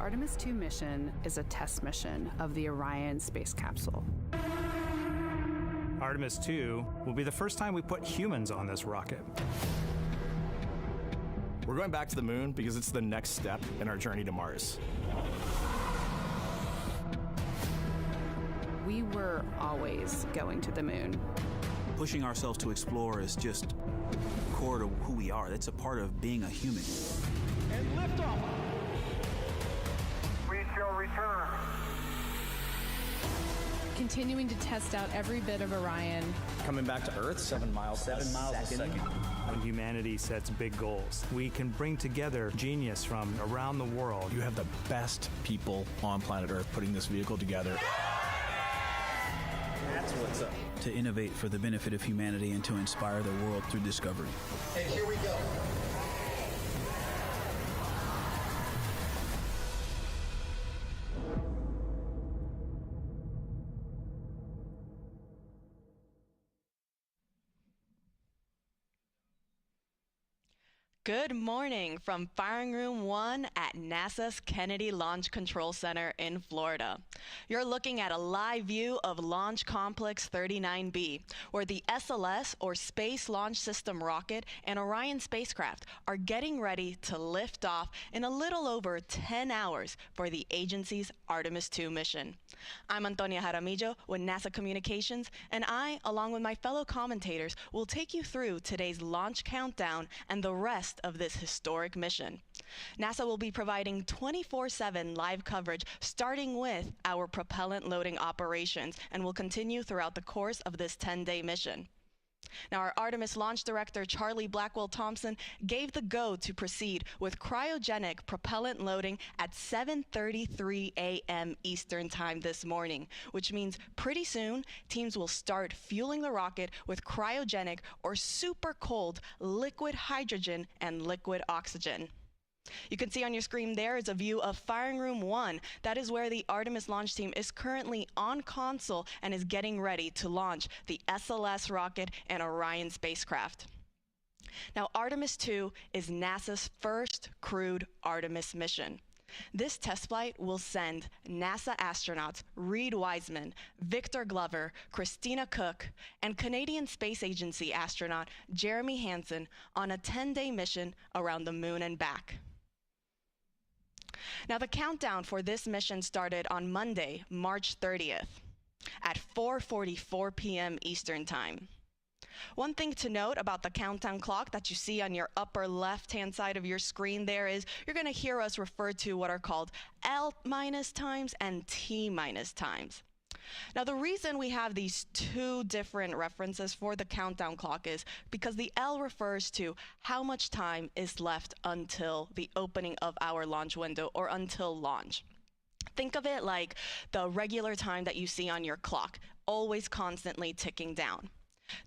Artemis II mission is a test mission of the Orion space capsule. Artemis II will be the first time we put humans on this rocket. We're going back to the moon because it's the next step in our journey to Mars. We were always going to the moon. Pushing ourselves to explore is just core to who we are. That's a part of being a human. And liftoff. We shall return. Continuing to test out every bit of Orion. Coming back to Earth, 7 miles a second. When humanity sets big goals, we can bring together genius from around the world. You have the best people on planet Earth putting this vehicle together. That's what's up. To innovate for the benefit of humanity and to inspire the world through discovery. And here we go. Good morning from Firing Room 1 at NASA's Kennedy Launch Control Center in Florida. You're looking at a live view of Launch Complex 39B, where the SLS, or Space Launch System rocket, and Orion spacecraft are getting ready to lift off in a little over 10 hours for the agency's Artemis II mission. I'm Antonia Jaramillo with NASA Communications, and I, along with my fellow commentators, will take you through today's launch countdown and the rest of this historic mission. NASA will be providing 24/7 live coverage starting with our propellant loading operations and will continue throughout the course of this 10-day mission. Now, our Artemis launch director, Charlie Blackwell Thompson, gave the go to proceed with cryogenic propellant loading at 7:33 a.m. Eastern Time this morning, which means pretty soon teams will start fueling the rocket with cryogenic or super cold liquid hydrogen and liquid oxygen. You can see on your screen there is a view of Firing Room 1. That is where the Artemis launch team is currently on console and is getting ready to launch the SLS rocket and Orion spacecraft. Now, Artemis II is NASA's first crewed Artemis mission. This test flight will send NASA astronauts Reed Wiseman, Victor Glover, Christina Cook, and Canadian Space Agency astronaut Jeremy Hansen on a 10-day mission around the moon and back. Now, the countdown for this mission started on Monday, March 30th at 4:44 p.m. Eastern Time. One thing to note about the countdown clock that you see on your upper left-hand side of your screen there is you're going to hear us refer to what are called L- times and T- times. Now, the reason we have these two different references for the countdown clock is because the L refers to how much time is left until the opening of our launch window or until launch. Think of it like the regular time that you see on your clock, always constantly ticking down.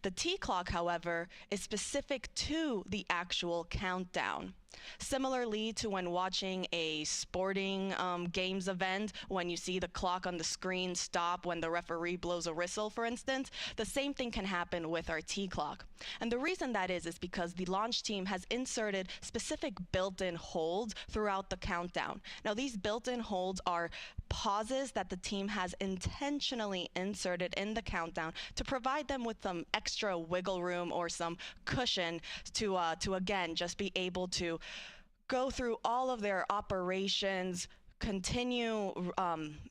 The T clock, however, is specific to the actual countdown. Similarly to when watching a sporting games event, when you see the clock on the screen stop when the referee blows a whistle, for instance, the same thing can happen with our T clock. And the reason that is because the launch team has inserted specific built-in holds throughout the countdown. Now, these built-in holds are pauses that the team has intentionally inserted in the countdown to provide them with some extra wiggle room or some cushion to again just be able to go through all of their operations, continue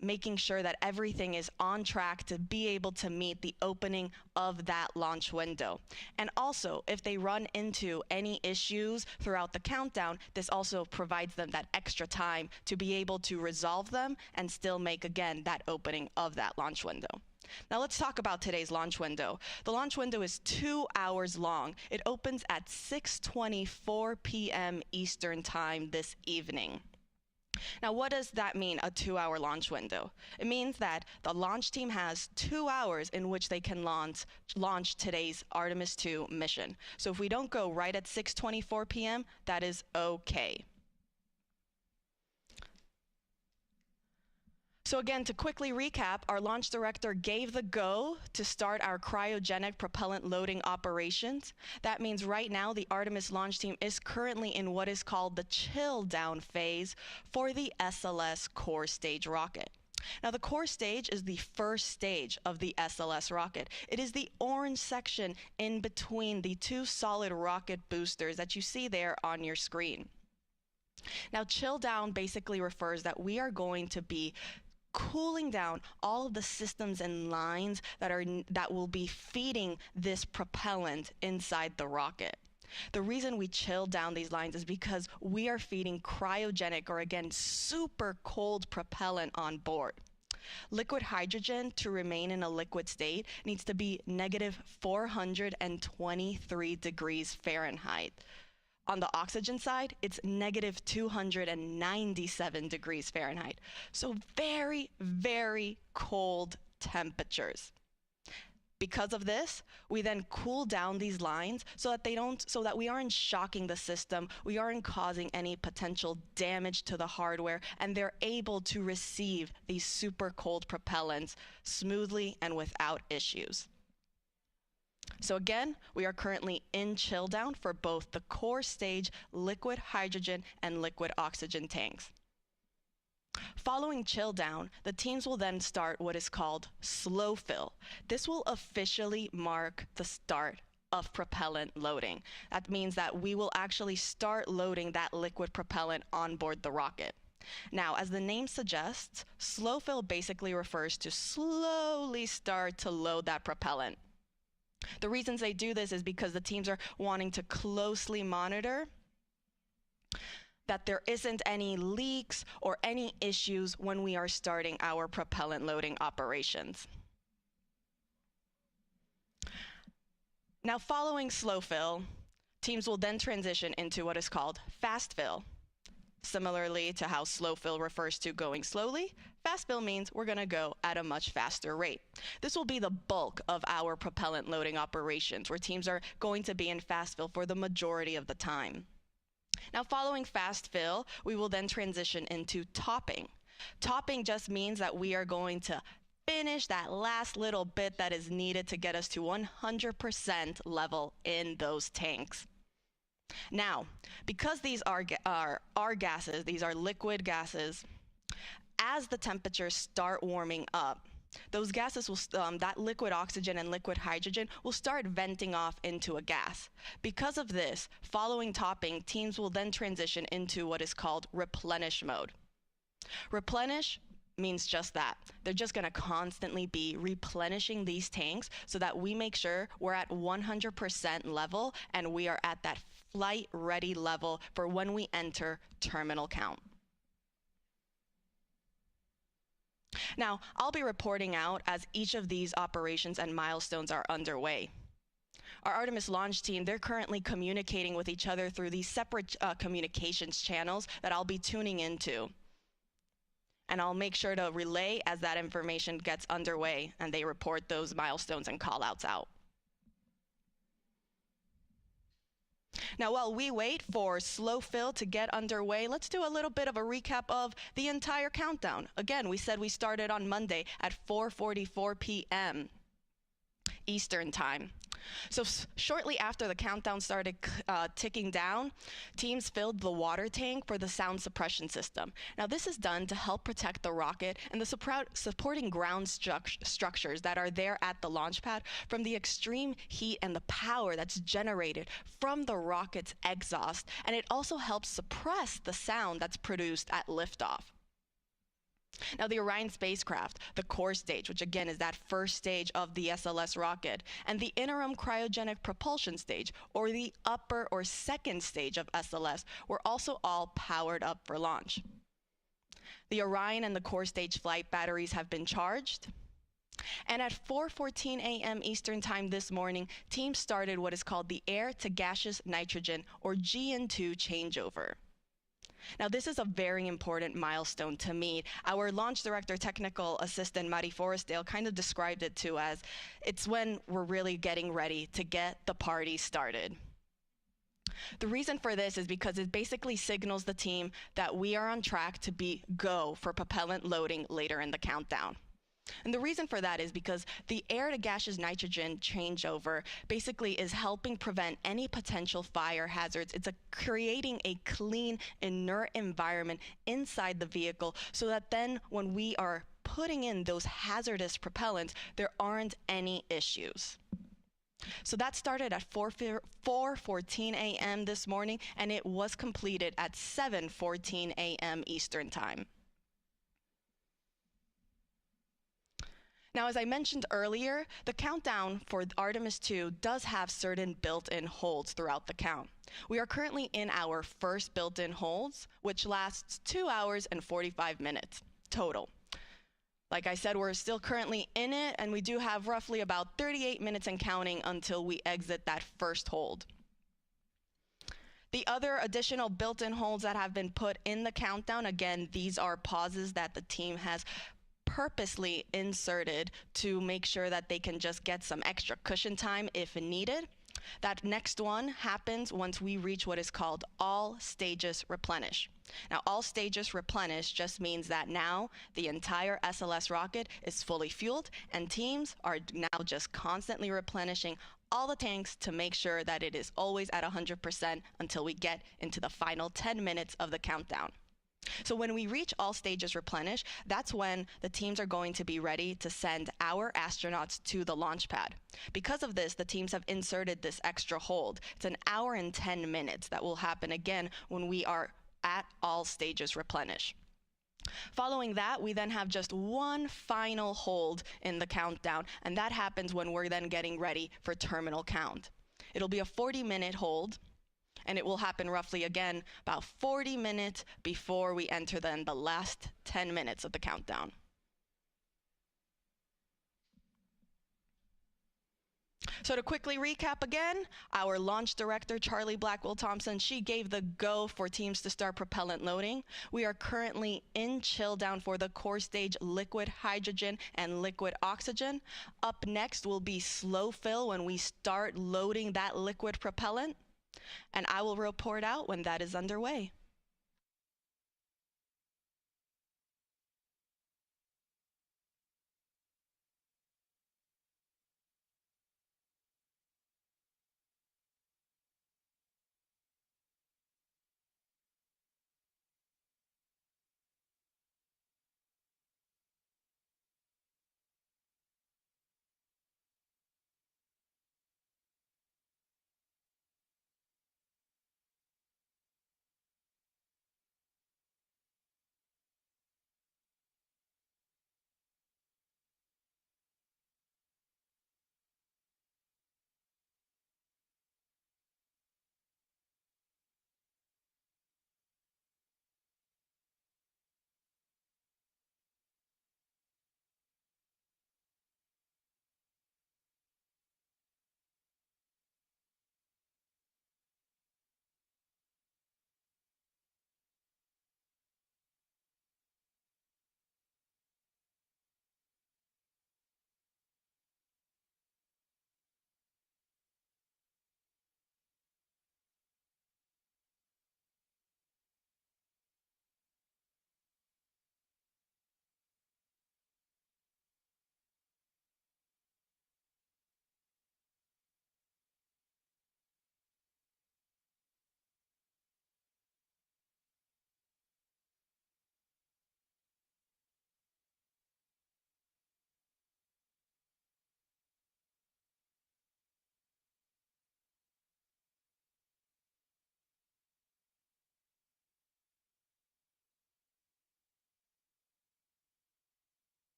making sure that everything is on track to be able to meet the opening of that launch window. And also, if they run into any issues throughout the countdown, this also provides them that extra time to be able to resolve them and still make, again, that opening of that launch window. Now let's talk about today's launch window. The launch window is 2 hours long. It opens at 6:24 p.m. Eastern Time this evening. Now, what does that mean, a 2-hour launch window? It means that the launch team has 2 hours in which they can launch today's Artemis II mission. So if we don't go right at 6:24 p.m., that is okay. So again, to quickly recap, our launch director gave the go to start our cryogenic propellant loading operations. That means right now the Artemis launch team is currently in what is called the Chilldown phase for the SLS core stage rocket. Now, the core stage is the first stage of the SLS rocket. It is the orange section in between the two solid rocket boosters that you see there on your screen. Now, chill down basically refers that we are going to be cooling down all of the systems and lines that will be feeding this propellant inside the rocket. The reason we chill down these lines is because we are feeding cryogenic, or again, super cold propellant on board. Liquid hydrogen, to remain in a liquid state, needs to be negative 423 degrees Fahrenheit. On the oxygen side, it's negative 297 degrees Fahrenheit. So very, very cold temperatures. Because of this, we then cool down these lines so that we aren't shocking the system, we aren't causing any potential damage to the hardware, and they're able to receive these super cold propellants smoothly and without issues. So again, we are currently in chill down for both the core stage liquid hydrogen and liquid oxygen tanks. Following chill down, the teams will then start what is called slow fill. This will officially mark the start of propellant loading. That means that we will actually start loading that liquid propellant on board the rocket. Now, as the name suggests, slow fill basically refers to slowly start to load that propellant. The reasons they do this is because the teams are wanting to closely monitor that there isn't any leaks or any issues when we are starting our propellant loading operations. Now, following slow fill, teams will then transition into what is called fast fill. Similarly to how slow fill refers to going slowly, fast fill means we're going to go at a much faster rate. This will be the bulk of our propellant loading operations, where teams are going to be in fast fill for the majority of the time. Now, following fast fill, we will then transition into topping. Topping just means that we are going to finish that last little bit that is needed to get us to 100% level in those tanks. Now, because these are gases, these are liquid gases, as the temperatures start warming up, those gases will, that liquid oxygen and liquid hydrogen will start venting off into a gas. Because of this, following topping, teams will then transition into what is called replenish mode. Replenish means just that. They're just going to constantly be replenishing these tanks so that we make sure we're at 100% level and we are at that flight ready level for when we enter terminal count. Now, I'll be reporting out as each of these operations and milestones are underway. Our Artemis launch team, they're currently communicating with each other through these separate communications channels that I'll be tuning into. And I'll make sure to relay as that information gets underway and they report those milestones and call-outs out. Now, while we wait for slow fill to get underway, let's do a little bit of a recap of the entire countdown. Again, we said we started on Monday at 4:44 p.m. Eastern Time. So shortly after the countdown started ticking down, teams filled the water tank for the sound suppression system. Now, this is done to help protect the rocket and the supporting ground structures that are there at the launch pad from the extreme heat and the power that's generated from the rocket's exhaust, and it also helps suppress the sound that's produced at liftoff. Now, the Orion spacecraft, the core stage, which again is that first stage of the SLS rocket, and the interim cryogenic propulsion stage, or the upper or second stage of SLS, were also all powered up for launch. The Orion and the core stage flight batteries have been charged. And at 4:14 a.m. Eastern Time this morning, teams started what is called the air to gaseous nitrogen, or GN2 changeover. Now, this is a very important milestone to meet. Our launch director technical assistant, Mari Forestdale, kind of described it to as it's when we're really getting ready to get the party started. The reason for this is because it basically signals the team that we are on track to be go for propellant loading later in the countdown. And the reason for that is because the air to gaseous nitrogen changeover basically is helping prevent any potential fire hazards. It's creating a clean, inert environment inside the vehicle so that then when we are putting in those hazardous propellants, there aren't any issues. So that started at 4:14 a.m. this morning, and it was completed at 7:14 a.m. Eastern Time. Now, as I mentioned earlier, the countdown for Artemis II does have certain built-in holds throughout the count. We are currently in our first built-in holds, which lasts 2 hours and 45 minutes total. Like I said, we're still currently in it, and we do have roughly about 38 minutes and counting until we exit that first hold. The other additional built-in holds that have been put in the countdown, again, these are pauses that the team has purposely inserted to make sure that they can just get some extra cushion time if needed. That next one happens once we reach what is called all stages replenish. Now, all stages replenish just means that now the entire SLS rocket is fully fueled and teams are now just constantly replenishing all the tanks to make sure that it is always at 100% until we get into the final 10 minutes of the countdown. So when we reach all stages replenish, that's when the teams are going to be ready to send our astronauts to the launch pad. Because of this, the teams have inserted this extra hold. It's an hour and 10 minutes that will happen again when we are at all stages replenish. Following that, we then have just one final hold in the countdown, and that happens when we're then getting ready for terminal count. It'll be a 40-minute hold, and it will happen roughly, again, about 40 minutes before we enter then the last 10 minutes of the countdown. So to quickly recap again, our launch director, Charlie Blackwell Thompson, she gave the go for teams to start propellant loading. We are currently in Chilldown for the core stage liquid hydrogen and liquid oxygen. Up next will be slow fill when we start loading that liquid propellant. And I will report out when that is underway.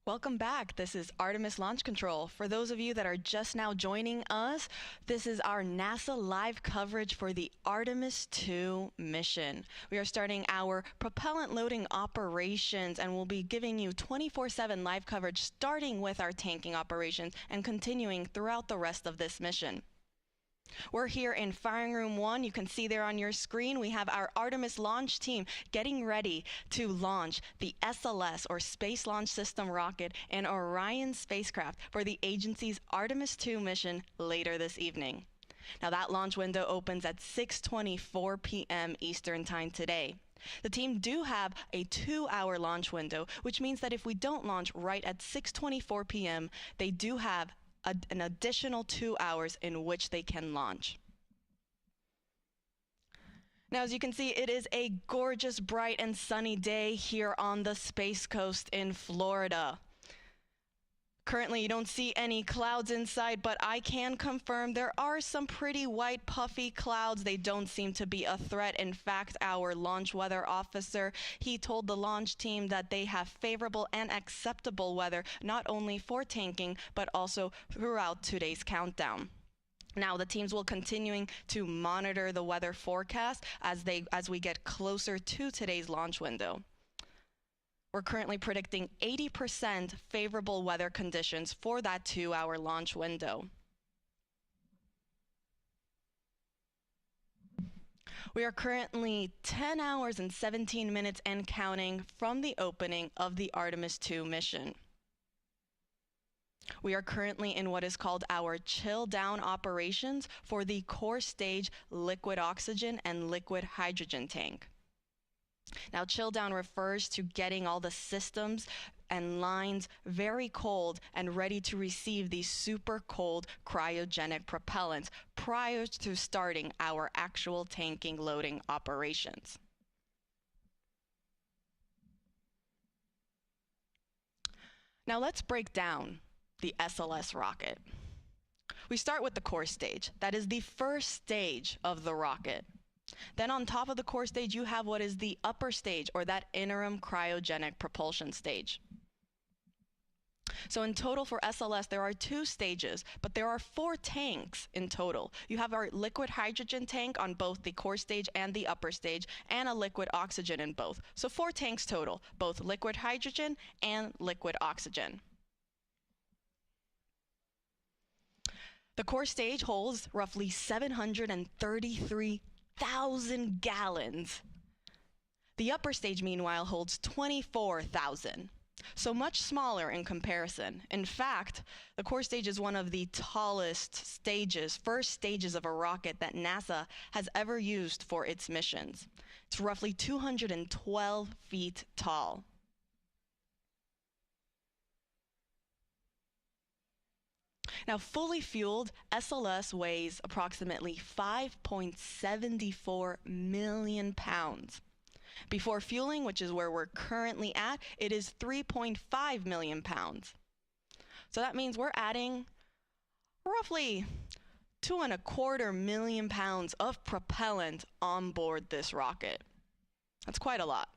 Welcome back. This is Artemis Launch Control. For those of you that are just now joining us, this is our NASA live coverage for the Artemis II mission. We are starting our propellant loading operations, and we'll be giving you 24/7 live coverage starting with our tanking operations and continuing throughout the rest of this mission. We're here in Firing Room 1. You can see there on your screen, we have our Artemis launch team getting ready to launch the SLS, or Space Launch System rocket, and Orion spacecraft for the agency's Artemis II mission later this evening. Now, that launch window opens at 6:24 p.m. Eastern Time today. The team do have a 2-hour launch window, which means that if we don't launch right at 6:24 p.m., they do have an additional 2 hours in which they can launch. Now, as you can see, it is a gorgeous, bright, and sunny day here on the Space Coast in Florida. Currently, you don't see any clouds inside, but I can confirm there are some pretty white, puffy clouds. They don't seem to be a threat. In fact, our launch weather officer, he told the launch team that they have favorable and acceptable weather, not only for tanking, but also throughout today's countdown. Now, the teams will continuing to monitor the weather forecast as we get closer to today's launch window. We're currently predicting 80% favorable weather conditions for that 2-hour launch window. We are currently 10 hours and 17 minutes and counting from the opening of the Artemis II mission. We are currently in what is called our Chilldown operations for the core stage liquid oxygen and liquid hydrogen tank. Now, Chilldown refers to getting all the systems and lines very cold and ready to receive these super cold cryogenic propellants prior to starting our actual tanking loading operations. Now, let's break down the SLS rocket. We start with the core stage. That is the first stage of the rocket. Then on top of the core stage, you have what is the upper stage, or that interim cryogenic propulsion stage. So in total for SLS, there are 2 stages, but there are 4 tanks in total. You have our liquid hydrogen tank on both the core stage and the upper stage, and a liquid oxygen in both. So 4 tanks total, both liquid hydrogen and liquid oxygen. The core stage holds roughly 733,000 gallons. The upper stage, meanwhile, holds 24,000, so much smaller in comparison. In fact, the core stage is one of the tallest stages, first stages of a rocket that NASA has ever used for its missions. It's roughly 212 feet tall. Now, fully fueled, SLS weighs approximately 5.74 million pounds. Before fueling, which is where we're currently at, it is 3.5 million pounds. So that means we're adding roughly 2.25 million pounds of propellant on board this rocket. That's quite a lot.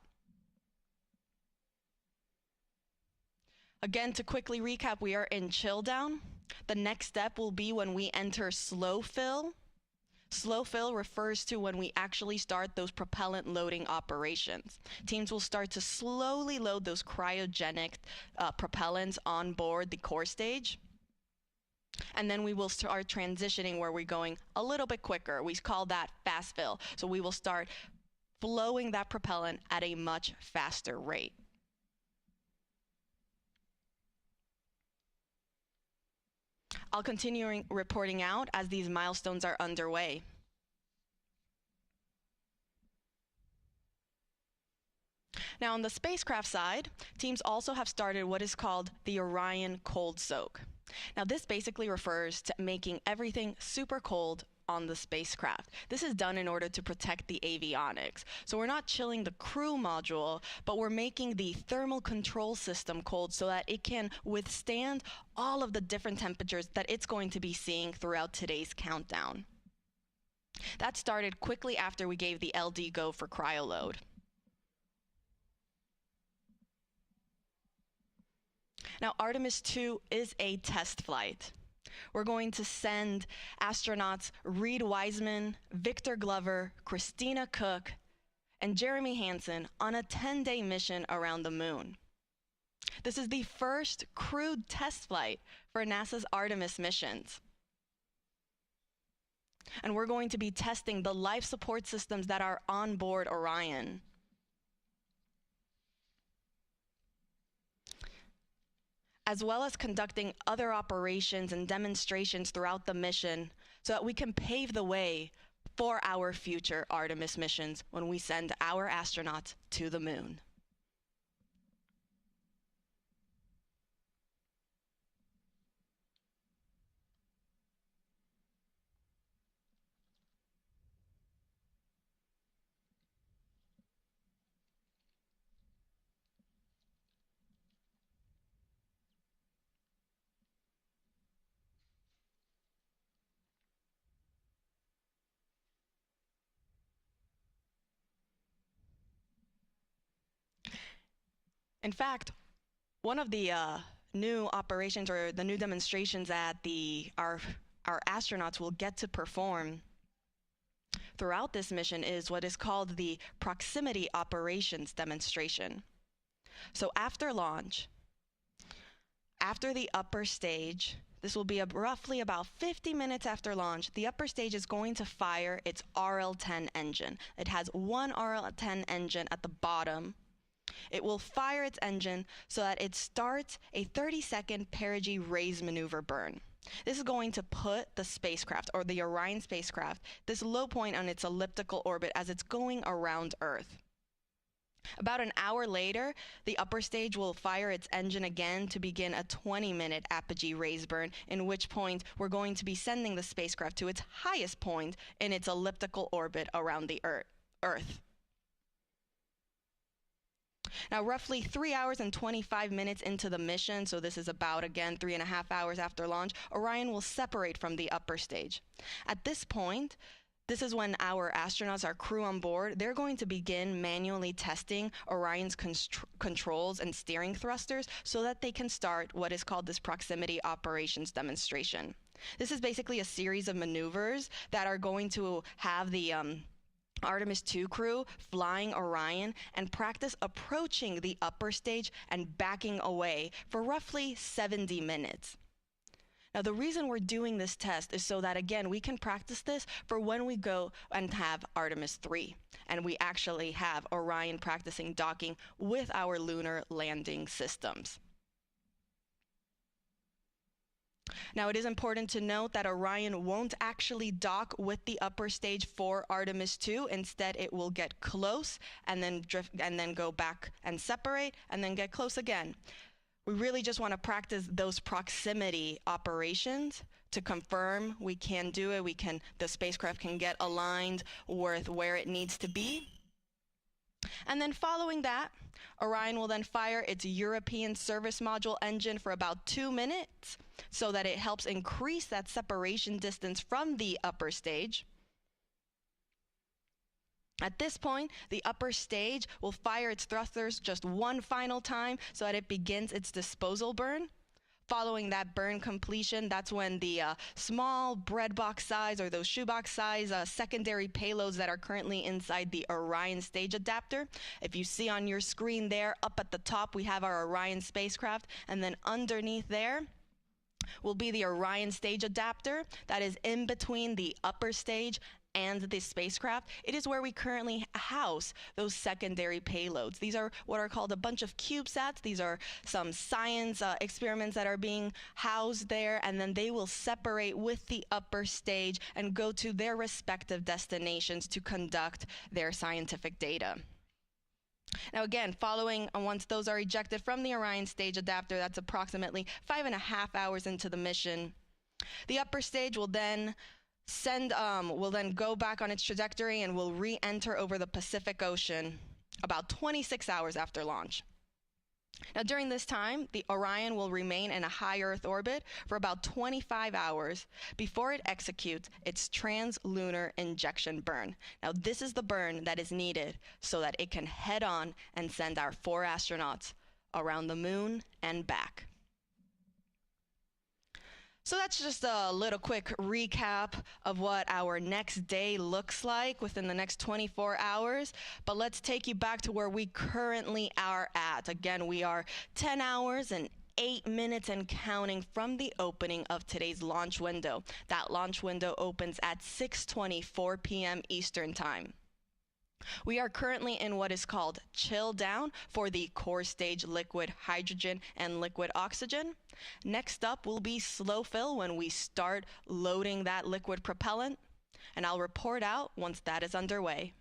Again, to quickly recap, we are in Chilldown. The next step will be when we enter slow fill. Slow fill refers to when we actually start those propellant loading operations. Teams will start to slowly load those cryogenic propellants on board the core stage. And then we will start transitioning where we're going a little bit quicker. We call that fast fill. So we will start flowing that propellant at a much faster rate. I'll continue reporting out as these milestones are underway. Now, on the spacecraft side, teams also have started what is called the Orion cold soak. Now, this basically refers to making everything super cold on the spacecraft. This is done in order to protect the avionics. So we're not chilling the crew module, but we're making the thermal control system cold so that it can withstand all of the different temperatures that it's going to be seeing throughout today's countdown. That started quickly after we gave the LD go for cryoload. Now, Artemis II is a test flight. We're going to send astronauts Reed Wiseman, Victor Glover, Christina Cook, and Jeremy Hansen on a 10-day mission around the moon. This is the first crewed test flight for NASA's Artemis missions. And we're going to be testing the life support systems that are on board Orion. As well as conducting other operations and demonstrations throughout the mission so that we can pave the way for our future Artemis missions when we send our astronauts to the moon. In fact, one of the new operations or the new demonstrations that our astronauts will get to perform throughout this mission is what is called the proximity operations demonstration. So after launch, after the upper stage, this will be roughly about 50 minutes after launch, the upper stage is going to fire its RL-10 engine. It has one RL-10 engine at the bottom. It will fire its engine so that it starts a 30-second perigee raise maneuver burn. This is going to put the spacecraft, or the Orion spacecraft, this low point on its elliptical orbit as it's going around Earth. About an hour later, the upper stage will fire its engine again to begin a 20-minute apogee raise burn, in which point we're going to be sending the spacecraft to its highest point in its elliptical orbit around the Earth. Now, roughly 3 hours and 25 minutes into the mission, so this is about, again, 3.5 hours after launch, Orion will separate from the upper stage. At this point, this is when our astronauts, our crew on board, they're going to begin manually testing Orion's controls and steering thrusters so that they can start what is called this proximity operations demonstration. This is basically a series of maneuvers that are going to have the Artemis II crew flying Orion and practice approaching the upper stage and backing away for roughly 70 minutes. Now, the reason we're doing this test is so that, again, we can practice this for when we go and have Artemis III, and we actually have Orion practicing docking with our lunar landing systems. Now, it is important to note that Orion won't actually dock with the upper stage for Artemis II. Instead, it will get close and then drift and then go back and separate and then get close again. We really just want to practice those proximity operations to confirm we can do it. The spacecraft can get aligned with where it needs to be. And then following that, Orion will then fire its European service module engine for about 2 minutes so that it helps increase that separation distance from the upper stage. At this point, the upper stage will fire its thrusters just one final time so that it begins its disposal burn. Following that burn completion, that's when the small bread box size or those shoebox size secondary payloads that are currently inside the Orion stage adapter. If you see on your screen there, up at the top, we have our Orion spacecraft, and then underneath there will be the Orion stage adapter that is in between the upper stage and the spacecraft. It is where we currently house those secondary payloads. These are what are called a bunch of CubeSats. These are some science experiments that are being housed there, and then they will separate with the upper stage and go to their respective destinations to conduct their scientific data. Now again, once those are ejected from the Orion stage adapter, that's approximately 5.5 hours into the mission. The upper stage will then go back on its trajectory and will re-enter over the Pacific Ocean about 26 hours after launch. Now, during this time, the Orion will remain in a high Earth orbit for about 25 hours before it executes its translunar injection burn. Now, this is the burn that is needed so that it can head on and send our 4 astronauts around the moon and back. So that's just a little quick recap of what our next day looks like within the next 24 hours. But let's take you back to where we currently are at. Again, we are 10 hours and 8 minutes and counting from the opening of today's launch window. That launch window opens at 6:24 p.m. Eastern Time. We are currently in what is called Chilldown for the core stage liquid hydrogen and liquid oxygen. Next up will be slow fill when we start loading that liquid propellant, and I'll report out once that is underway.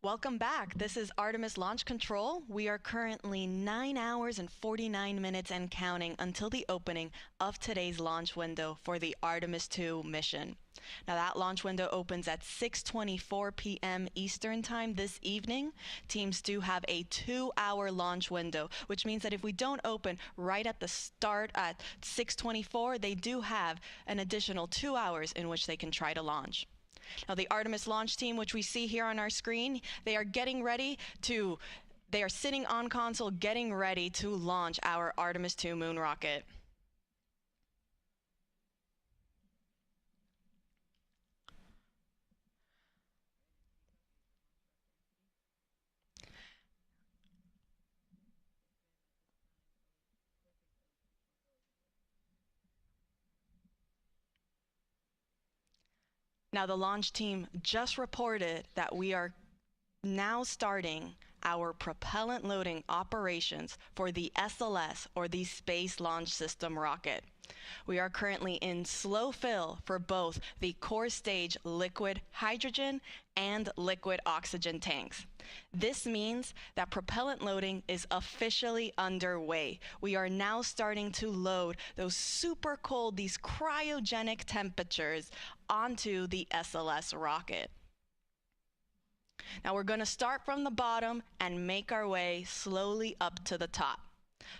Welcome back. This is Artemis Launch Control. We are currently 9 hours and 49 minutes and counting until the opening of today's launch window for the Artemis II mission. Now that launch window opens at 6:24 p.m. Eastern Time this evening. Teams do have a 2-hour launch window, which means that if we don't open right at the start at 6:24, they do have an additional 2 hours in which they can try to launch. Now the Artemis launch team, which we see here on our screen, they are sitting on console getting ready to launch our Artemis II moon rocket. Now, the launch team just reported that we are now starting our propellant loading operations for the SLS, or the Space Launch System rocket. We are currently in slow fill for both the core stage liquid hydrogen and liquid oxygen tanks. This means that propellant loading is officially underway. We are now starting to load those super cold, these cryogenic temperatures onto the SLS rocket. Now we're going to start from the bottom and make our way slowly up to the top.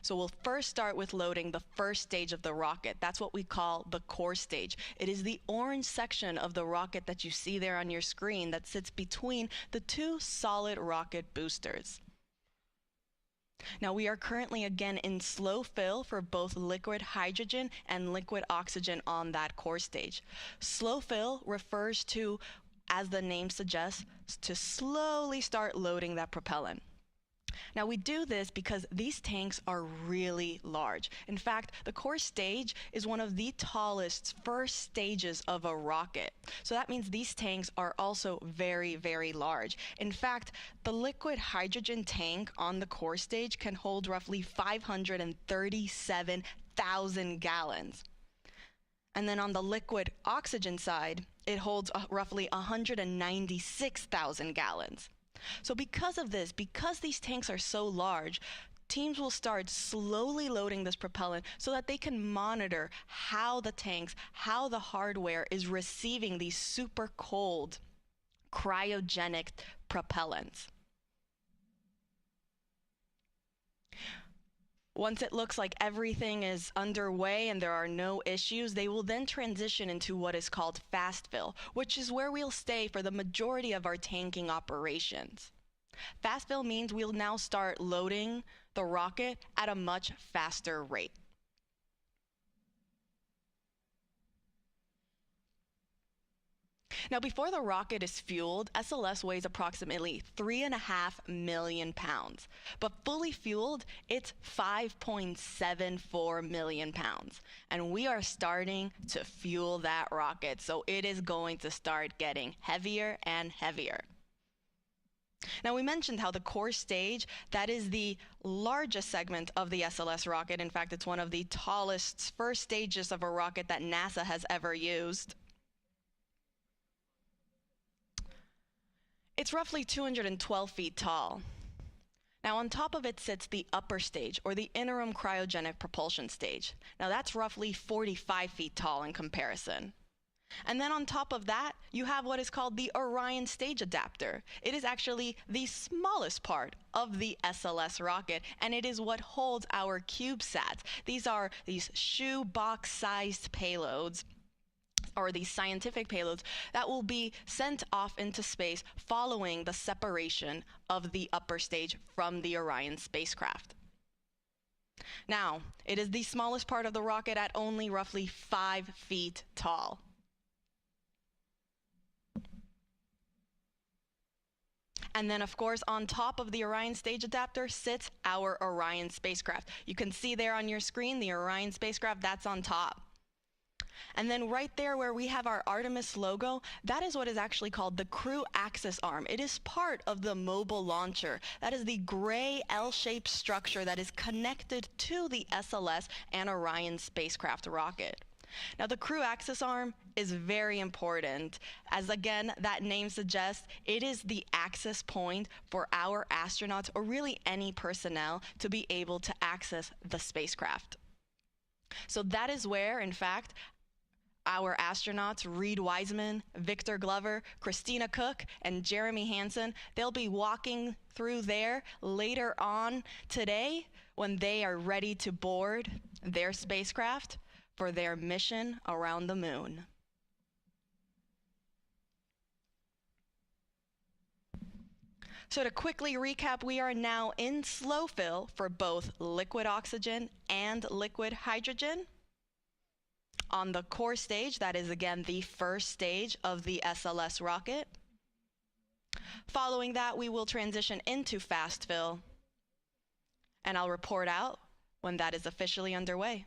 So we'll first start with loading the first stage of the rocket. That's what we call the core stage. It is the orange section of the rocket that you see there on your screen that sits between the two solid rocket boosters. Now we are currently again in slow fill for both liquid hydrogen and liquid oxygen on that core stage. Slow fill refers to, as the name suggests, to slowly start loading that propellant. Now we do this because these tanks are really large. In fact, the core stage is one of the tallest first stages of a rocket. So that means these tanks are also very, very large. In fact, the liquid hydrogen tank on the core stage can hold roughly 537,000 gallons. And then on the liquid oxygen side, it holds roughly 196,000 gallons. So because of this, because these tanks are so large, teams will start slowly loading this propellant so that they can monitor how the tanks, how the hardware is receiving these super cold cryogenic propellants. Once it looks like everything is underway and there are no issues, they will then transition into what is called fast fill, which is where we'll stay for the majority of our tanking operations. Fast fill means we'll now start loading the rocket at a much faster rate. Now, before the rocket is fueled, SLS weighs approximately 3.5 million pounds. But fully fueled, it's 5.74 million pounds. And we are starting to fuel that rocket, so it is going to start getting heavier and heavier. Now, we mentioned how the core stage, that is the largest segment of the SLS rocket. In fact, it's one of the tallest first stages of a rocket that NASA has ever used. It's roughly 212 feet tall. Now on top of it sits the upper stage, or the interim cryogenic propulsion stage. Now that's roughly 45 feet tall in comparison. And then on top of that, you have what is called the Orion stage adapter. It is actually the smallest part of the SLS rocket, and it is what holds our CubeSats. These are these shoebox-sized payloads, or these scientific payloads that will be sent off into space following the separation of the upper stage from the Orion spacecraft. Now, it is the smallest part of the rocket at only roughly 5 feet tall. And then, of course, on top of the Orion stage adapter sits our Orion spacecraft. You can see there on your screen the Orion spacecraft, that's on top. And then right there where we have our Artemis logo, that is what is actually called the crew access arm. It is part of the mobile launcher. That is the gray L-shaped structure that is connected to the SLS and Orion spacecraft rocket. Now, the crew access arm is very important, as again, that name suggests it is the access point for our astronauts, or really any personnel, to be able to access the spacecraft. So that is where, in fact, our astronauts, Reed Wiseman, Victor Glover, Christina Cook, and Jeremy Hansen, they'll be walking through there later on today when they are ready to board their spacecraft for their mission around the moon. So to quickly recap, we are now in slow fill for both liquid oxygen and liquid hydrogen. On the core stage, that is again the first stage of the SLS rocket. Following that, we will transition into fast fill, and I'll report out when that is officially underway.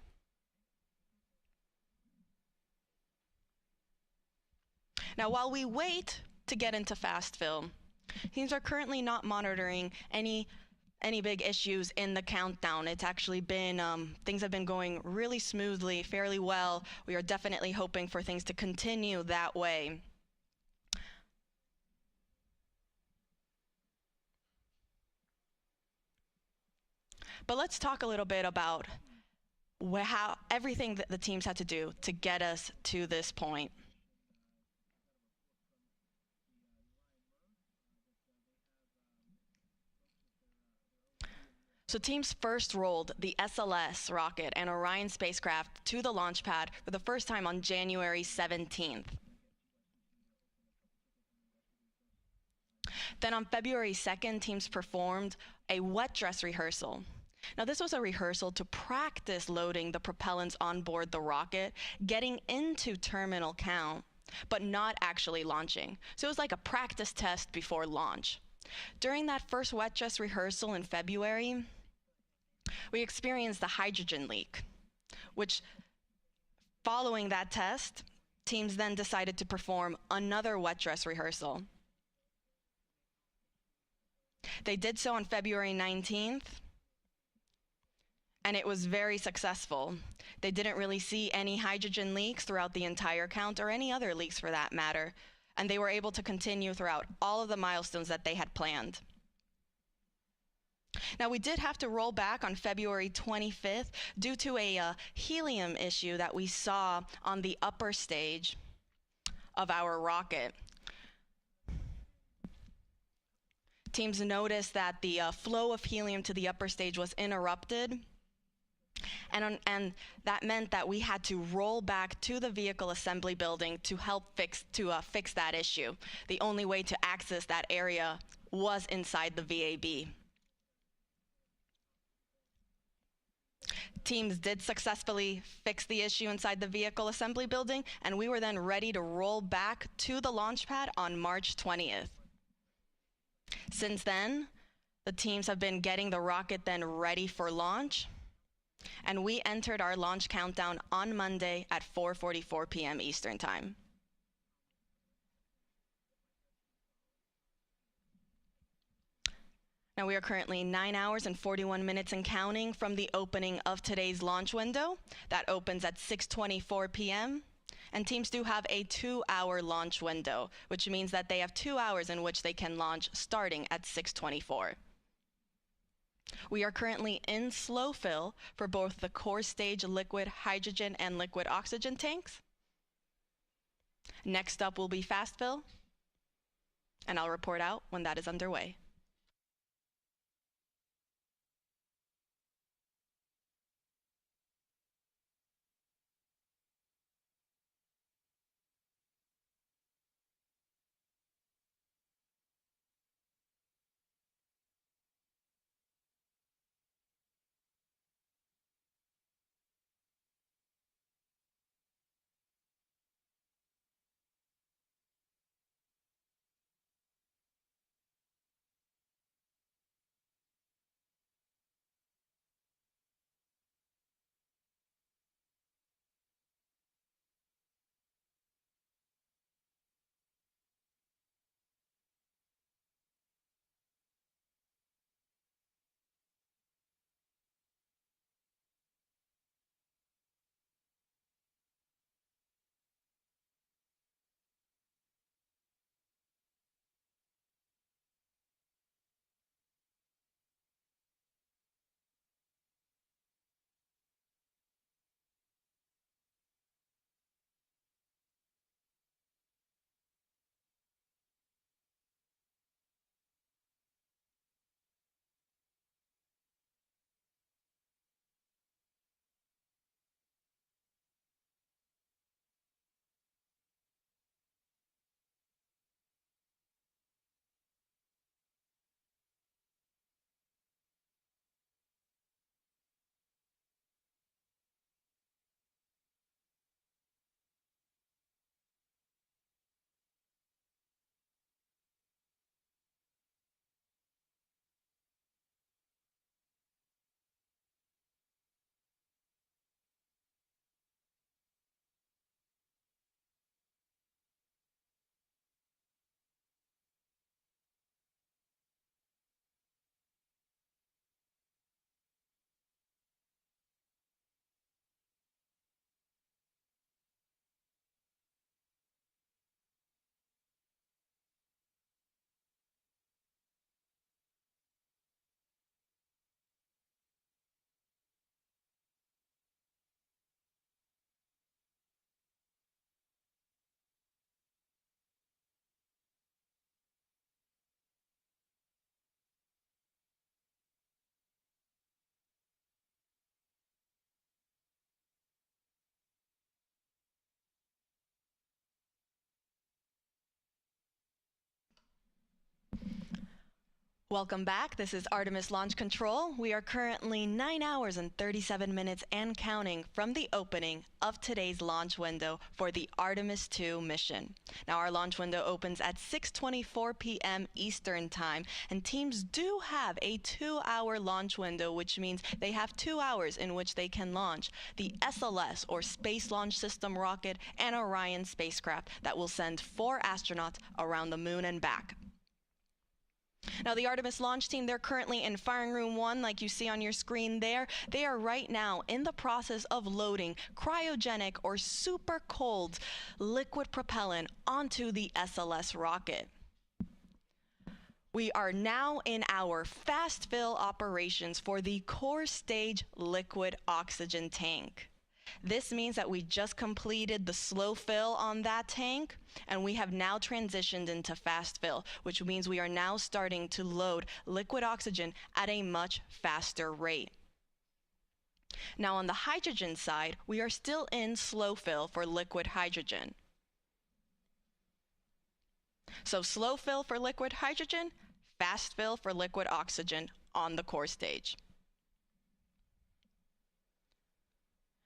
Now, while we wait to get into fast fill, teams are currently not monitoring any big issues in the countdown. It's actually been, things have been going really smoothly, fairly well. We are definitely hoping for things to continue that way. But let's talk a little bit about how everything that the teams had to do to get us to this point. So teams first rolled the SLS rocket and Orion spacecraft to the launch pad for the first time on January 17th. Then on February 2nd, teams performed a wet dress rehearsal. Now, this was a rehearsal to practice loading the propellants on board the rocket, getting into terminal count, but not actually launching. So it was like a practice test before launch. During that first wet dress rehearsal in February, we experienced the hydrogen leak, which, following that test, teams then decided to perform another wet dress rehearsal. They did so on February 19th, and it was very successful. They didn't really see any hydrogen leaks throughout the entire count, or any other leaks for that matter, and they were able to continue throughout all of the milestones that they had planned. Now, we did have to roll back on February 25th due to a helium issue that we saw on the upper stage of our rocket. Teams noticed that the flow of helium to the upper stage was interrupted, and that meant that we had to roll back to the vehicle assembly building to help fix that issue. The only way to access that area was inside the VAB. Teams did successfully fix the issue inside the vehicle assembly building, and we were then ready to roll back to the launch pad on March 20th. Since then, the teams have been getting the rocket then ready for launch, and we entered our launch countdown on Monday at 4:44 p.m. Eastern Time. Now, we are currently 9 hours and 41 minutes and counting from the opening of today's launch window. That opens at 6:24 p.m. And teams do have a 2-hour launch window, which means that they have 2 hours in which they can launch starting at 6:24. We are currently in slow fill for both the core stage liquid hydrogen and liquid oxygen tanks. Next up will be fast fill, and I'll report out when that is underway. Welcome back. This is Artemis Launch Control. We are currently 9 hours and 37 minutes and counting from the opening of today's launch window for the Artemis II mission. Now, our launch window opens at 6:24 p.m. Eastern Time, and teams do have a 2-hour launch window, which means they have 2 hours in which they can launch the SLS, or Space Launch System rocket, and Orion spacecraft that will send 4 astronauts around the moon and back. Now, the Artemis launch team, they're currently in firing room 1, like you see on your screen there. They are right now in the process of loading cryogenic or super cold liquid propellant onto the SLS rocket. We are now in our fast fill operations for the core stage liquid oxygen tank. This means that we just completed the slow fill on that tank, and we have now transitioned into fast fill, which means we are now starting to load liquid oxygen at a much faster rate. Now, on the hydrogen side, we are still in slow fill for liquid hydrogen. So slow fill for liquid hydrogen, fast fill for liquid oxygen on the core stage.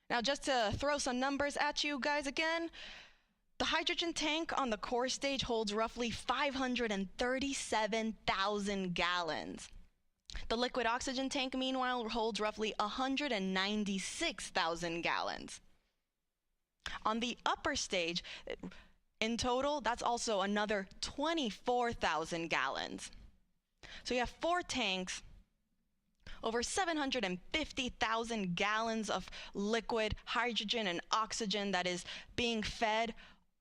Now, just to throw some numbers at you guys again, the hydrogen tank on the core stage holds roughly 537,000 gallons. The liquid oxygen tank, meanwhile, holds roughly 196,000 gallons. On the upper stage, in total, that's also another 24,000 gallons. So you have 4 tanks, over 750,000 gallons of liquid hydrogen and oxygen that is being fed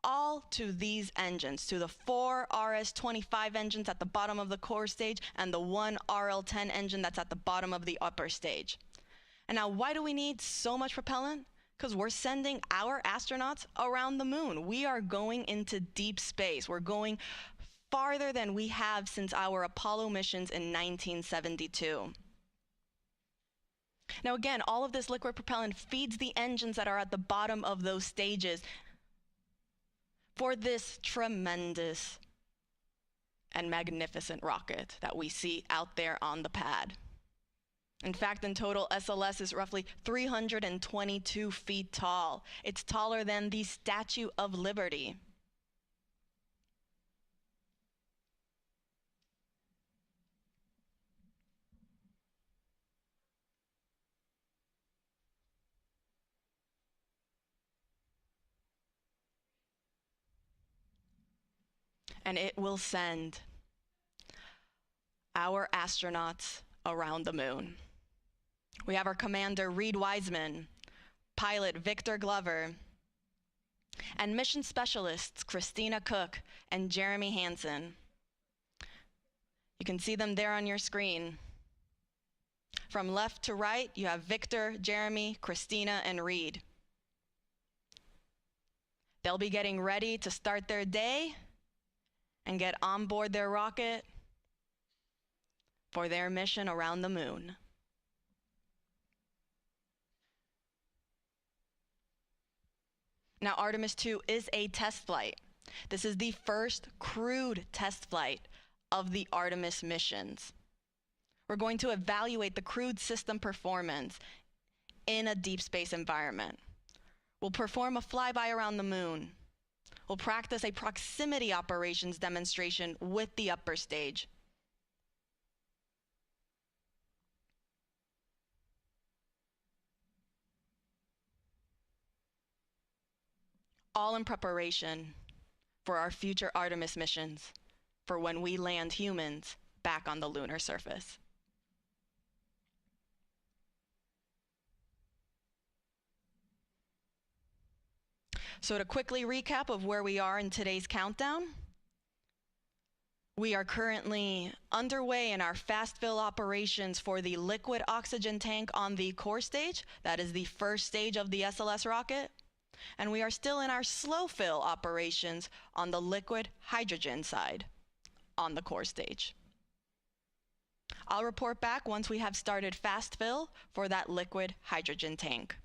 all to these engines, to the 4 RS-25 engines at the bottom of the core stage and the 1 RL-10 engine that's at the bottom of the upper stage. And now, why do we need so much propellant? Because we're sending our astronauts around the moon. We are going into deep space. We're going farther than we have since our Apollo missions in 1972. Now, again, all of this liquid propellant feeds the engines that are at the bottom of those stages for this tremendous and magnificent rocket that we see out there on the pad. In fact, in total, SLS is roughly 322 feet tall. It's taller than the Statue of Liberty. And it will send our astronauts around the moon. We have our commander, Reed Wiseman, pilot Victor Glover, and mission specialists, Christina Cook and Jeremy Hansen. You can see them there on your screen. From left to right, you have Victor, Jeremy, Christina, and Reed. They'll be getting ready to start their day and get on board their rocket for their mission around the moon. Now, Artemis II is a test flight. This is the first crewed test flight of the Artemis missions. We're going to evaluate the crewed system performance in a deep space environment. We'll perform a flyby around the moon. We'll practice a proximity operations demonstration with the upper stage. All in preparation for our future Artemis missions, for when we land humans back on the lunar surface. So to quickly recap of where we are in today's countdown, we are currently underway in our fast fill operations for the liquid oxygen tank on the core stage. That is the first stage of the SLS rocket. And we are still in our slow fill operations on the liquid hydrogen side on the core stage. I'll report back once we have started fast fill for that liquid hydrogen tank.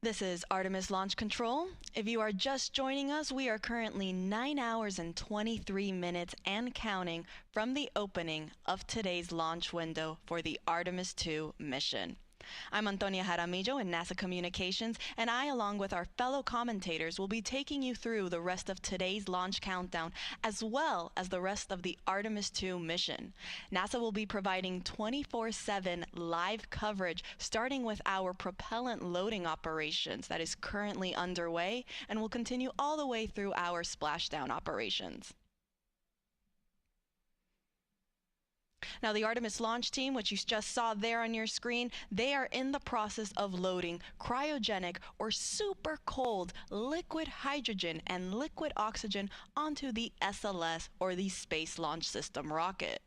This is Artemis Launch Control. If you are just joining us, we are currently 9 hours and 23 minutes and counting from the opening of today's launch window for the Artemis II mission. I'm Antonia Jaramillo in NASA Communications, and I, along with our fellow commentators, will be taking you through the rest of today's launch countdown, as well as the rest of the Artemis II mission. NASA will be providing 24/7 live coverage, starting with our propellant loading operations that is currently underway and will continue all the way through our splashdown operations. Now, the Artemis launch team, which you just saw there on your screen, they are in the process of loading cryogenic or super cold liquid hydrogen and liquid oxygen onto the SLS, or the Space Launch System rocket.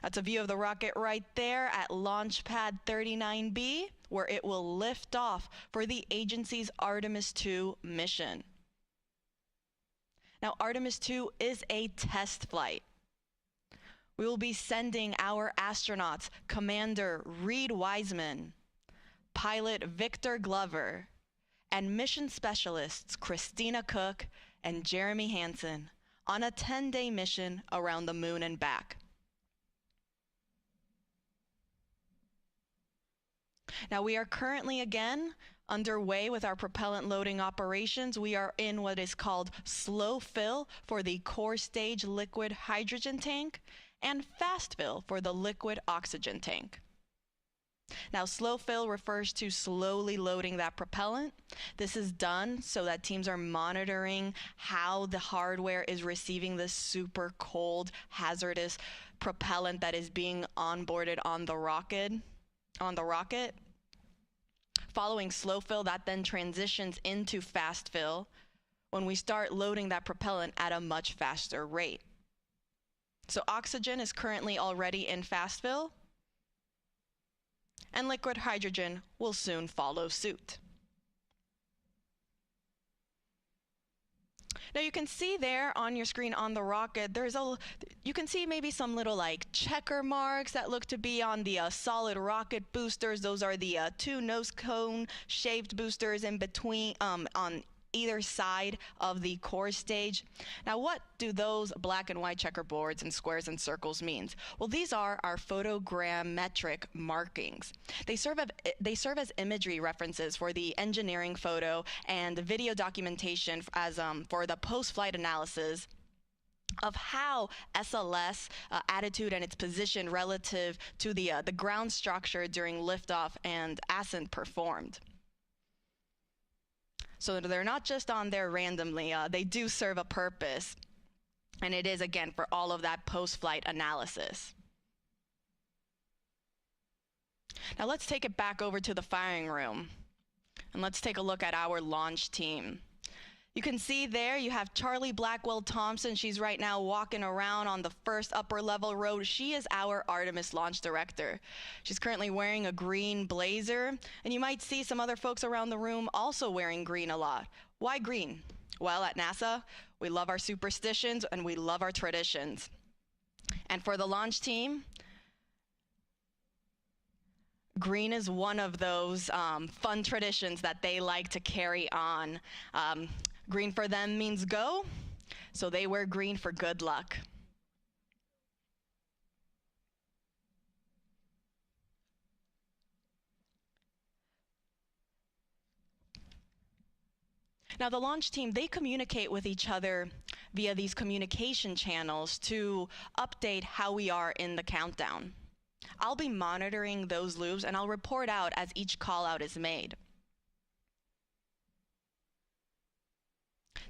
That's a view of the rocket right there at Launch Pad 39B, where it will lift off for the agency's Artemis II mission. Now, Artemis II is a test flight. We will be sending our astronauts, Commander Reed Wiseman, pilot Victor Glover, and mission specialists Christina Cook and Jeremy Hansen on a 10-day mission around the moon and back. Now, we are currently again underway with our propellant loading operations. We are in what is called slow fill for the core stage liquid hydrogen tank, and fast fill for the liquid oxygen tank. Now, slow fill refers to slowly loading that propellant. This is done so that teams are monitoring how the hardware is receiving this super cold, hazardous propellant that is being onboarded on the rocket. Following slow fill, that then transitions into fast fill when we start loading that propellant at a much faster rate. So oxygen is currently already in fast fill, and liquid hydrogen will soon follow suit. Now, you can see there on your screen on the rocket, you can see maybe some little like checker marks that look to be on the solid rocket boosters. Those are the two nose cone shaped boosters in between on either side of the core stage. Now, what do those black and white checkerboards and squares and circles mean? Well, these are our photogrammetric markings. They serve as imagery references for the engineering photo and video documentation as for the post-flight analysis of how SLS attitude and its position relative to the ground structure during liftoff and ascent performed. So they're not just on there randomly, they do serve a purpose. And it is, again, for all of that post-flight analysis. Now let's take it back over to the firing room. And let's take a look at our launch team. You can see there you have Charlie Blackwell Thompson. She's right now walking around on the first upper level row. She is our Artemis launch director. She's currently wearing a green blazer, and you might see some other folks around the room also wearing green a lot. Why green? Well, at NASA, we love our superstitions and we love our traditions. And for the launch team, green is one of those fun traditions that they like to carry on. Green for them means go, so they wear green for good luck. Now, the launch team, they communicate with each other via these communication channels to update how we are in the countdown. I'll be monitoring those loops, and I'll report out as each call out is made.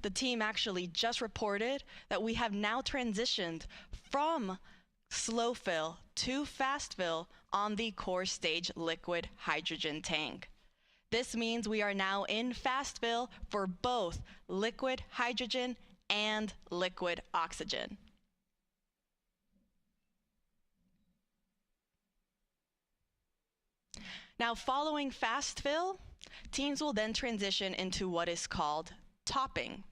The team actually just reported that we have now transitioned from slow fill to fast fill on the core stage liquid hydrogen tank. This means we are now in fast fill for both liquid hydrogen and liquid oxygen. Now, following fast fill, teams will then transition into what is called topping.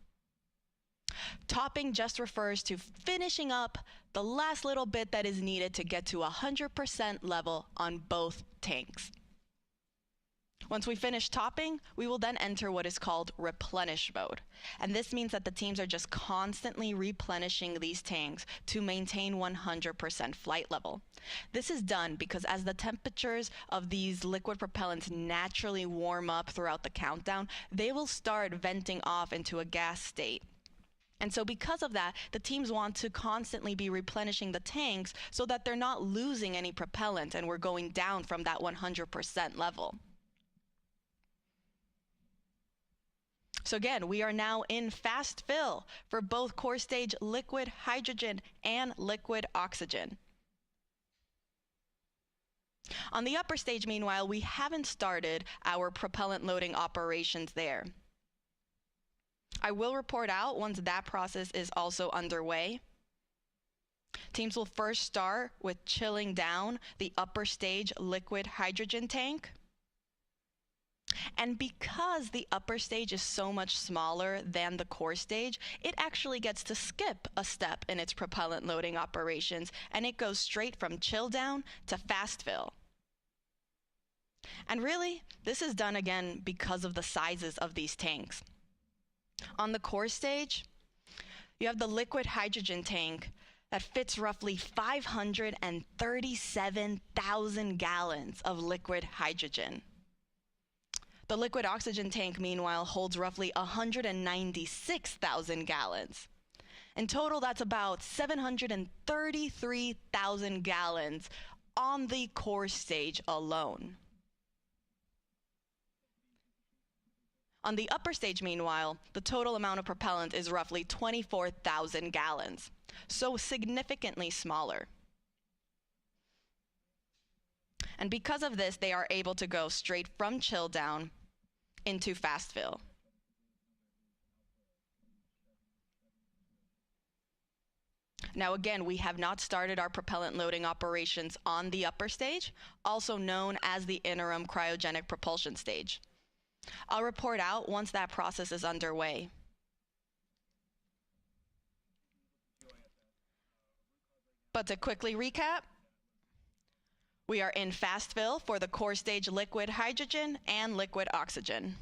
Topping just refers to finishing up the last little bit that is needed to get to 100% level on both tanks. Once we finish topping, we will then enter what is called replenish mode. And this means that the teams are just constantly replenishing these tanks to maintain 100% flight level. This is done because as the temperatures of these liquid propellants naturally warm up throughout the countdown, they will start venting off into a gas state. And so because of that, the teams want to constantly be replenishing the tanks so that they're not losing any propellant and we're going down from that 100% level. So again, we are now in fast fill for both core stage liquid hydrogen and liquid oxygen. On the upper stage, meanwhile, we haven't started our propellant loading operations there. I will report out once that process is also underway. Teams will first start with chilling down the upper stage liquid hydrogen tank. And because the upper stage is so much smaller than the core stage, it actually gets to skip a step in its propellant loading operations, and it goes straight from chill down to fast fill. And really, this is done again because of the sizes of these tanks. On the core stage, you have the liquid hydrogen tank that fits roughly 537,000 gallons of liquid hydrogen. The liquid oxygen tank, meanwhile, holds roughly 196,000 gallons. In total, that's about 733,000 gallons on the core stage alone. On the upper stage, meanwhile, the total amount of propellant is roughly 24,000 gallons, so significantly smaller. And because of this, they are able to go straight from chill down into fast fill. Now again, we have not started our propellant loading operations on the upper stage, also known as the interim cryogenic propulsion stage. I'll report out once that process is underway. But to quickly recap, we are in fast fill for the core stage liquid hydrogen and liquid oxygen.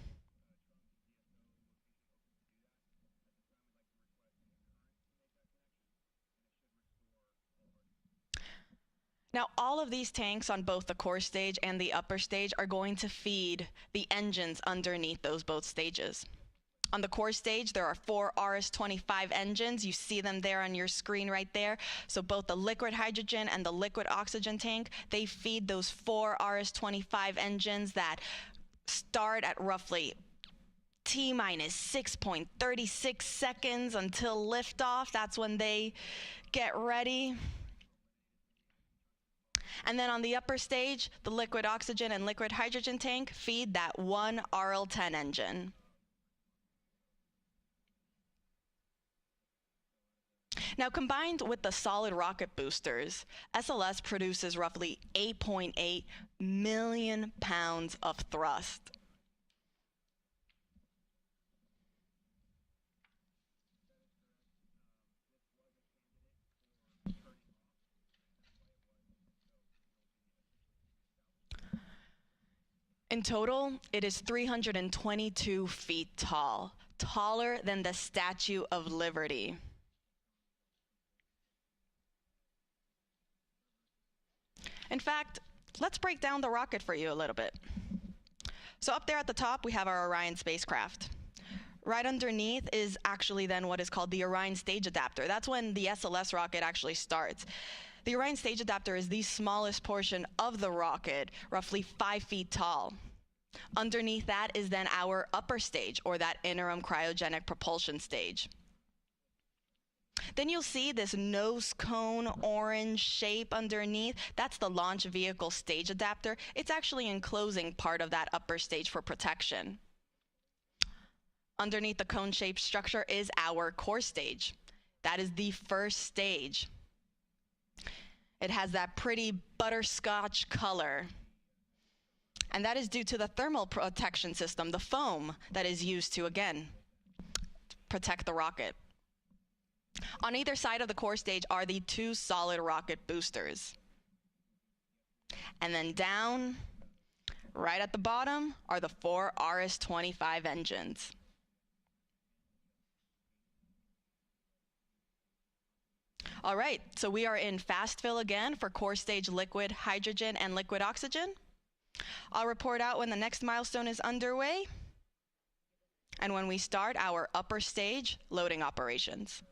Now, all of these tanks on both the core stage and the upper stage are going to feed the engines underneath those both stages. On the core stage, there are 4 RS-25 engines. You see them there on your screen right there. So both the liquid hydrogen and the liquid oxygen tank, they feed those 4 RS-25 engines that start at roughly T-minus 6.36 seconds until liftoff. That's when they get ready. And then on the upper stage, the liquid oxygen and liquid hydrogen tank feed that one RL-10 engine. Now, combined with the solid rocket boosters, SLS produces roughly 8.8 million pounds of thrust. In total, it is 322 feet tall, taller than the Statue of Liberty. In fact, let's break down the rocket for you a little bit. So up there at the top, we have our Orion spacecraft. Right underneath is actually then what is called the Orion stage adapter. That's when the SLS rocket actually starts. The Orion stage adapter is the smallest portion of the rocket, roughly 5 feet tall. Underneath that is then our upper stage, or that interim cryogenic propulsion stage. Then you'll see this nose cone orange shape underneath. That's the launch vehicle stage adapter. It's actually enclosing part of that upper stage for protection. Underneath the cone-shaped structure is our core stage. That is the first stage. It has that pretty butterscotch color. And that is due to the thermal protection system, the foam that is used to, again, protect the rocket. On either side of the core stage are the 2 solid rocket boosters. And then down, Right at the bottom are the 4 RS-25 engines. All right, so we are in fast fill again for core stage liquid hydrogen and liquid oxygen. I'll report out when the next milestone is underway and when we start our upper stage loading operations.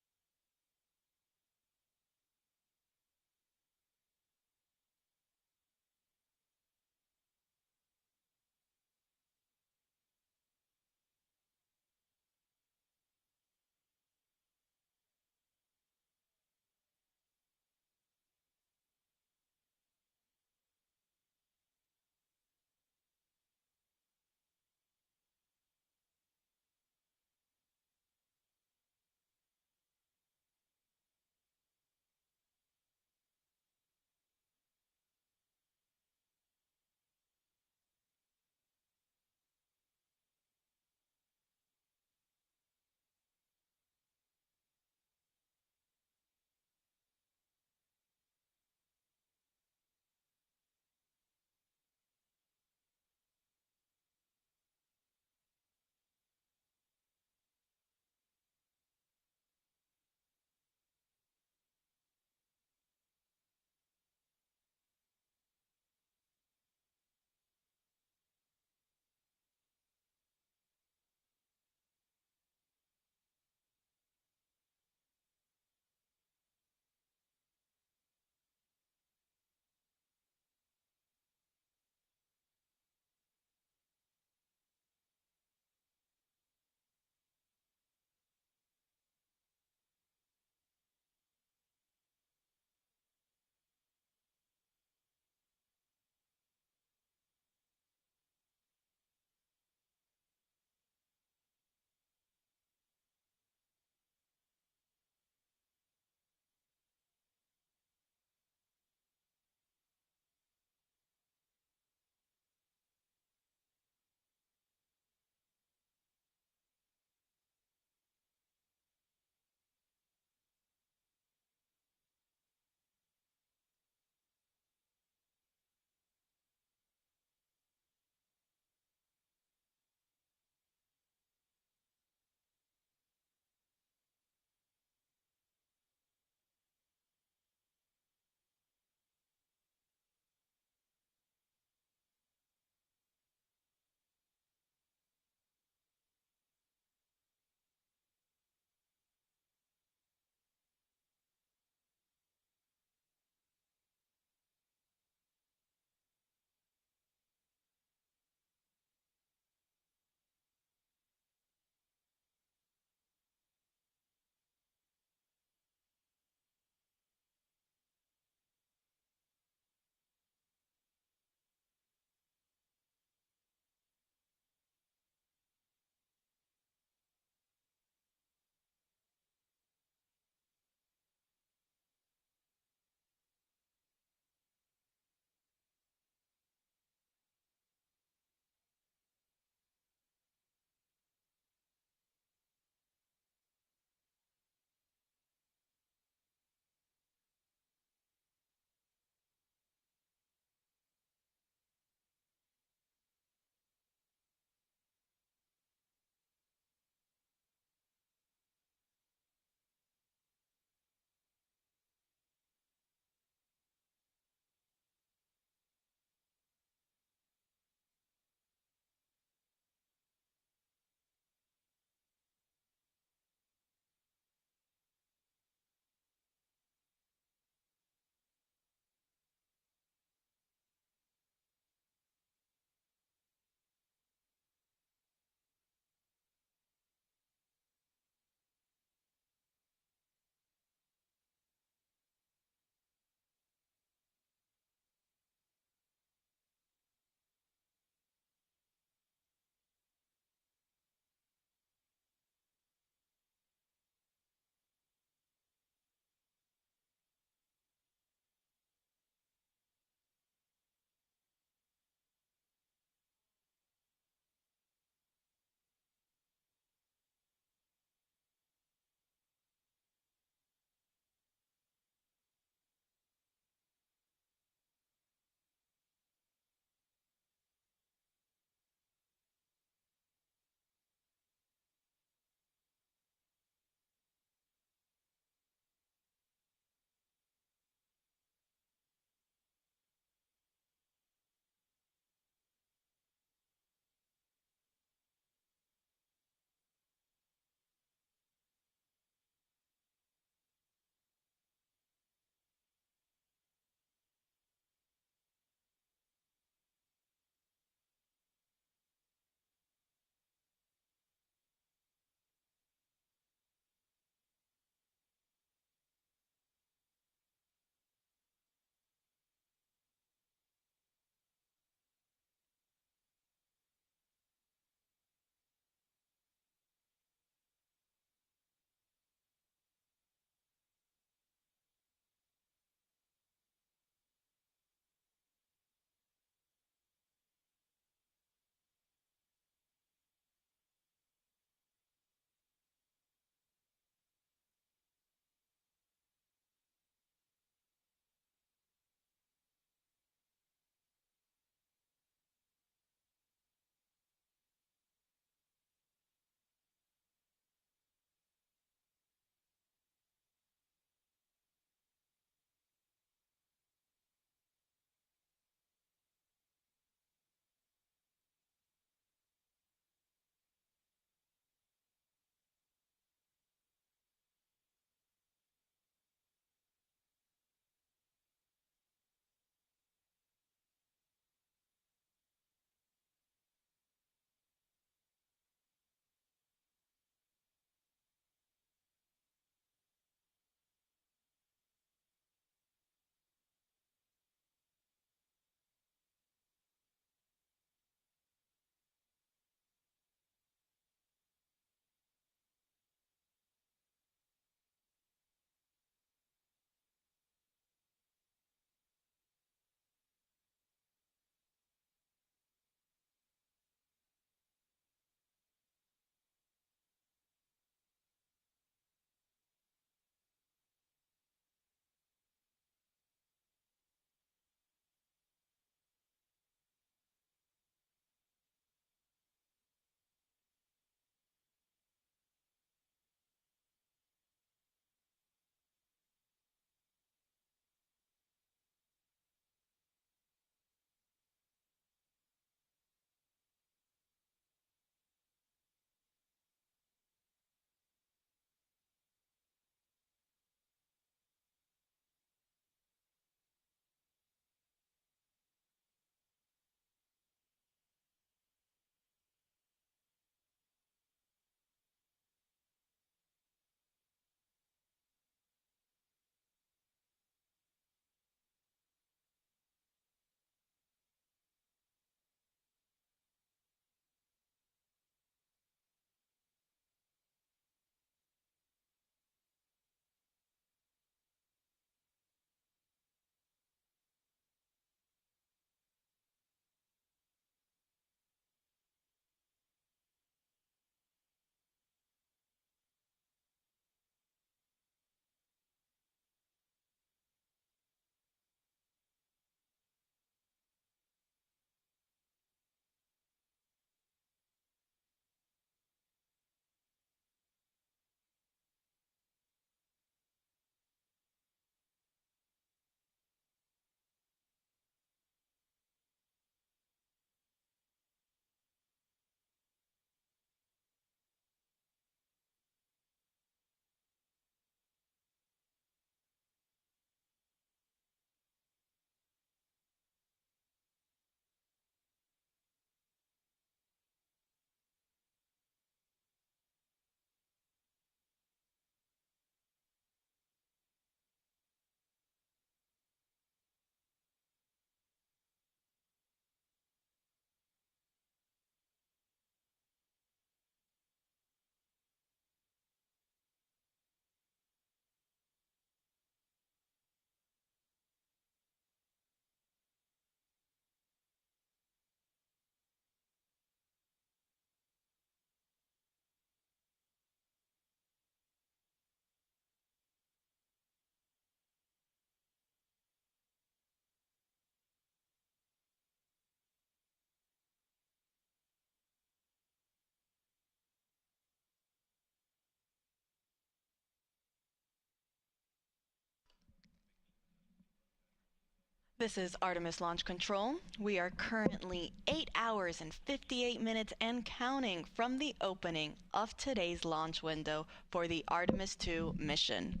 This is Artemis Launch Control. We are currently 8 hours and 58 minutes and counting from the opening of today's launch window for the Artemis II mission.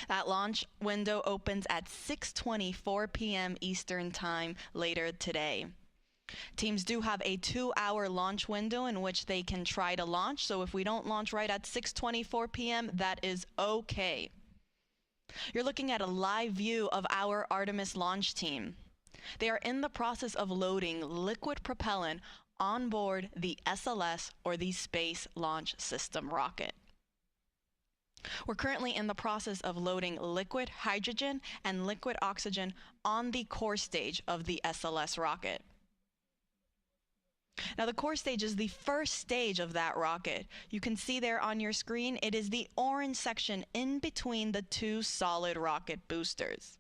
That launch window opens at 6:24 p.m. Eastern Time later today. Teams do have a 2-hour launch window in which they can try to launch, so if we don't launch right at 6:24 p.m., that is okay. You're looking at a live view of our Artemis launch team. They are in the process of loading liquid propellant on board the SLS, or the Space Launch System rocket. We're currently in the process of loading liquid hydrogen and liquid oxygen on the core stage of the SLS rocket. Now, the core stage is the first stage of that rocket. You can see there on your screen, it is the orange section in between the two solid rocket boosters.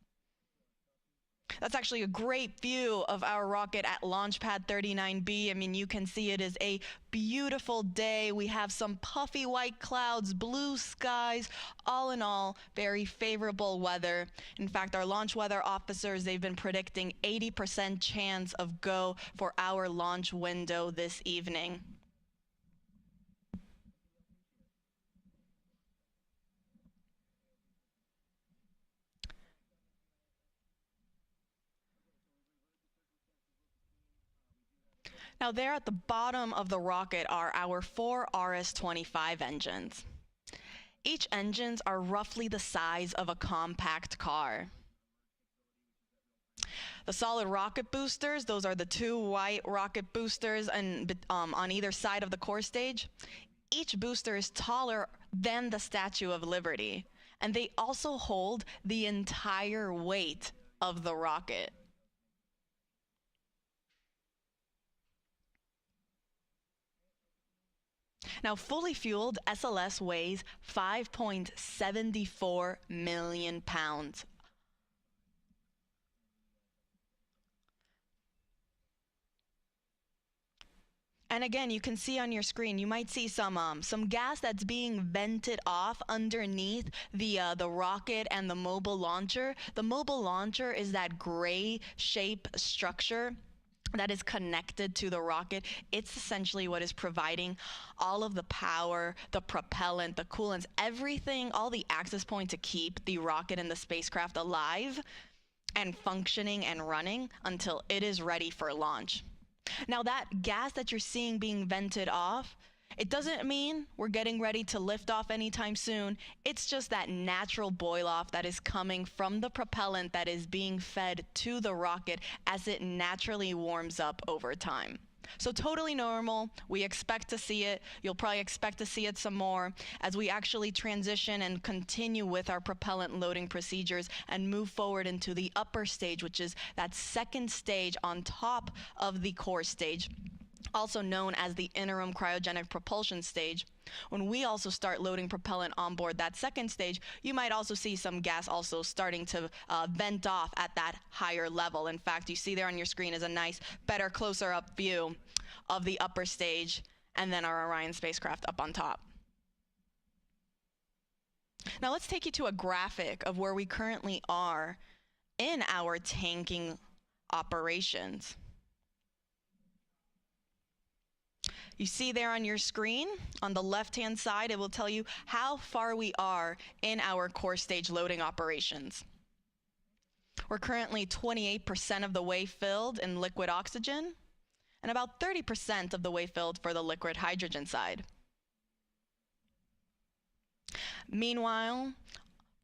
That's actually a great view of our rocket at Launch Pad 39B. I mean, you can see it is a beautiful day. We have some puffy white clouds, blue skies, all in all, very favorable weather. In fact, our launch weather officers, they've been predicting 80% chance of go for our launch window this evening. Now, there at the bottom of the rocket are our 4 RS-25 engines. Each engines are roughly the size of a compact car. The solid rocket boosters, those are the 2 white rocket boosters and on either side of the core stage. Each booster is taller than the Statue of Liberty, and they also hold the entire weight of the rocket. Now, fully fueled, SLS weighs 5.74 million pounds. And again, you can see on your screen, you might see some gas that's being vented off underneath the rocket and the mobile launcher. The mobile launcher is that gray shape structure that is connected to the rocket. It's essentially what is providing all of the power, the propellant, the coolants, everything, all the access point to keep the rocket and the spacecraft alive and functioning and running until it is ready for launch. Now, that gas that you're seeing being vented off, it doesn't mean we're getting ready to lift off anytime soon. It's just that natural boil off that is coming from the propellant that is being fed to the rocket as it naturally warms up over time. So totally normal. We expect to see it. You'll probably expect to see it some more as we actually transition and continue with our propellant loading procedures and move forward into the upper stage, which is that second stage on top of the core stage, also known as the interim cryogenic propulsion stage. When we also start loading propellant on board that second stage, you might also see some gas also starting to vent off at that higher level. In fact, you see there on your screen is a nice, better, closer up view of the upper stage and then our Orion spacecraft up on top. Now let's take you to a graphic of where we currently are in our tanking operations. You see there on your screen, on the left-hand side, it will tell you how far we are in our core stage loading operations. We're currently 28% of the way filled in liquid oxygen and about 30% of the way filled for the liquid hydrogen side. Meanwhile,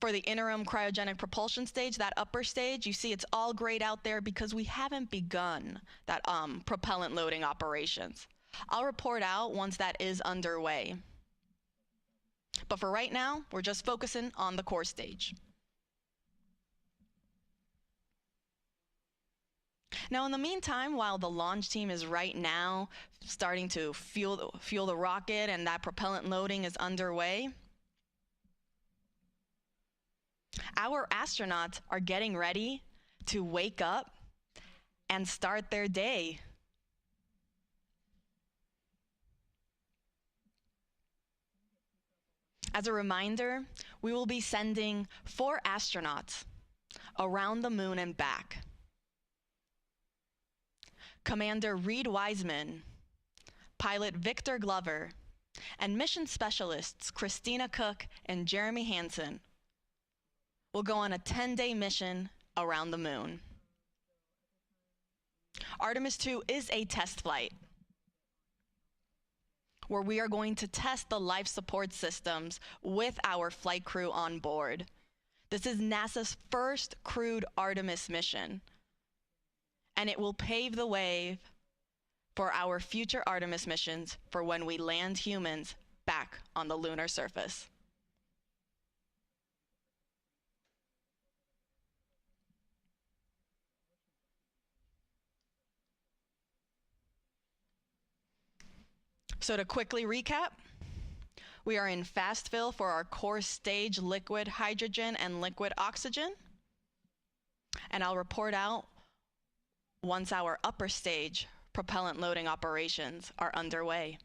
for the interim cryogenic propulsion stage, that upper stage, you see it's all grayed out there because we haven't begun that propellant loading operations. I'll report out once that is underway. But for right now, we're just focusing on the core stage. Now, in the meantime, while the launch team is right now starting to fuel the rocket and that propellant loading is underway, our astronauts are getting ready to wake up and start their day. As a reminder, we will be sending 4 astronauts around the moon and back. Commander Reed Wiseman, pilot Victor Glover, and mission specialists Christina Cook and Jeremy Hansen will go on a 10-day mission around the moon. Artemis II is a test flight where we are going to test the life support systems with our flight crew on board. This is NASA's first crewed Artemis mission, and it will pave the way for our future Artemis missions for when we land humans back on the lunar surface. So to quickly recap, we are in fast fill for our core stage liquid hydrogen and liquid oxygen. And I'll report out once our upper stage propellant loading operations are underway.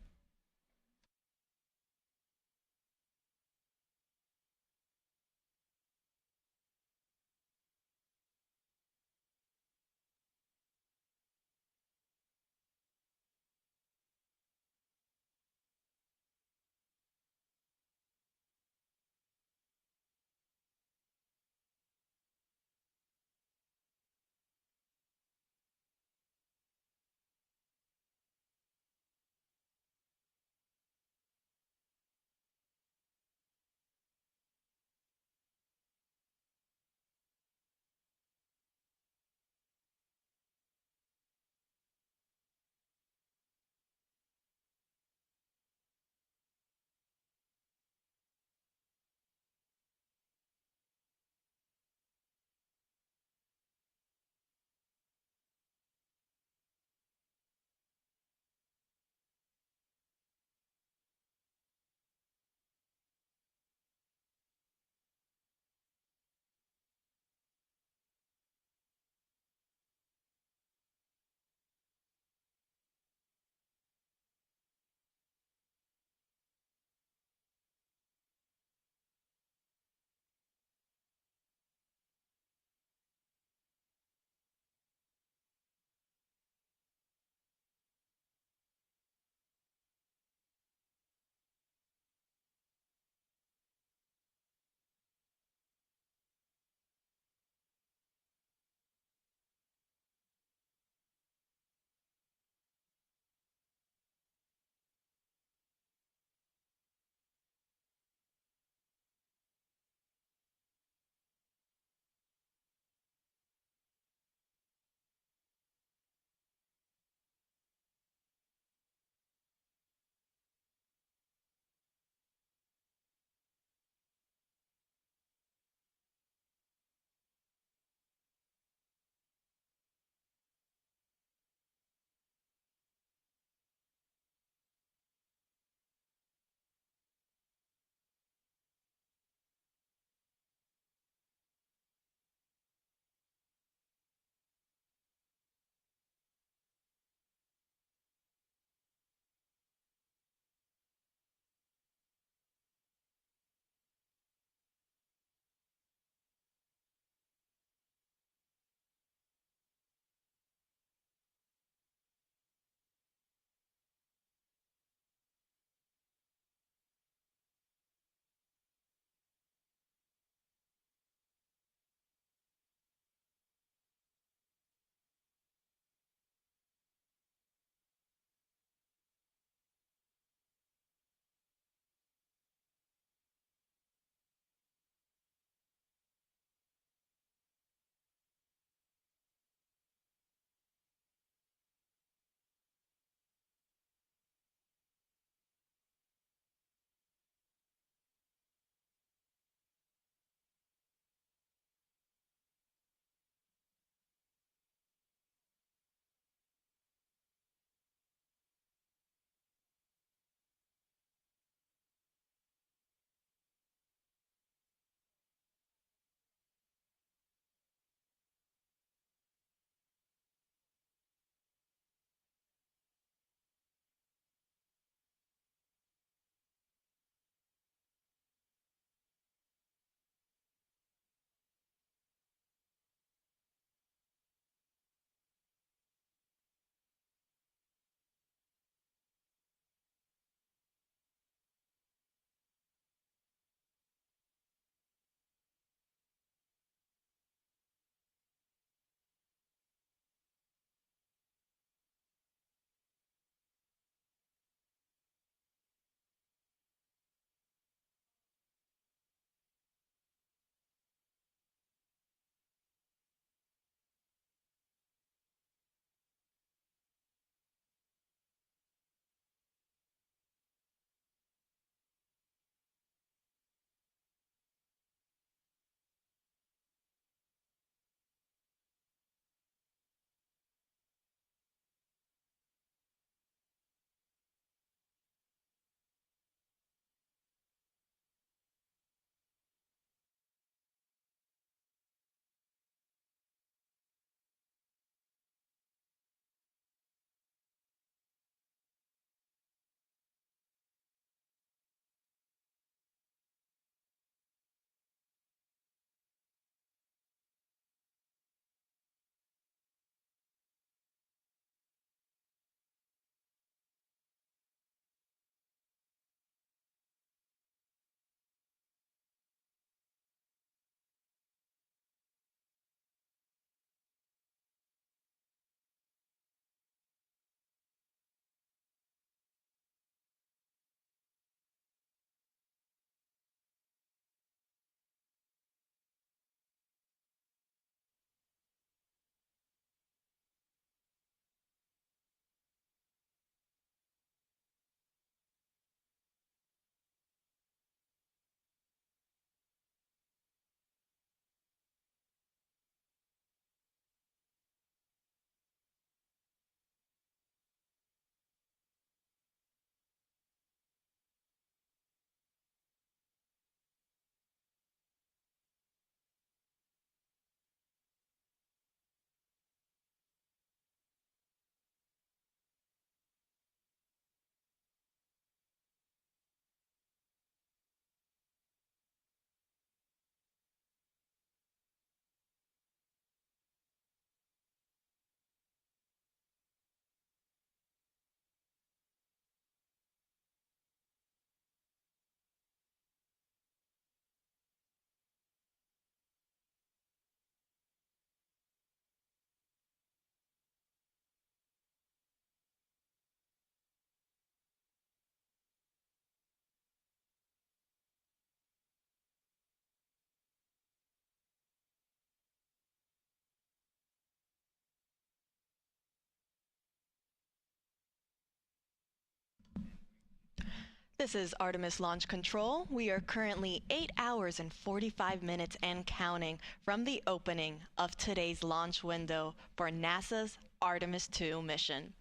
This is Artemis Launch Control. We are currently 8 hours and 45 minutes and counting from the opening of today's launch window for NASA's Artemis II mission.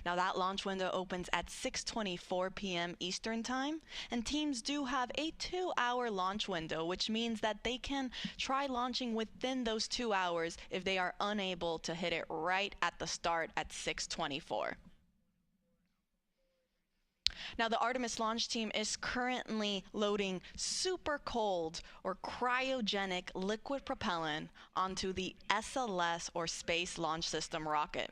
Now that launch window opens at 6:24 p.m. Eastern Time, and teams do have a 2-hour launch window, which means that they can try launching within those 2 hours if they are unable to hit it right at the start at 6:24. Now, the Artemis launch team is currently loading super cold or cryogenic liquid propellant onto the SLS or Space Launch System rocket.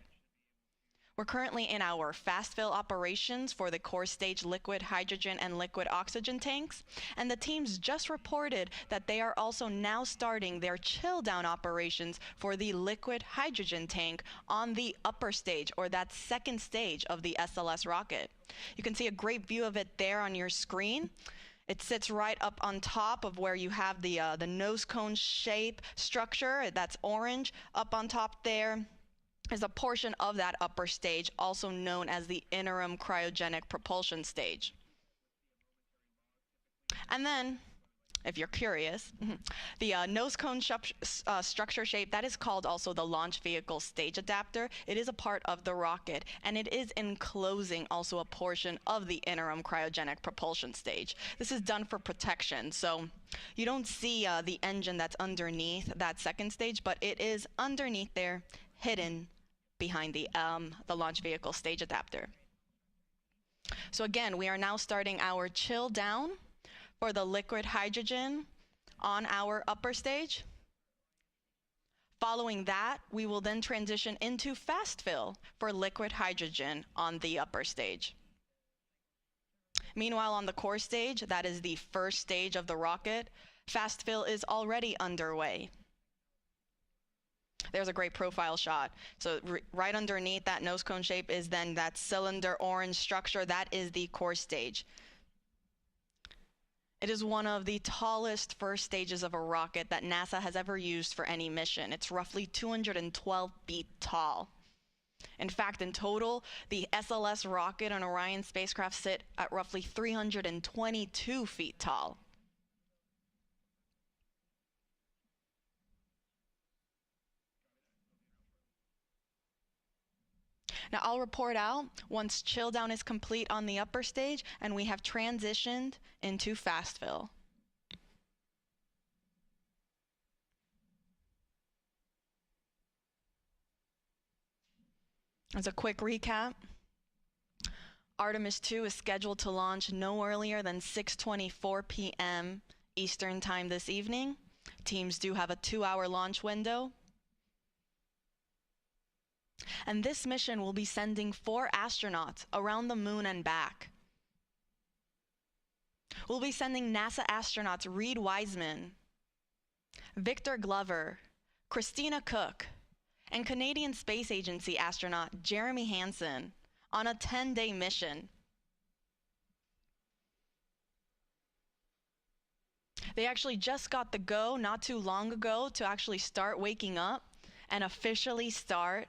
We're currently in our fast fill operations for the core stage liquid hydrogen and liquid oxygen tanks, and the teams just reported that they are also now starting their chill down operations for the liquid hydrogen tank on the upper stage, or that second stage of the SLS rocket. You can see a great view of it there on your screen. It sits right up on top of where you have the nose cone shape structure. That's orange. Up on top there is a portion of that upper stage, also known as the interim cryogenic propulsion stage. And then, if you're curious, the nose cone structure shape, that is called also the launch vehicle stage adapter. It is a part of the rocket, and it is enclosing also a portion of the interim cryogenic propulsion stage. This is done for protection, so you don't see the engine that's underneath that second stage, but it is underneath there, hidden behind the launch vehicle stage adapter. So again, we are now starting our chill down for the liquid hydrogen on our upper stage. Following that, we will then transition into fast fill for liquid hydrogen on the upper stage. Meanwhile, on the core stage, that is the first stage of the rocket, fast fill is already underway. There's a great profile shot. So right underneath that nose cone shape is then that cylinder orange structure. That is the core stage. It is one of the tallest first stages of a rocket that NASA has ever used for any mission. It's roughly 212 feet tall. In fact, in total, the SLS rocket and Orion spacecraft sit at roughly 322 feet tall. Now I'll report out once chill down is complete on the upper stage and we have transitioned into fast fill. As a quick recap, Artemis II is scheduled to launch no earlier than 6:24 p.m. Eastern Time this evening. Teams do have a 2-hour launch window. And this mission will be sending 4 astronauts around the moon and back. We'll be sending NASA astronauts Reed Wiseman, Victor Glover, Christina Cook, and Canadian Space Agency astronaut Jeremy Hansen on a 10-day mission. They actually just got the go not too long ago to actually start waking up and officially start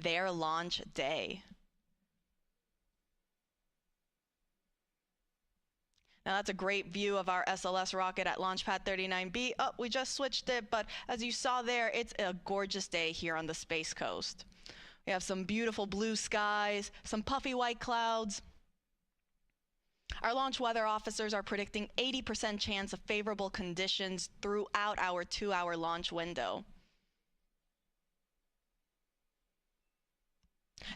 their launch day. Now that's a great view of our SLS rocket at Launch Pad 39B. Oh, we just switched it, but as you saw there, it's a gorgeous day here on the Space Coast. We have some beautiful blue skies, some puffy white clouds. Our launch weather officers are predicting 80% chance of favorable conditions throughout our 2-hour launch window.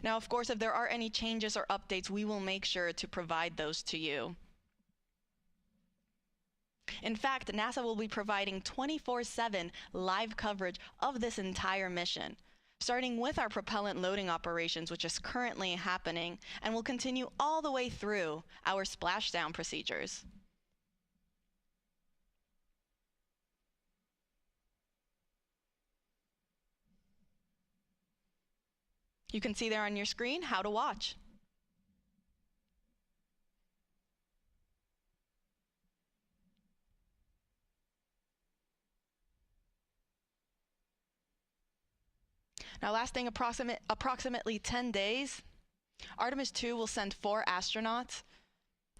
Now, of course, if there are any changes or updates, we will make sure to provide those to you. In fact, NASA will be providing 24/7 live coverage of this entire mission, starting with our propellant loading operations, which is currently happening, and will continue all the way through our splashdown procedures. You can see there on your screen how to watch. Now, lasting approximately 10 days, Artemis II will send 4 astronauts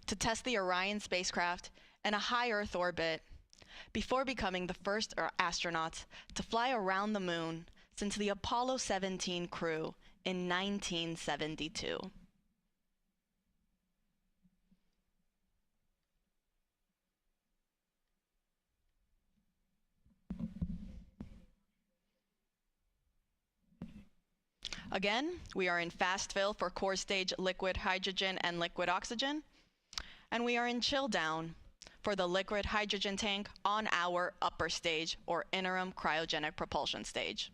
to test the Orion spacecraft in a high Earth orbit before becoming the first astronauts to fly around the moon since the Apollo 17 crew in 1972. Again, we are in fast fill for core stage liquid hydrogen and liquid oxygen, and we are in chill down for the liquid hydrogen tank on our upper stage or interim cryogenic propulsion stage.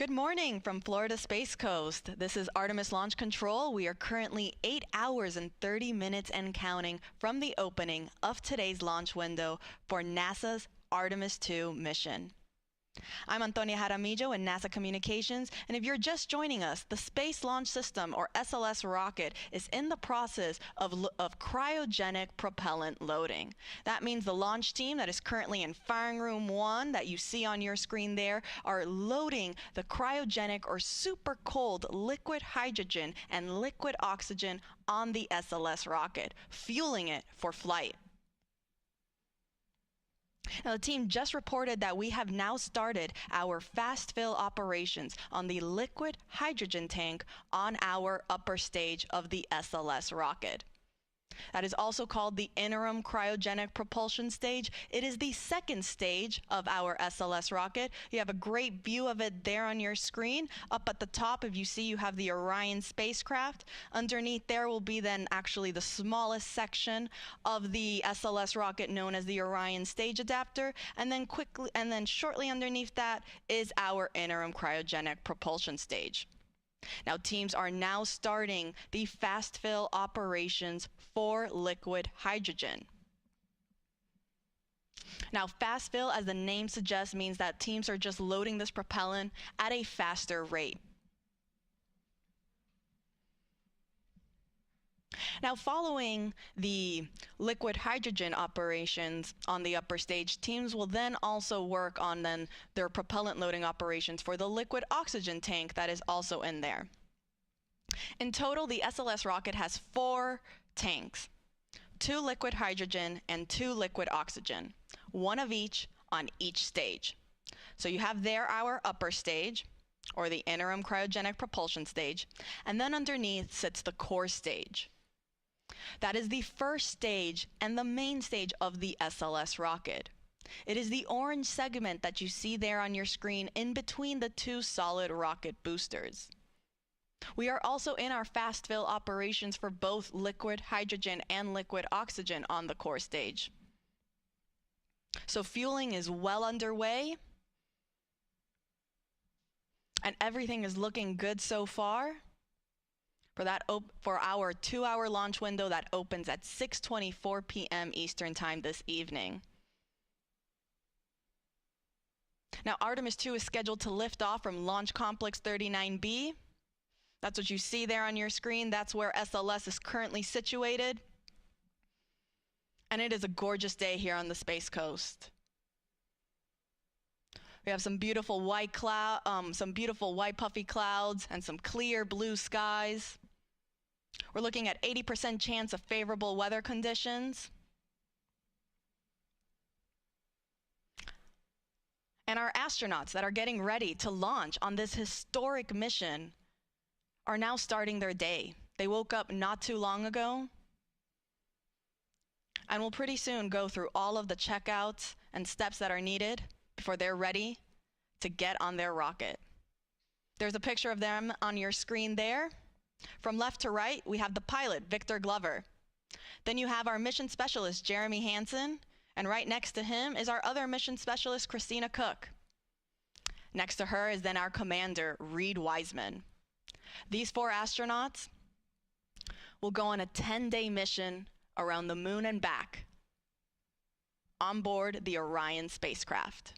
Good morning from Florida Space Coast. This is Artemis Launch Control. We are currently 8 hours and 30 minutes and counting from the opening of today's launch window for NASA's Artemis II mission. I'm Antonia Jaramillo in NASA Communications, and if you're just joining us, the Space Launch System, or SLS rocket, is in the process of cryogenic propellant loading. That means the launch team that is currently in Firing Room 1 that you see on your screen there are loading the cryogenic or super cold liquid hydrogen and liquid oxygen on the SLS rocket, fueling it for flight. Now, the team just reported that we have now started our fast fill operations on the liquid hydrogen tank on our upper stage of the SLS rocket. That is also called the interim cryogenic propulsion stage. It is the second stage of our SLS rocket. You have a great view of it there on your screen. Up at the top, if you see, you have the Orion spacecraft. Underneath there will be then actually the smallest section of the SLS rocket known as the Orion stage adapter. And then shortly underneath that is our interim cryogenic propulsion stage. Now, teams are now starting the fast fill operations for liquid hydrogen. Now, fast fill, as the name suggests, means that teams are just loading this propellant at a faster rate. Now, following the liquid hydrogen operations on the upper stage, teams will then also work on their propellant loading operations for the liquid oxygen tank that is also in there. In total, the SLS rocket has 4 tanks, 2 liquid hydrogen and 2 liquid oxygen, 1 of each on each stage. So you have there our upper stage, or the interim cryogenic propulsion stage, and then underneath sits the core stage. That is the first stage and the main stage of the SLS rocket. It is the orange segment that you see there on your screen in between the 2 solid rocket boosters. We are also in our fast fill operations for both liquid hydrogen and liquid oxygen on the core stage. So fueling is well underway, and everything is looking good so far for our 2-hour launch window that opens at 6:24 p.m. Eastern Time this evening. Now, Artemis II is scheduled to lift off from Launch Complex 39B. That's what you see there on your screen. That's where SLS is currently situated. And it is a gorgeous day here on the Space Coast. We have some beautiful white puffy clouds and some clear blue skies. We're looking at 80% chance of favorable weather conditions. And our astronauts that are getting ready to launch on this historic mission are now starting their day. They woke up not too long ago and will pretty soon go through all of the checkouts and steps that are needed before they're ready to get on their rocket. There's a picture of them on your screen there. From left to right, we have the pilot, Victor Glover. Then you have our mission specialist, Jeremy Hansen, and right next to him is our other mission specialist, Christina Cook. Next to her is then our commander, Reed Wiseman. These 4 astronauts will go on a 10-day mission around the moon and back on board the Orion spacecraft.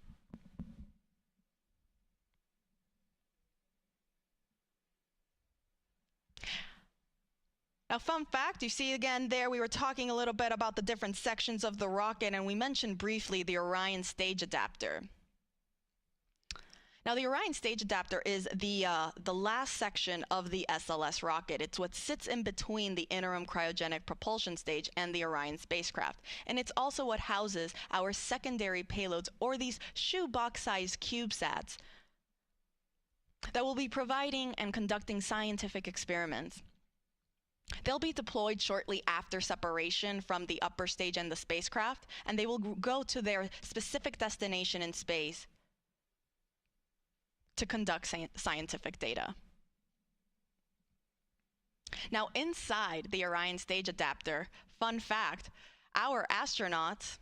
Now, fun fact, you see again there, we were talking a little bit about the different sections of the rocket, and we mentioned briefly the Orion stage adapter. Now, the Orion stage adapter is the last section of the SLS rocket. It's what sits in between the interim cryogenic propulsion stage and the Orion spacecraft. And it's also what houses our secondary payloads, or these shoebox-sized CubeSats, that will be providing and conducting scientific experiments. They'll be deployed shortly after separation from the upper stage and the spacecraft, and they will go to their specific destination in space to conduct scientific data. Now, inside the Orion stage adapter, fun fact, our astronauts,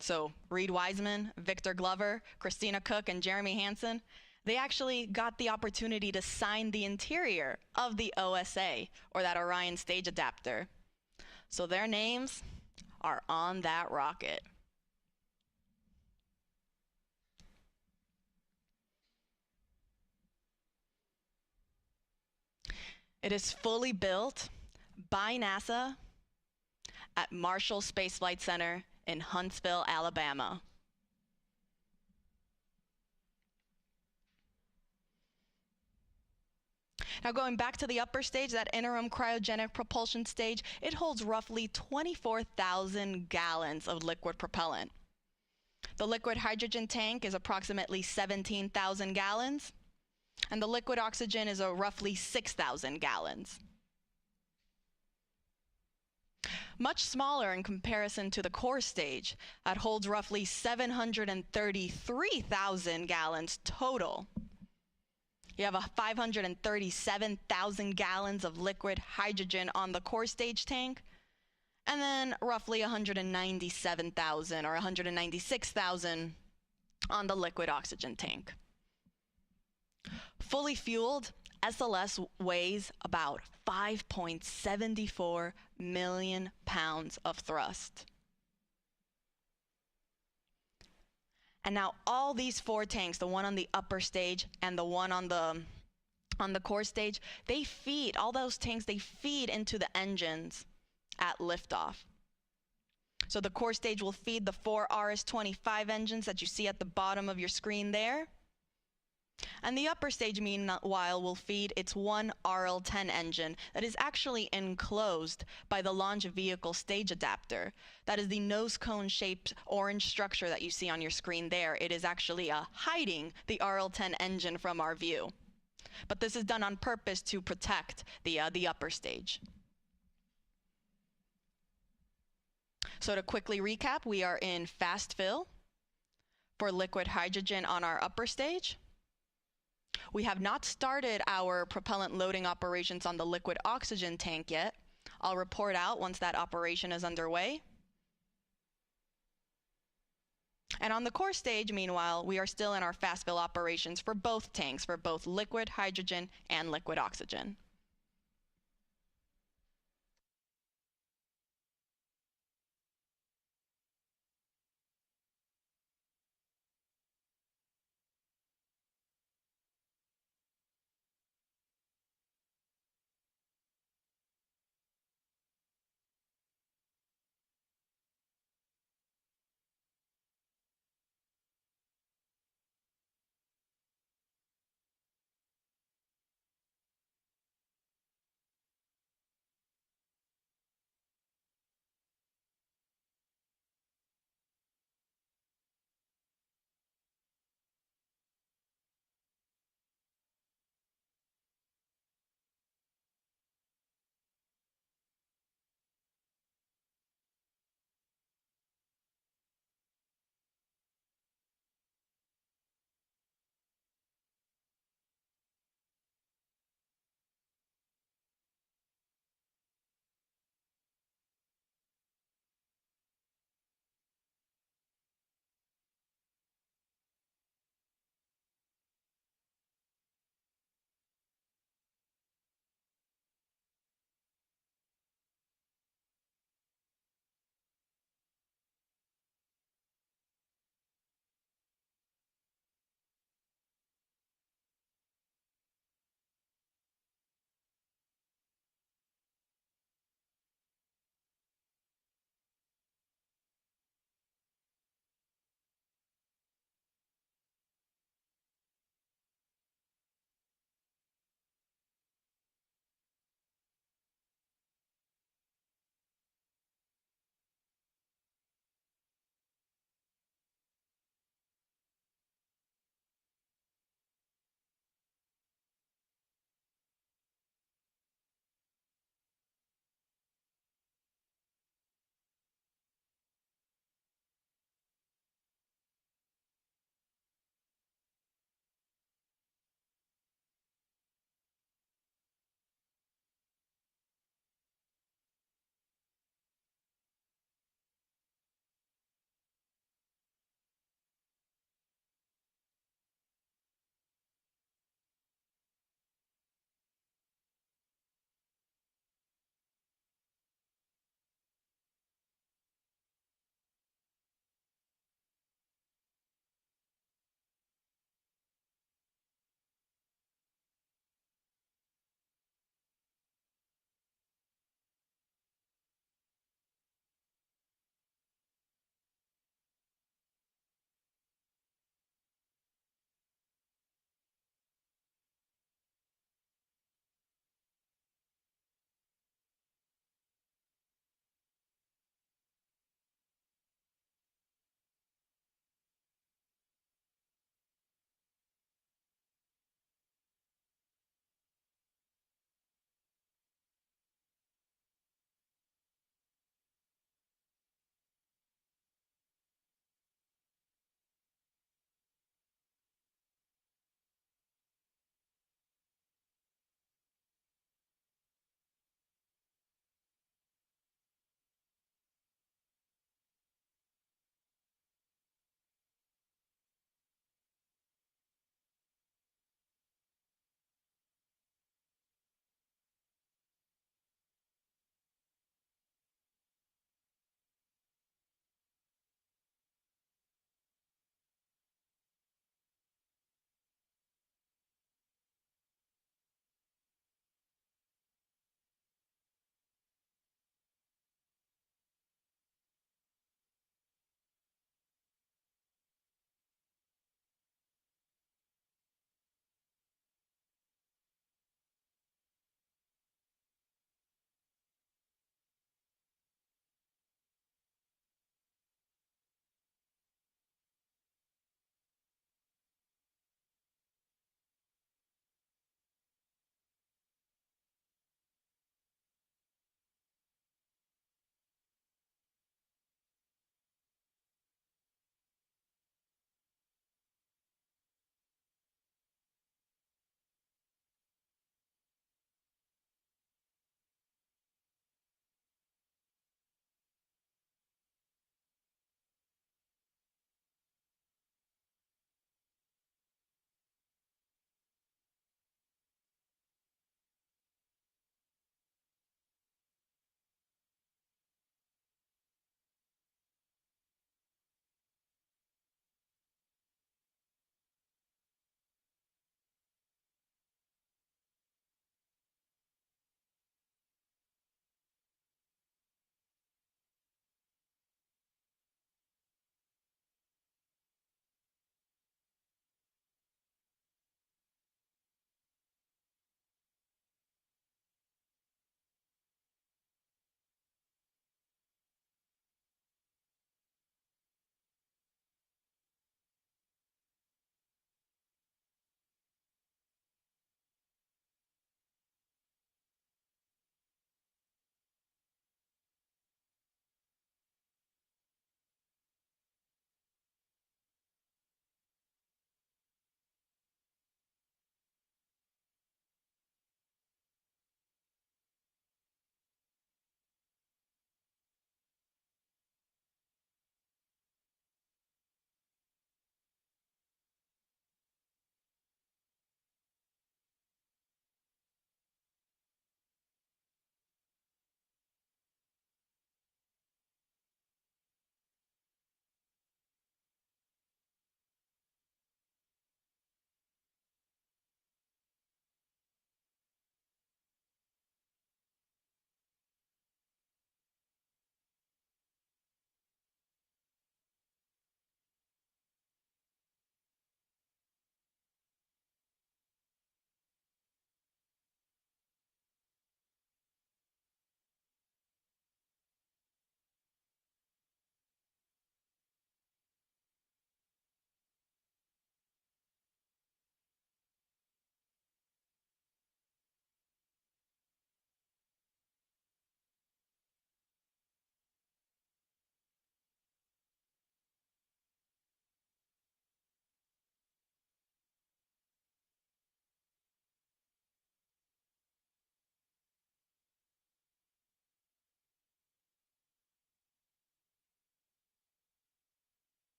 so Reed Wiseman, Victor Glover, Christina Cook, and Jeremy Hansen, They actually got the opportunity to sign the interior of the OSA, or that Orion stage adapter. So their names are on that rocket. It is fully built by NASA at Marshall Space Flight Center in Huntsville, Alabama. Now going back to the upper stage, that interim cryogenic propulsion stage, it holds roughly 24,000 gallons of liquid propellant. The liquid hydrogen tank is approximately 17,000 gallons, and the liquid oxygen is roughly 6,000 gallons. Much smaller in comparison to the core stage, that holds roughly 733,000 gallons total. You have 537,000 gallons of liquid hydrogen on the core stage tank, and then roughly 197,000 or 196,000 on the liquid oxygen tank. Fully fueled, SLS weighs about 5.74 million pounds of thrust. And now all these four tanks, the one on the upper stage and the one on the core stage, they feed, all those tanks, they feed into the engines at liftoff. So the core stage will feed the 4 RS-25 engines that you see at the bottom of your screen there. And the upper stage, meanwhile, will feed its one RL-10 engine that is actually enclosed by the launch vehicle stage adapter. That is the nose cone-shaped orange structure that you see on your screen there. It is actually hiding the RL-10 engine from our view. But this is done on purpose to protect the upper stage. So to quickly recap, we are in fast fill for liquid hydrogen on our upper stage. We have not started our propellant loading operations on the liquid oxygen tank yet. I'll report out once that operation is underway. And on the core stage, meanwhile, we are still in our fast fill operations for both tanks, for both liquid hydrogen and liquid oxygen.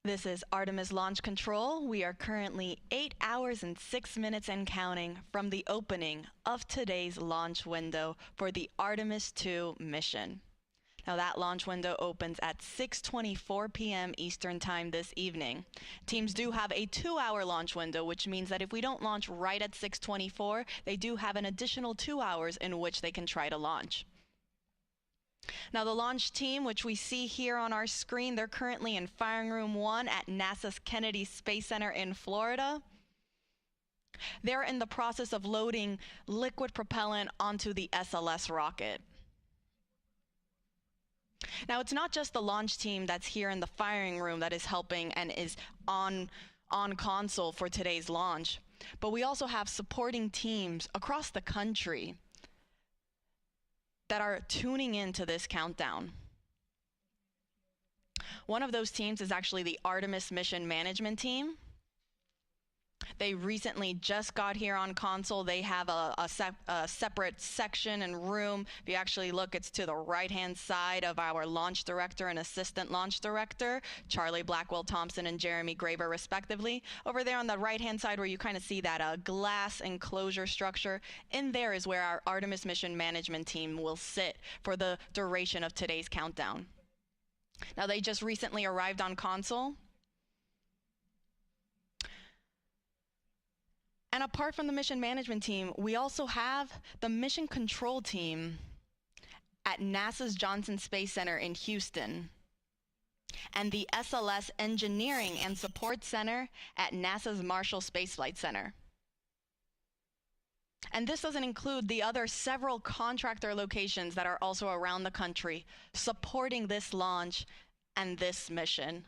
This is Artemis Launch Control. We are currently 8 hours and 6 minutes and counting from the opening of today's launch window for the Artemis II mission. Now that launch window opens at 6:24 p.m. Eastern Time this evening. Teams do have a 2-hour launch window, which means that if we don't launch right at 6:24, they do have an additional 2 hours in which they can try to launch. Now the launch team, which we see here on our screen, they're currently in Firing Room 1 at NASA's Kennedy Space Center in Florida. They're in the process of loading liquid propellant onto the SLS rocket. Now it's not just the launch team that's here in the firing room that is helping and is on console for today's launch, but we also have supporting teams across the country that are tuning into this countdown. One of those teams is actually the Artemis Mission Management Team. They recently just got here on console. They have a separate section and room. If you actually look, it's to the right-hand side of our launch director and assistant launch director, Charlie Blackwell Thompson and Jeremy Graber, respectively. Over there on the right-hand side where you kind of see that glass enclosure structure, in there is where our Artemis Mission Management Team will sit for the duration of today's countdown. Now, they just recently arrived on console. And apart from the mission management team, we also have the mission control team at NASA's Johnson Space Center in Houston and the SLS Engineering and Support Center at NASA's Marshall Space Flight Center. And this doesn't include the other several contractor locations that are also around the country supporting this launch and this mission.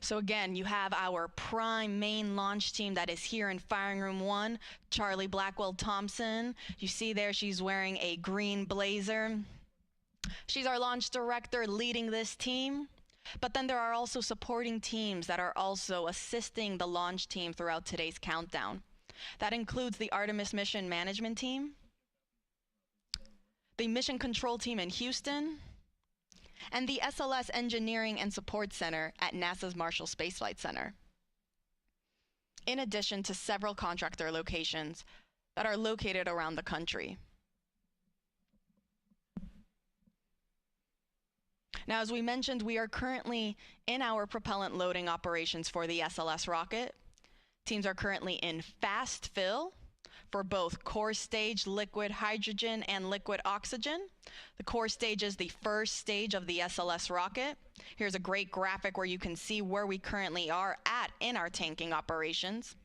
So again, you have our prime main launch team that is here in Firing Room 1, Charlie Blackwell Thompson. You see there she's wearing a green blazer. She's our launch director leading this team. But then there are also supporting teams that are also assisting the launch team throughout today's countdown. That includes the Artemis Mission Management Team, the Mission Control Team in Houston, and the SLS Engineering and Support Center at NASA's Marshall Space Flight Center, in addition to several contractor locations that are located around the country. Now, as we mentioned, we are currently in our propellant loading operations for the SLS rocket. Teams are currently in fast fill for both core stage liquid hydrogen and liquid oxygen. The core stage is the first stage of the SLS rocket. Here's a great graphic where you can see where we currently are at in our tanking operations.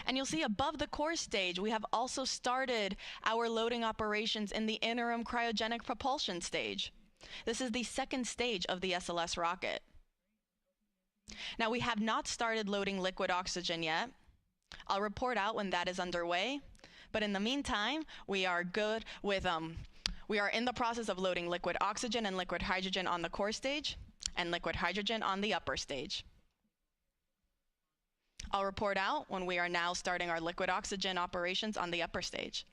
And you'll see above the core stage, we have also started our loading operations in the interim cryogenic propulsion stage. This is the second stage of the SLS rocket. Now, we have not started loading liquid oxygen yet. I'll report out when that is underway. But in the meantime, we are good with, we are in the process of loading liquid oxygen and liquid hydrogen on the core stage and liquid hydrogen on the upper stage. I'll report out when we are now starting our liquid oxygen operations on the upper stage.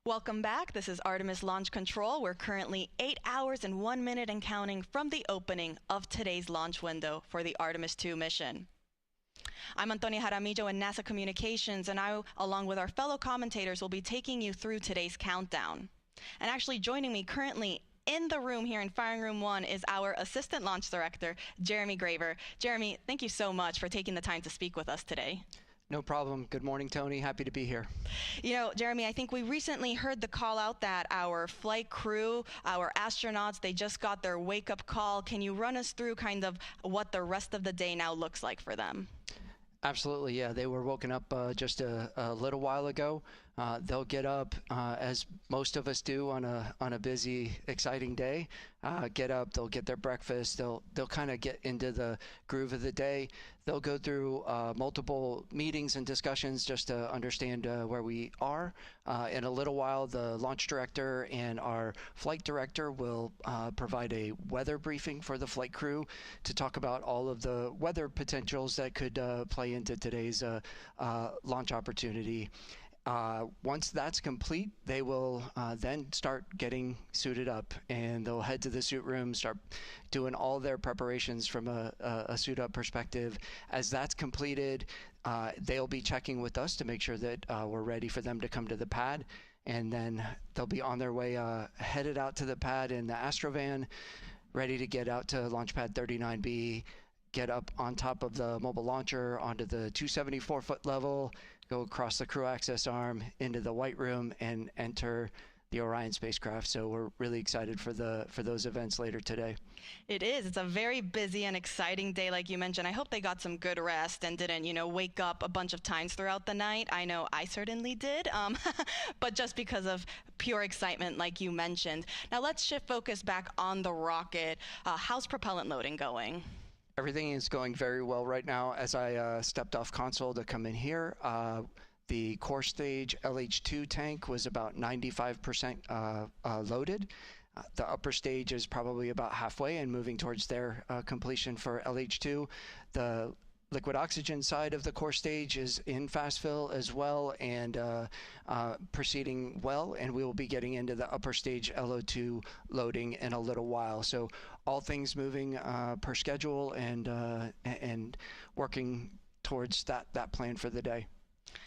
Welcome back. This is Artemis Launch Control. We're currently 8 hours and 1 minute and counting from the opening of today's launch window for the Artemis II mission. I'm Antonia Jaramillo in NASA Communications, and I, along with our fellow commentators, will be taking you through today's countdown. And actually joining me currently in the room here in Firing Room 1 is our Assistant Launch Director, Jeremy Graver. Jeremy, thank you so much for taking the time to speak with us today. No problem. Good morning, Tony. Happy to be here. You know, Jeremy, I think we recently heard the call out that our flight crew, our astronauts, they just got their wake-up call. Can you run us through kind of what the rest of the day now looks like for them? Absolutely, yeah. They were woken up just a little while ago. They'll get up as most of us do on a busy, exciting day. Get up, they'll get their breakfast. They'll kind of get into the groove of the day. They'll go through multiple meetings and discussions just to understand where we are. In a little while, the launch director and our flight director will provide a weather briefing for the flight crew to talk about all of the weather potentials that could play into today's launch opportunity. Once that's complete, they will then start getting suited up, and they'll head to the suit room, start doing all their preparations from a suit up perspective. As that's completed, they'll be checking with us to make sure that we're ready for them to come to the pad, and then they'll be on their way headed out to the pad in the Astrovan, ready to get out to Launch Pad 39B, get up on top of the mobile launcher onto the 274-foot level, go across the crew access arm into the White Room, and enter the Orion spacecraft. So we're really excited for those events later today. It is. It's a very busy and exciting day, like you mentioned. I hope they got some good rest and didn't, wake up a bunch of times throughout the night. I know I certainly did, but just because of pure excitement, like you mentioned. Now let's shift focus back on the rocket. How's propellant loading going? Everything is going very well right now. As I stepped off console to come in here, the core stage LH2 tank was about 95% loaded. The upper stage is probably about halfway and moving towards their completion for LH2. The liquid oxygen side of the core stage is in fast fill as well, and proceeding well, and we will be getting into the upper stage LO2 loading in a little while. So all things moving per schedule and working towards that plan for the day.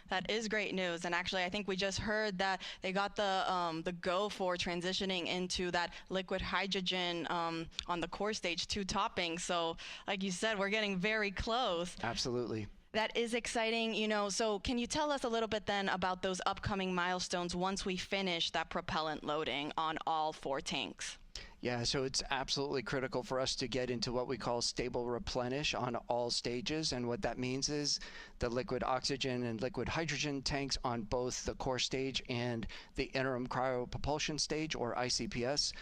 That is great news, and actually I think we just heard that they got the go for transitioning into that liquid hydrogen on the core stage 2 topping. So like you said, we're getting very close. Absolutely. That is exciting, so can you tell us a little bit then about those upcoming milestones once we finish that propellant loading on all 4 tanks? Yeah, so it's absolutely critical for us to get into what we call stable replenish on all stages. And what that means is the liquid oxygen and liquid hydrogen tanks on both the core stage and the interim cryopropulsion stage, or ICPS,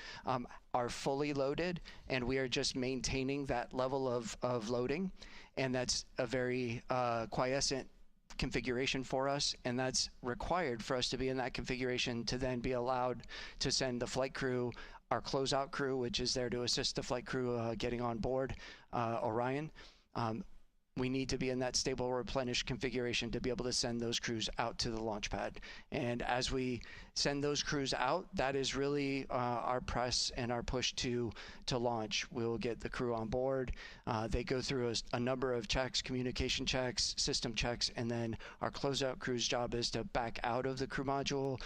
are fully loaded, and we are just maintaining that level of loading. And that's a very quiescent configuration for us, and that's required for us to be in that configuration to then be allowed to send the flight crew, our closeout crew, which is there to assist the flight crew getting on board Orion. We need to be in that stable replenish configuration to be able to send those crews out to the launch pad. And as we send those crews out, that is really our press and our push to launch. We'll get the crew on board. They go through a number of checks, communication checks, system checks, and then our closeout crew's job is to back out of the crew module,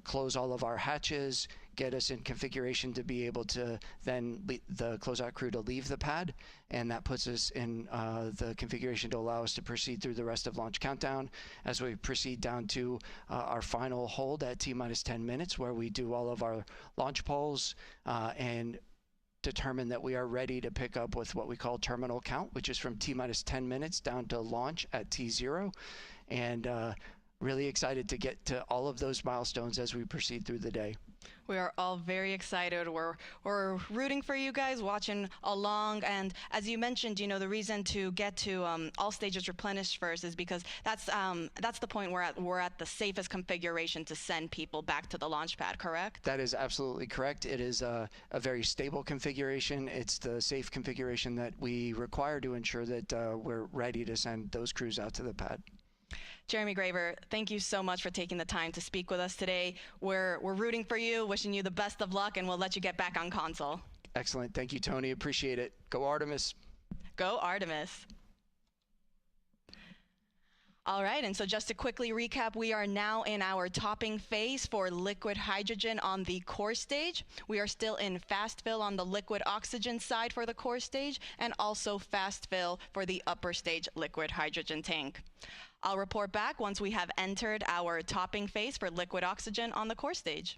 close all of our hatches, get us in configuration to be able to then the closeout crew to leave the pad, and that puts us in the configuration to allow us to proceed through the rest of launch countdown as we proceed down to our final hold at T-minus 10 minutes, where we do all of our launch polls and determine that we are ready to pick up with what we call terminal count, which is from T-minus 10 minutes down to launch at T0. And really excited to get to all of those milestones as we proceed through the day. We are all very excited. We're rooting for you guys, watching along. And as you mentioned, the reason to get to all stages replenished first is because that's the point where we're at the safest configuration to send people back to the launch pad, correct? That is absolutely correct. It is a very stable configuration. It's the safe configuration that we require to ensure that we're ready to send those crews out to the pad. Jeremy Graver, thank you so much for taking the time to speak with us today. We're rooting for you, wishing you the best of luck, and we'll let you get back on console. Excellent. Thank you, Tony. Appreciate it. Go Artemis. Go Artemis. All right, and so just to quickly recap, we are now in our topping phase for liquid hydrogen on the core stage. We are still in fast fill on the liquid oxygen side for the core stage, and also fast fill for the upper stage liquid hydrogen tank. I'll report back once we have entered our topping phase for liquid oxygen on the core stage.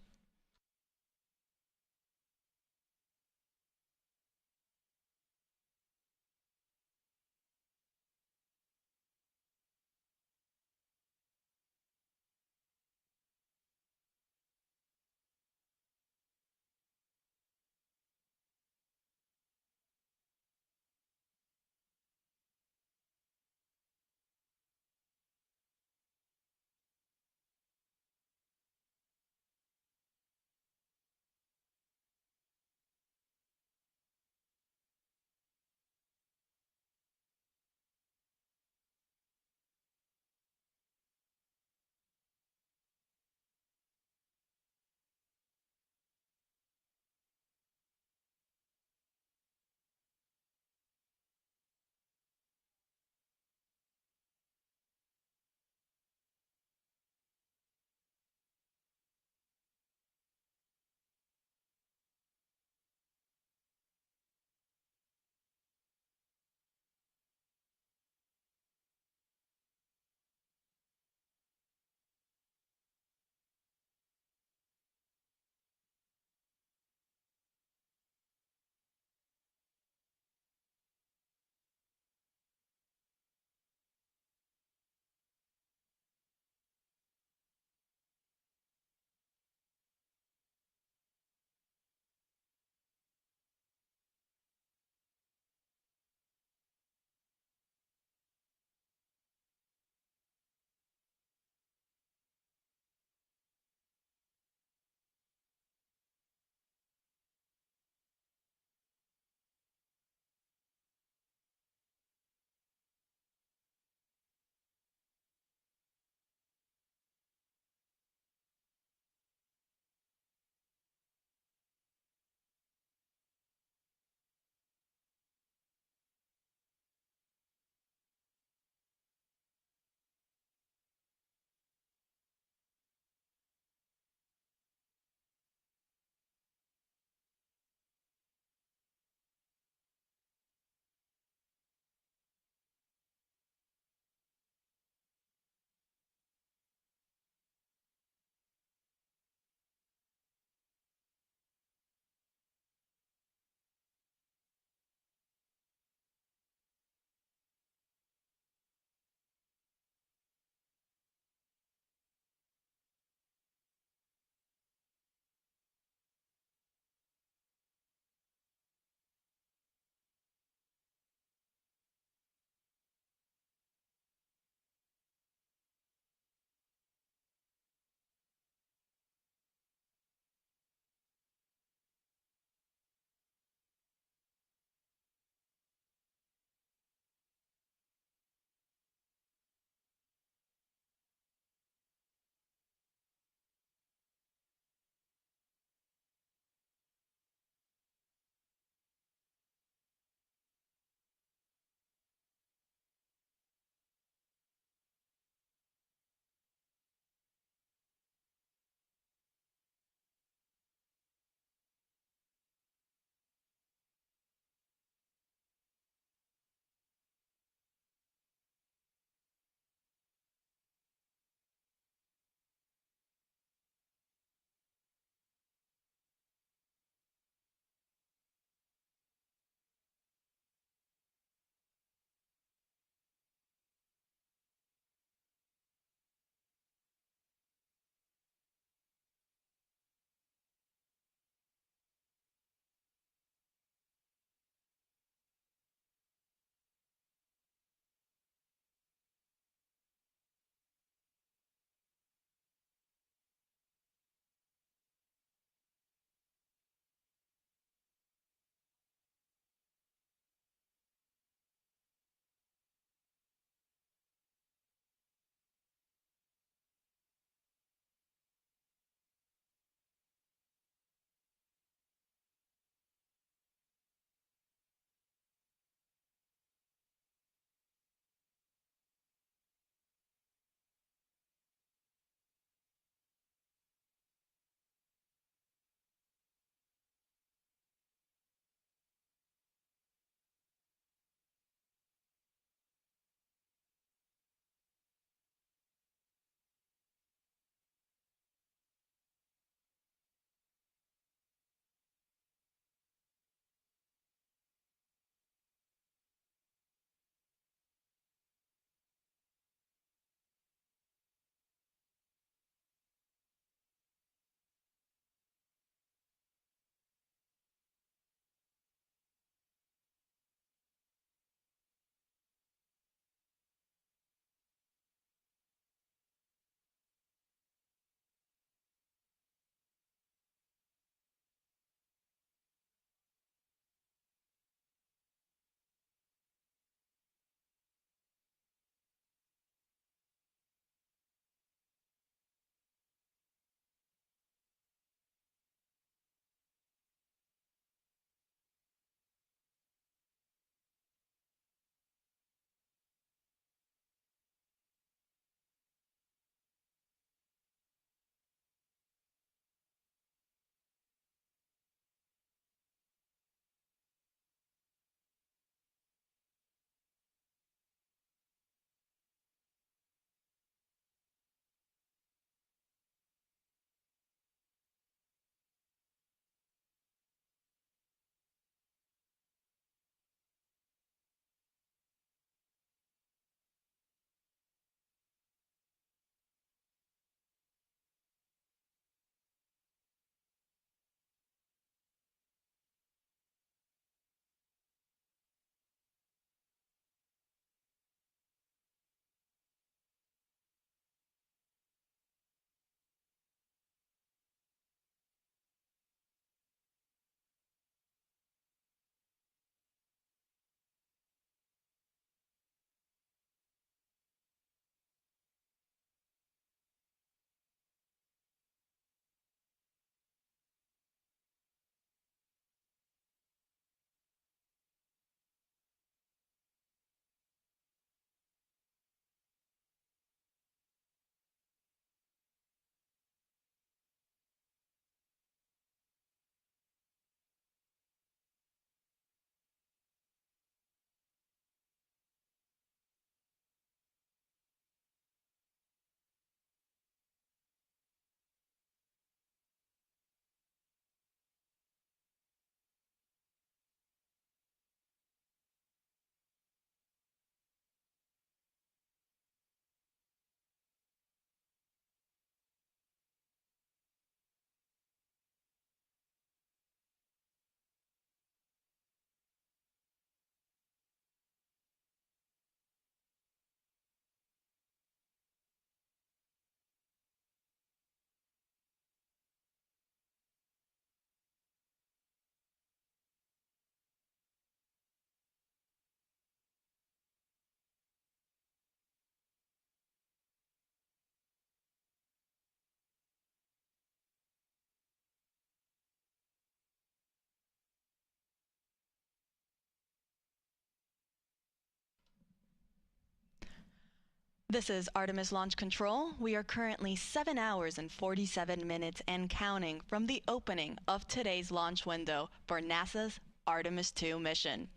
This is Artemis Launch Control. We are currently 7 hours and 47 minutes and counting from the opening of today's launch window for NASA's Artemis II mission.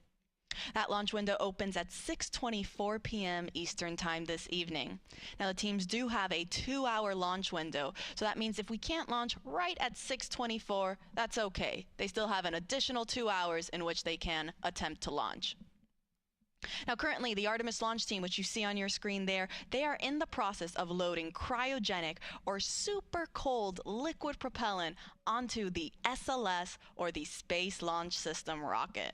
That launch window opens at 6:24 p.m. Eastern Time this evening. Now, the teams do have a 2-hour launch window, so that means if we can't launch right at 6:24, that's okay. They still have an additional 2 hours in which they can attempt to launch. Now, currently, the Artemis launch team, which you see on your screen there, they are in the process of loading cryogenic or super cold liquid propellant onto the SLS, or the Space Launch System rocket.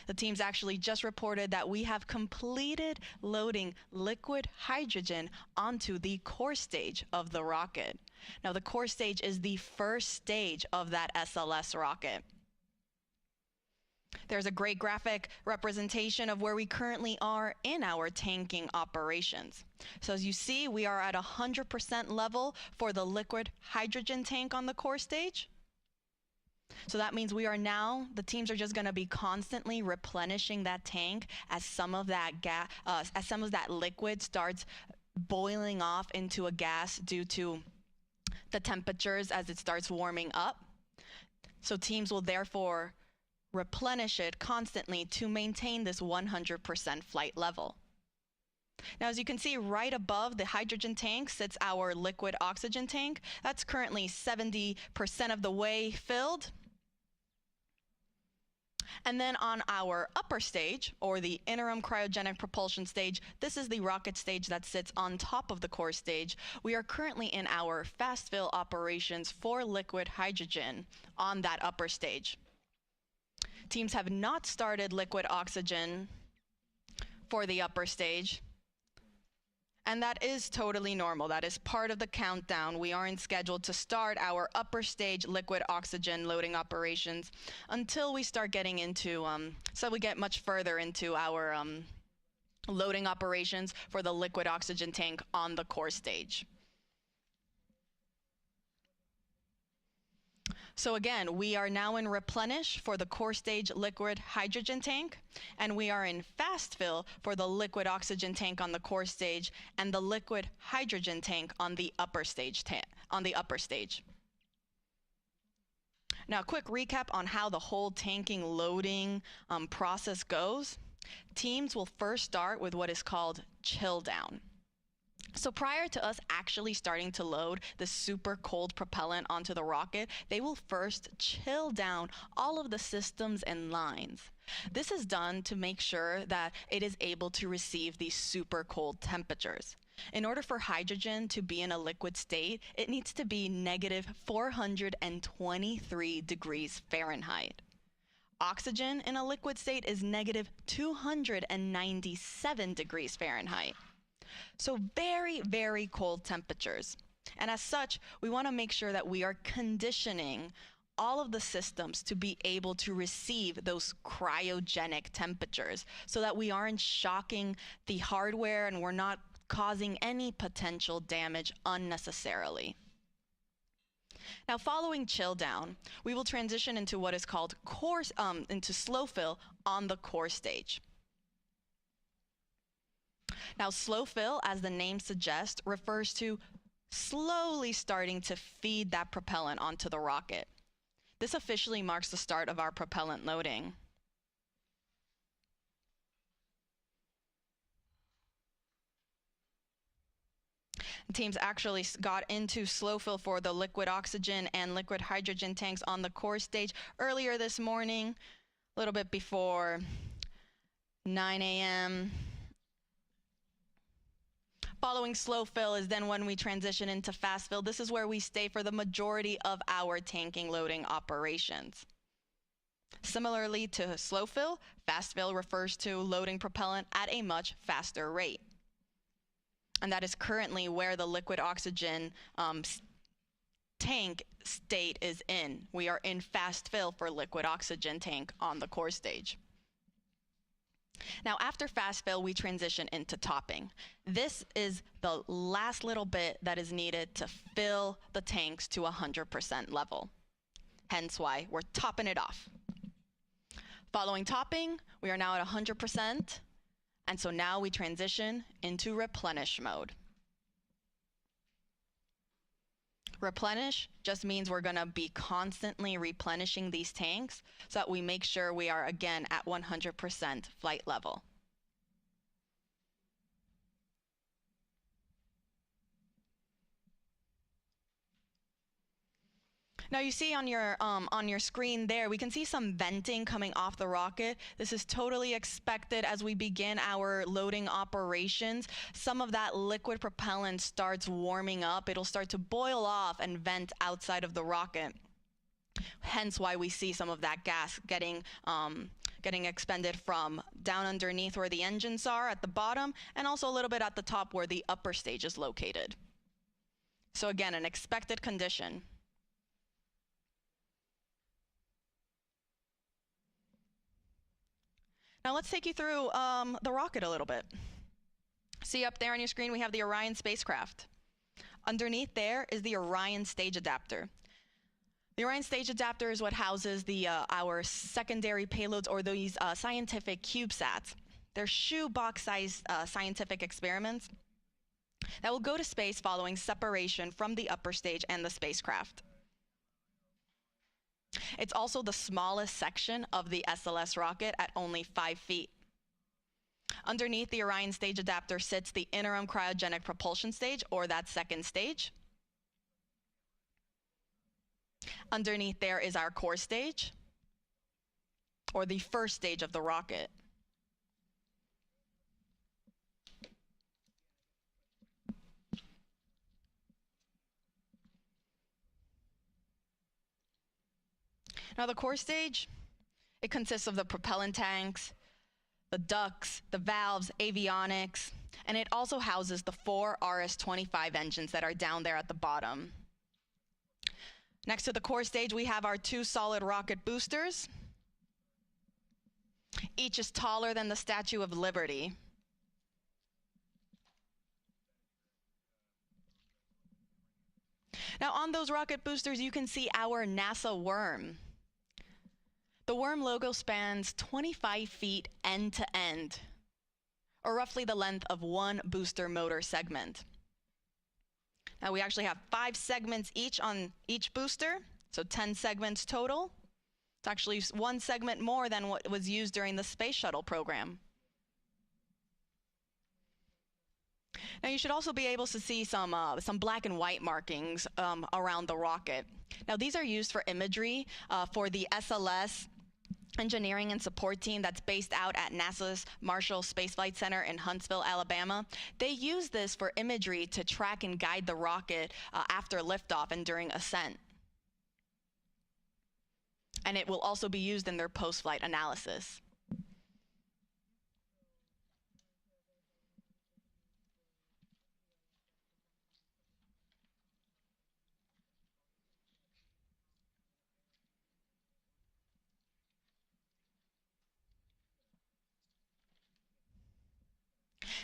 The teams actually just reported that we have completed loading liquid hydrogen onto the core stage of the rocket. Now, the core stage is the first stage of that SLS rocket. There's a great graphic representation of where we currently are in our tanking operations. So as you see, we are at 100% level for the liquid hydrogen tank on the core stage. So that means we are now, the teams are just going to be constantly replenishing that tank as some of that liquid starts boiling off into a gas due to the temperatures as it starts warming up. So teams will therefore replenish it constantly to maintain this 100% flight level. Now, as you can see, right above the hydrogen tank sits our liquid oxygen tank. That's currently 70% of the way filled. And then on our upper stage, or the interim cryogenic propulsion stage, this is the rocket stage that sits on top of the core stage. We are currently in our fast fill operations for liquid hydrogen on that upper stage. Teams have not started liquid oxygen for the upper stage, and that is totally normal. That is part of the countdown. We aren't scheduled to start our upper stage liquid oxygen loading operations until we start getting into, so we get much further into our loading operations for the liquid oxygen tank on the core stage. So again, we are now in replenish for the core stage liquid hydrogen tank, and we are in fast fill for the liquid oxygen tank on the core stage and the liquid hydrogen tank on the upper stage. Now, a quick recap on how the whole tanking loading process goes. Teams will first start with what is called Chilldown. So prior to us actually starting to load the super cold propellant onto the rocket, they will first chill down all of the systems and lines. This is done to make sure that it is able to receive these super cold temperatures. In order for hydrogen to be in a liquid state, it needs to be negative 423 degrees Fahrenheit. Oxygen in a liquid state is negative 297 degrees Fahrenheit. So very, very cold temperatures. And as such, we want to make sure that we are conditioning all of the systems to be able to receive those cryogenic temperatures so that we aren't shocking the hardware and we're not causing any potential damage unnecessarily. Now, following chill down, we will transition into what is called into slow fill on the core stage. Now, slow fill, as the name suggests, refers to slowly starting to feed that propellant onto the rocket. This officially marks the start of our propellant loading. Teams actually got into slow fill for the liquid oxygen and liquid hydrogen tanks on the core stage earlier this morning, a little bit before 9 a.m. Following slow fill is then when we transition into fast fill. This is where we stay for the majority of our tanking loading operations. Similarly to slow fill, fast fill refers to loading propellant at a much faster rate. And that is currently where the liquid oxygen tank state is in. We are in fast fill for liquid oxygen tank on the core stage. Now, after fast fill, we transition into topping. This is the last little bit that is needed to fill the tanks to 100% level. Hence why we're topping it off. Following topping, we are now at 100%. And so now we transition into replenish mode. Replenish just means we're going to be constantly replenishing these tanks so that we make sure we are again at 100% flight level. Now you see on your screen there, we can see some venting coming off the rocket. This is totally expected as we begin our loading operations. Some of that liquid propellant starts warming up. It'll start to boil off and vent outside of the rocket. Hence why we see some of that gas getting expended from down underneath where the engines are at the bottom, and also a little bit at the top where the upper stage is located. So again, an expected condition. Now let's take you through the rocket a little bit. See up there on your screen, we have the Orion spacecraft. Underneath there is the Orion stage adapter. The Orion stage adapter is what houses our secondary payloads, or these scientific CubeSats. They're shoebox-sized scientific experiments that will go to space following separation from the upper stage and the spacecraft. It's also the smallest section of the SLS rocket at only 5 feet. Underneath the Orion stage adapter sits the interim cryogenic propulsion stage, or that second stage. Underneath there is our core stage, or the first stage of the rocket. Now the core stage, it consists of the propellant tanks, the ducts, the valves, avionics, and it also houses the 4 RS-25 engines that are down there at the bottom. Next to the core stage, we have our 2 solid rocket boosters. Each is taller than the Statue of Liberty. Now on those rocket boosters, you can see our NASA worm. The worm logo spans 25 feet end to end, or roughly the length of 1 booster motor segment. Now we actually have 5 segments each on each booster, so 10 segments total. It's actually 1 segment more than what was used during the space shuttle program. Now you should also be able to see some black and white markings around the rocket. Now these are used for imagery for the SLS engineering and support team that's based out at NASA's Marshall Space Flight Center in Huntsville, Alabama. They use this for imagery to track and guide the rocket after liftoff and during ascent. And it will also be used in their post-flight analysis.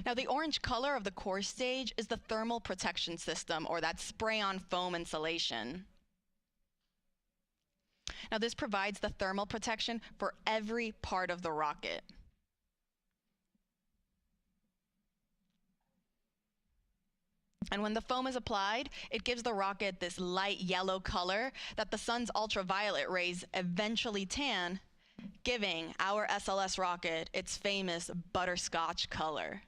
Now the orange color of the core stage is the thermal protection system, or that spray-on foam insulation. Now this provides the thermal protection for every part of the rocket. And when the foam is applied, it gives the rocket this light yellow color that the sun's ultraviolet rays eventually tan, giving our SLS rocket its famous butterscotch color.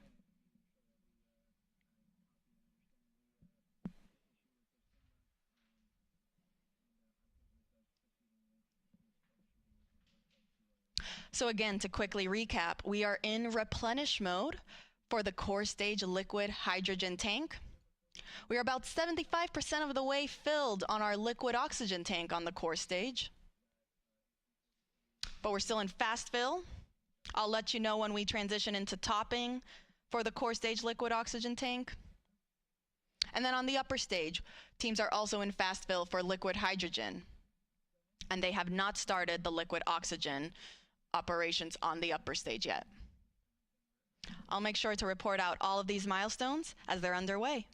So again, to quickly recap, we are in replenish mode for the core stage liquid hydrogen tank. We are about 75% of the way filled on our liquid oxygen tank on the core stage. But we're still in fast fill. I'll let you know when we transition into topping for the core stage liquid oxygen tank. And then on the upper stage, teams are also in fast fill for liquid hydrogen. And they have not started the liquid oxygen operations on the upper stage yet. I'll make sure to report out all of these milestones as they're underway.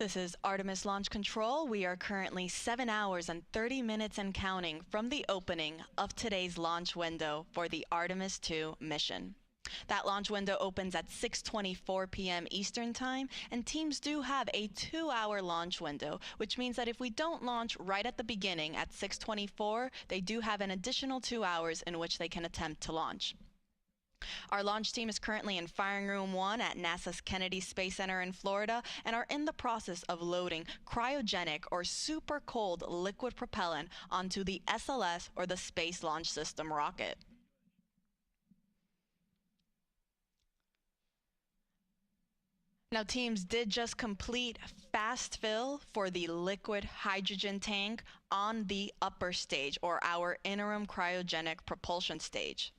This is Artemis Launch Control. We are currently 7 hours and 30 minutes and counting from the opening of today's launch window for the Artemis II mission. That launch window opens at 6:24 p.m. Eastern Time, and teams do have a 2-hour launch window, which means that if we don't launch right at the beginning at 6:24, they do have an additional 2 hours in which they can attempt to launch. Our launch team is currently in Firing Room 1 at NASA's Kennedy Space Center in Florida and are in the process of loading cryogenic or super cold liquid propellant onto the SLS, or the Space Launch System rocket. Now, teams did just complete fast fill for the liquid hydrogen tank on the upper stage, or our interim cryogenic propulsion stage.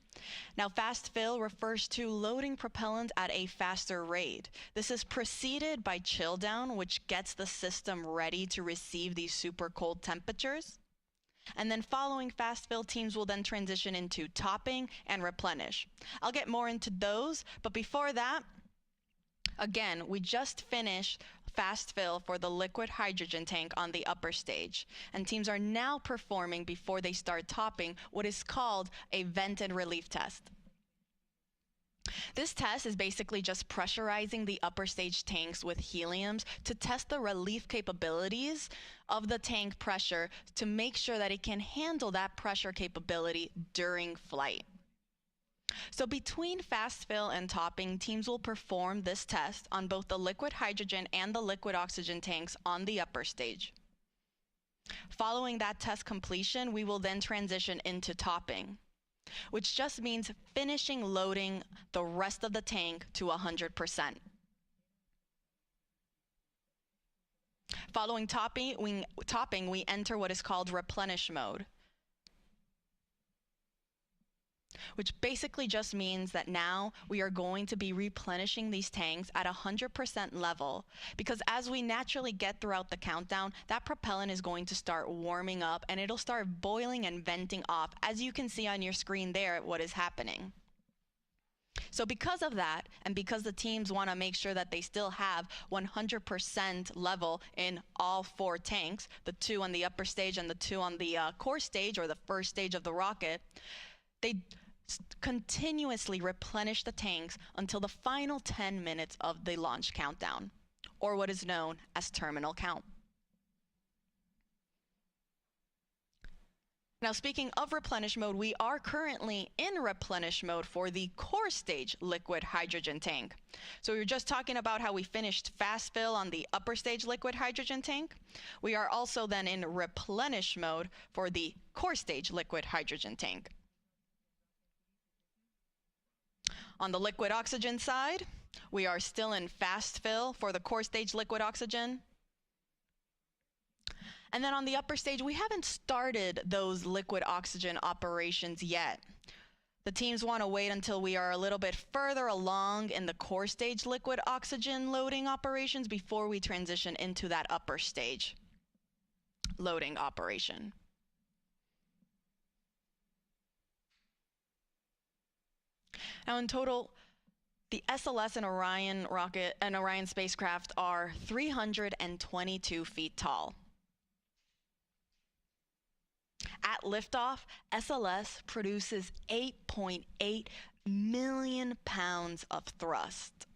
Now, fast fill refers to loading propellant at a faster rate. This is preceded by chilldown, which gets the system ready to receive these super cold temperatures. And then following fast fill, teams will then transition into topping and replenish. I'll get more into those, but before that, again, we just finished fast fill for the liquid hydrogen tank on the upper stage, and teams are now performing, before they start topping, what is called a vented relief test. This test is basically just pressurizing the upper stage tanks with heliums to test the relief capabilities of the tank pressure to make sure that it can handle that pressure capability during flight. So between fast fill and topping, teams will perform this test on both the liquid hydrogen and the liquid oxygen tanks on the upper stage. Following that test completion, we will then transition into topping, which just means finishing loading the rest of the tank to 100%. Following topping, we enter what is called replenish mode, which basically just means that now we are going to be replenishing these tanks at 100% level, because as we naturally get throughout the countdown, that propellant is going to start warming up and it'll start boiling and venting off, as you can see on your screen there what is happening. So because of that, and because the teams want to make sure that they still have 100% level in all 4 tanks, the 2 on the upper stage and the 2 on the core stage, or the first stage of the rocket, they continuously replenish the tanks until the final 10 minutes of the launch countdown, or what is known as terminal count. Now, speaking of replenish mode, we are currently in replenish mode for the core stage liquid hydrogen tank. So we were just talking about how we finished fast fill on the upper stage liquid hydrogen tank. We are also then in replenish mode for the core stage liquid hydrogen tank. On the liquid oxygen side, we are still in fast fill for the core stage liquid oxygen. And then on the upper stage, we haven't started those liquid oxygen operations yet. The teams want to wait until we are a little bit further along in the core stage liquid oxygen loading operations before we transition into that upper stage loading operation. Now, in total, the SLS and Orion rocket and Orion spacecraft are 322 feet tall. At liftoff, SLS produces 8.8 million pounds of thrust.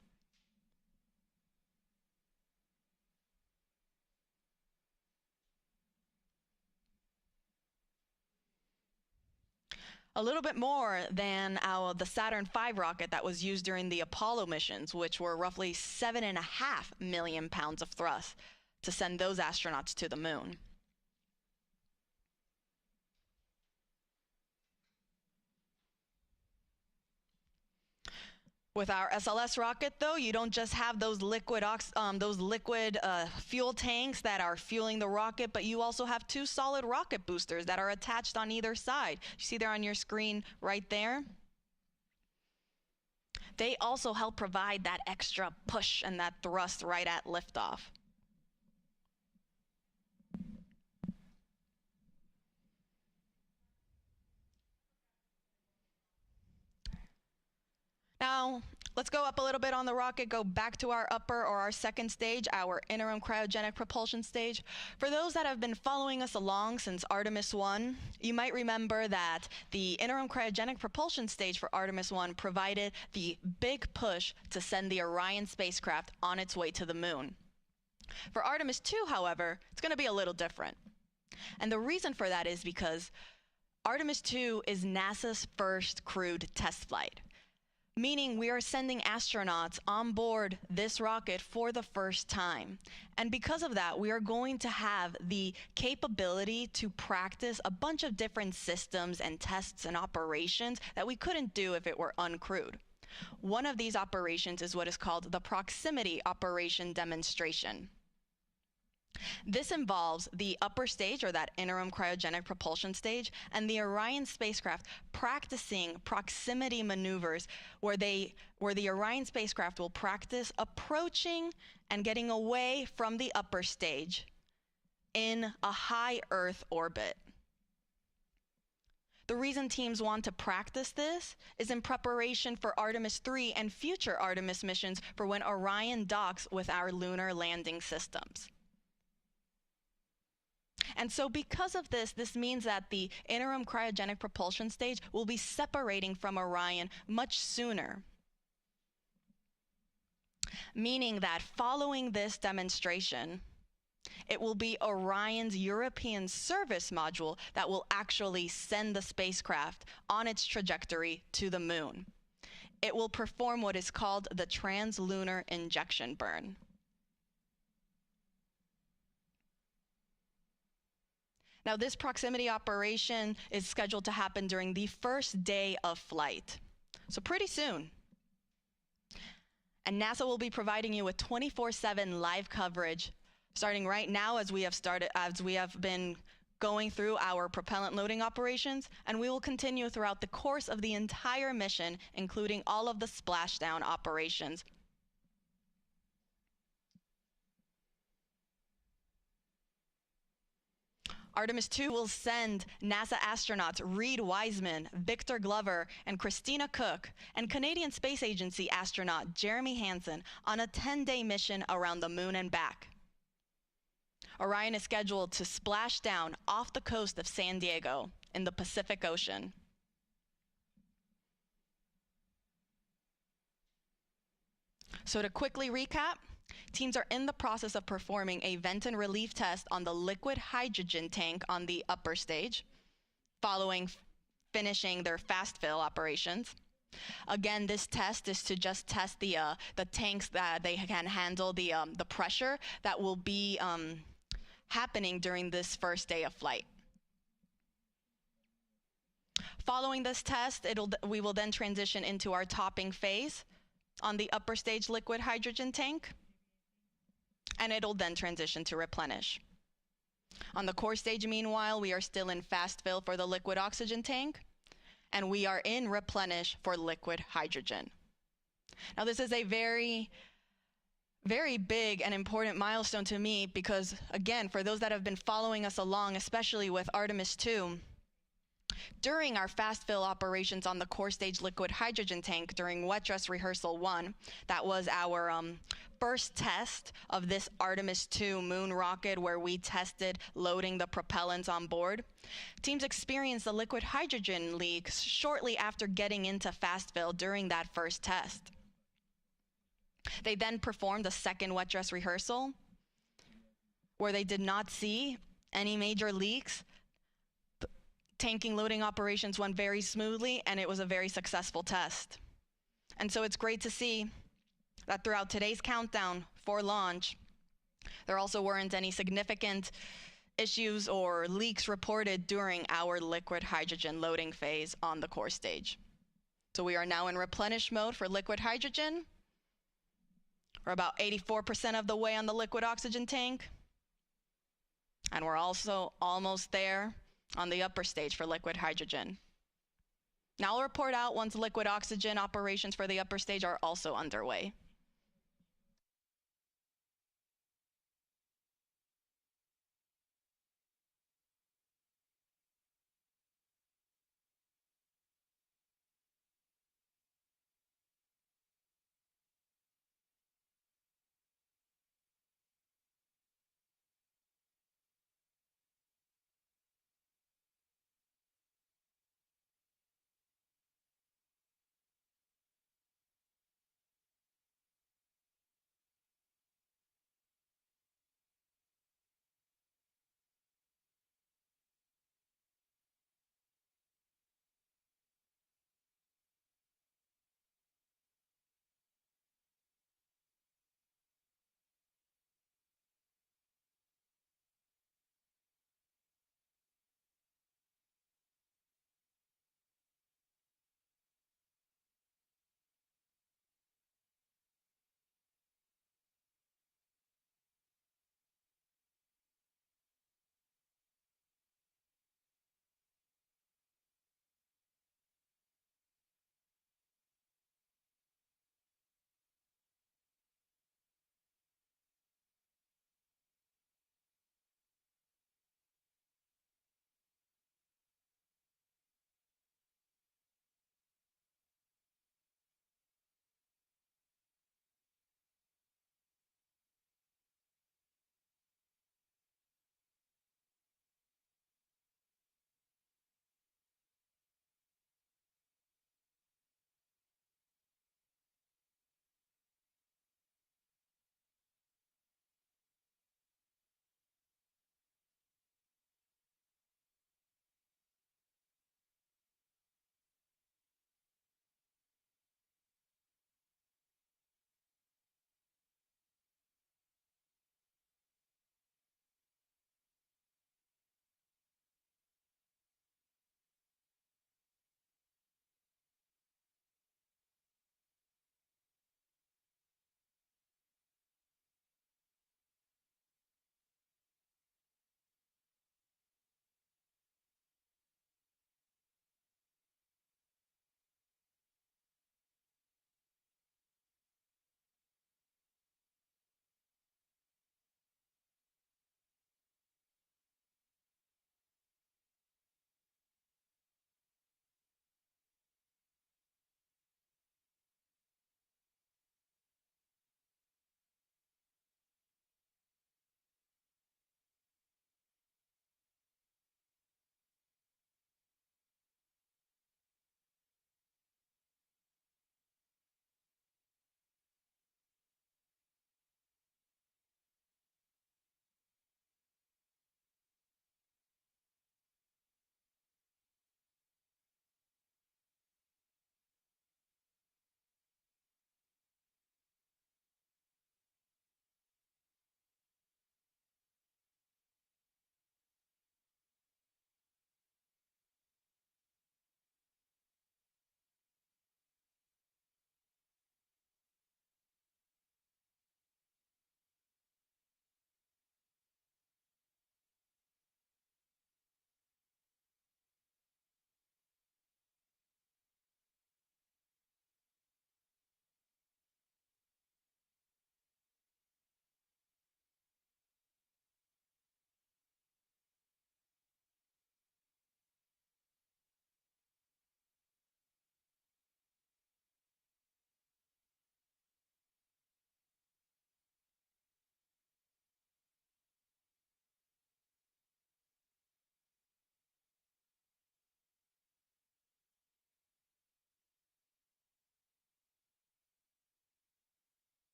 A little bit more than the Saturn V rocket that was used during the Apollo missions, which were roughly 7.5 million pounds of thrust to send those astronauts to the moon. With our SLS rocket, though, you don't just have those liquid fuel tanks that are fueling the rocket, but you also have 2 solid rocket boosters that are attached on either side. You see there on your screen right there? They also help provide that extra push and that thrust right at liftoff. Now, Let's go up a little bit on the rocket, go back to our upper or our second stage, our interim cryogenic propulsion stage. For those that have been following us along since Artemis I, you might remember that the interim cryogenic propulsion stage for Artemis I provided the big push to send the Orion spacecraft on its way to the moon. For Artemis II, however, it's going to be a little different. And the reason for that is because Artemis II is NASA's first crewed test flight, meaning we are sending astronauts on board this rocket for the first time. And because of that, we are going to have the capability to practice a bunch of different systems and tests and operations that we couldn't do if it were uncrewed. One of these operations is what is called the proximity operation demonstration. This involves the upper stage, or that interim cryogenic propulsion stage, and the Orion spacecraft practicing proximity maneuvers where the Orion spacecraft will practice approaching and getting away from the upper stage in a high Earth orbit. The reason teams want to practice this is in preparation for Artemis III and future Artemis missions for when Orion docks with our lunar landing systems. And so because of this, this means that the interim cryogenic propulsion stage will be separating from Orion much sooner. Meaning that following this demonstration, it will be Orion's European service module that will actually send the spacecraft on its trajectory to the moon. It will perform what is called the translunar injection burn. Now, this proximity operation is scheduled to happen during the first day of flight, so pretty soon. And NASA will be providing you with 24/7 live coverage, starting right now as we have been going through our propellant loading operations, and we will continue throughout the course of the entire mission, including all of the splashdown operations. Artemis II will send NASA astronauts Reed Wiseman, Victor Glover, and Christina Cook, and Canadian Space Agency astronaut Jeremy Hansen on a 10-day mission around the moon and back. Orion is scheduled to splash down off the coast of San Diego in the Pacific Ocean. So to quickly recap, teams are in the process of performing a vent and relief test on the liquid hydrogen tank on the upper stage, following finishing their fast fill operations. Again, this test is to just test the tanks that they can handle the pressure that will be happening during this first day of flight. Following this test, we will then transition into our topping phase on the upper stage liquid hydrogen tank, and it'll then transition to replenish. On the core stage, meanwhile, we are still in fast fill for the liquid oxygen tank, and we are in replenish for liquid hydrogen. Now, this is a very, very big and important milestone to me because, again, for those that have been following us along, especially with Artemis II, during our fast fill operations on the core stage liquid hydrogen tank during wet dress rehearsal 1, that was our first test of this Artemis II moon rocket where we tested loading the propellants on board. Teams experienced the liquid hydrogen leaks shortly after getting into fast fill during that first test. They then performed a second wet dress rehearsal where they did not see any major leaks. Tanking loading operations went very smoothly, and it was a very successful test. And so it's great to see that throughout today's countdown for launch, there also weren't any significant issues or leaks reported during our liquid hydrogen loading phase on the core stage. So we are now in replenish mode for liquid hydrogen. We're about 84% of the way on the liquid oxygen tank. And we're also almost there on the upper stage for liquid hydrogen. Now I'll report out once liquid oxygen operations for the upper stage are also underway.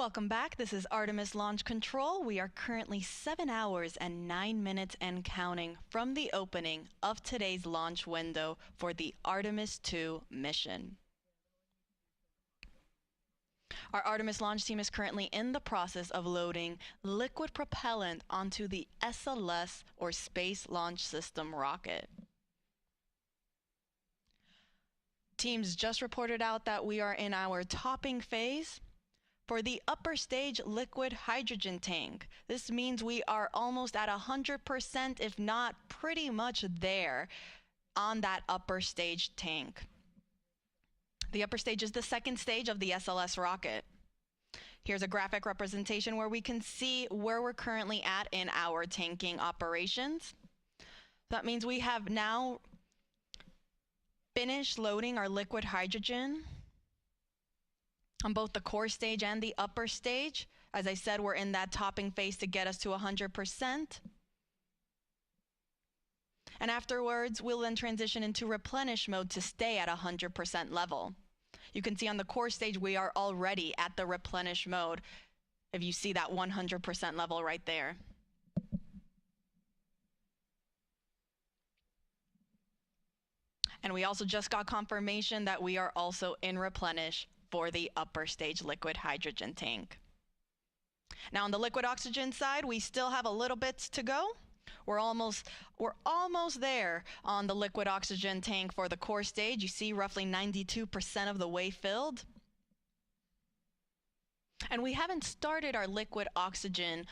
Welcome back. This is Artemis Launch Control. We are currently 7 hours and 9 minutes and counting from the opening of today's launch window for the Artemis II mission. Our Artemis launch team is currently in the process of loading liquid propellant onto the SLS, or Space Launch System, rocket. Teams just reported out that we are in our topping phase. For the upper stage liquid hydrogen tank, this means we are almost at 100%, if not pretty much there on that upper stage tank. The upper stage is the second stage of the SLS rocket. Here's a graphic representation where we can see where we're currently at in our tanking operations. That means we have now finished loading our liquid hydrogen on both the core stage and the upper stage. As I said, we're in that topping phase to get us to 100%. And afterwards, we'll then transition into replenish mode to stay at 100% level. You can see on the core stage, we are already at the replenish mode, if you see that 100% level right there. And we also just got confirmation that we are also in replenish for the upper stage liquid hydrogen tank. Now on the liquid oxygen side, we still have a little bit to go. We're almost there on the liquid oxygen tank for the core stage. You see roughly 92% of the way filled. And we haven't started our liquid oxygen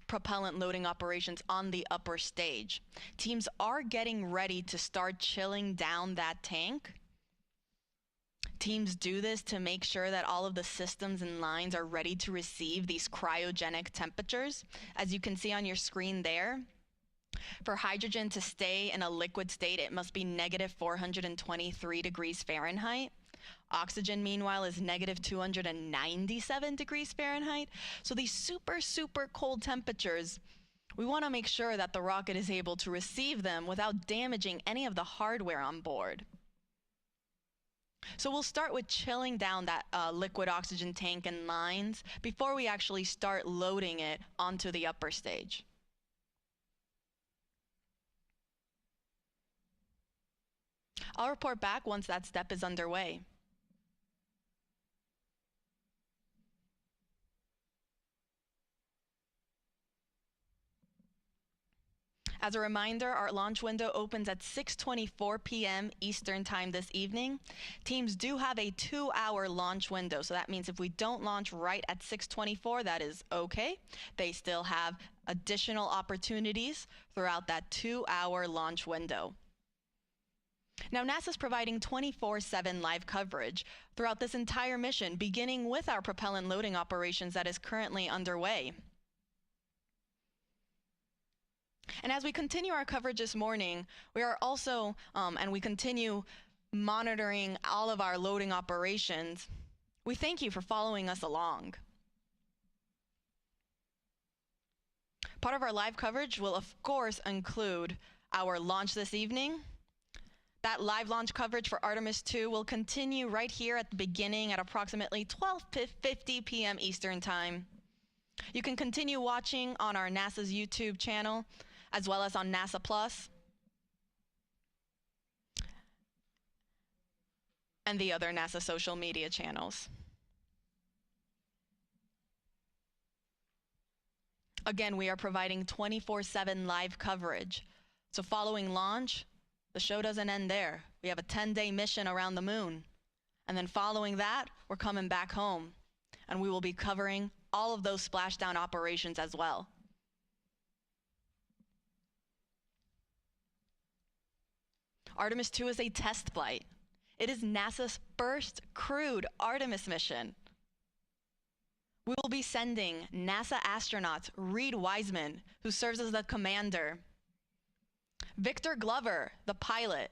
propellant loading operations on the upper stage. Teams are getting ready to start chilling down that tank. Teams do this to make sure that all of the systems and lines are ready to receive these cryogenic temperatures. As you can see on your screen there, for hydrogen to stay in a liquid state, it must be negative 423 degrees Fahrenheit. Oxygen, meanwhile, is negative 297 degrees Fahrenheit. So these super, super cold temperatures, we want to make sure that the rocket is able to receive them without damaging any of the hardware on board. So we'll start with chilling down that liquid oxygen tank and lines before we actually start loading it onto the upper stage. I'll report back once that step is underway. As a reminder, our launch window opens at 6:24 p.m. Eastern Time this evening. Teams do have a 2-hour launch window, so that means if we don't launch right at 6:24, that is okay. They still have additional opportunities throughout that 2-hour launch window. Now, NASA's providing 24/7 live coverage throughout this entire mission, beginning with our propellant loading operations that is currently underway. And as we continue our coverage this morning, we are also, and we continue monitoring all of our loading operations. We thank you for following us along. Part of our live coverage will, of course, include our launch this evening. That live launch coverage for Artemis II will continue right here at the beginning at approximately 12:50 p.m. Eastern Time. You can continue watching on our NASA's YouTube channel, as well as on NASA Plus and the other NASA social media channels. Again, we are providing 24/7 live coverage. So following launch, the show doesn't end there. We have a 10-day mission around the moon. And then following that, we're coming back home. And we will be covering all of those splashdown operations as well. Artemis II is a test flight. It is NASA's first crewed Artemis mission. We will be sending NASA astronauts Reed Wiseman, who serves as the commander, Victor Glover, the pilot,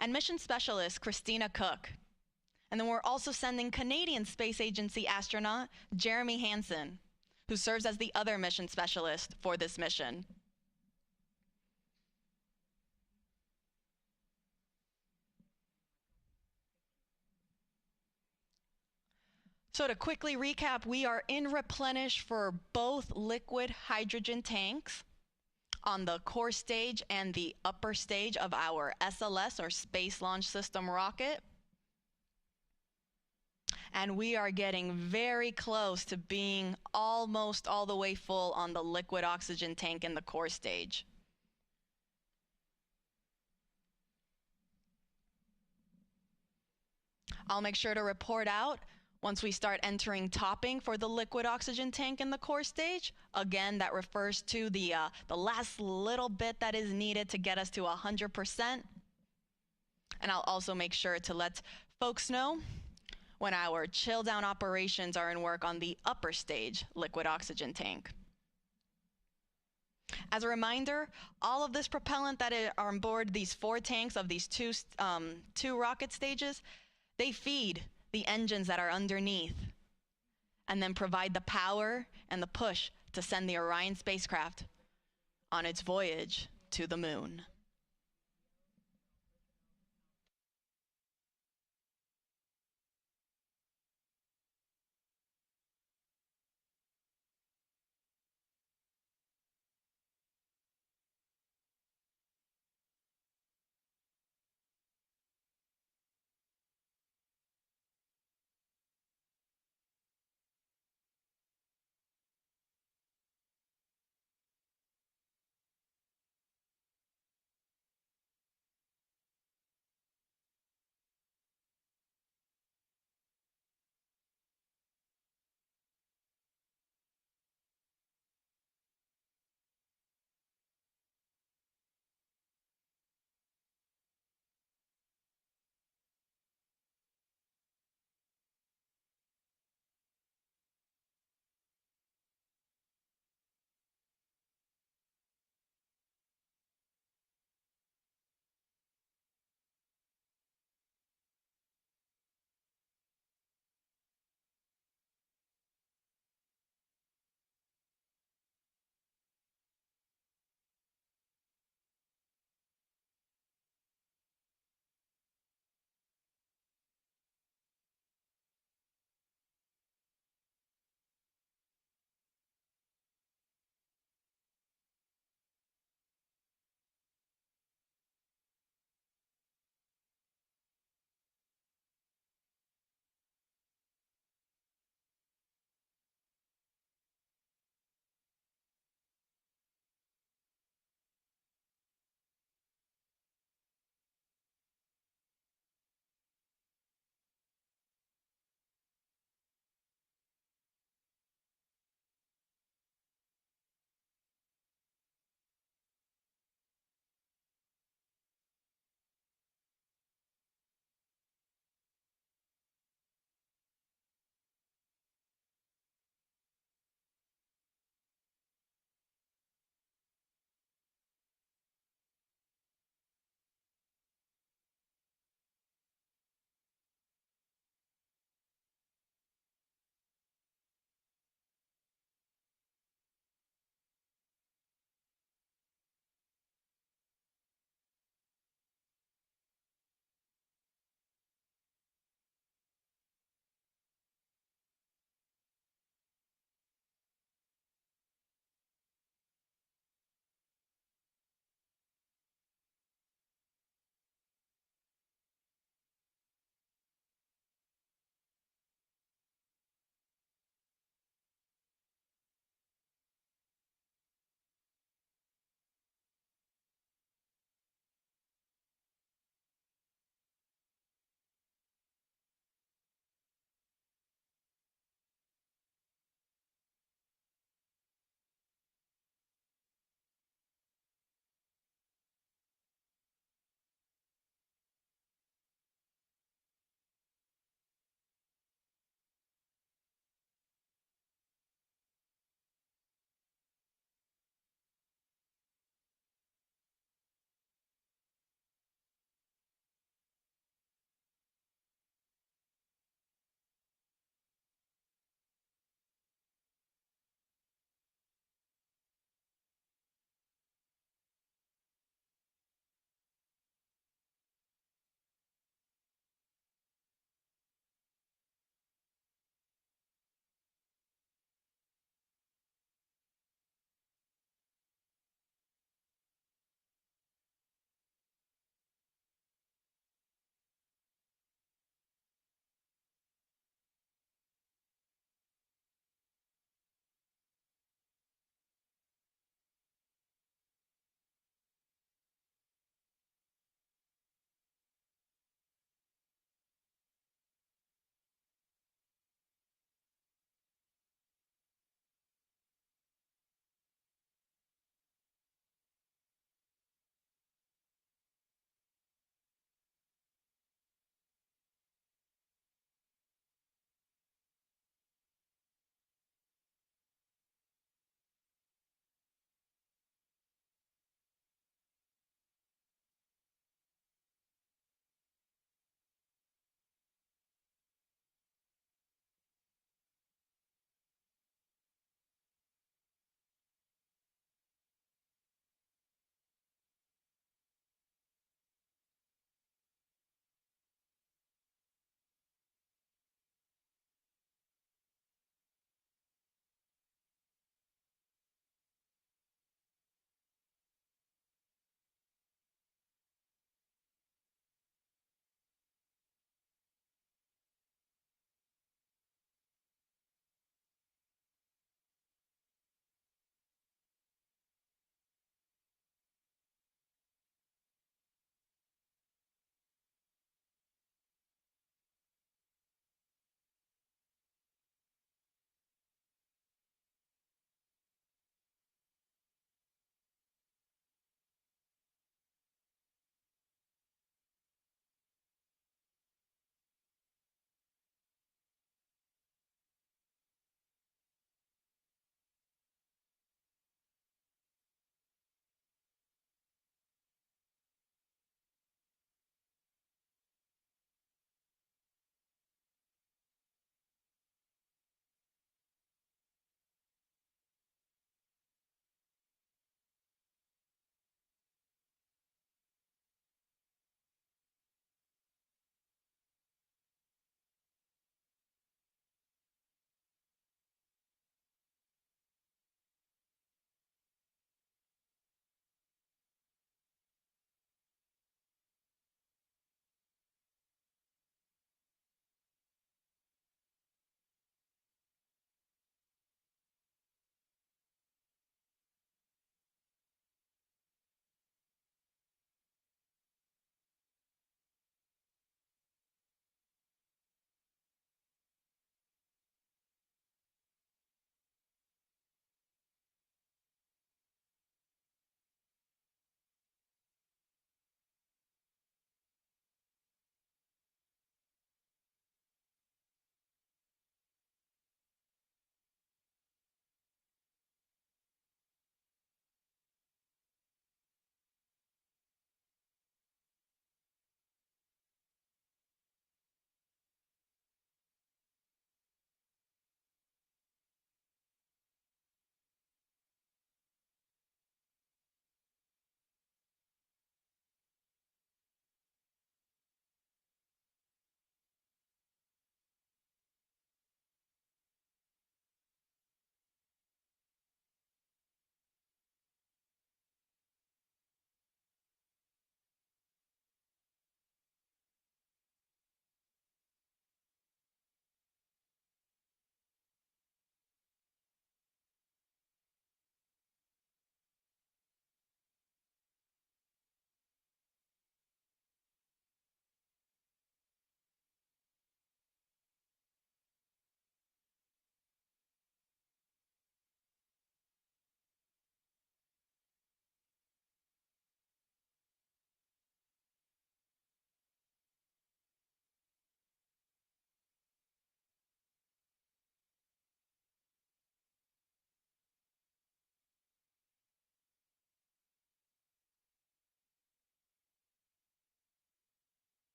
and mission specialist Christina Cook. And then we're also sending Canadian Space Agency astronaut Jeremy Hansen, who serves as the other mission specialist for this mission. So to quickly recap, we are in Replenish for both liquid hydrogen tanks on the core stage and the upper stage of our SLS, or Space Launch System rocket. And we are getting very close to being almost all the way full on the liquid oxygen tank in the core stage. I'll make sure to report out once we start entering topping for the liquid oxygen tank in the core stage. Again, that refers to the last little bit that is needed to get us to 100%. And I'll also make sure to let folks know when our chill down operations are in work on the upper stage liquid oxygen tank. As a reminder, all of this propellant that are on board these 4 tanks of these two rocket stages, they feed the engines that are underneath and then provide the power and the push to send the Orion spacecraft on its voyage to the moon.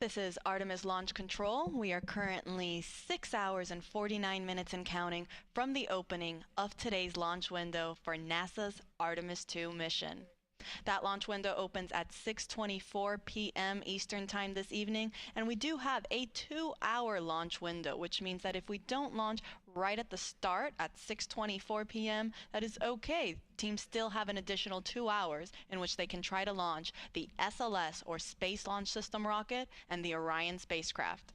This is Artemis Launch Control. We are currently 6 hours and 49 minutes and counting from the opening of today's launch window for NASA's Artemis II mission. That launch window opens at 6:24 p.m. Eastern Time this evening, and we do have a 2-hour launch window, which means that if we don't launch right at the start at 6:24 p.m., that is okay. Teams still have an additional 2 hours in which they can try to launch the SLS, or Space Launch System rocket, and the Orion spacecraft.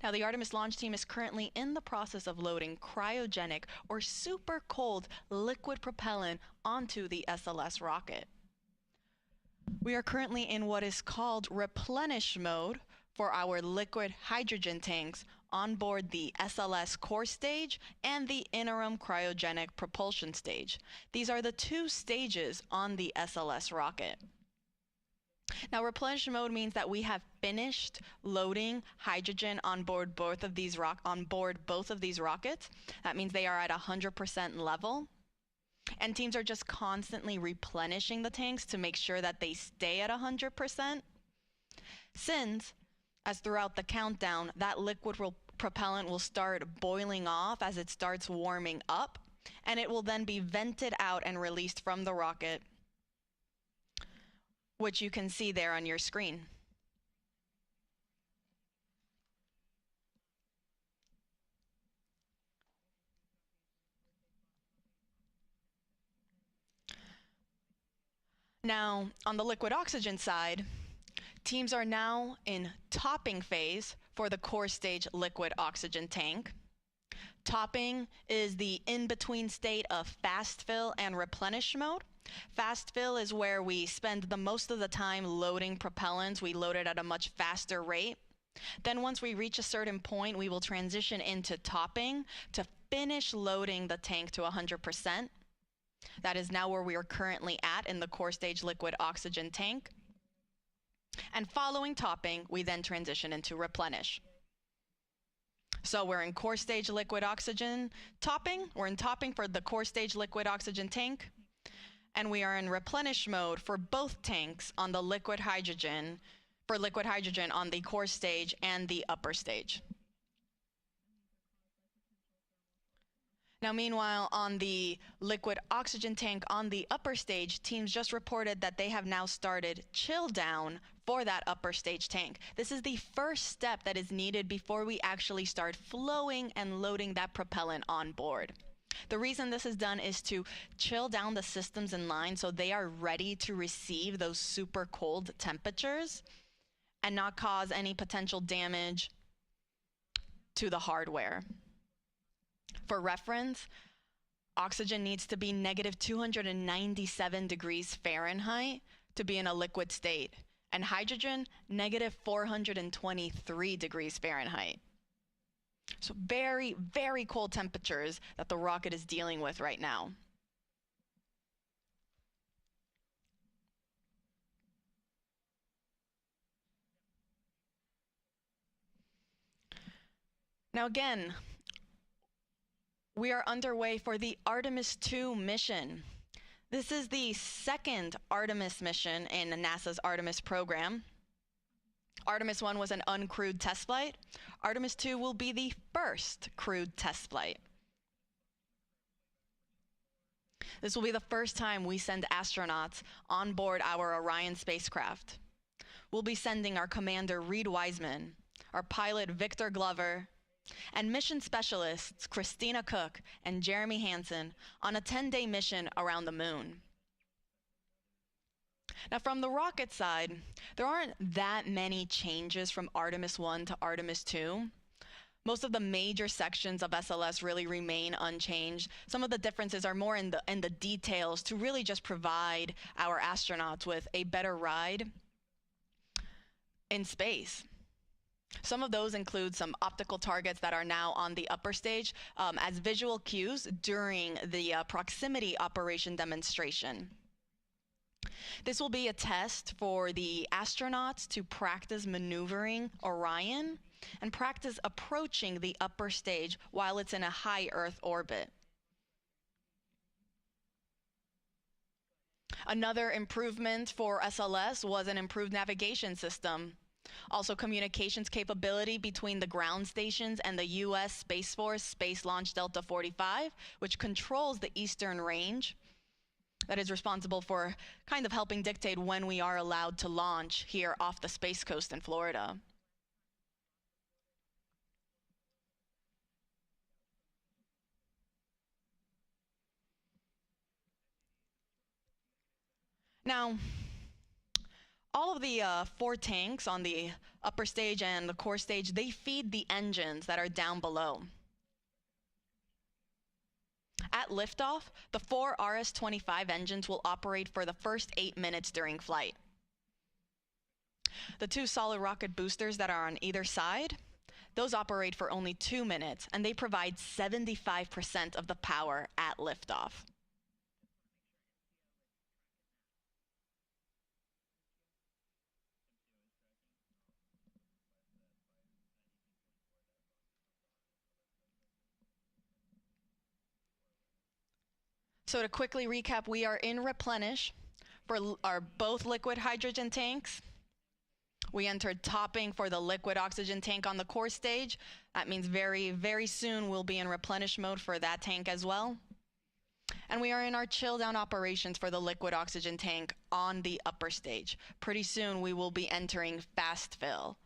Now, the Artemis launch team is currently in the process of loading cryogenic or super cold liquid propellant onto the SLS rocket. We are currently in what is called replenish mode for our liquid hydrogen tanks on board the SLS core stage and the interim cryogenic propulsion stage. These are the 2 stages on the SLS rocket. Now, replenish mode means that we have finished loading hydrogen on board both of these rockets. That means they are at 100% level. And teams are just constantly replenishing the tanks to make sure that they stay at 100%. Since, as throughout the countdown, that liquid propellant will start boiling off as it starts warming up, and it will then be vented out and released from the rocket, which you can see there on your screen. Now, on the liquid oxygen side, teams are now in topping phase for the core stage liquid oxygen tank. Topping is the in-between state of fast fill and replenish mode. Fast fill is where we spend the most of the time loading propellants. We load it at a much faster rate. Then once we reach a certain point, we will transition into topping to finish loading the tank to 100%. That is now where we are currently at in the core stage liquid oxygen tank. And following topping, we then transition into replenish. So we're in core stage liquid oxygen topping. We're in topping for the core stage liquid oxygen tank. And we are in replenish mode for both tanks on the liquid hydrogen, on the core stage and the upper stage. Now, meanwhile, on the liquid oxygen tank on the upper stage, teams just reported that they have now started chill down for that upper stage tank. This is the first step that is needed before we actually start flowing and loading that propellant on board. The reason this is done is to chill down the systems in line so they are ready to receive those super cold temperatures and not cause any potential damage to the hardware. For reference, oxygen needs to be negative 297 degrees Fahrenheit to be in a liquid state, and hydrogen, negative 423 degrees Fahrenheit. So very, very cold temperatures that the rocket is dealing with right now. Now again, we are underway for the Artemis II mission. This is the second Artemis mission in NASA's Artemis program. Artemis I was an uncrewed test flight. Artemis II will be the first crewed test flight. This will be the first time we send astronauts on board our Orion spacecraft. We'll be sending our commander Reed Wiseman, our pilot Victor Glover, and mission specialists Christina Cook and Jeremy Hansen on a 10-day mission around the moon. Now, from the rocket side, there aren't that many changes from Artemis I to Artemis II. Most of the major sections of SLS really remain unchanged. Some of the differences are more in the details to really just provide our astronauts with a better ride in space. Some of those include some optical targets that are now on the upper stage as visual cues during the proximity operation demonstration. This will be a test for the astronauts to practice maneuvering Orion and practice approaching the upper stage while it's in a high Earth orbit. Another improvement for SLS was an improved navigation system. Also, communications capability between the ground stations and the U.S. Space Force Space Launch Delta 45, which controls the eastern range. That is responsible for kind of helping dictate when we are allowed to launch here off the Space Coast in Florida. Now, all of the 4 tanks on the upper stage and the core stage, they feed the engines that are down below. At liftoff, the 4 RS-25 engines will operate for the first 8 minutes during flight. The 2 solid rocket boosters that are on either side, those operate for only 2 minutes, and they provide 75% of the power at liftoff. So to quickly recap, we are in Replenish for our both liquid hydrogen tanks. We entered topping for the liquid oxygen tank on the core stage. That means very, very soon we'll be in replenish mode for that tank as well. And we are in our chill down operations for the liquid oxygen tank on the upper stage. Pretty soon we will be entering fast fill.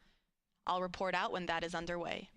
I'll report out when that is underway.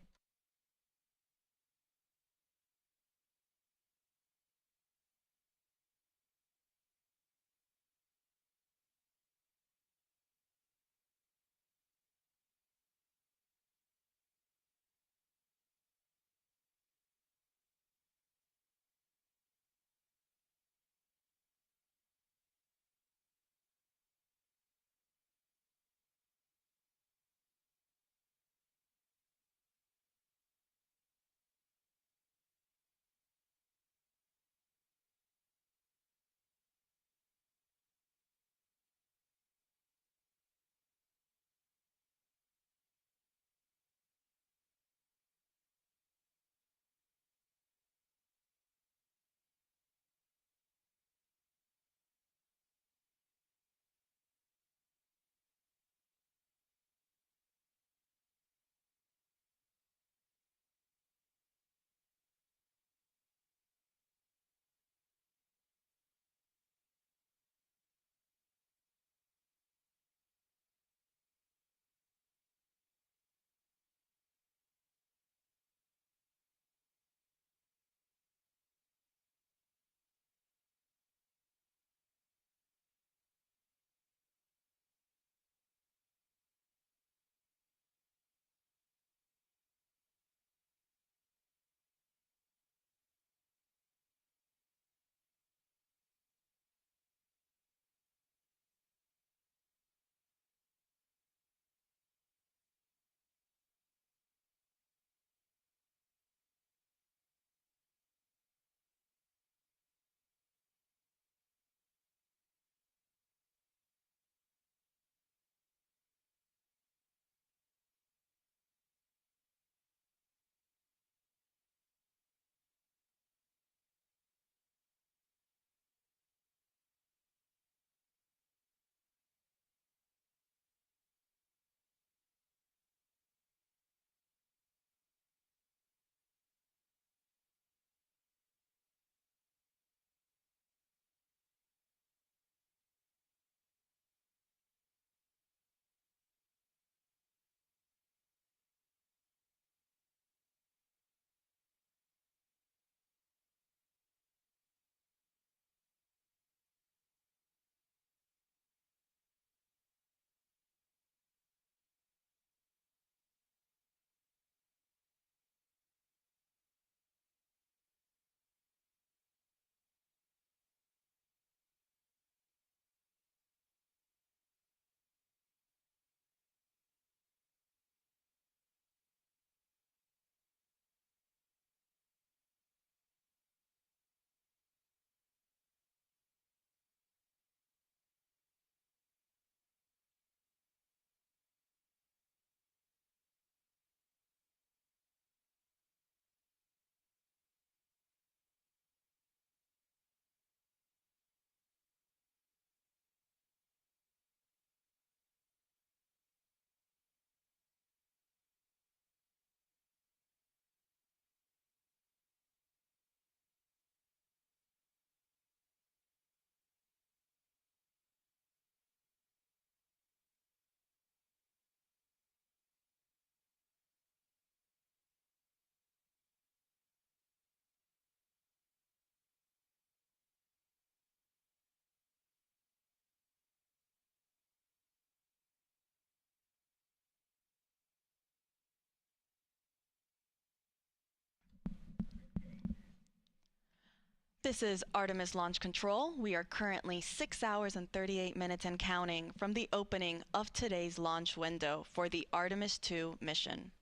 This is Artemis Launch Control. We are currently 6 hours and 38 minutes and counting from the opening of today's launch window for the Artemis II mission.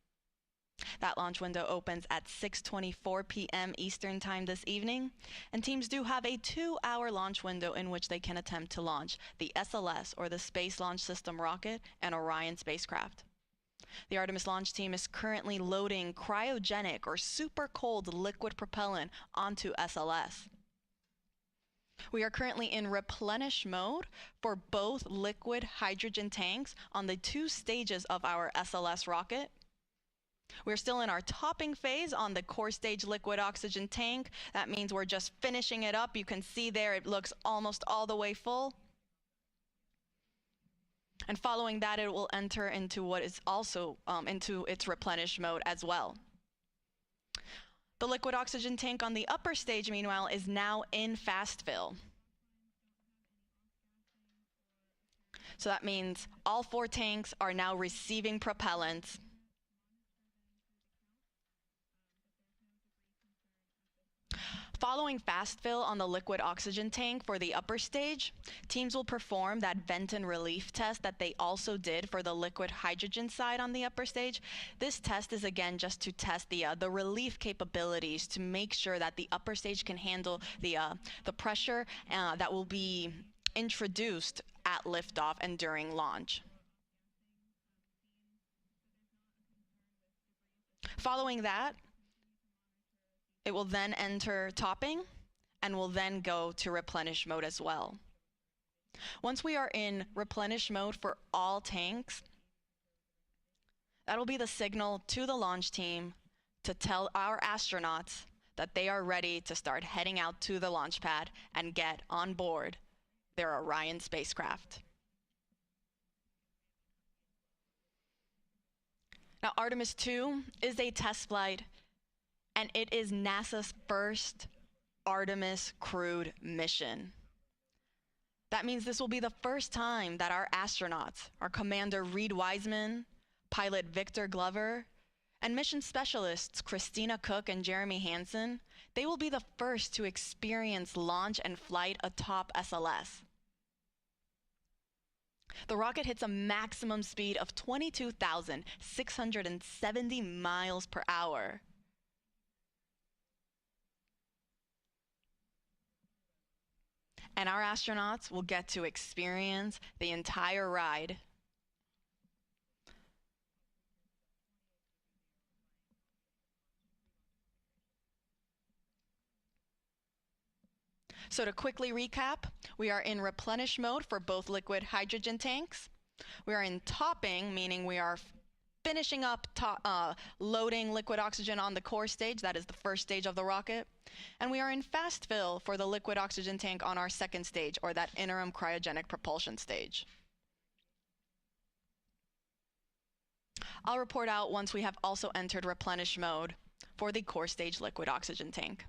That launch window opens at 6:24 p.m. Eastern Time this evening, and teams do have a 2-hour launch window in which they can attempt to launch the SLS, or the Space Launch System rocket, and Orion spacecraft. The Artemis launch team is currently loading cryogenic or super cold liquid propellant onto SLS. We are currently in replenish mode for both liquid hydrogen tanks on the 2 stages of our SLS rocket. We're still in our topping phase on the core stage liquid oxygen tank. That means we're just finishing it up. You can see there it looks almost all the way full. And following that, it will enter into what is also into its replenish mode as well. The liquid oxygen tank on the upper stage, meanwhile, is now in fast fill. So that means all 4 tanks are now receiving propellant. Following fast fill on the liquid oxygen tank for the upper stage, teams will perform that vent and relief test that they also did for the liquid hydrogen side on the upper stage. This test is again just to test the relief capabilities to make sure that the upper stage can handle the pressure that will be introduced at liftoff and during launch. Following that, it will then enter topping and will then go to replenish mode as well. Once we are in replenish mode for all tanks, that'll be the signal to the launch team to tell our astronauts that they are ready to start heading out to the launch pad and get on board their Orion spacecraft. Now, Artemis II is a test flight, and it is NASA's first Artemis crewed mission. That means this will be the first time that our astronauts, our Commander Reed Wiseman, pilot Victor Glover, and mission specialists Christina Cook and Jeremy Hansen, they will be the first to experience launch and flight atop SLS. The rocket hits a maximum speed of 22,670 miles per hour. And our astronauts will get to experience the entire ride. So to quickly recap, we are in replenish mode for both liquid hydrogen tanks. We are in topping, meaning we are finishing up loading liquid oxygen on the core stage. That is the first stage of the rocket. And we are in fast fill for the liquid oxygen tank on our second stage, or that interim cryogenic propulsion stage. I'll report out once we have also entered replenish mode for the core stage liquid oxygen tank.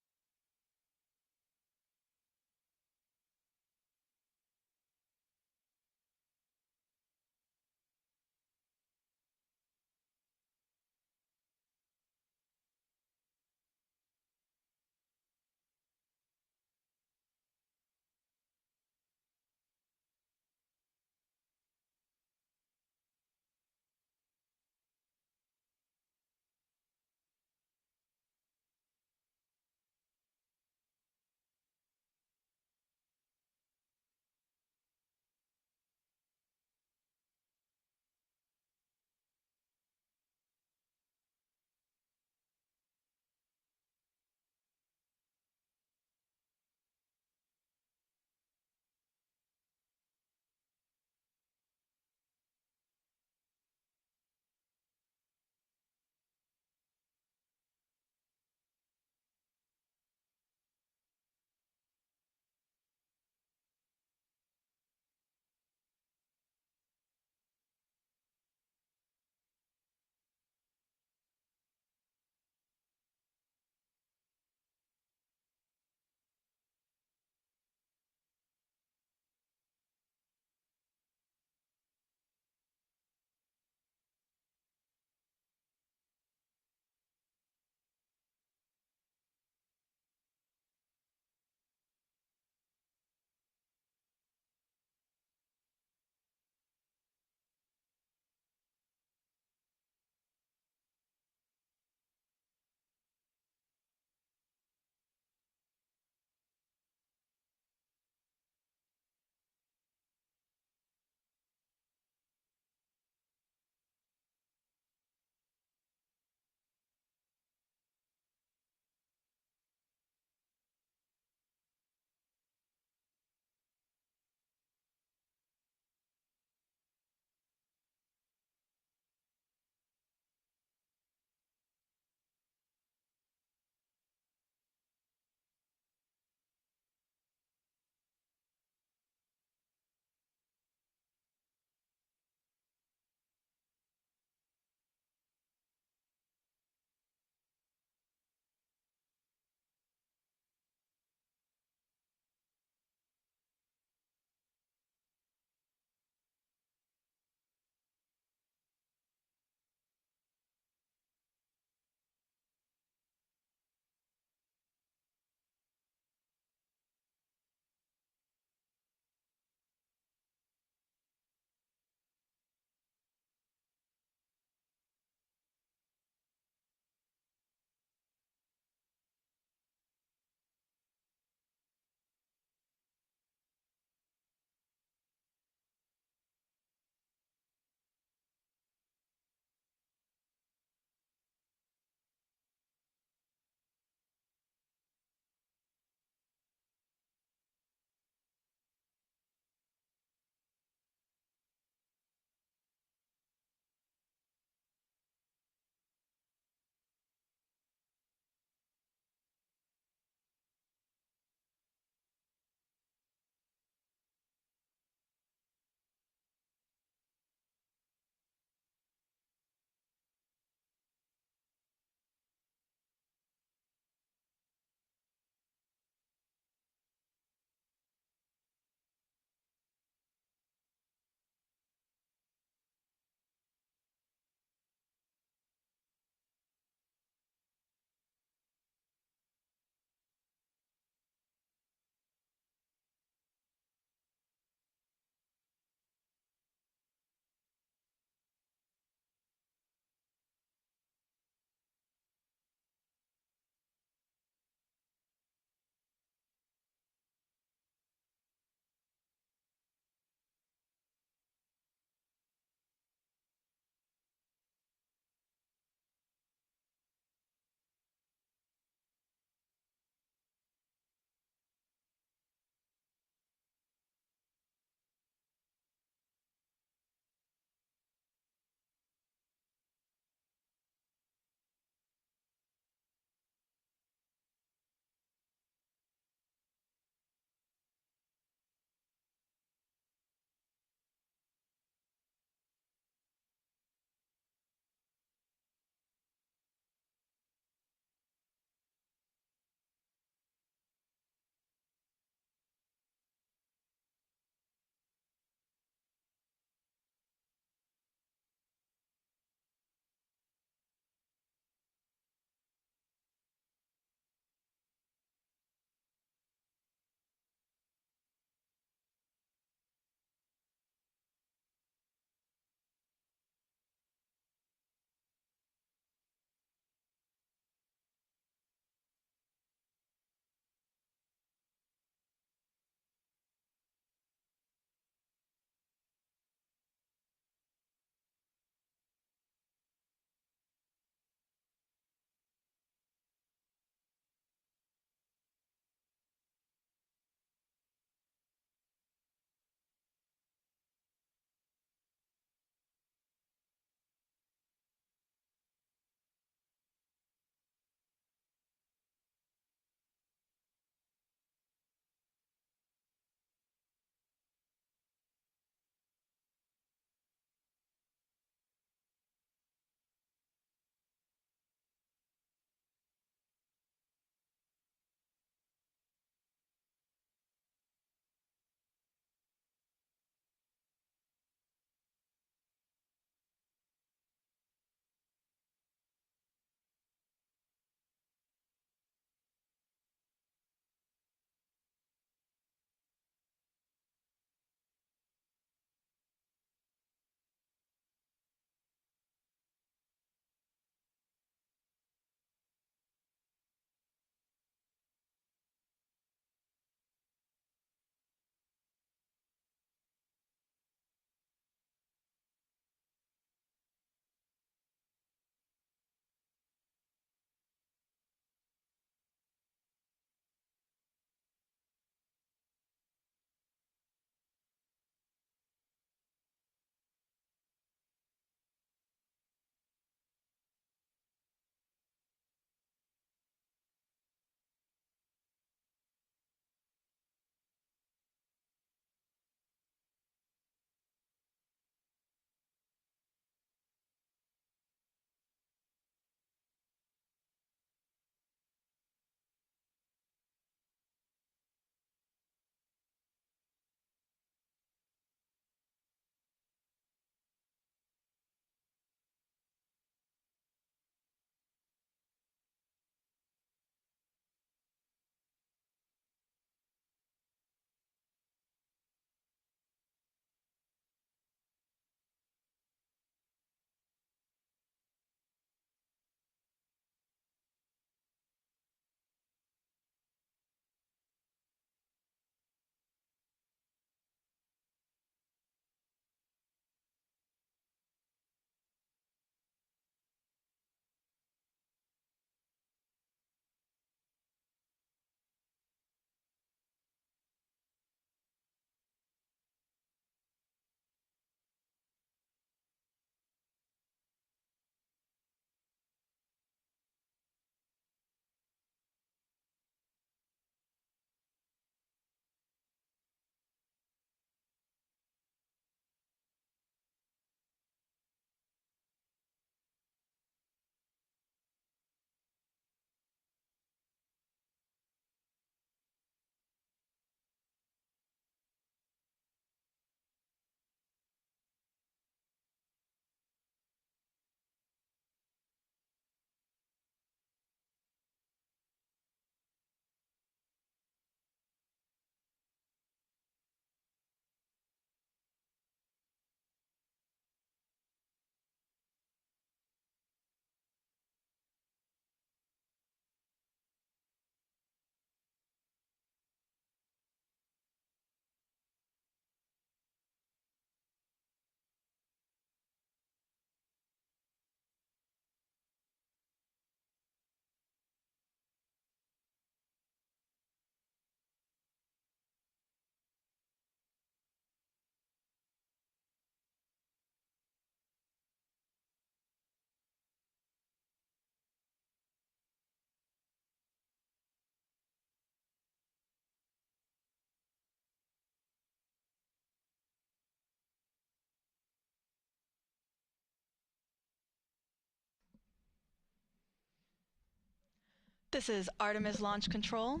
This is Artemis Launch Control.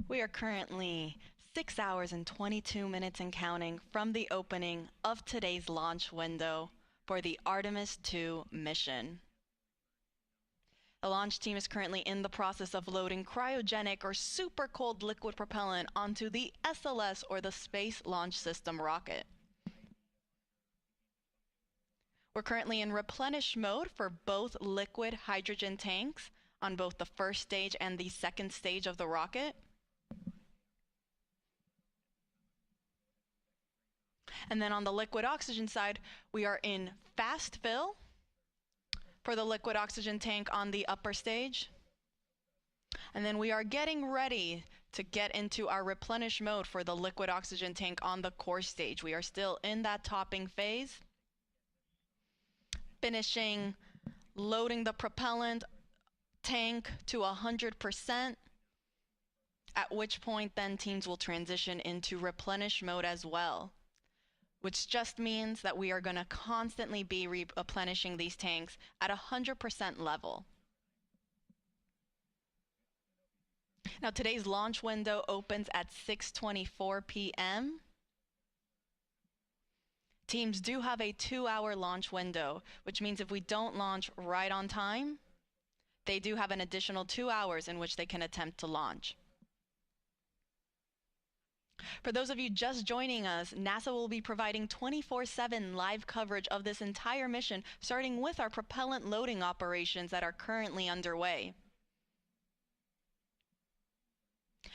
We are currently 6 hours and 22 minutes and counting from the opening of today's launch window for the Artemis II mission. The launch team is currently in the process of loading cryogenic or super cold liquid propellant onto the SLS, or the Space Launch System rocket. We're currently in replenish mode for both liquid hydrogen tanks on both the first stage and the second stage of the rocket. And then on the liquid oxygen side, we are in fast fill for the liquid oxygen tank on the upper stage. And then we are getting ready to get into our replenish mode for the liquid oxygen tank on the core stage. We are still in that topping phase, finishing loading the propellant tank to 100%, at which point then teams will transition into replenish mode as well, which just means that we are going to constantly be replenishing these tanks at 100% level. Now today's launch window opens at 6:24 p.m. Teams do have a 2-hour launch window, which means if we don't launch right on time, they do have an additional 2 hours in which they can attempt to launch. For those of you just joining us, NASA will be providing 24/7 live coverage of this entire mission, starting with our propellant loading operations that are currently underway.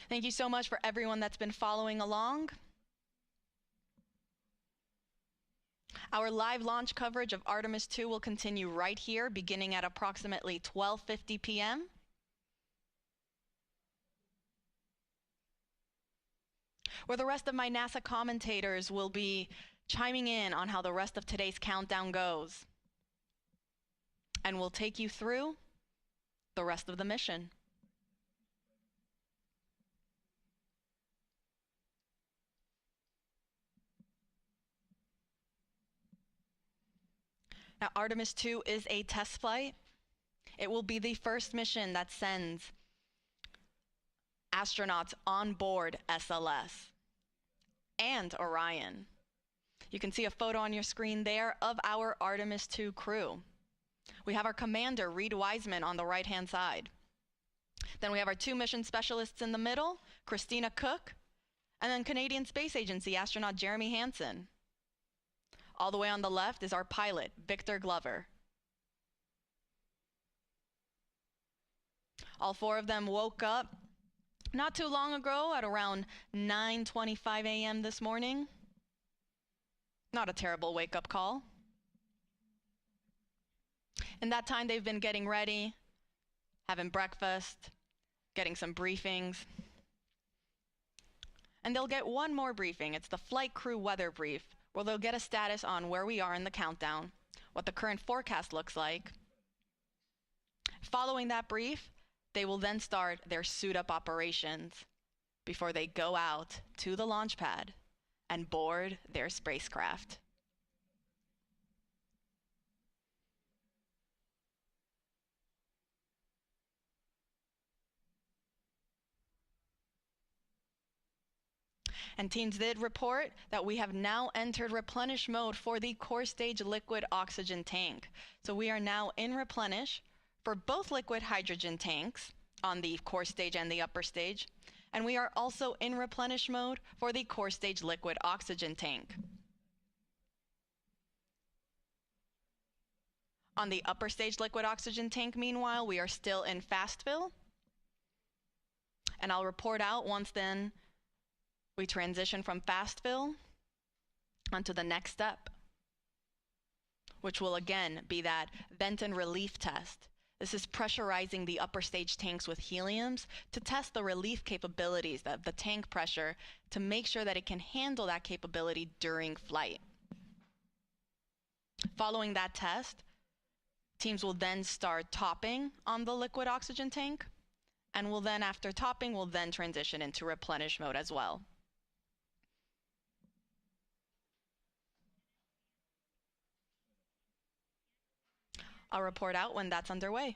Thank you so much for everyone that's been following along. Our live launch coverage of Artemis II will continue right here, beginning at approximately 12:50 p.m. where the rest of my NASA commentators will be chiming in on how the rest of today's countdown goes. And we'll take you through the rest of the mission. Now, Artemis II is a test flight. It will be the first mission that sends astronauts on board SLS and Orion. You can see a photo on your screen there of our Artemis II crew. We have our commander, Reed Wiseman, on the right-hand side. Then we have our 2 mission specialists in the middle, Christina Cook, and then Canadian Space Agency astronaut Jeremy Hansen. All the way on the left is our pilot, Victor Glover. All 4 of them woke up not too long ago at around 9:25 a.m. this morning. Not a terrible wake-up call. In that time, they've been getting ready, having breakfast, getting some briefings. And they'll get one more briefing. It's the flight crew weather brief, where they'll get a status on where we are in the countdown, what the current forecast looks like. Following that brief, they will then start their suit-up operations before they go out to the launch pad and board their spacecraft. And teams did report that we have now entered replenish mode for the core stage liquid oxygen tank. So we are now in replenish for both liquid hydrogen tanks on the core stage and the upper stage. And we are also in replenish mode for the core stage liquid oxygen tank. On the upper stage liquid oxygen tank, meanwhile, we are still in fast fill. And I'll report out once then we transition from fast fill onto the next step, which will again be that vent and relief test. This is pressurizing the upper stage tanks with heliums to test the relief capabilities of the tank pressure to make sure that it can handle that capability during flight. Following that test, teams will then start topping on the liquid oxygen tank, and will then, after topping, will then transition into replenish mode as well. I'll report out when that's underway.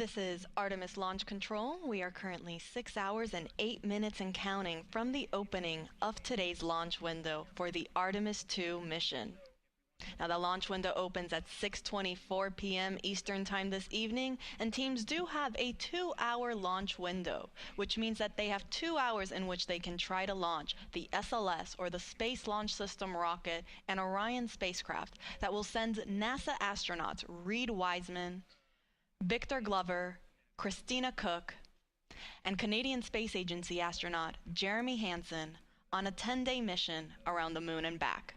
This is Artemis Launch Control. We are currently 6 hours and 8 minutes and counting from the opening of today's launch window for the Artemis II mission. Now, the launch window opens at 6:24 p.m. Eastern Time this evening, and teams do have a 2-hour launch window, which means that they have 2 hours in which they can try to launch the SLS, or the Space Launch System rocket, and Orion spacecraft that will send NASA astronauts Reed Wiseman, Victor Glover, Christina Cook, and Canadian Space Agency astronaut Jeremy Hansen on a 10-day mission around the moon and back.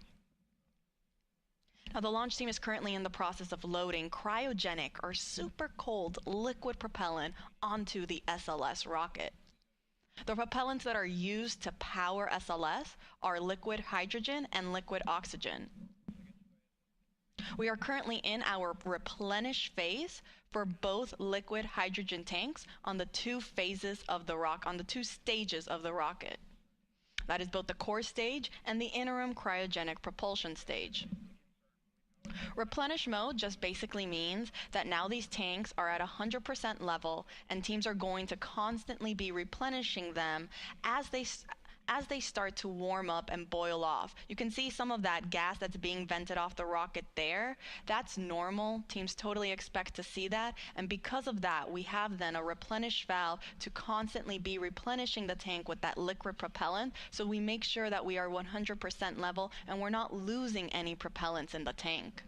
Now, the launch team is currently in the process of loading cryogenic or super cold liquid propellant onto the SLS rocket. The propellants that are used to power SLS are liquid hydrogen and liquid oxygen. We are currently in our replenish phase for both liquid hydrogen tanks on the 2 phases of the on the 2 stages of the rocket. That is both the core stage and the interim cryogenic propulsion stage. Replenish mode just basically means that now these tanks are at 100% level, and teams are going to constantly be replenishing them as they start to warm up and boil off. You can see some of that gas that's being vented off the rocket there. That's normal. Teams totally expect to see that. And because of that, we have then a replenish valve to constantly be replenishing the tank with that liquid propellant. So we make sure that we are 100% level and we're not losing any propellants in the tank.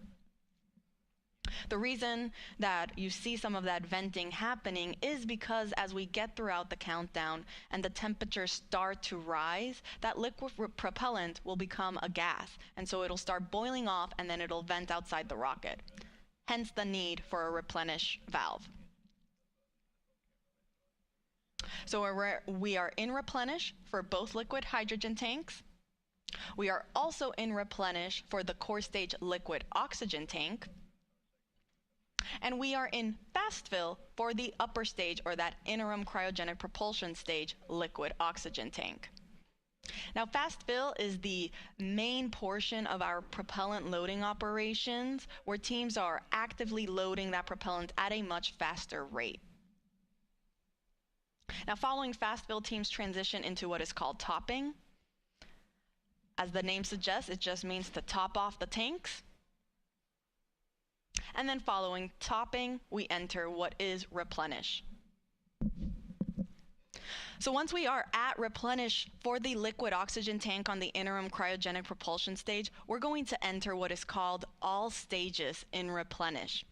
The reason that you see some of that venting happening is because as we get throughout the countdown and the temperatures start to rise, that liquid propellant will become a gas, and so it'll start boiling off and then it'll vent outside the rocket. Hence the need for a replenish valve. So we are in replenish for both liquid hydrogen tanks. We are also in replenish for the core stage liquid oxygen tank. And we are in fast fill for the upper stage, or that interim cryogenic propulsion stage, liquid oxygen tank. Now, fast fill is the main portion of our propellant loading operations, where teams are actively loading that propellant at a much faster rate. Now, following fast fill, teams transition into what is called topping. As the name suggests, it just means to top off the tanks. And then following topping, we enter what is replenish. So once we are at replenish for the liquid oxygen tank on the interim cryogenic propulsion stage, we're going to enter what is called all stages in replenish.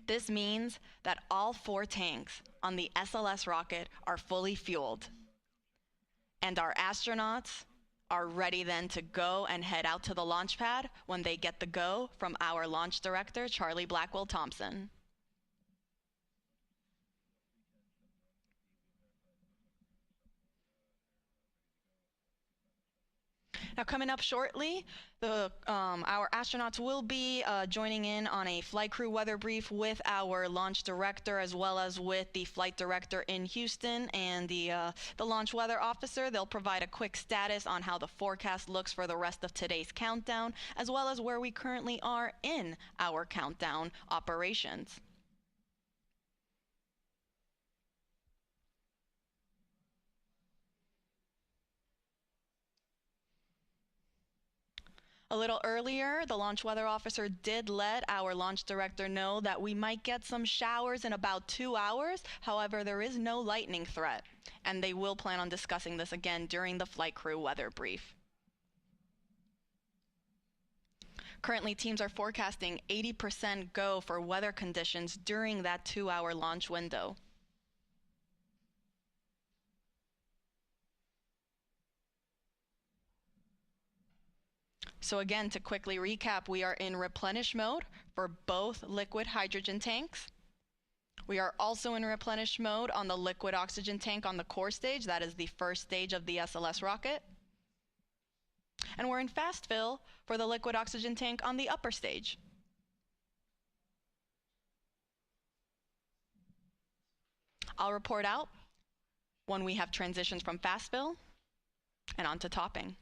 This means that all 4 tanks on the SLS rocket are fully fueled, and our astronauts are ready then to go and head out to the launch pad when they get the go from our launch director, Charlie Blackwell Thompson. Now, coming up shortly, our astronauts will be joining in on a flight crew weather brief with our launch director, as well as with the flight director in Houston and the launch weather officer. They'll provide a quick status on how the forecast looks for the rest of today's countdown, as well as where we currently are in our countdown operations. A little earlier, the launch weather officer did let our launch director know that we might get some showers in about 2 hours. However, there is no lightning threat, and they will plan on discussing this again during the flight crew weather brief. Currently, teams are forecasting 80% go for weather conditions during that 2-hour launch window. So again, to quickly recap, we are in replenish mode for both liquid hydrogen tanks. We are also in replenish mode on the liquid oxygen tank on the core stage. That is the first stage of the SLS rocket. And we're in fast fill for the liquid oxygen tank on the upper stage. I'll report out when we have transitions from fast fill and onto topping.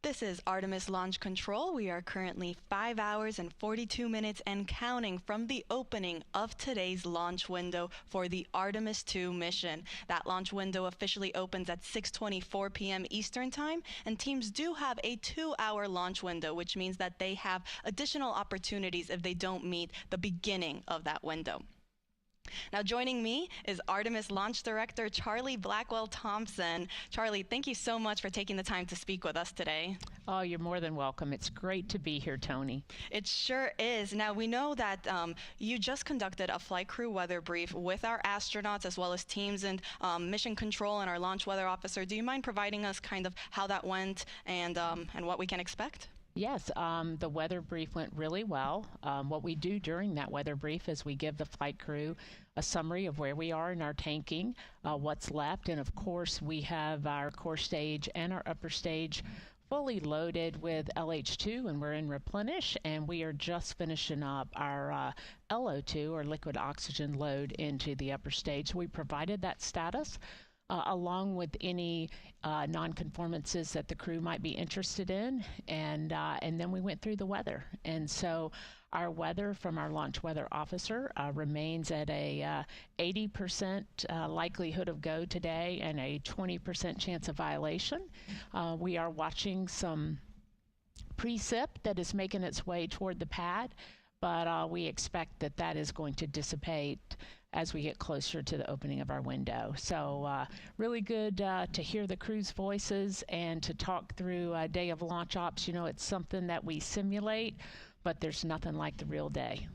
This is Artemis Launch Control. We are currently 5 hours and 42 minutes and counting from the opening of today's launch window for the Artemis II mission. That launch window officially opens at 6:24 p.m. Eastern Time, and teams do have a 2-hour launch window, which means that they have additional opportunities if they don't meet the beginning of that window. Now joining me is Artemis Launch Director Charlie Blackwell Thompson. Charlie, thank you so much for taking the time to speak with us today. Oh, you're more than welcome. It's great to be here, Tony. It sure is. Now we know that you just conducted a flight crew weather brief with our astronauts as well as teams and mission control and our launch weather officer. Do you mind providing us kind of how that went and what we can expect? Yes, the weather brief went really well. What we do during that weather brief is we give the flight crew a summary of where we are in our tanking, what's left, and of course we have our core stage and our upper stage fully loaded with LH2, and we're in Replenish, and we are just finishing up our LO2, or liquid oxygen load, into the upper stage. So we provided that status along with any non-conformances that the crew might be interested in, and then we went through the weather. And so our weather from our launch weather officer remains at a 80% likelihood of go today and a 20% chance of violation. We are watching some precip that is making its way toward the pad, but we expect that that is going to dissipate as we get closer to the opening of our window. So really good to hear the crew's voices and to talk through a day of launch ops. You know, it's something that we simulate, but there's nothing like the real day.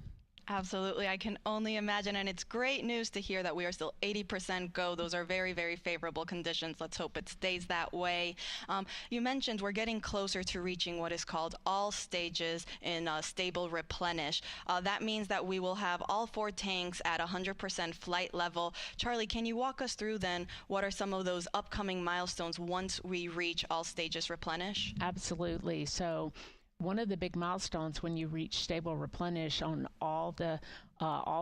Absolutely. I can only imagine, and it's great news to hear that we are still 80% go. Those are very, very favorable conditions. Let's hope it stays that way. You mentioned we're getting closer to reaching what is called all stages in stable replenish. That means that we will have all 4 tanks at 100% flight level. Charlie, can you walk us through then what are some of those upcoming milestones once we reach all stages replenish? Absolutely. So one of the big milestones when you reach stable replenish on all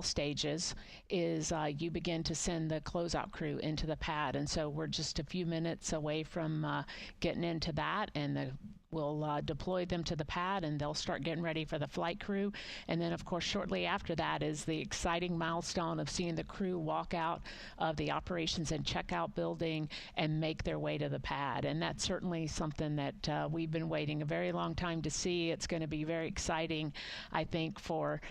stages is you begin to send the closeout crew into the pad, and so we're just a few minutes away from getting into that, and we'll deploy them to the pad, and they'll start getting ready for the flight crew. And then, of course, shortly after that is the exciting milestone of seeing the crew walk out of the operations and checkout building and make their way to the pad. And that's certainly something that we've been waiting a very long time to see. It's going to be very exciting, I think,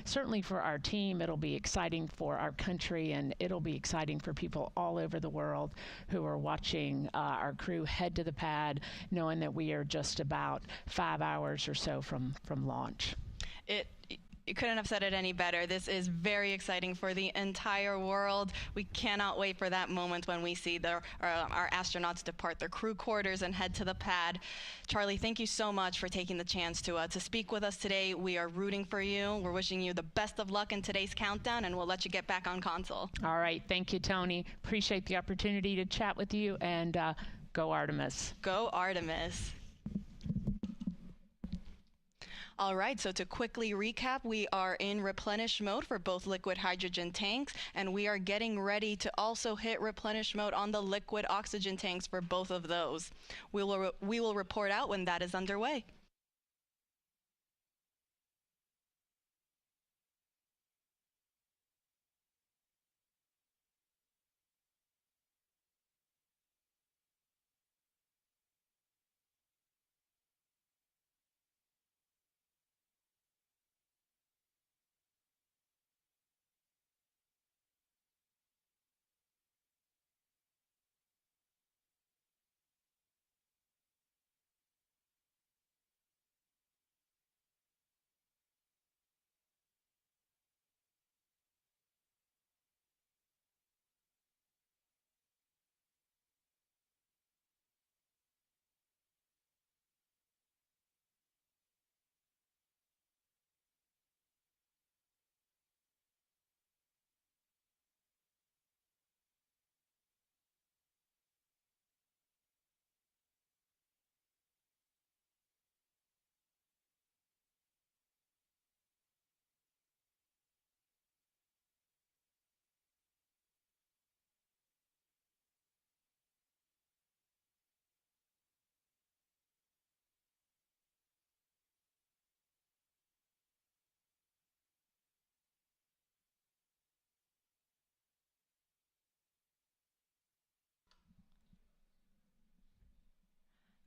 certainly for our team. It'll be exciting for our country, and it'll be exciting for people all over the world who are watching our crew head to the pad, knowing that we are just about 5 hours or so from launch. You couldn't have said it any better. This is very exciting for the entire world. We cannot wait for that moment when we see our astronauts depart their crew quarters and head to the pad. Charlie, thank you so much for taking the chance to speak with us today. We are rooting for you. We're wishing you the best of luck in today's countdown, and we'll let you get back on console. All right. Thank you, Tony. Appreciate the opportunity to chat with you, and go Artemis. Go Artemis. All right, so to quickly recap, we are in replenish mode for both liquid hydrogen tanks, and we are getting ready to also hit replenish mode on the liquid oxygen tanks for both of those. We will report out when that is underway.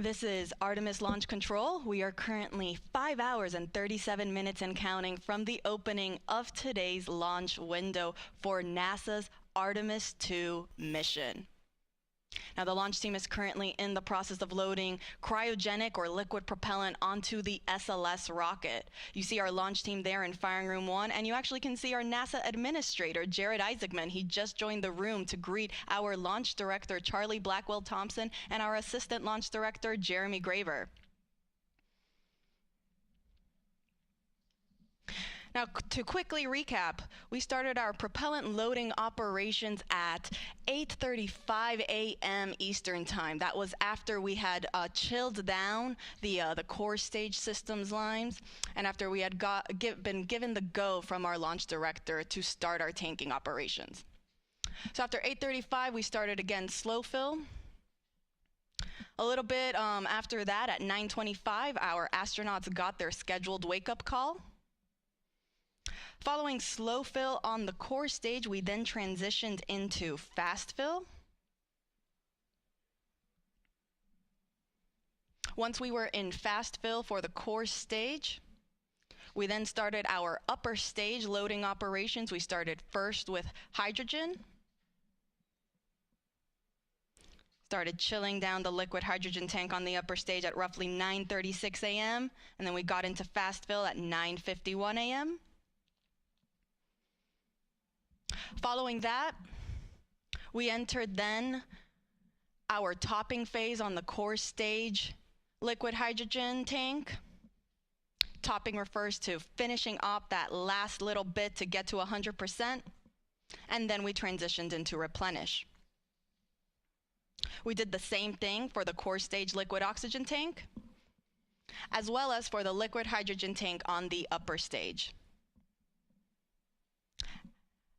This is Artemis Launch Control. We are currently 5 hours and 37 minutes and counting from the opening of today's launch window for NASA's Artemis II mission. Now, the launch team is currently in the process of loading cryogenic or liquid propellant onto the SLS rocket. You see our launch team there in Firing Room 1, and you actually can see our NASA administrator, Jared Isaacman. He just joined the room to greet our launch director, Charlie Blackwell Thompson, and our assistant launch director, Jeremy Graver. Now, to quickly recap, we started our propellant loading operations at 8:35 a.m. Eastern Time. That was after we had chilled down the core stage systems lines, and after we had been given the go from our launch director to start our tanking operations. So after 8:35, we started again slow fill. A little bit after that, at 9:25, our astronauts got their scheduled wake-up call. Following slow fill on the core stage, we then transitioned into fast fill. Once we were in fast fill for the core stage, we then started our upper stage loading operations. We started first with hydrogen. Started chilling down the liquid hydrogen tank on the upper stage at roughly 9:36 a.m. And then we got into fast fill at 9:51 a.m. Following that, we entered then our topping phase on the core stage liquid hydrogen tank. Topping refers to finishing up that last little bit to get to 100%, and then we transitioned into replenish. We did the same thing for the core stage liquid oxygen tank, as well as for the liquid hydrogen tank on the upper stage.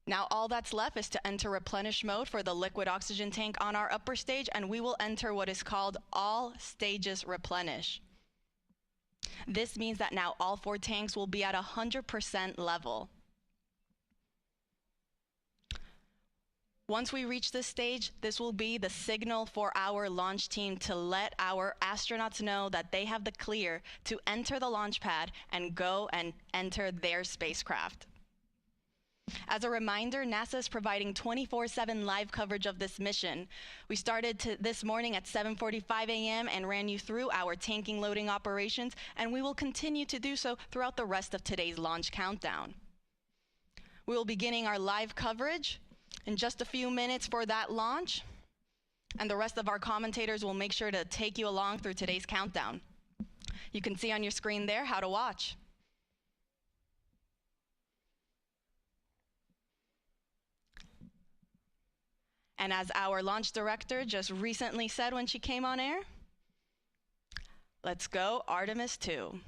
Now all that's left is to enter replenish mode for the liquid oxygen tank on our upper stage, and we will enter what is called all stages replenish. This means that now all 4 tanks will be at 100% level. Once we reach this stage, this will be the signal for our launch team to let our astronauts know that they have the clear to enter the launch pad and go and enter their spacecraft. As a reminder, NASA is providing 24/7 live coverage of this mission. We started this morning at 7:45 a.m. and ran you through our tanking loading operations, and we will continue to do so throughout the rest of today's launch countdown. We will be beginning our live coverage in just a few minutes for that launch, and the rest of our commentators will make sure to take you along through today's countdown. You can see on your screen there how to watch. And as our launch director just recently said when she came on air, let's go Artemis II.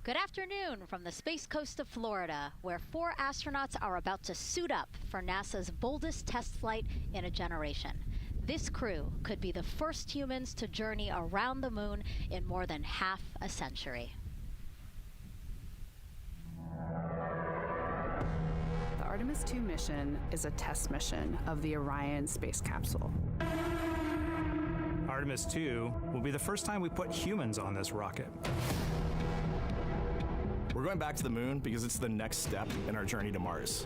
Good afternoon from the Space Coast of Florida, where 4 astronauts are about to suit up for NASA's boldest test flight in a generation. This crew could be the first humans to journey around the moon in more than half a century. The Artemis II mission is a test mission of the Orion space capsule. Artemis II will be the first time we put humans on this rocket. We're going back to the moon because it's the next step in our journey to Mars.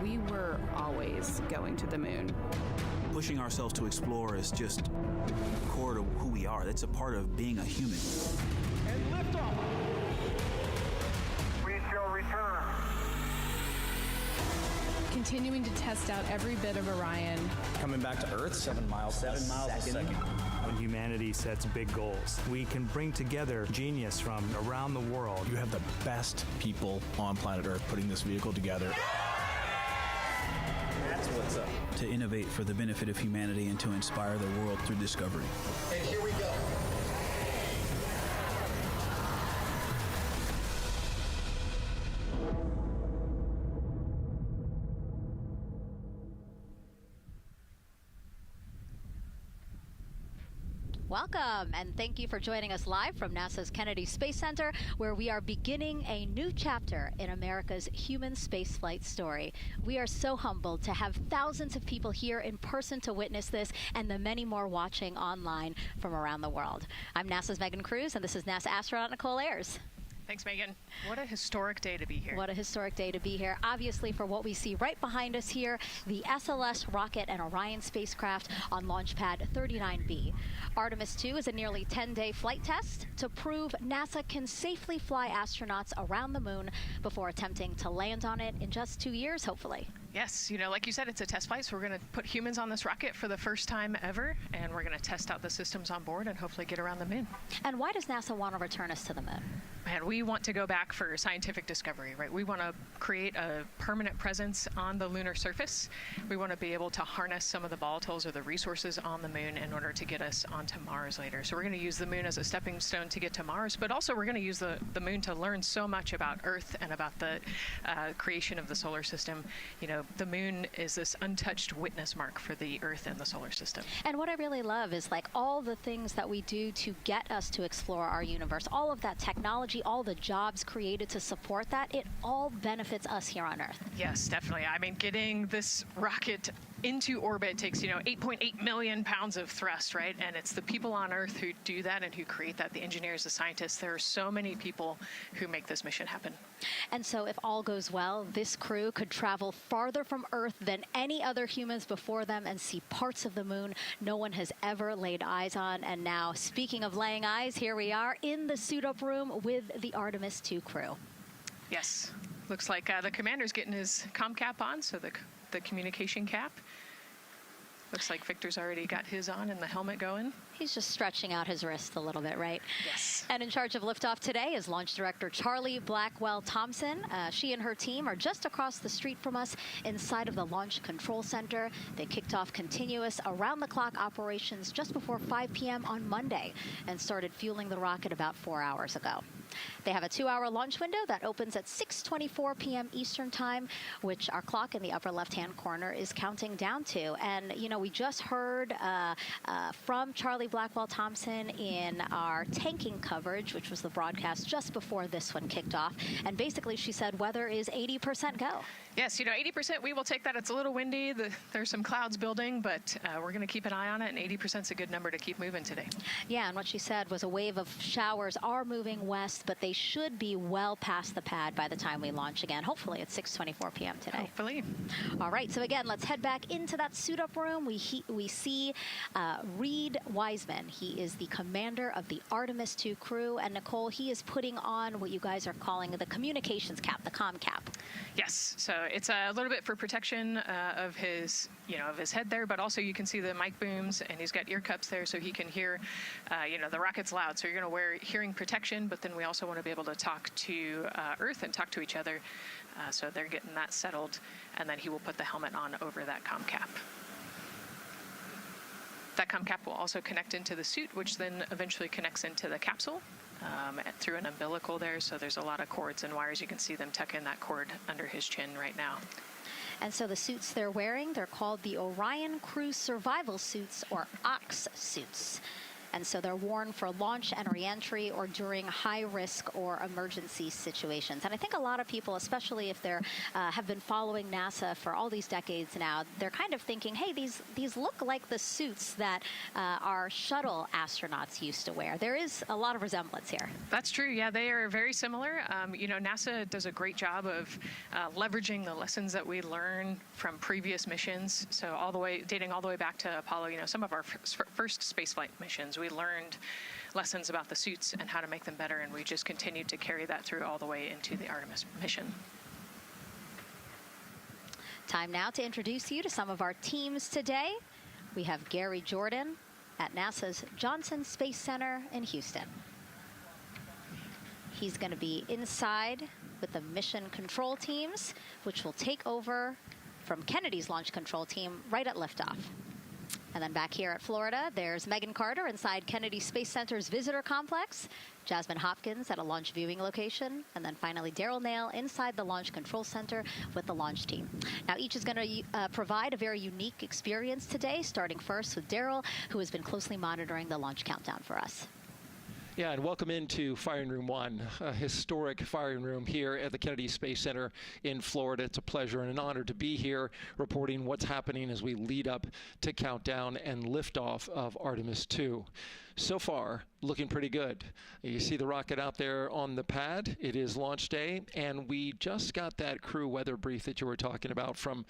We were always going to the moon. Pushing ourselves to explore is just core to who we are. That's a part of being a human. And liftoff. We shall return. Continuing to test out every bit of Orion. Coming back to Earth, 7 miles a second. When humanity sets big goals, we can bring together genius from around the world. You have the best people on planet Earth putting this vehicle together. That's what's up. To innovate for the benefit of humanity and to inspire the world through discovery. And here we go. Welcome, and thank you for joining us live from NASA's Kennedy Space Center, where we are beginning a new chapter in America's human spaceflight story. We are so humbled to have thousands of people here in person to witness this, and the many more watching online from around the world. I'm NASA's Megan Cruz, and this is NASA astronaut Nicole Ayers. Thanks, Megan. What a historic day to be here. What a historic day to be here. Obviously, for what we see right behind us here, the SLS rocket and Orion spacecraft on Launch Pad 39B. Artemis II is a nearly 10-day flight test to prove NASA can safely fly astronauts around the moon before attempting to land on it in just 2 years, hopefully. Yes, you know, like you said, it's a test flight, so we're going to put humans on this rocket for the first time ever, and we're going to test out the systems on board and hopefully get around the moon. And why does NASA want to return us to the moon? Man, we want to go back for scientific discovery, right? We want to create a permanent presence on the lunar surface. We want to be able to harness some of the volatiles or the resources on the moon in order to get us onto Mars later. So we're going to use the moon as a stepping stone to get to Mars, but also we're going to use the moon to learn so much about Earth and about the creation of the solar system. You know, the moon is this untouched witness mark for the Earth and the solar system. And what I really love is like all the things that we do to get us to explore our universe, all of that technology, all the jobs created to support that, it all benefits us here on Earth. Yes, definitely. I mean, getting this rocket into orbit takes, 8.8 million pounds of thrust, right? And it's the people on Earth who do that and who create that, the engineers, the scientists. There are so many people who make this mission happen. And so if all goes well, this crew could travel farther from Earth than any other humans before them and see parts of the moon no one has ever laid eyes on. And now, speaking of laying eyes, here we are in the suit-up room with the Artemis II crew. Yes. Looks like the commander's getting his comm cap on, so the communication cap. Looks like Victor's already got his on and the helmet going. He's just stretching out his wrist a little bit, right? Yes. And in charge of liftoff today is Launch Director Charlie Blackwell-Thompson. She and her team are just across the street from us inside of the Launch Control Center. They kicked off continuous around-the-clock operations just before 5 p.m. on Monday and started fueling the rocket about 4 hours ago. They have a 2-hour launch window that opens at 6:24 p.m. Eastern Time, which our clock in the upper left-hand corner is counting down to. And, we just heard from Charlie Blackwell-Thompson in our tanking coverage, which was the broadcast just before this one kicked off. And basically, she said weather is 80% go. Yes, 80%, we will take that. It's a little windy. There's some clouds building, but we're going to keep an eye on it, and 80% is a good number to keep moving today. Yeah, and what she said was a wave of showers are moving west, but they should be well past the pad by the time we launch again. Hopefully at 6:24 p.m. today. Hopefully. All right, so again, let's head back into that suit-up room. We see Reed Wiseman. He is the commander of the Artemis II crew, and Nicole, he is putting on what you guys are calling the communications cap, the comm cap. Yes, so it's a little bit for protection of his, of his head there, but also you can see the mic booms, and he's got ear cups there so he can hear, the rocket's loud. So you're going to wear hearing protection, but then we also want to be able to talk to Earth and talk to each other. So they're getting that settled, and then he will put the helmet on over that comm cap. That com cap will also connect into the suit, which then eventually connects into the capsule through an umbilical there. So there's a lot of cords and wires. You can see them tuck in that cord under his chin right now. And so the suits they're wearing, they're called the Orion Crew Survival Suits, or OX suits. And so they're worn for launch and reentry or during high-risk or emergency situations. And I think a lot of people, especially if they're have been following NASA for all these decades now, they're kind of thinking, hey, these look like the suits that our shuttle astronauts used to wear. There is a lot of resemblance here. That's true. Yeah, they are very similar. You know, NASA does a great job of leveraging the lessons that we learn from previous missions. So dating all the way back to Apollo, you know, some of our first spaceflight missions, we learned lessons about the suits and how to make them better, and we just continued to carry that through all the way into the Artemis mission. Time now to introduce you to some of our teams today. We have Gary Jordan at NASA's Johnson Space Center in Houston. He's going to be inside with the mission control teams, which will take over from Kennedy's launch control team right at liftoff. And then back here at Florida, there's Megan Carter inside Kennedy Space Center's visitor complex, Jasmine Hopkins at a launch viewing location, and then finally Daryl Nail inside the launch control center with the launch team. Now each is going to provide a very unique experience today, starting first with Daryl, who has been closely monitoring the launch countdown for us. Yeah, and welcome into Firing Room 1, a historic firing room here at the Kennedy Space Center in Florida. It's a pleasure and an honor to be here reporting what's happening as we lead up to countdown and liftoff of Artemis II. So far, looking pretty good. You see the rocket out there on the pad. It is launch day, and we just got that crew weather brief that you were talking about from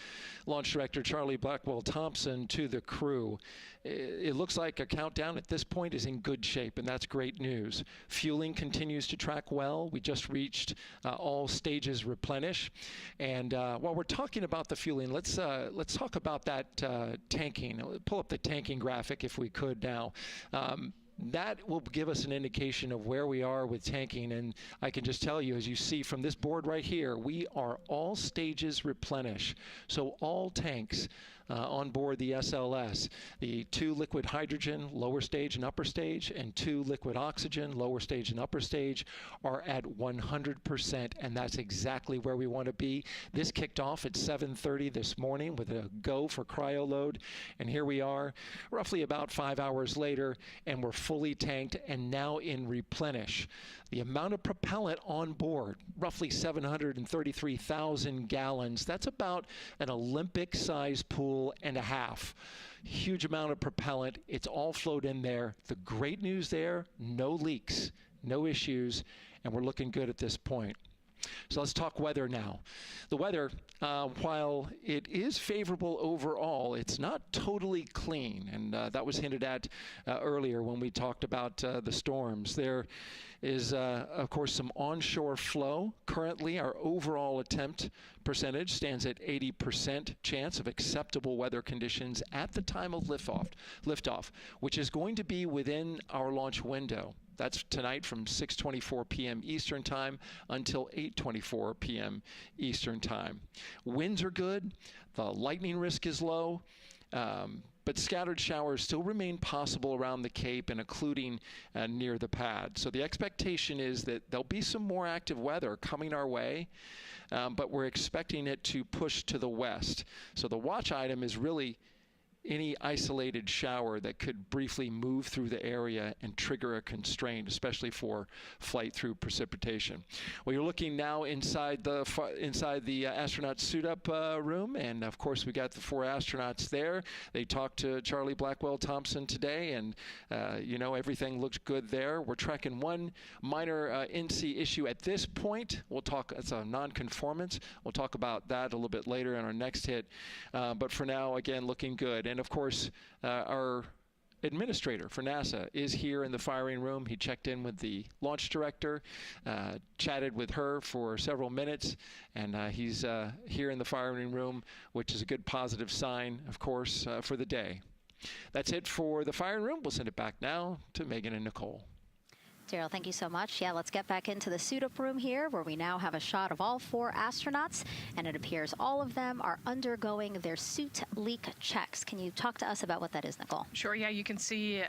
Launch Director Charlie Blackwell-Thompson to the crew. It looks like a countdown at this point is in good shape, and that's great news. Fueling continues to track well. We just reached all stages replenish. And while we're talking about the fueling, let's talk about that tanking. Pull up the tanking graphic if we could now. That will give us an indication of where we are with tanking, and I can just tell you, as you see from this board right here, we are all stages replenish. So all tanks on board the SLS, the 2 liquid hydrogen, lower stage and upper stage, and 2 liquid oxygen, lower stage and upper stage, are at 100%, and that's exactly where we want to be. This kicked off at 7:30 this morning with a go for cryo load, and here we are roughly about 5 hours later, and we're fully tanked and now in replenish. The amount of propellant on board, roughly 733,000 gallons. That's about an Olympic-sized pool and a half. Huge amount of propellant. It's all flowed in there. The great news there, no leaks, no issues, and we're looking good at this point. So let's talk weather now. The weather, while it is favorable overall, it's not totally clean, and that was hinted at earlier when we talked about the storms. There is, of course, some onshore flow. Currently, our overall attempt percentage stands at 80% chance of acceptable weather conditions at the time of liftoff, which is going to be within our launch window. That's tonight from 6:24 p.m. Eastern Time until 8:24 p.m. Eastern Time. Winds are good. The lightning risk is low. But scattered showers still remain possible around the Cape and including near the pad. So the expectation is that there'll be some more active weather coming our way, but we're expecting it to push to the west. So the watch item is really any isolated shower that could briefly move through the area and trigger a constraint, especially for flight through precipitation. Well, you're looking now inside the astronaut suit-up room, and of course we got the 4 astronauts there. They talked to Charlie Blackwell-Thompson today, and you know, everything looks good there. We're tracking one minor NC issue at this point. We'll talk. It's a non-conformance. We'll talk about that a little bit later in our next hit. But for now, again, looking good. And of course, our administrator for NASA is here in the firing room. He checked in with the launch director, chatted with her for several minutes, and he's here in the firing room, which is a good positive sign, of course, for the day. That's it for the firing room. We'll send it back now to Megan and Nicole. Daryl, thank you so much. Yeah, let's get back into the suit-up room here, where we now have a shot of all 4 astronauts, and it appears all of them are undergoing their suit leak checks. Can you talk to us about what that is, Nicole? Sure, yeah, you can see,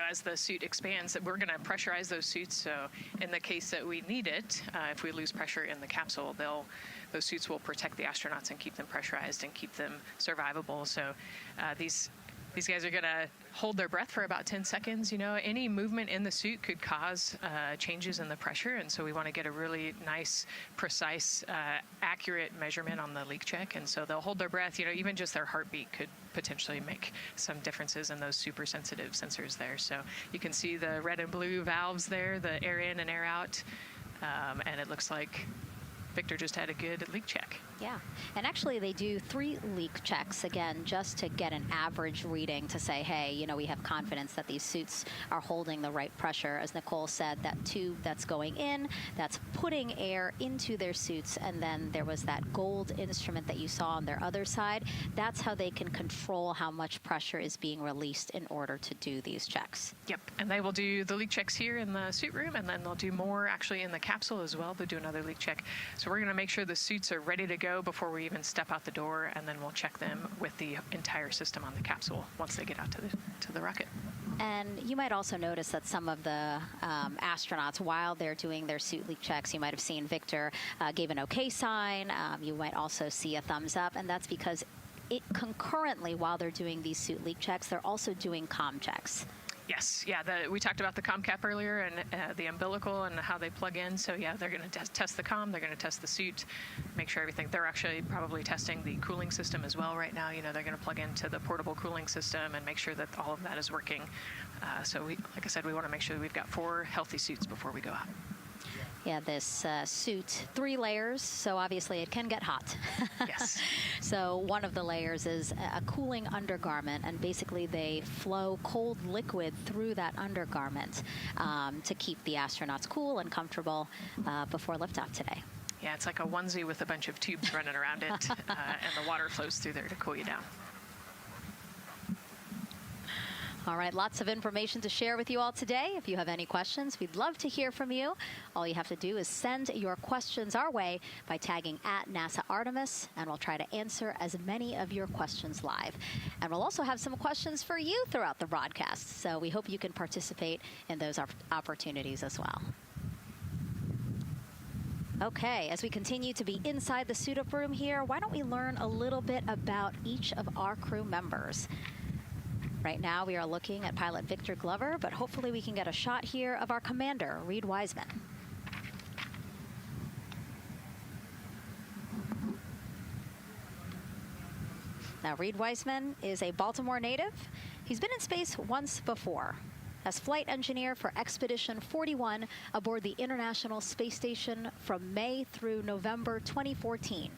as the suit expands, that we're going to pressurize those suits. So in the case that we need it, if we lose pressure in the capsule, those suits will protect the astronauts and keep them pressurized and keep them survivable. So these guys are going to hold their breath for about 10 seconds. Any movement in the suit could cause changes in the pressure, and so we want to get a really nice, precise, accurate measurement on the leak check. And so they'll hold their breath. Even just their heartbeat could potentially make some differences in those super sensitive sensors there. So you can see the red and blue valves there, the air in and air out, and it looks like Victor just had a good leak check. Yeah, and actually they do 3 leak checks, again, just to get an average reading to say, hey, we have confidence that these suits are holding the right pressure. As Nicole said, that tube that's going in, that's putting air into their suits, and then there was that gold instrument that you saw on their other side. That's how they can control how much pressure is being released in order to do these checks. Yep, and they will do the leak checks here in the suit room, and then they'll do more actually in the capsule as well. They'll do another leak check. So we're going to make sure the suits are ready to go before we even step out the door, and then we'll check them with the entire system on the capsule once they get out to the rocket. And you might also notice that some of the astronauts, while they're doing their suit leak checks, you might have seen Victor gave an okay sign. You might also see a thumbs up, and that's because concurrently, while they're doing these suit leak checks, they're also doing comm checks. Yes, yeah, we talked about the comm cap earlier and the umbilical and how they plug in. So yeah, they're going to test the comm, they're going to test the suit, make sure everything. They're actually probably testing the cooling system as well right now. They're going to plug into the portable cooling system and make sure that all of that is working. So like I said, we want to make sure that we've got 4 healthy suits before we go out. Yeah, this suit, 3 layers, so obviously it can get hot. Yes. So one of the layers is a cooling undergarment, and basically they flow cold liquid through that undergarment to keep the astronauts cool and comfortable before liftoff today. Yeah, it's like a onesie with a bunch of tubes running around it, and the water flows through there to cool you down. All right, lots of information to share with you all today. If you have any questions, we'd love to hear from you. All you have to do is send your questions our way by tagging @NASA Artemis, and we'll try to answer as many of your questions live. And we'll also have some questions for you throughout the broadcast, so we hope you can participate in those opportunities as well. Okay, as we continue to be inside the suit-up room here, why don't we learn a little bit about each of our crew members? Right now, we are looking at pilot Victor Glover, but hopefully we can get a shot here of our commander, Reed Wiseman. Now, Reed Wiseman is a Baltimore native. He's been in space once before as flight engineer for Expedition 41 aboard the International Space Station from May through November 2014.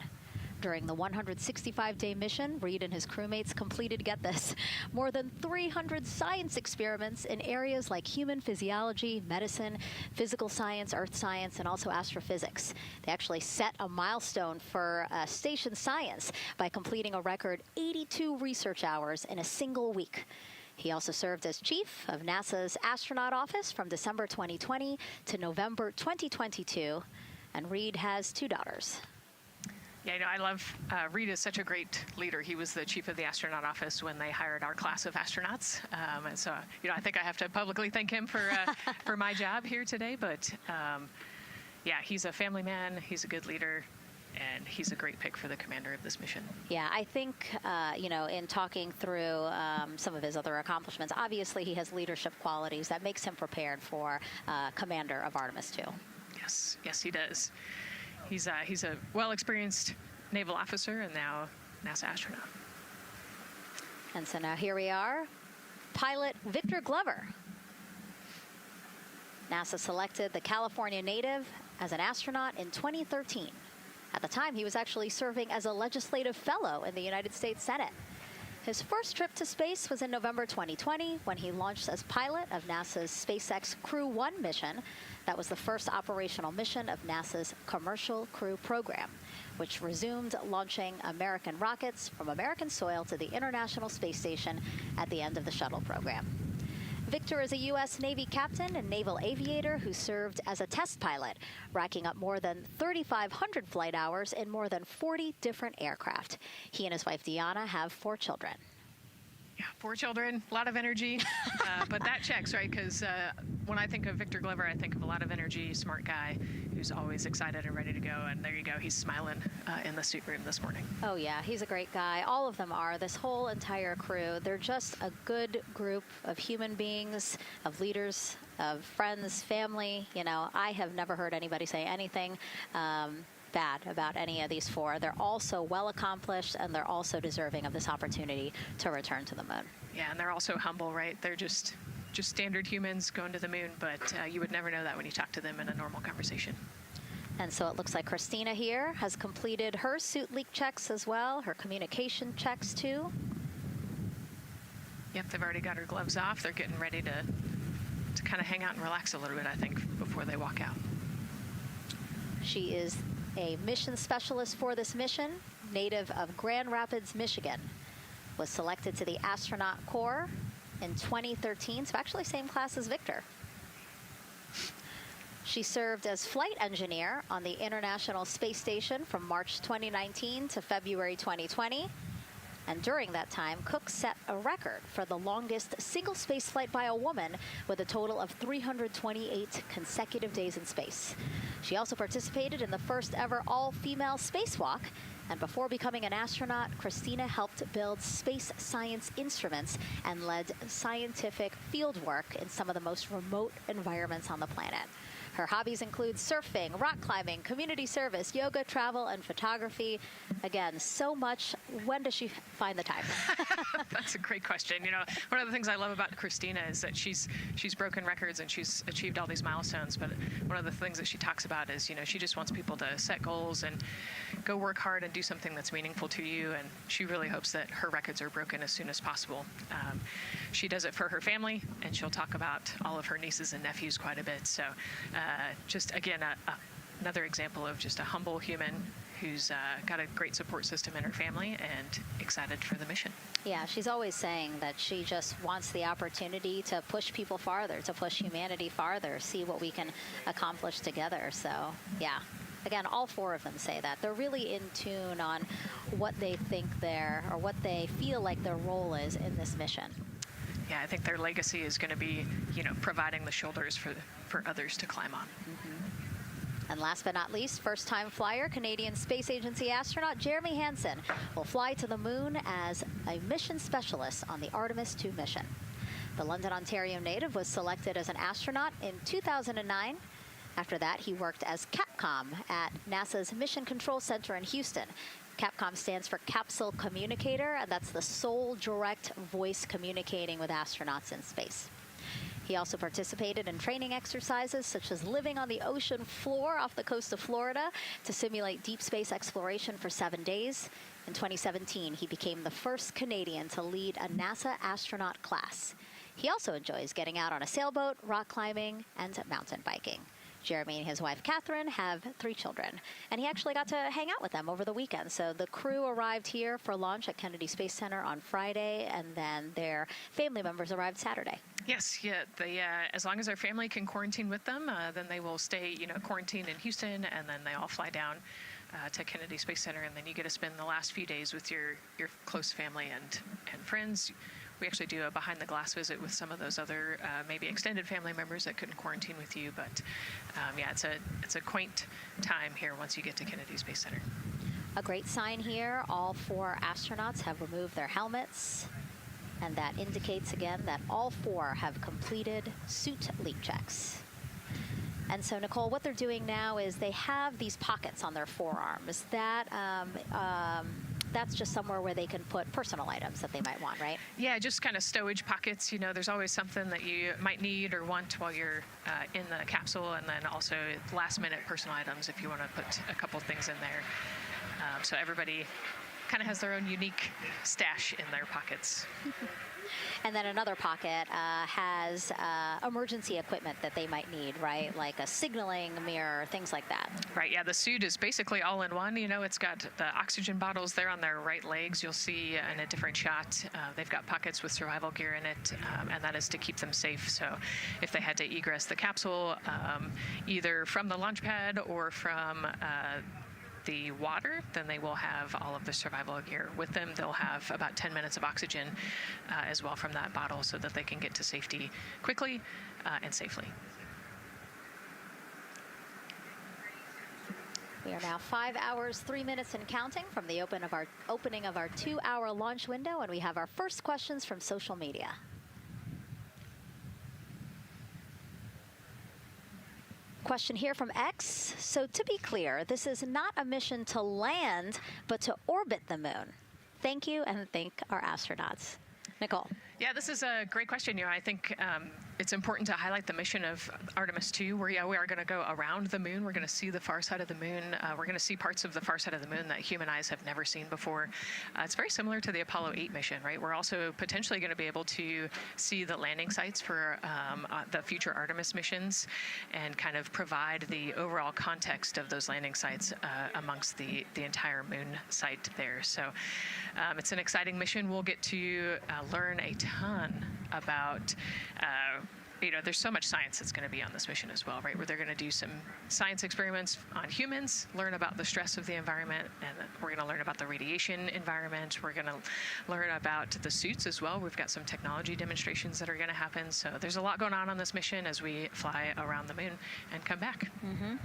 During the 165-day mission, Reed and his crewmates completed, get this, more than 300 science experiments in areas like human physiology, medicine, physical science, earth science, and also astrophysics. They actually set a milestone for station science by completing a record 82 research hours in a single week. He also served as chief of NASA's astronaut office from December 2020 to November 2022, and Reed has 2 daughters. Yeah, I love Reed is such a great leader. He was the chief of the astronaut office when they hired our class of astronauts. And so, I think I have to publicly thank him for my job here today. But yeah, he's a family man. He's a good leader. And he's a great pick for the commander of this mission. Yeah, I think, in talking through some of his other accomplishments, obviously he has leadership qualities that makes him prepared for commander of Artemis II. Yes, he does. He's a well-experienced naval officer and now NASA astronaut. And so now here we are, pilot Victor Glover. NASA selected the California native as an astronaut in 2013. At the time, he was actually serving as a legislative fellow in the United States Senate. His first trip to space was in November 2020 when he launched as pilot of NASA's SpaceX Crew 1 mission. That was the first operational mission of NASA's Commercial Crew program, which resumed launching American rockets from American soil to the International Space Station at the end of the shuttle program. Victor is a U.S. Navy captain and naval aviator who served as a test pilot, racking up more than 3,500 flight hours in more than 40 different aircraft. He and his wife, Deanna, have 4 children. Yeah, 4 children, a lot of energy, but that checks, right? Because when I think of Victor Glover, I think of a lot of energy, smart guy who's always excited and ready to go. And there you go, he's smiling in the suit room this morning. Oh yeah, he's a great guy. All of them are. This whole entire crew. They're just a good group of human beings, of leaders, of friends, family. You know, I have never heard anybody say anything bad about any of these 4. They're all so well accomplished, and they're also deserving of this opportunity to return to the moon. Yeah, and they're also humble, right? They're just standard humans going to the moon, but you would never know that when you talk to them in a normal conversation. And so it looks like Christina here has completed her suit leak checks as well, her communication checks too. Yep, they've already got her gloves off. They're getting ready to kind of hang out and relax a little bit, I think, before they walk out. She is a mission specialist for this mission, native of Grand Rapids, Michigan. Was selected to the Astronaut Corps in 2013, so actually same class as Victor. She served as flight engineer on the International Space Station from March 2019 to February 2020. And during that time, Cook set a record for the longest single space flight by a woman with a total of 328 consecutive days in space. She also participated in the first ever all-female spacewalk. And before becoming an astronaut, Christina helped build space science instruments and led scientific field work in some of the most remote environments on the planet. Her hobbies include surfing, rock climbing, community service, yoga, travel, and photography. Again, so much. When does she find the time? That's a great question. You know, one of the things I love about Christina is that she's broken records and she's achieved all these milestones. But one of the things that she talks about is, you know, she just wants people to set goals and go work hard and do something that's meaningful to you. And she really hopes that her records are broken as soon as possible. She does it for her family, and she'll talk about all of her nieces and nephews quite a bit. So just, again, another example of just a humble human who's got a great support system in her family and excited for the mission. Yeah, she's always saying that she just wants the opportunity to push people farther, to push humanity farther, see what we can accomplish together. So, yeah. Again, all 4 of them say that. They're really in tune on what they think or what they feel like their role is in this mission. Yeah, I think their legacy is going to be, you know, providing the shoulders for others to climb on. And last but not least, first-time flyer, Canadian Space Agency astronaut Jeremy Hansen will fly to the moon as a mission specialist on the Artemis II mission. The London, Ontario native was selected as an astronaut in 2009. After that, he worked as Capcom at NASA's Mission Control Center in Houston. Capcom stands for Capsule Communicator, and that's the sole direct voice communicating with astronauts in space. He also participated in training exercises such as living on the ocean floor off the coast of Florida to simulate deep space exploration for 7 days. In 2017, he became the first Canadian to lead a NASA astronaut class. He also enjoys getting out on a sailboat, rock climbing, and mountain biking. Jeremy and his wife, Catherine, have 3 children, and he actually got to hang out with them over the weekend. So the crew arrived here for launch at Kennedy Space Center on Friday, and then their family members arrived Saturday. Yes, yeah. As long as their family can quarantine with them, then they will stay, you know, quarantined in Houston, and then they all fly down to Kennedy Space Center, and then you get to spend the last few days with your close family and friends. We actually do a behind-the-glass visit with some of those other maybe extended family members that couldn't quarantine with you. But yeah, it's a quaint time here once you get to Kennedy Space Center. A great sign here, all 4 astronauts have removed their helmets. And that indicates again that all 4 have completed suit leak checks. And so, Nicole, what they're doing now is they have these pockets on their forearms. That's just somewhere where they can put personal items that they might want, right? Yeah, just kind of stowage pockets. You know, there's always something that you might need or want while you're in the capsule, and then also last-minute personal items if you want to put a couple things in there. So everybody kind of has their own unique stash in their pockets. And then another pocket has emergency equipment that they might need, right? Like a signaling mirror, things like that. Right, yeah, the suit is basically all in one. You know, it's got the oxygen bottles there on their right legs. You'll see in a different shot, they've got pockets with survival gear in it, and that is to keep them safe. So if they had to egress the capsule, either from the launch pad or from the water, then they will have all of the survival gear with them. They'll have about 10 minutes of oxygen as well from that bottle so that they can get to safety quickly and safely. We are now 5 hours, 3 minutes and counting from the opening of our 2-hour launch window, and we have our first questions from social media. Question here from X. So to be clear, this is not a mission to land, but to orbit the moon. Thank you, and thank our astronauts. Nicole. Yeah, this is a great question. You know, I think it's important to highlight the mission of Artemis II, where we are going to go around the moon. We're going to see the far side of the moon. We're going to see parts of the far side of the moon that human eyes have never seen before. It's very similar to the Apollo 8 mission, right? We're also potentially going to be able to see the landing sites for the future Artemis missions and kind of provide the overall context of those landing sites amongst the entire moon site there. So it's an exciting mission. We'll get to learn a ton about you know, there's so much science that's going to be on this mission as well, right? Where they're going to do some science experiments on humans, learn about the stress of the environment, and we're going to learn about the radiation environment. We're going to learn about the suits as well. We've got some technology demonstrations that are going to happen. So there's a lot going on this mission as we fly around the moon and come back. Mm-hmm.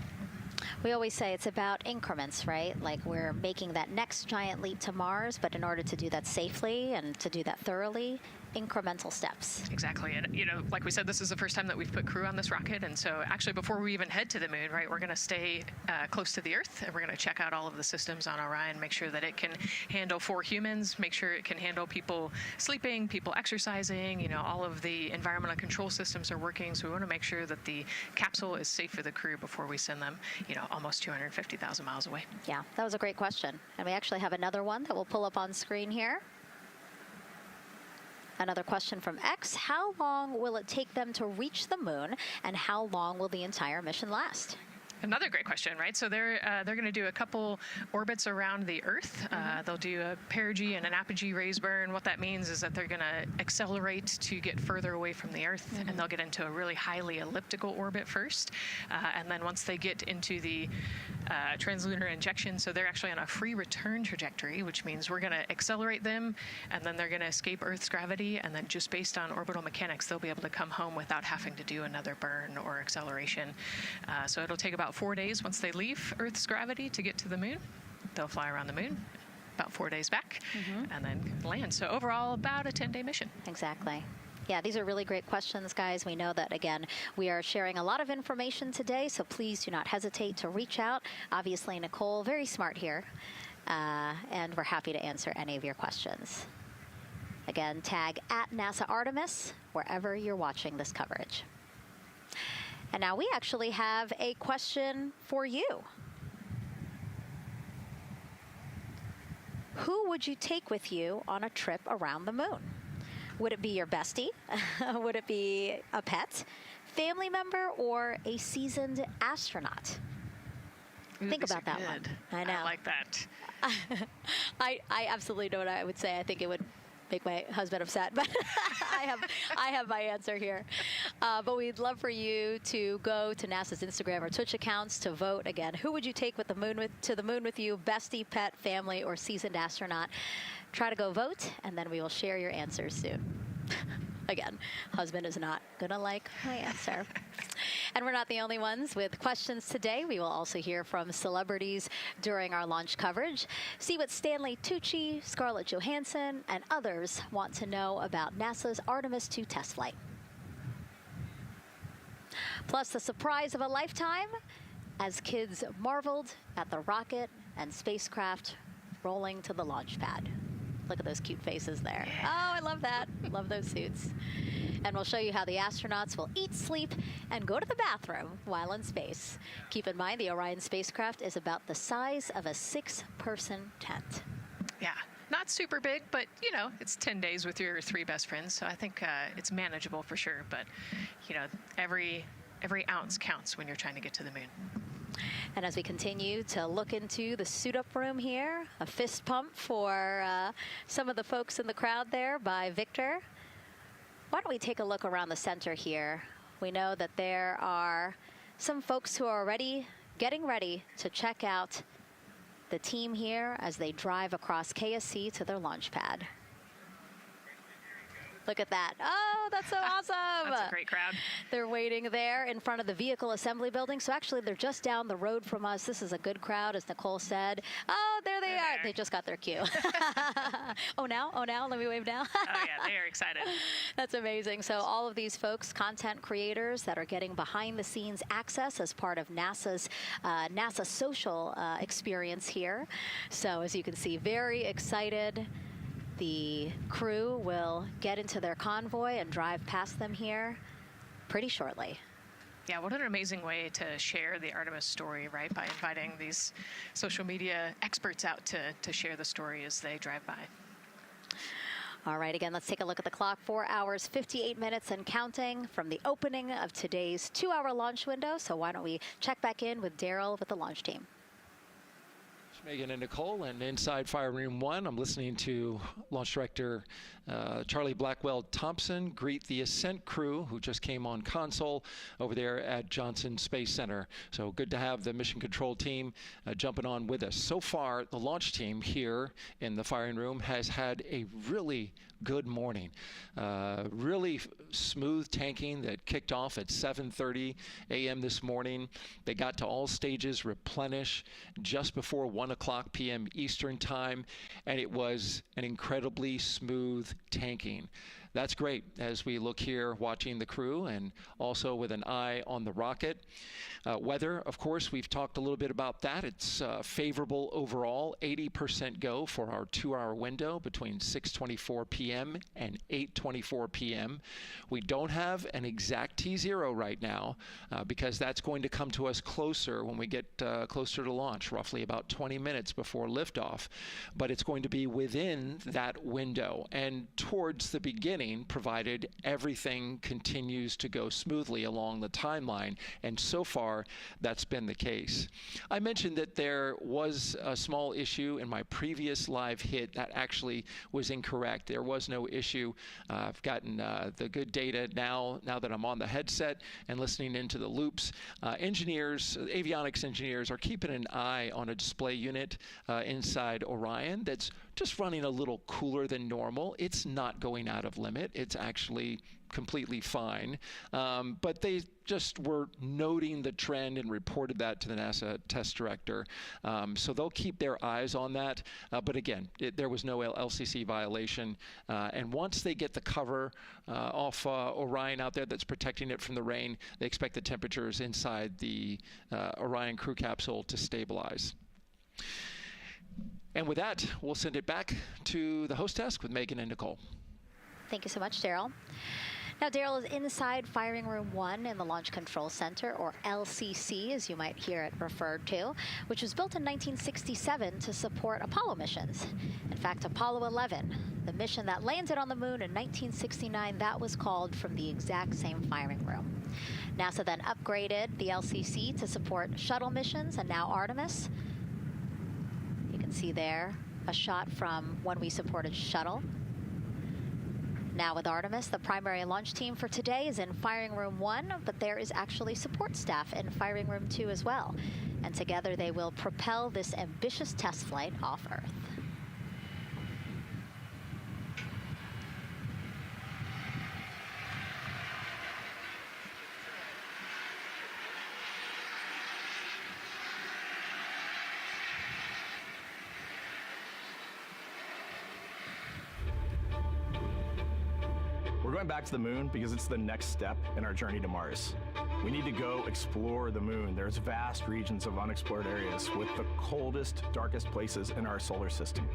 We always say it's about increments, right? Like we're making that next giant leap to Mars, but in order to do that safely and to do that thoroughly, incremental steps. Exactly. And, you know, like we said, this is the first time that we've put crew on this rocket. And so actually before we even head to the moon, right, we're going to stay close to the Earth, and we're going to check out all of the systems on Orion, make sure that it can handle 4 humans, make sure it can handle people sleeping, people exercising, you know, all of the environmental control systems are working. So we want to make sure that the capsule is safe for the crew before we send them, you know, almost 250,000 miles away. Yeah, that was a great question. And we actually have another one that we'll pull up on screen here. Another question from X. How long will it take them to reach the moon, and how long will the entire mission last? Another great question, right? So they're going to do a couple orbits around the Earth. They'll do a perigee and an apogee raise burn. What that means is that they're going to accelerate to get further away from the Earth, and they'll get into a really highly elliptical orbit first. And then once they get into the translunar injection, so they're actually on a free return trajectory, which means we're going to accelerate them, and then they're going to escape Earth's gravity, and then just based on orbital mechanics, they'll be able to come home without having to do another burn or acceleration. So it'll take about 4 days once they leave Earth's gravity to get to the moon. They'll fly around the moon, about 4 days back, and then land. So overall, about a 10-day mission. Exactly. Yeah, these are really great questions, guys. We know that, again, we are sharing a lot of information today, so please do not hesitate to reach out. Obviously, Nicole, very smart here, and we're happy to answer any of your questions. Again, tag @NASA Artemis wherever you're watching this coverage. And now we actually have a question for you. Who would you take with you on a trip around the moon? Would it be your bestie? Would it be a pet, family member, or a seasoned astronaut? Think about that one. I know. I like that. I absolutely know what I would say. I think it would make my husband upset, but I have my answer here. But we'd love for you to go to NASA's Instagram or Twitch accounts to vote. Again, who would you take with to the moon with you? Bestie, pet, family, or seasoned astronaut? Try to go vote, and then we will share your answers soon. Again, husband is not going to like my answer. And we're not the only ones with questions today. We will also hear from celebrities during our launch coverage. See what Stanley Tucci, Scarlett Johansson, and others want to know about NASA's Artemis II test flight. Plus, the surprise of a lifetime as kids marveled at the rocket and spacecraft rolling to the launch pad. Look at those cute faces there. Oh, I love that. Love those suits. And we'll show you how the astronauts will eat, sleep, and go to the bathroom while in space. Keep in mind, the Orion spacecraft is about the size of a 6-person tent. Yeah, not super big, but it's 10 days with your 3 best friends, so I think it's manageable for sure. But every ounce counts when you're trying to get to the moon. And as we continue to look into the suit-up room here, a fist pump for some of the folks in the crowd there by Victor. Why don't we take a look around the center here? We know that there are some folks who are already getting ready to check out the team here as they drive across KSC to their launch pad. Look at that. Oh, that's so awesome. That's a great crowd. They're waiting there in front of the vehicle assembly building. So actually, they're just down the road from us. This is a good crowd, as Nicole said. Oh, there they are. They just got their cue. Oh, now? Let me wave now. Oh, yeah, they are excited. That's amazing. So all of these folks, content creators that are getting behind-the-scenes access as part of NASA's NASA social experience here. So as you can see, very excited. The crew will get into their convoy and drive past them here pretty shortly. Yeah, what an amazing way to share the Artemis story, right? By inviting these social media experts out to share the story as they drive by. All right, again, let's take a look at the clock. 4 hours, 58 minutes and counting from the opening of today's 2-hour launch window. So why don't we check back in with Daryl with the launch team. Megan and Nicole, and inside Fire Room 1, I'm listening to Launch Director Charlie Blackwell Thompson greet the Ascent crew who just came on console over there at Johnson Space Center. So good to have the mission control team jumping on with us. So far, the launch team here in the firing room has had a really good morning. Really smooth tanking that kicked off at 7:30 a.m. this morning. They got to all stages replenish just before 1 o'clock p.m. Eastern time, and it was an incredibly smooth tanking. That's great as we look here watching the crew and also with an eye on the rocket. Weather, of course, we've talked a little bit about that. It's favorable overall, 80% go for our 2-hour window between 6:24 p.m. and 8:24 p.m. We don't have an exact T0 right now because that's going to come to us closer when we get closer to launch, roughly about 20 minutes before liftoff. But it's going to be within that window and towards the beginning, provided everything continues to go smoothly along the timeline. And so far, that's been the case. I mentioned that there was a small issue in my previous live hit that actually was incorrect. There was no issue. I've gotten the good data now that I'm on the headset and listening into the loops. Avionics engineers are keeping an eye on a display unit inside Orion that's just running a little cooler than normal. It's not going out of limit. It's actually completely fine. But they just were noting the trend and reported that to the NASA test director. So they'll keep their eyes on that. But again, there was no LCC violation. And once they get the cover off Orion out there that's protecting it from the rain, they expect the temperatures inside the Orion crew capsule to stabilize. And with that, we'll send it back to the host desk with Megan and Nicole. Thank you so much, Daryl. Now, Daryl is inside Firing Room 1 in the Launch Control Center, or LCC, as you might hear it referred to, which was built in 1967 to support Apollo missions. In fact, Apollo 11, the mission that landed on the moon in 1969, that was called from the exact same firing room. NASA then upgraded the LCC to support shuttle missions, and now Artemis. You can see there a shot from when we supported shuttle. Now with Artemis, the primary launch team for today is in Firing Room 1, but there is actually support staff in Firing Room 2 as well. And together they will propel this ambitious test flight off Earth. We're going back to the moon because it's the next step in our journey to Mars. We need to go explore the moon. There's vast regions of unexplored areas with the coldest, darkest places in our solar system.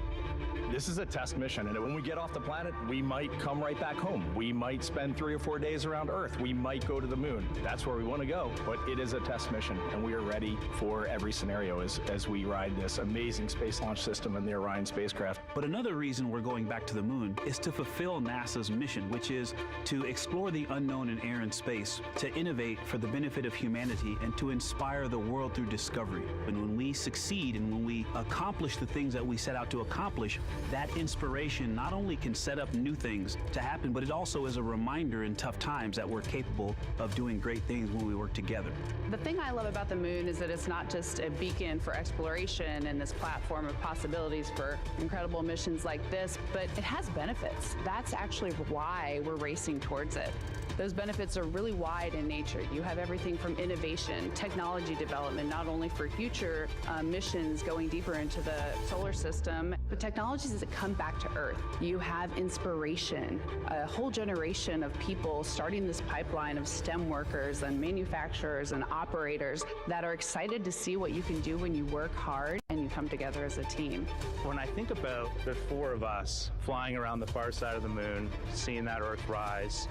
This is a test mission, and when we get off the planet, we might come right back home. We might spend 3 or 4 days around Earth. We might go to the moon. That's where we want to go, but it is a test mission, and we are ready for every scenario as we ride this amazing space launch system in the Orion spacecraft. But another reason we're going back to the moon is to fulfill NASA's mission, which is to explore the unknown in air and space, to innovate for the benefit of humanity, and to inspire the world through discovery. And when we succeed and when we accomplish the things that we set out to accomplish, that inspiration not only can set up new things to happen, but it also is a reminder in tough times that we're capable of doing great things when we work together. The thing I love about the moon is that it's not just a beacon for exploration and this platform of possibilities for incredible missions like this, but it has benefits. That's actually why we're racing towards it. Those benefits are really wide in nature. You have everything from innovation, technology development, not only for future missions going deeper into the solar system, but technologies that come back to Earth. You have inspiration, a whole generation of people starting this pipeline of STEM workers and manufacturers and operators that are excited to see what you can do when you work hard and you come together as a team. When I think about the 4 of us flying around the far side of the moon, seeing that Earth rise,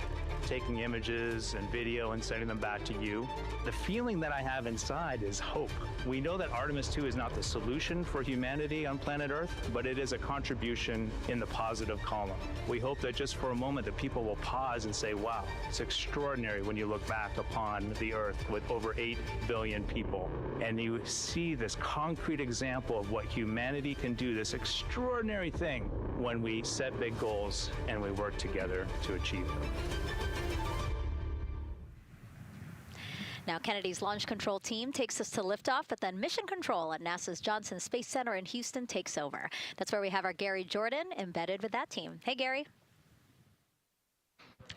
taking images and video and sending them back to you, the feeling that I have inside is hope. We know that Artemis II is not the solution for humanity on planet Earth, but it is a contribution in the positive column. We hope that just for a moment that people will pause and say, wow, it's extraordinary when you look back upon the Earth with over 8 billion people, and you see this concrete example of what humanity can do, this extraordinary thing when we set big goals and we work together to achieve them. Now, Kennedy's launch control team takes us to liftoff, but then mission control at NASA's Johnson Space Center in Houston takes over. That's where we have our Gary Jordan embedded with that team. Hey, Gary.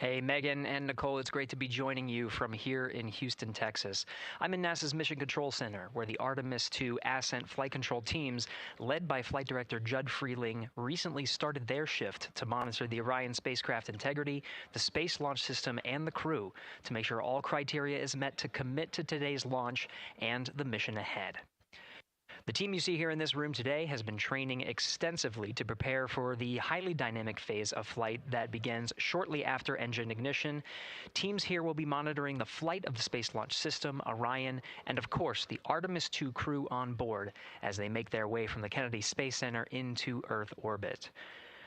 Hey, Megan and Nicole, it's great to be joining you from here in Houston, Texas. I'm in NASA's Mission Control Center, where the Artemis II Ascent flight control teams, led by Flight Director Judd Freeling, recently started their shift to monitor the Orion spacecraft integrity, the Space Launch System, and the crew to make sure all criteria is met to commit to today's launch and the mission ahead. The team you see here in this room today has been training extensively to prepare for the highly dynamic phase of flight that begins shortly after engine ignition. Teams here will be monitoring the flight of the Space Launch System, Orion, and of course the Artemis II crew on board as they make their way from the Kennedy Space Center into Earth orbit.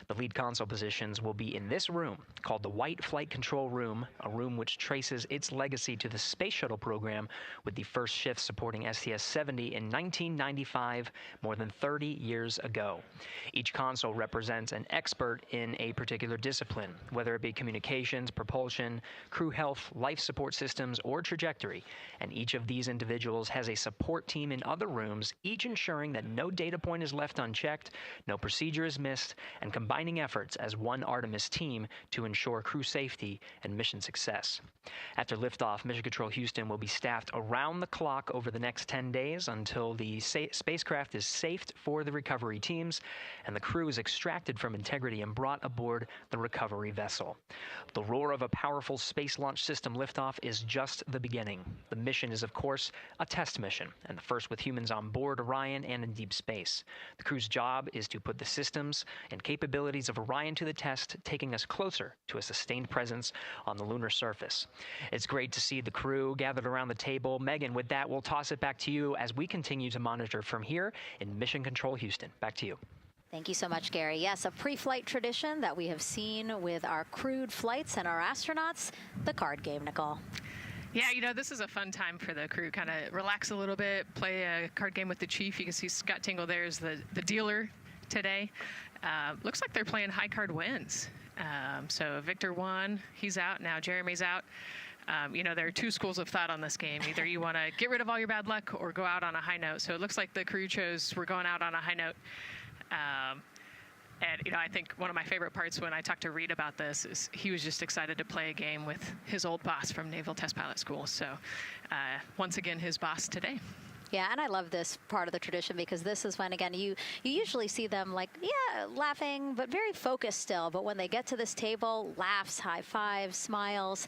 The lead console positions will be in this room, called the White Flight Control Room, a room which traces its legacy to the Space Shuttle program, with the first shift supporting STS-70 in 1995, more than 30 years ago. Each console represents an expert in a particular discipline, whether it be communications, propulsion, crew health, life support systems, or trajectory. And each of these individuals has a support team in other rooms, each ensuring that no data point is left unchecked, no procedure is missed, and combining efforts as one Artemis team to ensure crew safety and mission success. After liftoff, Mission Control Houston will be staffed around the clock over the next 10 days until the spacecraft is safed for the recovery teams and the crew is extracted from integrity and brought aboard the recovery vessel. The roar of a powerful Space Launch System liftoff is just the beginning. The mission is, of course, a test mission, and the first with humans on board Orion and in deep space. The crew's job is to put the systems and capabilities of Orion to the test, taking us closer to a sustained presence on the lunar surface. It's great to see the crew gathered around the table. Megan, with that, we'll toss it back to you as we continue to monitor from here in Mission Control Houston. Back to you. Thank you so much, Gary. Yes, a pre-flight tradition that we have seen with our crewed flights and our astronauts, the card game, Nicole. Yeah, you know, this is a fun time for the crew. Kind of relax a little bit, play a card game with the chief. You can see Scott Tingle there is the dealer today. Looks like they're playing high card wins. So Victor won, he's out, now Jeremy's out. You know, there are two schools of thought on this game. Either you want to get rid of all your bad luck or go out on a high note. So it looks like the crew chose we're going out on a high note. And, you know, I think one of my favorite parts when I talked to Reed about this is he was just excited to play a game with his old boss from Naval Test Pilot School. So once again, his boss today. Yeah, and I love this part of the tradition because this is when, again, you usually see them like, yeah, laughing, but very focused still. But when they get to this table, laughs, high fives, smiles,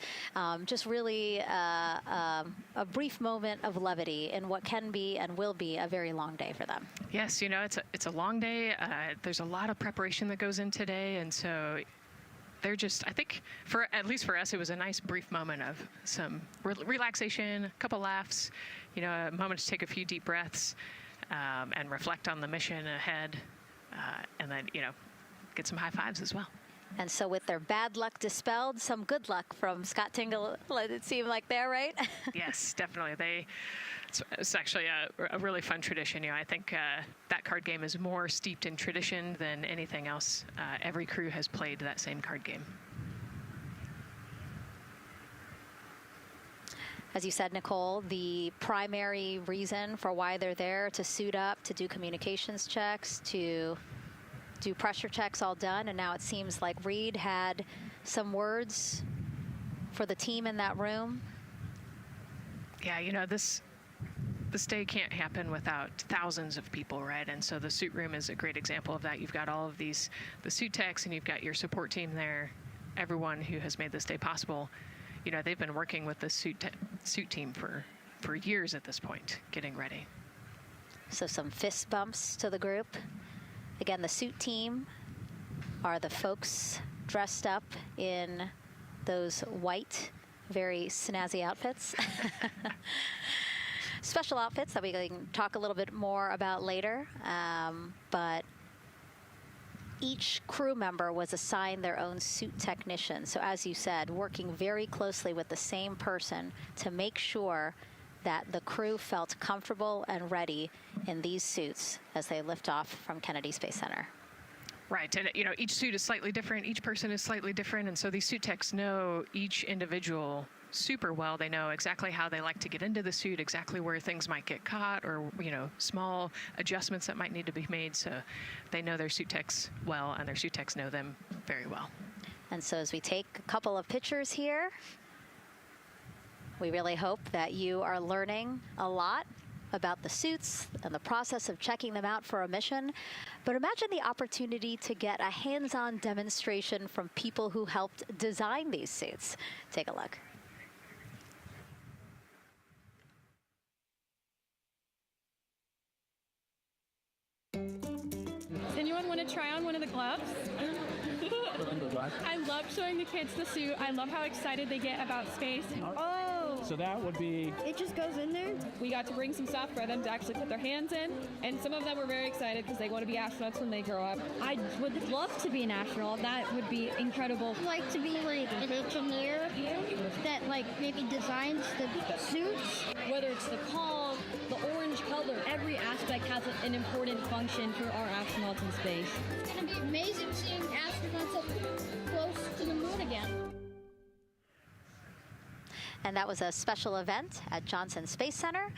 just really a brief moment of levity in what can be and will be a very long day for them. Yes, you know, it's a long day. There's a lot of preparation that goes in today, and so they're just, I think, at least for us, it was a nice brief moment of some relaxation, a couple laughs, you know, a moment to take a few deep breaths and reflect on the mission ahead, and then, you know, get some high fives as well. And so with their bad luck dispelled, some good luck from Scott Tingle, it seemed like there, right? Yes, definitely. It's actually a really fun tradition. You know, I think that card game is more steeped in tradition than anything else. Every crew has played that same card game. As you said, Nicole, the primary reason for why they're there to suit up, to do communications checks, to do pressure checks all done, and now it seems like Reed had some words for the team in that room. Yeah, you know, this day can't happen without thousands of people, right? And so the suit room is a great example of that. You've got all of the suit techs, and you've got your support team there, everyone who has made this day possible. You know, they've been working with the suit team for years at this point, getting ready. So some fist bumps to the group. Again, the suit team are the folks dressed up in those white, very snazzy outfits. Special outfits that we can talk a little bit more about later, but each crew member was assigned their own suit technician. So as you said, working very closely with the same person to make sure that the crew felt comfortable and ready in these suits as they lift off from Kennedy Space Center. Right, and you know, each suit is slightly different, each person is slightly different, and so these suit techs know each individual super well. They know exactly how they like to get into the suit, exactly where things might get caught, or, you know, small adjustments that might need to be made. So they know their suit techs well, and their suit techs know them very well. And so as we take a couple of pictures here, we really hope that you are learning a lot about the suits and the process of checking them out for a mission. But imagine the opportunity to get a hands-on demonstration from people who helped design these suits. Take a look. Does anyone want to try on one of the gloves? I love showing the kids the suit. I love how excited they get about space. Oh! So that would be... It just goes in there? We got to bring some stuff for them to actually put their hands in, and some of them were very excited because they want to be astronauts when they grow up. I would love to be an astronaut. That would be incredible. I'd like to be like an engineer that like maybe designs the suits. Whether it's the calm, the orange color, every aspect has an important function for our astronauts in space. It's going to be amazing seeing astronauts up close to the moon again. And that was a special event at Johnson Space Center.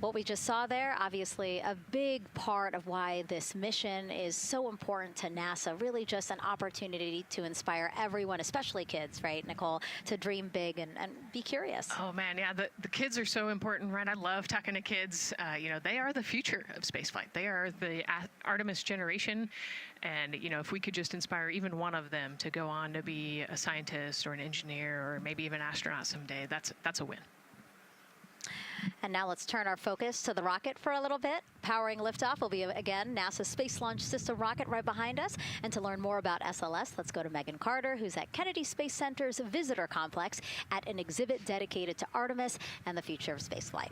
What we just saw there, obviously a big part of why this mission is so important to NASA, really just an opportunity to inspire everyone, especially kids, right, Nicole, to dream big and be curious. Oh man, yeah, the kids are so important, right? I love talking to kids. You know, they are the future of spaceflight. They are the Artemis generation. And, you know, if we could just inspire even one of them to go on to be a scientist or an engineer or maybe even an astronaut someday, that's a win. And now let's turn our focus to the rocket for a little bit. Powering liftoff will be, again, NASA's Space Launch System rocket right behind us. And to learn more about SLS, let's go to Megan Carter, who's at Kennedy Space Center's Visitor Complex at an exhibit dedicated to Artemis and the future of spaceflight.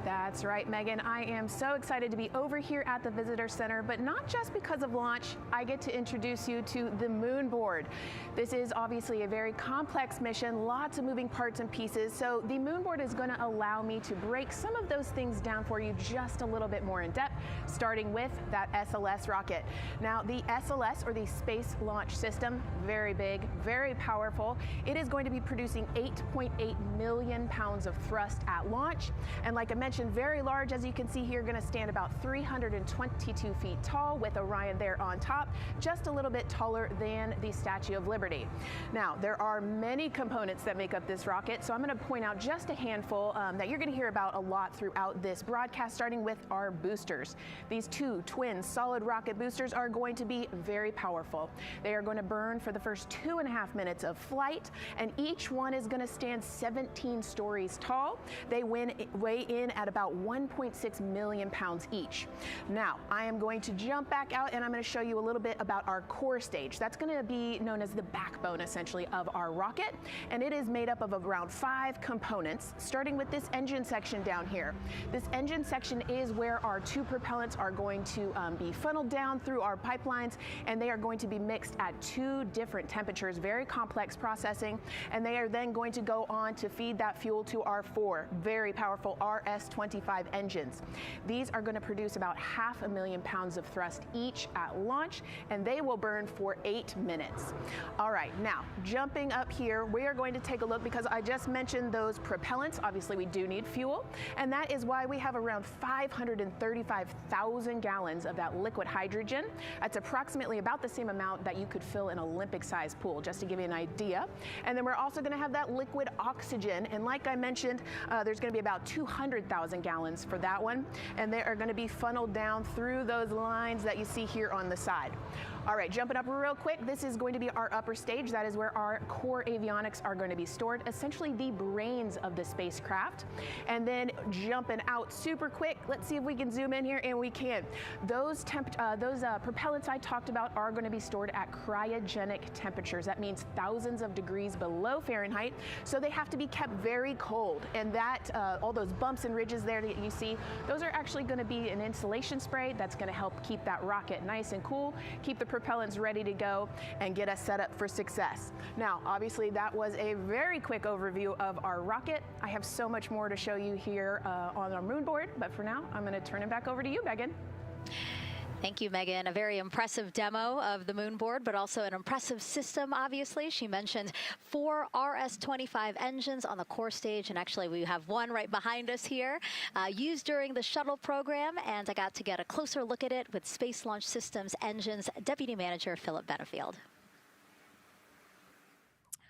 That's right, Megan. I am so excited to be over here at the Visitor Center, but not just because of launch. I get to introduce you to the moon board. This is obviously a very complex mission, lots of moving parts and pieces. So the moon board is going to allow me to break some of those things down for you just a little bit more in depth, starting with that SLS rocket. Now, the SLS, or the Space Launch System, very big, very powerful. It is going to be producing 8.8 million pounds of thrust at launch. And like I mentioned station, very large, as you can see here, going to stand about 322 feet tall with Orion there on top, just a little bit taller than the Statue of Liberty. Now, there are many components that make up this rocket, so I'm going to point out just a handful that you're going to hear about a lot throughout this broadcast, starting with our boosters. These two twin solid rocket boosters are going to be very powerful. They are going to burn for the first 2.5 minutes of flight, and each one is going to stand 17 stories tall. They weigh in at about 1.6 million pounds each. Now, I am going to jump back out and I'm going to show you a little bit about our core stage. That's going to be known as the backbone, essentially, of our rocket, and it is made up of around 5 components, starting with this engine section down here. This engine section is where our 2 propellants are going to be funneled down through our pipelines, and they are going to be mixed at 2 different temperatures, very complex processing, and they are then going to go on to feed that fuel to our 4 very powerful RS-25 engines. These are going to produce about 500,000 pounds of thrust each at launch, and they will burn for 8 minutes. All right, now jumping up here, we are going to take a look, because I just mentioned those propellants. Obviously, we do need fuel, and that is why we have around 535,000 gallons of that liquid hydrogen. That's approximately about the same amount that you could fill an Olympic-sized pool, just to give you an idea. And then we're also going to have that liquid oxygen, and like I mentioned, there's going to be about 200,000 gallons for that one, and they are going to be funneled down through those lines that you see here on the side. All right, jumping up real quick, this is going to be our upper stage. That is where our core avionics are going to be stored, essentially the brains of the spacecraft. And then jumping out super quick, let's see if we can zoom in here, and we can. Those propellants I talked about are going to be stored at cryogenic temperatures. That means thousands of degrees below Fahrenheit, so they have to be kept very cold. And that, all those bumps and ridges there that you see, those are actually going to be an insulation spray that's going to help keep that rocket nice and cool, keep the propellants ready to go, and get us set up for success. Now, obviously, that was a very quick overview of our rocket. I have so much more to show you here on our moon board, but for now, I'm going to turn it back over to you, Megan. Thank you, Megan. A very impressive demo of the moon board, but also an impressive system, obviously. She mentioned 4 RS-25 engines on the core stage, and actually we have one right behind us here, used during the shuttle program, and I got to get a closer look at it with Space Launch Systems Engines Deputy Manager Philip Benefield.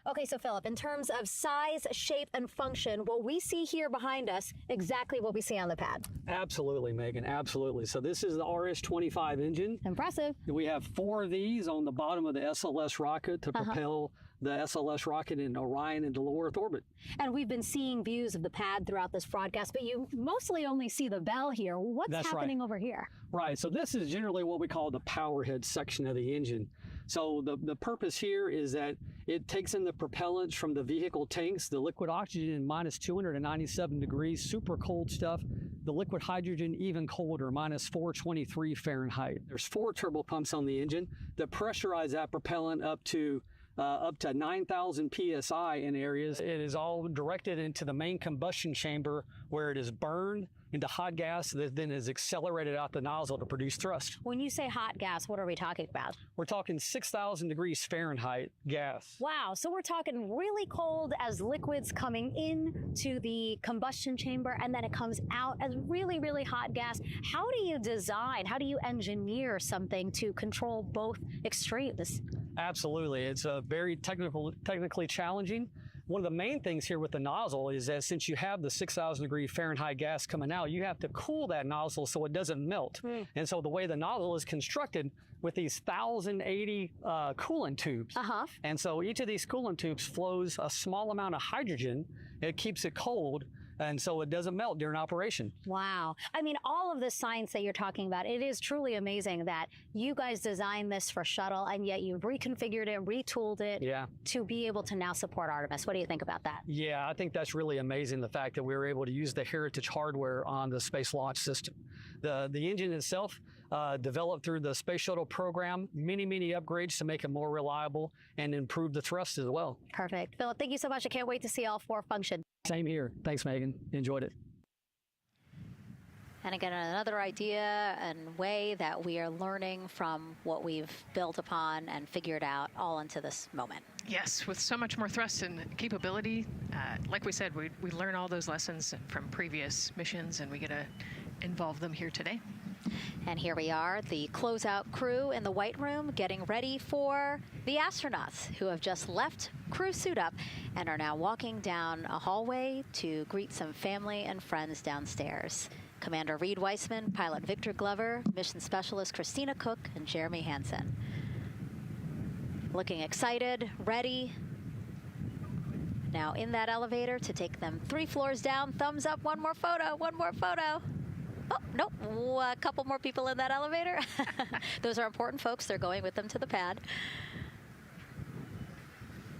Okay, so Philip, in terms of size, shape, and function, what we see here behind us, exactly what we see on the pad. Absolutely, Megan, absolutely. So this is the RS-25 engine. Impressive. We have 4 of these on the bottom of the SLS rocket to propel the SLS rocket in Orion into low Earth orbit. And we've been seeing views of the pad throughout this broadcast, but you mostly only see the bell here. What's happening over here? Right, so this is generally what we call the power head section of the engine. So the purpose here is that it takes in the propellants from the vehicle tanks, the liquid oxygen minus 297 degrees, super cold stuff. The liquid hydrogen even colder, minus 423 Fahrenheit. There's 4 turbo pumps on the engine that pressurize that propellant up to 9,000 psi in areas. It is all directed into the main combustion chamber, where it is burned into hot gas that then is accelerated out the nozzle to produce thrust. When you say hot gas, what are we talking about? We're talking 6,000 degrees Fahrenheit gas. Wow, so we're talking really cold as liquids coming into the combustion chamber, and then it comes out as really, really hot gas. How do you design, how do you engineer something to control both extremes? Absolutely, it's very technically challenging. One of the main things here with the nozzle is that since you have the 6,000 degree Fahrenheit gas coming out, you have to cool that nozzle so it doesn't melt. And so the way the nozzle is constructed with these 1,080 coolant tubes. And so each of these coolant tubes flows a small amount of hydrogen. It keeps it cold, and so it doesn't melt during operation. Wow. I mean, all of the science that you're talking about, it is truly amazing that you guys designed this for shuttle, and yet you've reconfigured it, retooled it to be able to now support Artemis. What do you think about that? Yeah, I think that's really amazing, the fact that we were able to use the heritage hardware on the Space Launch System. The engine itself, developed through the Space Shuttle program, many upgrades to make it more reliable and improve the thrust as well. Perfect. Philip, thank you so much. I can't wait to see all 4 function. Same here. Thanks, Megan. Enjoyed it. And again, another idea and way that we are learning from what we've built upon and figured out all into this moment. Yes, with so much more thrust and capability, like we said, we learn all those lessons from previous missions, and we get to involve them here today. And here we are, the closeout crew in the White Room, getting ready for the astronauts who have just left crew suit up and are now walking down a hallway to greet some family and friends downstairs. Commander Reed Weissman, Pilot Victor Glover, Mission Specialist Christina Cook, and Jeremy Hansen. Looking excited, ready. Now in that elevator to take them 3 floors down. Thumbs up, one more photo, one more photo. Oh, nope, a couple more people in that elevator. Those are important folks. They're going with them to the pad.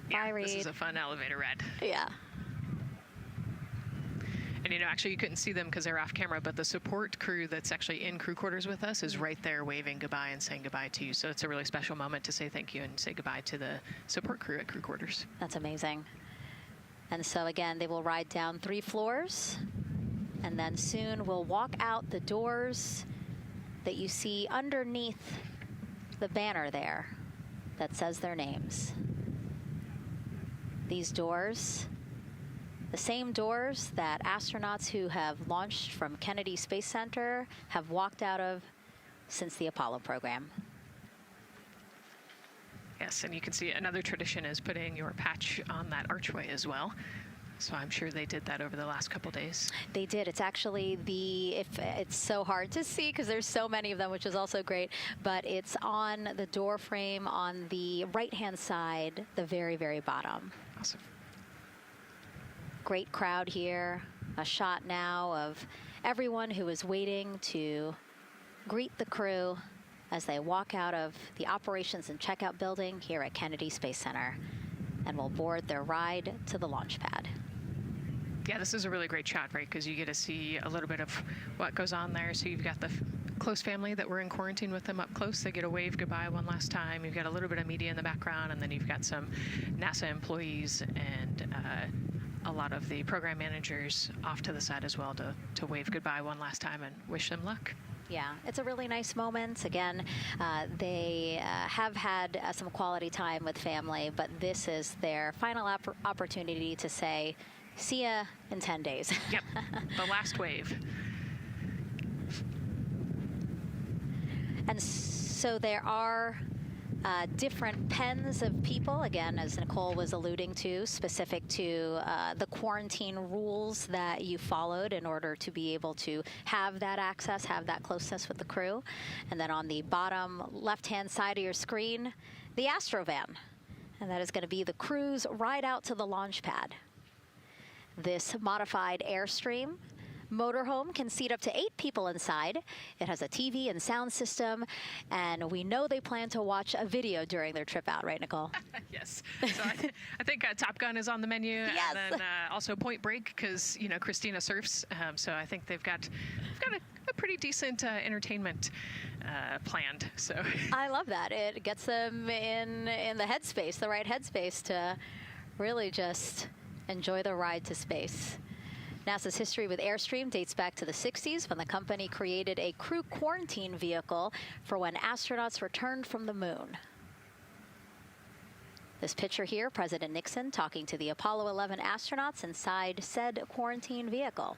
Yeah, Bye, Reed. This is a fun elevator ride. Yeah. And, you know, actually you couldn't see them because they're off camera, but the support crew that's actually in crew quarters with us is right there waving goodbye and saying goodbye to you. So it's a really special moment to say thank you and say goodbye to the support crew at crew quarters. That's amazing. And so again, they will ride down 3 floors, and then soon we'll walk out the doors that you see underneath the banner there that says their names. These doors, the same doors that astronauts who have launched from Kennedy Space Center have walked out of since the Apollo program. Yes, and you can see another tradition is putting your patch on that archway as well. So I'm sure they did that over the last couple days. They did. It's actually it's so hard to see because there's so many of them, which is also great, but it's on the door frame on the right-hand side, the very, very bottom. Awesome. Great crowd here. A shot now of everyone who is waiting to greet the crew as they walk out of the operations and checkout building here at Kennedy Space Center and will board their ride to the launch pad. Yeah, this is a really great shot, right? Because you get to see a little bit of what goes on there. So you've got the close family that were in quarantine with them up close. They get a wave goodbye one last time. You've got a little bit of media in the background, and then you've got some NASA employees and a lot of the program managers off to the side as well to wave goodbye one last time and wish them luck. Yeah, it's a really nice moment. Again, they have had some quality time with family, but this is their final opportunity to say, see ya in 10 days. Yep, the last wave. And so there are different pens of people, again, as Nicole was alluding to, specific to the quarantine rules that you followed in order to be able to have that access, have that closeness with the crew. And then on the bottom left-hand side of your screen, the Astrovan. And that is going to be the crew's ride out to the launch pad. This modified Airstream motorhome can seat up to 8 people inside. It has a TV and sound system, and we know they plan to watch a video during their trip out, right, Nicole? Yes. So I think Top Gun is on the menu, yes. And then also Point Break, because Christina surfs. So I think they've got a pretty decent entertainment planned. So I love that. It gets them in the headspace, the right headspace, to really just enjoy the ride to space. NASA's history with Airstream dates back to the 60s when the company created a crew quarantine vehicle for when astronauts returned from the moon. This picture here, President Nixon talking to the Apollo 11 astronauts inside said quarantine vehicle.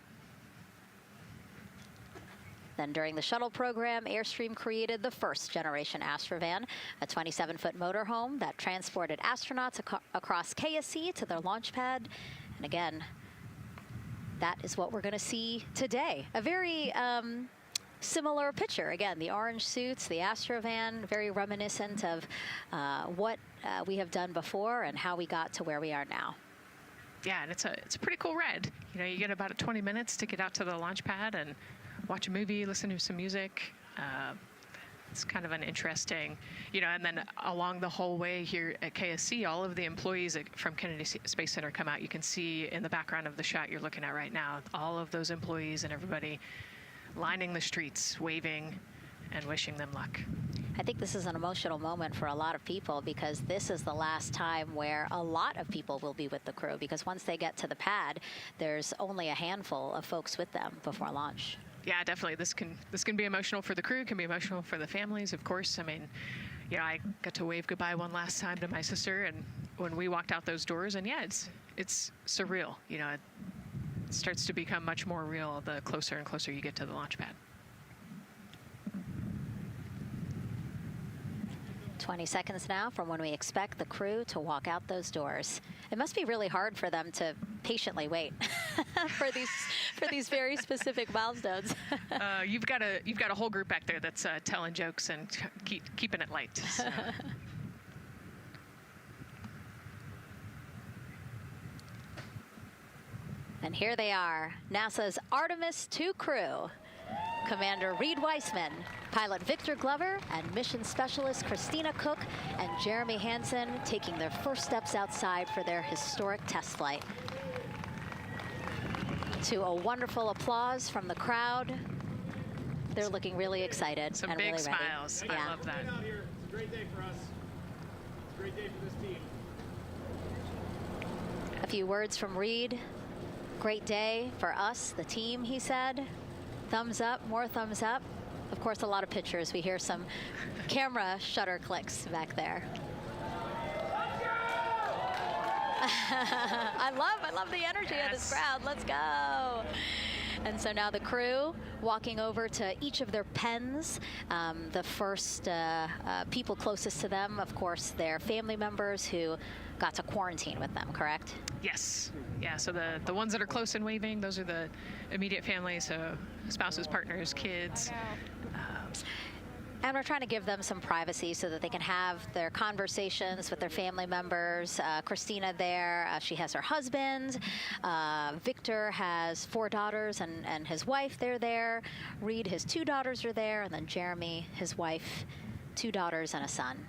Then during the shuttle program, Airstream created the first generation Astrovan, a 27-foot motorhome that transported astronauts across KSC to their launch pad. And again, that is what we're going to see today. A very similar picture. Again, the orange suits, the Astrovan, very reminiscent of what we have done before and how we got to where we are now. Yeah, and it's a pretty cool ride. You get about 20 minutes to get out to the launch pad and watch a movie, listen to some music. It's kind of an interesting, and then along the whole way here at KSC, all of the employees from Kennedy Space Center come out. You can see in the background of the shot you're looking at right now, all of those employees and everybody lining the streets, waving and wishing them luck. I think this is an emotional moment for a lot of people because this is the last time where a lot of people will be with the crew, because once they get to the pad, there's only a handful of folks with them before launch. Yeah, definitely. This can be emotional for the crew, can be emotional for the families, of course. I mean, you know, I got to wave goodbye one last time to my sister, and when we walked out those doors, and yeah, it's surreal. You know, it starts to become much more real the closer and closer you get to the launch pad. 20 seconds now from when we expect the crew to walk out those doors. It must be really hard for them to patiently wait for these very specific milestones. You've got a whole group back there that's telling jokes and keeping it light. So. And here they are, NASA's Artemis II crew. Commander Reed Weissman, pilot Victor Glover, and mission specialist Christina Cook and Jeremy Hansen taking their first steps outside for their historic test flight. To a wonderful applause from the crowd. They're looking really excited Some and big really smiles. ready. I love that. It's a great day for us. It's a great day for this team. A few words from Reed. Great day for us, the team, he said. Thumbs up, more thumbs up. Of course, a lot of pictures. We hear some camera shutter clicks back there. I love the energy of this crowd. Let's go. And so now the crew walking over to each of their pens. The first people closest to them, of course, their family members who got to quarantine with them, correct? Yes. Yeah, so the ones that are close and waving, those are the immediate families, so spouses, partners, kids. And we're trying to give them some privacy so that they can have their conversations with their family members. Christina there, she has her husband. Victor has 4 daughters and his wife, they're there. Reed, his 2 daughters are there. And then Jeremy, his wife, 2 daughters and a son.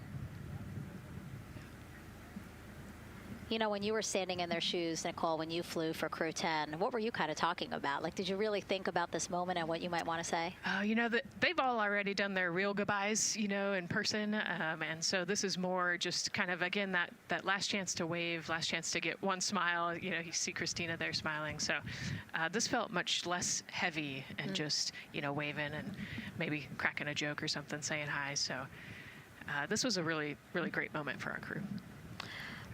You know, when you were standing in their shoes, Nicole, when you flew for Crew 10, what were you kind of talking about? Like, did you really think about this moment and what you might want to say? You know, they've all already done their real goodbyes, you know, in person. And so this is more just kind of, again, that last chance to wave, last chance to get one smile. You know, you see Christina there smiling. So this felt much less heavy and just, you know, waving and maybe cracking a joke or something, saying hi. So this was a really, really great moment for our crew.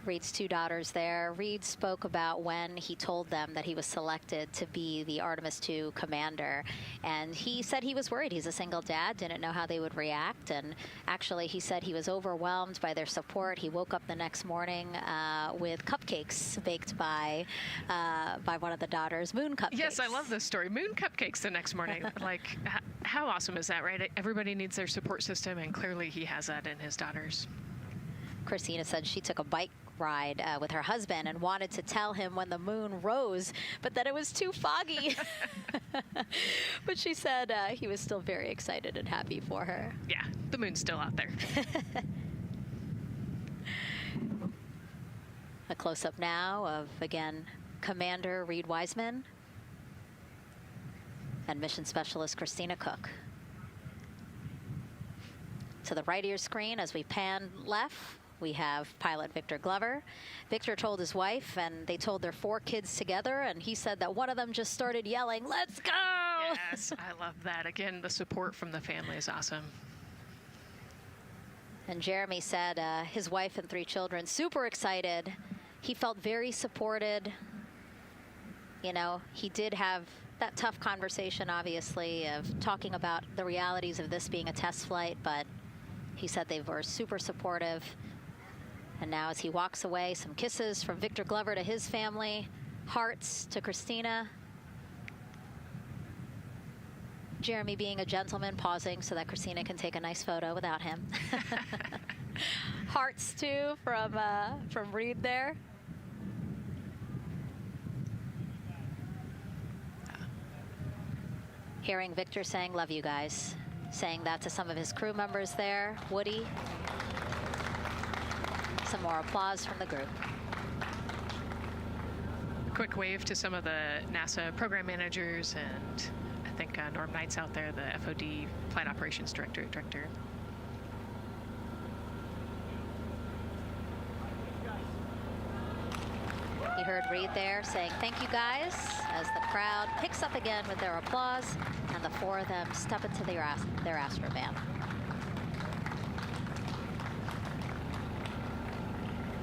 Reed's 2 daughters there. Reed spoke about when he told them that he was selected to be the Artemis II commander. And he said he was worried. He's a single dad, didn't know how they would react. And actually, he said he was overwhelmed by their support. He woke up the next morning with cupcakes baked by one of the daughters, moon cupcakes. Yes, I love this story. Moon cupcakes the next morning. Like, how awesome is that, right? Everybody needs their support system, and clearly he has that in his daughters. Christina said she took a bike ride with her husband and wanted to tell him when the moon rose, but that it was too foggy. But she said he was still very excited and happy for her. Yeah, the moon's still out there. A close-up now of, again, Commander Reed Weissman and Mission Specialist Christina Cook. To the right of your screen, as we pan left, we have pilot Victor Glover. Victor told his wife, and they told their 4 kids together, and he said that one of them just started yelling, "Let's go!" Yes, I love that. Again, the support from the family is awesome. And Jeremy said his wife and 3 children, super excited. He felt very supported. You know, he did have that tough conversation, obviously, of talking about the realities of this being a test flight, but he said they were super supportive. And now as he walks away, some kisses from Victor Glover to his family, hearts to Christina. Jeremy being a gentleman, pausing so that Christina can take a nice photo without him. Hearts too from Reed there. Hearing Victor saying, "Love you guys." Saying that to some of his crew members there. Woody. Some more applause from the group. Quick wave to some of the NASA program managers, and I think Norm Knight's out there, the FOD Flight Operations Director. You heard Reed there saying thank you guys as the crowd picks up again with their applause, and the four of them step into their Astrovan.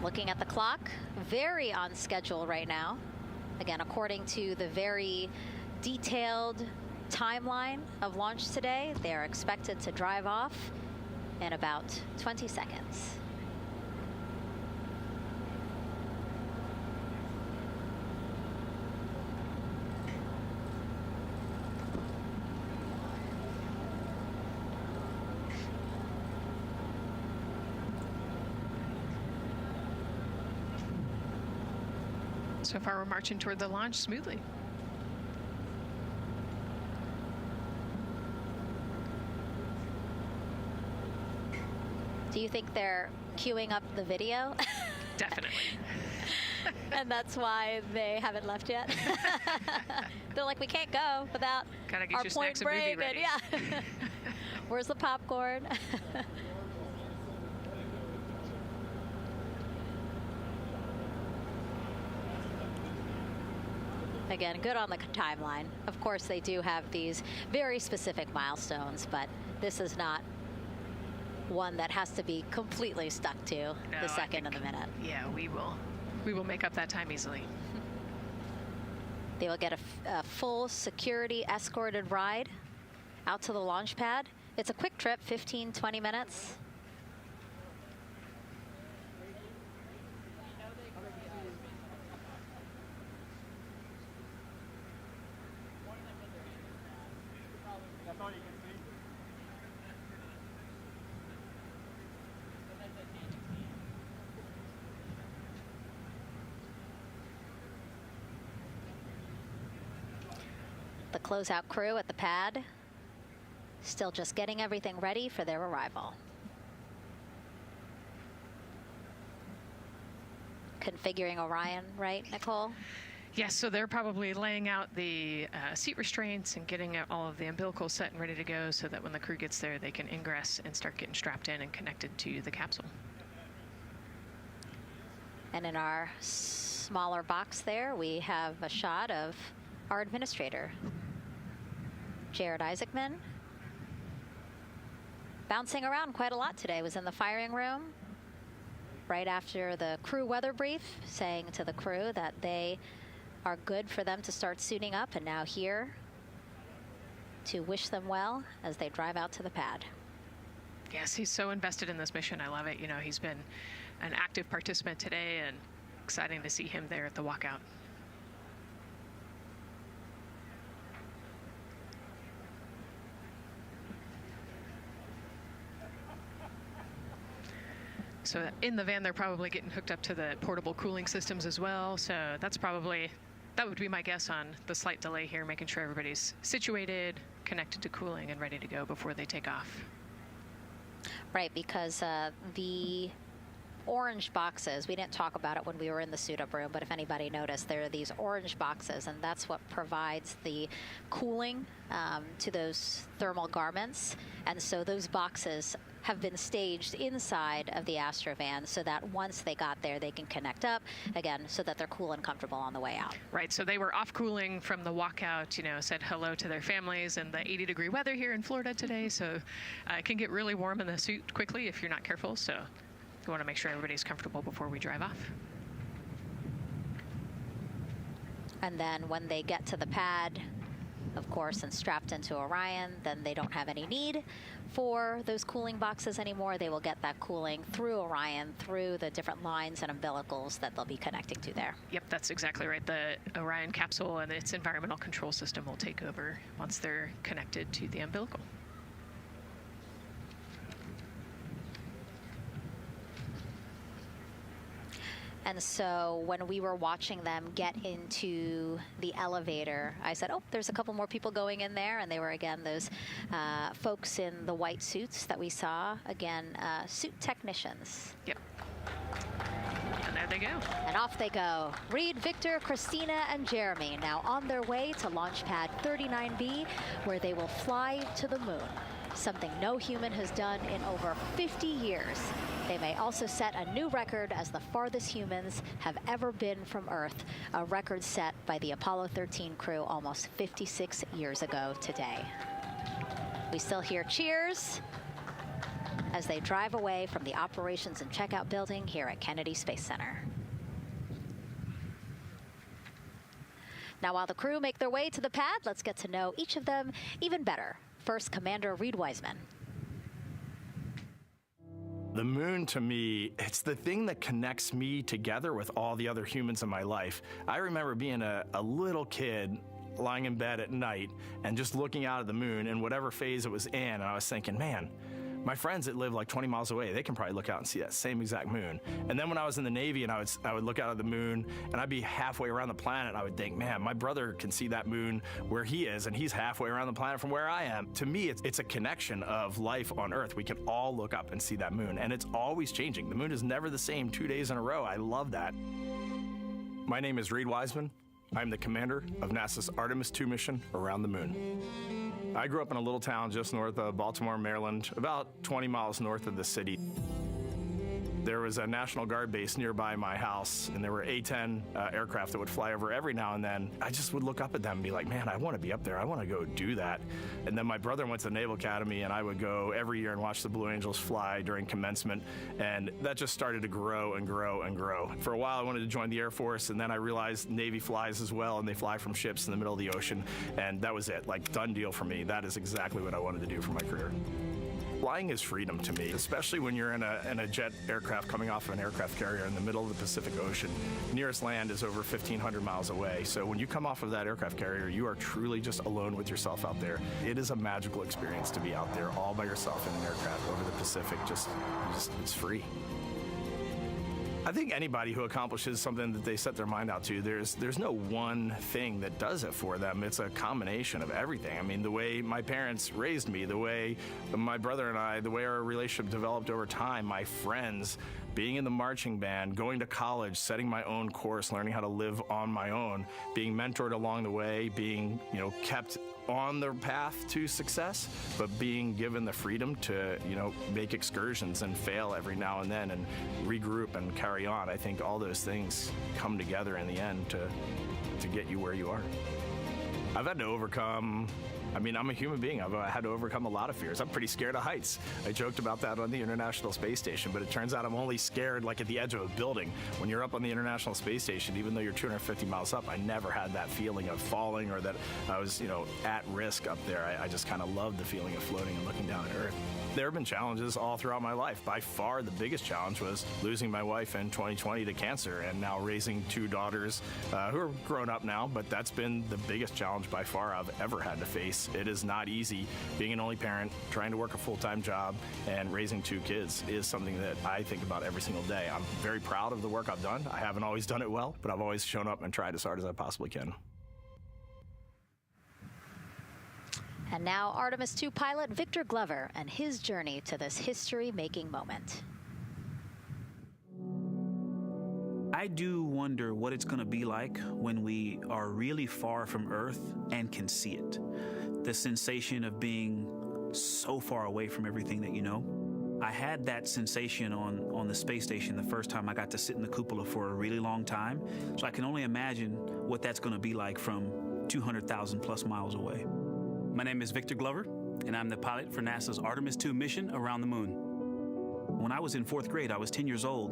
Looking at the clock, very on schedule right now. Again, according to the very detailed timeline of launch today, they are expected to drive off in about 20 seconds. So far, we're marching toward the launch smoothly. Do you think they're queuing up the video? Definitely. And that's why they haven't left yet? They're like, we can't go without Gotta get our your point snacks and movie break. ready. And yeah. Where's the popcorn? Again, good on the timeline. Of course, they do have these very specific milestones, but this is not one that has to be completely stuck to the second and the minute. Yeah, we will make up that time easily. They will get a full security escorted ride out to the launch pad. It's a quick trip, 15, 20 minutes. The closeout crew at the pad still just getting everything ready for their arrival. Configuring Orion, right, Nicole? Yes, so they're probably laying out the seat restraints and getting all of the umbilicals set and ready to go so that when the crew gets there, they can ingress and start getting strapped in and connected to the capsule. And in our smaller box there, we have a shot of our administrator, Jared Isaacman, bouncing around quite a lot today. Was in the firing room right after the crew weather brief, saying to the crew that they are good for them to start suiting up, and now here to wish them well as they drive out to the pad. Yes, he's so invested in this mission. I love it. You know, he's been an active participant today, and exciting to see him there at the walkout. So in the van, they're probably getting hooked up to the portable cooling systems as well. So that would be my guess on the slight delay here, making sure everybody's situated, connected to cooling, and ready to go before they take off. Right, because the orange boxes, we didn't talk about it when we were in the suit-up room, but if anybody noticed, there are these orange boxes, and that's what provides the cooling to those thermal garments. And so those boxes have been staged inside of the Astrovan so that once they got there, they can connect up again so that they're cool and comfortable on the way out. Right, so they were off cooling from the walkout, you know, said hello to their families in the 80-degree weather here in Florida today. So it can get really warm in the suit quickly if you're not careful. So we want to make sure everybody's comfortable before we drive off. And then when they get to the pad, of course, and strapped into Orion, then they don't have any need for those cooling boxes anymore. They will get that cooling through Orion, through the different lines and umbilicals that they'll be connecting to there. Yep, that's exactly right. The Orion capsule and its environmental control system will take over once they're connected to the umbilical. And so when we were watching them get into the elevator, I said, oh, there's a couple more people going in there. And they were, again, those folks in the white suits that we saw. Again, suit technicians. Yep. And there they go. And off they go. Reed, Victor, Christina, and Jeremy now on their way to launch pad 39B, where they will fly to the moon. Something no human has done in over 50 years. They may also set a new record as the farthest humans have ever been from Earth, a record set by the Apollo 13 crew almost 56 years ago today. We still hear cheers as they drive away from the operations and checkout building here at Kennedy Space Center. Now, while the crew make their way to the pad, let's get to know each of them even better. First, Commander Reed Wiseman. The moon, to me, it's the thing that connects me together with all the other humans in my life. I remember being a little kid lying in bed at night and just looking out at the moon in whatever phase it was in, and I was thinking, man, my friends that live like 20 miles away, they can probably look out and see that same exact moon. And then when I was in the Navy and I would look out at the moon and I'd be halfway around the planet, and I would think, man, my brother can see that moon where he is, and he's halfway around the planet from where I am. To me, it's a connection of life on Earth. We can all look up and see that moon, and it's always changing. The moon is never the same 2 days in a row. I love that. My name is Reed Wiseman. I'm the commander of NASA's Artemis II mission around the moon. I grew up in a little town just north of Baltimore, Maryland, about 20 miles north of the city. There was a National Guard base nearby my house, and there were A-10 aircraft that would fly over every now and then. I just would look up at them and be like, man, I want to be up there. I want to go do that. And then my brother went to the Naval Academy, and I would go every year and watch the Blue Angels fly during commencement, and that just started to grow and grow and grow. For a while, I wanted to join the Air Force, and then I realized Navy flies as well, and they fly from ships in the middle of the ocean, and that was it. Like, done deal for me. That is exactly what I wanted to do for my career. Flying is freedom to me, especially when you're in a jet aircraft coming off of an aircraft carrier in the middle of the Pacific Ocean. Nearest land is over 1,500 miles away. So when you come off of that aircraft carrier, you are truly just alone with yourself out there. It is a magical experience to be out there all by yourself in an aircraft over the Pacific. Just it's free. I think anybody who accomplishes something that they set their mind out to, there's no one thing that does it for them. It's a combination of everything. I mean, the way my parents raised me, the way my brother and I, the way our relationship developed over time, my friends, being in the marching band, going to college, setting my own course, learning how to live on my own, being mentored along the way, being, kept on the path to success, but being given the freedom to, make excursions and fail every now and then and regroup and carry on. I think all those things come together in the end to get you where you are. I've had to overcome, I'm a human being. I've had to overcome a lot of fears. I'm pretty scared of heights. I joked about that on the International Space Station, but it turns out I'm only scared like at the edge of a building. When you're up on the International Space Station, even though you're 250 miles up, I never had that feeling of falling or that I was, at risk up there. I just kind of loved the feeling of floating and looking down at Earth. There have been challenges all throughout my life. By far, the biggest challenge was losing my wife in 2020 to cancer, and now raising two daughters who are grown up now, but that's been the biggest challenge by far I've ever had to face. It is not easy being an only parent, trying to work a full-time job, and raising two kids is something that I think about every single day. I'm very proud of the work I've done. I haven't always done it well, but I've always shown up and tried as hard as I possibly can. And now Artemis II pilot Victor Glover and his journey to this history-making moment. I do wonder what it's going to be like when we are really far from Earth and can see it. The sensation of being so far away from everything that you know. I had that sensation on the space station the first time I got to sit in the cupola for a really long time. So I can only imagine what that's going to be like from 200,000 plus miles away. My name is Victor Glover, and I'm the pilot for NASA's Artemis II mission around the moon. When I was in 4th grade, I was 10 years old,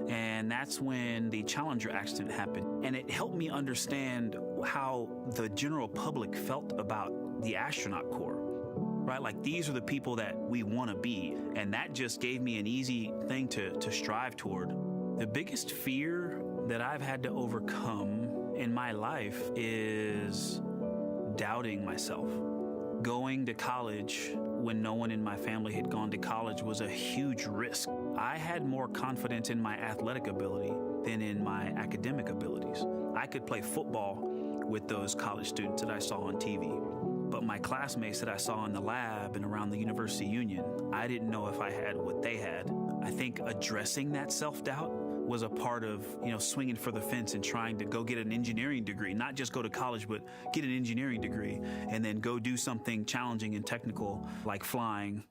and that's when the Challenger accident happened. And it helped me understand how the general public felt about the astronaut corps, right? Like, these are the people that we want to be, and that just gave me an easy thing to strive toward. The biggest fear that I've had to overcome in my life is doubting myself. Going to college when no one in my family had gone to college was a huge risk. I had more confidence in my athletic ability than in my academic abilities. I could play football with those college students that I saw on TV, but my classmates that I saw in the lab and around the University Union, I didn't know if I had what they had. I think addressing that self-doubt was a part of, swinging for the fence and trying to go get an engineering degree, not just go to college, but get an engineering degree and then go do something challenging and technical like flying.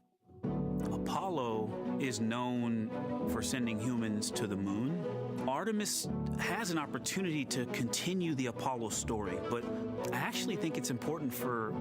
Apollo is known for sending humans to the moon, Artemis has an opportunity to continue the Apollo story, but I actually think it's important for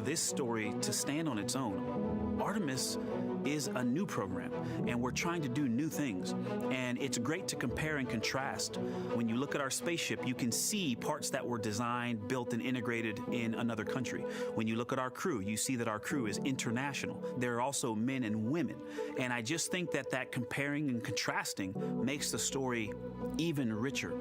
this story to stand on its own. Artemis is a new program, and we're trying to do new things. And it's great to compare and contrast. When you look at our spaceship, you can see parts that were designed, built, and integrated in another country. When you look at our crew, you see that our crew is international. There are also men and women. And I just think that comparing and contrasting makes the story even richer.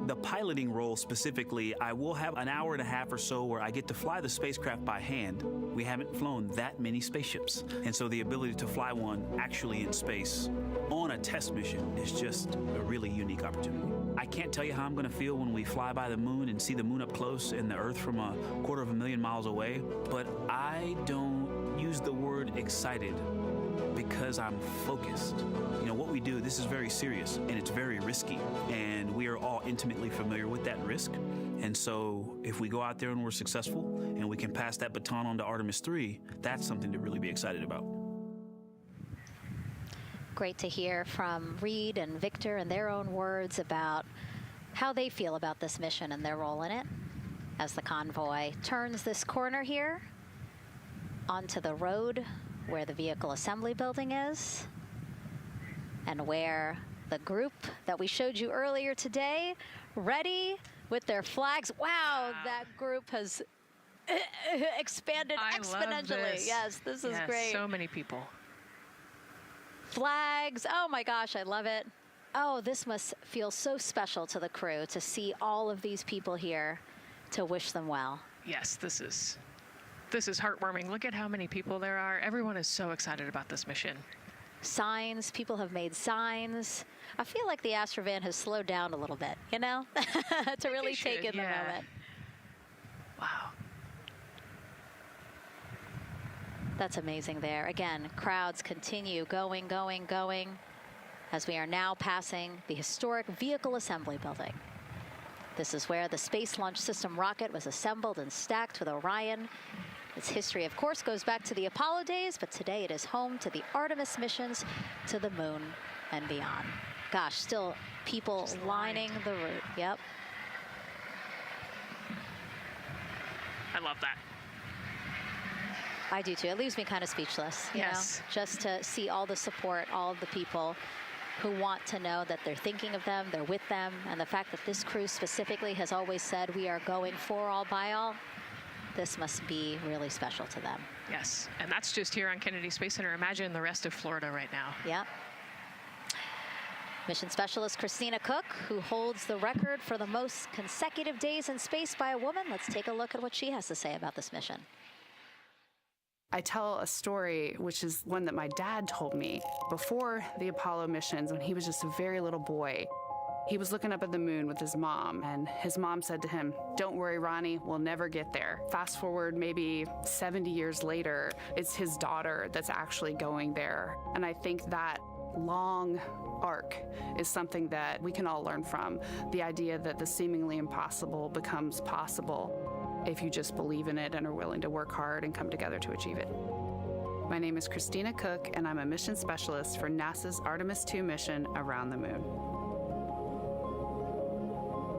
The piloting role specifically, I will have an hour and a half or so where I get to fly the spacecraft by hand. We haven't flown that many spaceships. And so the ability to fly one actually in space on a test mission is just a really unique opportunity. I can't tell you how I'm going to feel when we fly by the moon and see the moon up close and the Earth from 250,000 miles away, but I don't use the word excited because I'm focused. You know, what we do, this is very serious and it's very risky, and we are all intimately familiar with that risk. And so if we go out there and we're successful and we can pass that baton on to Artemis II, that's something to really be excited about. Great to hear from Reed and Victor in their own words about how they feel about this mission and their role in it as the convoy turns this corner here onto the road where the vehicle assembly building is and where the group that we showed you earlier today, ready with their flags. Wow, that group has expanded exponentially. Love this. Yes, this is great. So many people. Flags, oh my gosh, I love it. Oh, this must feel so special to the crew to see all of these people here to wish them well. Yes, this is heartwarming. Look at how many people there are. Everyone is so excited about this mission. Signs, people have made signs. I feel like the Astrovan has slowed down a little bit, you know, to really take in the moment. Wow. That's amazing there. Again, crowds continue going as we are now passing the historic vehicle assembly building. This is where the Space Launch System rocket was assembled and stacked with Orion. Its history, of course, goes back to the Apollo days, but today it is home to the Artemis missions to the moon and beyond. Gosh, still people lining the route. Yep. I love that. I do too. It leaves me kind of speechless, you know, just to see all the support, all of the people who want to know that they're thinking of them, they're with them, and the fact that this crew specifically has always said we are going for all by all. This must be really special to them. Yes, and that's just here on Kennedy Space Center. Imagine the rest of Florida right now. Yep. Mission specialist Christina Cook, who holds the record for the most consecutive days in space by a woman. Let's take a look at what she has to say about this mission. I tell a story, which is one that my dad told me before the Apollo missions when he was just a very little boy. He was looking up at the moon with his mom, and his mom said to him, "Don't worry, Ronnie, we'll never get there." Fast forward maybe 70 years later, it's his daughter that's actually going there. And I think that long arc is something that we can all learn from. The idea that the seemingly impossible becomes possible if you just believe in it and are willing to work hard and come together to achieve it. My name is Christina Cook, and I'm a mission specialist for NASA's Artemis II mission around the moon.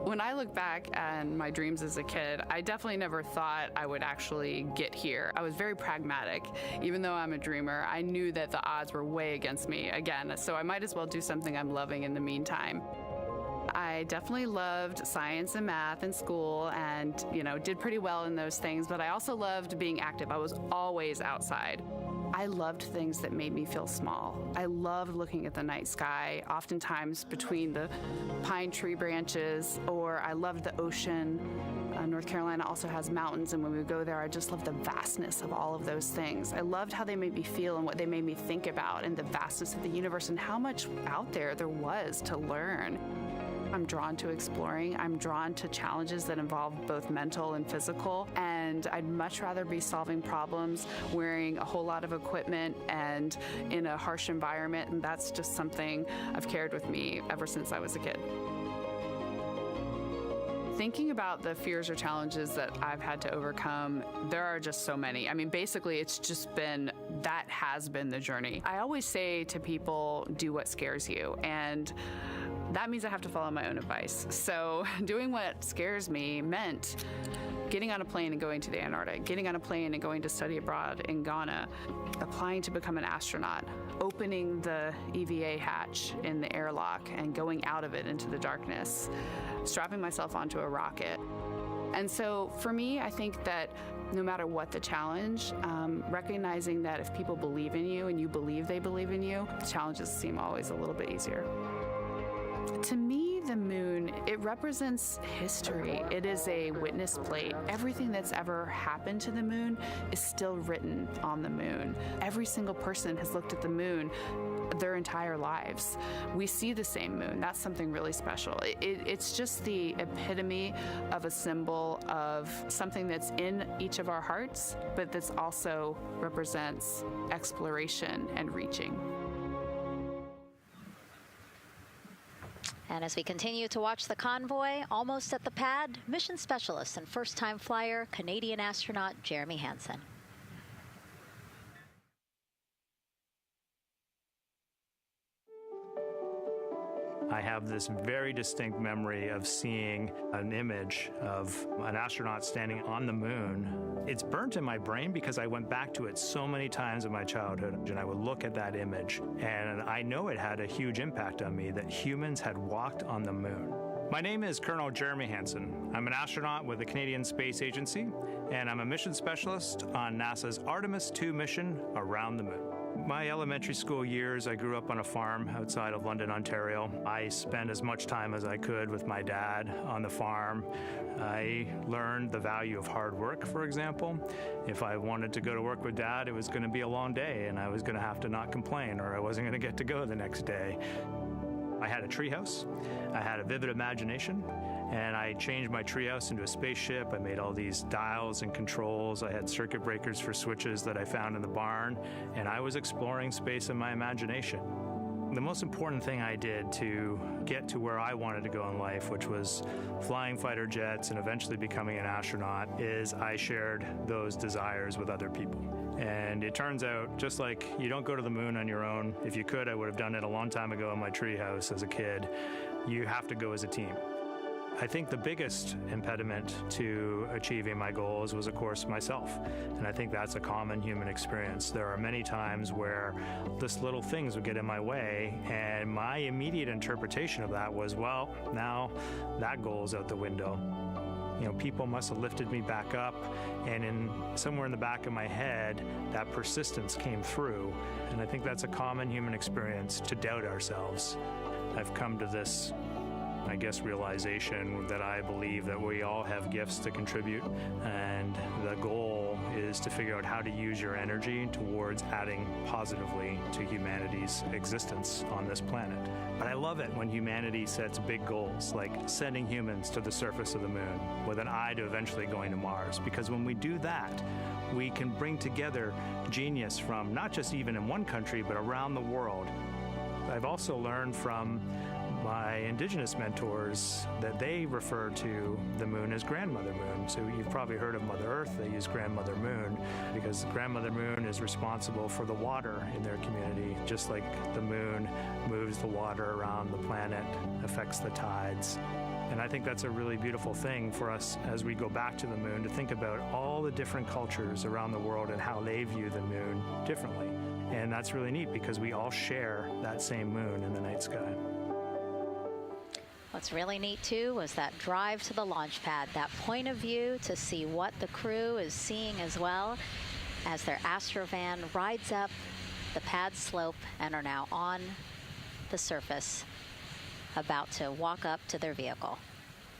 When I look back at my dreams as a kid, I definitely never thought I would actually get here. I was very pragmatic. Even though I'm a dreamer, I knew that the odds were way against me again, so I might as well do something I'm loving in the meantime. I definitely loved science and math in school and, you know, did pretty well in those things, but I also loved being active. I was always outside. I loved things that made me feel small. I loved looking at the night sky, oftentimes between the pine tree branches, or I loved the ocean. North Carolina also has mountains, and when we go there, I just love the vastness of all of those things. I loved how they made me feel and what they made me think about, and the vastness of the universe and how much out there was to learn. I'm drawn to exploring. I'm drawn to challenges that involve both mental and physical, and I'd much rather be solving problems wearing a whole lot of equipment and in a harsh environment, and that's just something I've carried with me ever since I was a kid. Thinking about the fears or challenges that I've had to overcome, there are just so many. I mean, basically, it's just been, that has been the journey. I always say to people, do what scares you. And that means I have to follow my own advice. So doing what scares me meant getting on a plane and going to the Antarctic, getting on a plane and going to study abroad in Ghana, applying to become an astronaut, opening the EVA hatch in the airlock and going out of it into the darkness, strapping myself onto a rocket. And so for me, I think that no matter what the challenge, recognizing that if people believe in you and you believe they believe in you, the challenges seem always a little bit easier. To me, the moon, it represents history. It is a witness plate. Everything that's ever happened to the moon is still written on the moon. Every single person has looked at the moon their entire lives. We see the same moon. That's something really special. It's just the epitome of a symbol of something that's in each of our hearts, but that's also represents exploration and reaching. And as we continue to watch the convoy, almost at the pad, mission specialist and first-time flyer, Canadian astronaut Jeremy Hansen. I have this very distinct memory of seeing an image of an astronaut standing on the moon. It's burnt in my brain because I went back to it so many times in my childhood, and I would look at that image, and I know it had a huge impact on me that humans had walked on the moon. My name is Colonel Jeremy Hansen. I'm an astronaut with the Canadian Space Agency, and I'm a mission specialist on NASA's Artemis II mission around the moon. My elementary school years, I grew up on a farm outside of London, Ontario. I spent as much time as I could with my dad on the farm. I learned the value of hard work, for example. If I wanted to go to work with Dad, it was going to be a long day, and I was going to have to not complain, or I wasn't going to get to go the next day. I had a treehouse. I had a vivid imagination. And I changed my treehouse into a spaceship. I made all these dials and controls. I had circuit breakers for switches that I found in the barn. And I was exploring space in my imagination. The most important thing I did to get to where I wanted to go in life, which was flying fighter jets and eventually becoming an astronaut, is I shared those desires with other people. And it turns out, just like you don't go to the moon on your own, if you could, I would have done it a long time ago in my treehouse as a kid. You have to go as a team. I think the biggest impediment to achieving my goals was, of course, myself. And I think that's a common human experience. There are many times where just little things would get in my way, and my immediate interpretation of that was, well, now that goal's out the window. You know, people must have lifted me back up, and somewhere in the back of my head, that persistence came through. And I think that's a common human experience, to doubt ourselves. I've come to this, I guess, realization that I believe that we all have gifts to contribute, and the goal is to figure out how to use your energy towards adding positively to humanity's existence on this planet. But I love it when humanity sets big goals, like sending humans to the surface of the moon with an eye to eventually going to Mars, because when we do that, we can bring together genius from not just even in one country, but around the world. I've also learned from my indigenous mentors that they refer to the moon as Grandmother Moon. So you've probably heard of Mother Earth. They use Grandmother Moon because Grandmother Moon is responsible for the water in their community, just like the moon moves the water around the planet, affects the tides. And I think that's a really beautiful thing for us as we go back to the moon, to think about all the different cultures around the world and how they view the moon differently. And that's really neat because we all share that same moon in the night sky. What's really neat, too, was that drive to the launch pad, that point of view to see what the crew is seeing as well as their Astrovan rides up the pad slope and are now on the surface, about to walk up to their vehicle.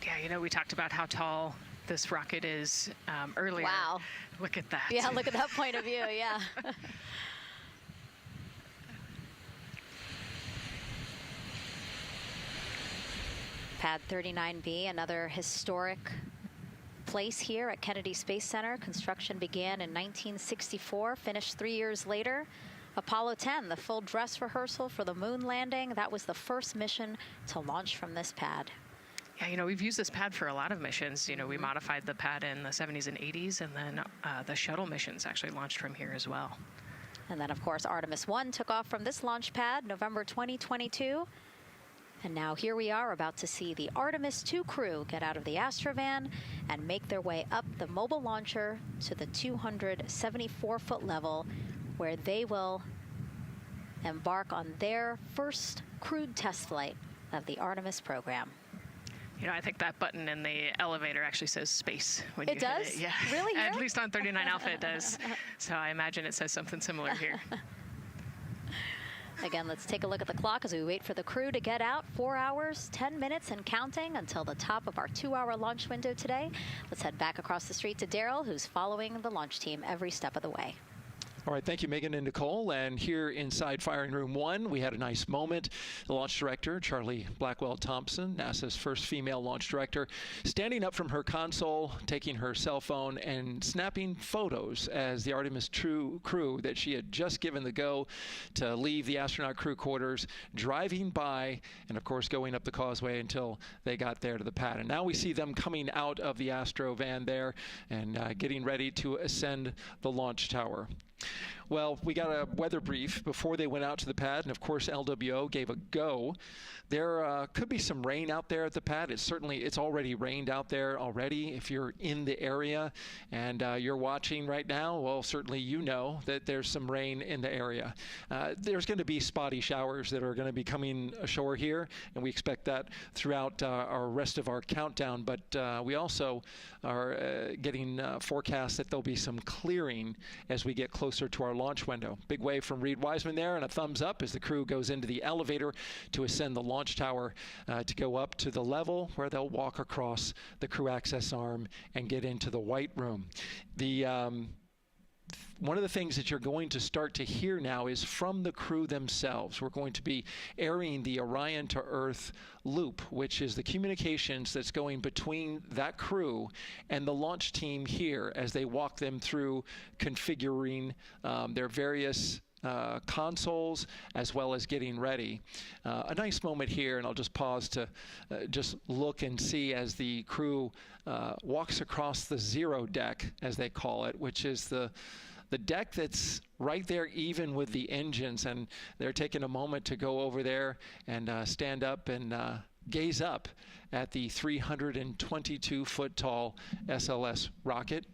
Yeah, you know, we talked about how tall this rocket is earlier. Wow. Look at that. Yeah, look at that point of view, yeah. Pad 39B, another historic place here at Kennedy Space Center. Construction began in 1964, finished 3 years later. Apollo 10, the full dress rehearsal for the moon landing. That was the first mission to launch from this pad. Yeah, we've used this pad for a lot of missions. We modified the pad in the 70s and 80s, and then the shuttle missions actually launched from here as well. And then, of course, Artemis I took off from this launch pad November 2022. And now here we are about to see the Artemis II crew get out of the Astrovan and make their way up the mobile launcher to the 274-foot level, where they will embark on their first crewed test flight of the Artemis program. I think that button in the elevator actually says space when you hit it. It. Yeah. Really? At least on 39 Alpha it does. So I imagine it says something similar here. Again, let's take a look at the clock as we wait for the crew to get out. 4 hours, 10 minutes and counting until the top of our 2-hour launch window today. Let's head back across the street to Daryl, who's following the launch team every step of the way. All right, thank you, Megan and Nicole. And here inside Firing Room 1, we had a nice moment. The launch director, Charlie Blackwell Thompson, NASA's first female launch director, standing up from her console, taking her cell phone and snapping photos as the Artemis II crew that she had just given the go to leave the astronaut crew quarters, driving by, and of course going up the causeway until they got there to the pad. And now we see them coming out of the Astro van there and getting ready to ascend the launch tower. Well, we got a weather brief before they went out to the pad, and of course LWO gave a go. There could be some rain out there at the pad. It's already rained out there already. If you're in the area and you're watching right now, well, certainly you know that there's some rain in the area. There's going to be spotty showers that are going to be coming ashore here, and we expect that throughout our rest of our countdown. But we also are getting forecasts that there'll be some clearing as we get closer to our launch window. Big wave from Reed Wiseman there, and a thumbs up as the crew goes into the elevator to ascend the launch tower to go up to the level where they'll walk across the crew access arm and get into the white room. One of the things that you're going to start to hear now is from the crew themselves. We're going to be airing the Orion to Earth loop, which is the communications that's going between that crew and the launch team here as they walk them through configuring their various consoles as well as getting ready. A nice moment here, and I'll just pause to just look and see as the crew walks across the zero deck, as they call it, which is the deck that's right there even with the engines, and they're taking a moment to go over there and stand up and gaze up at the 322-foot tall SLS rocket.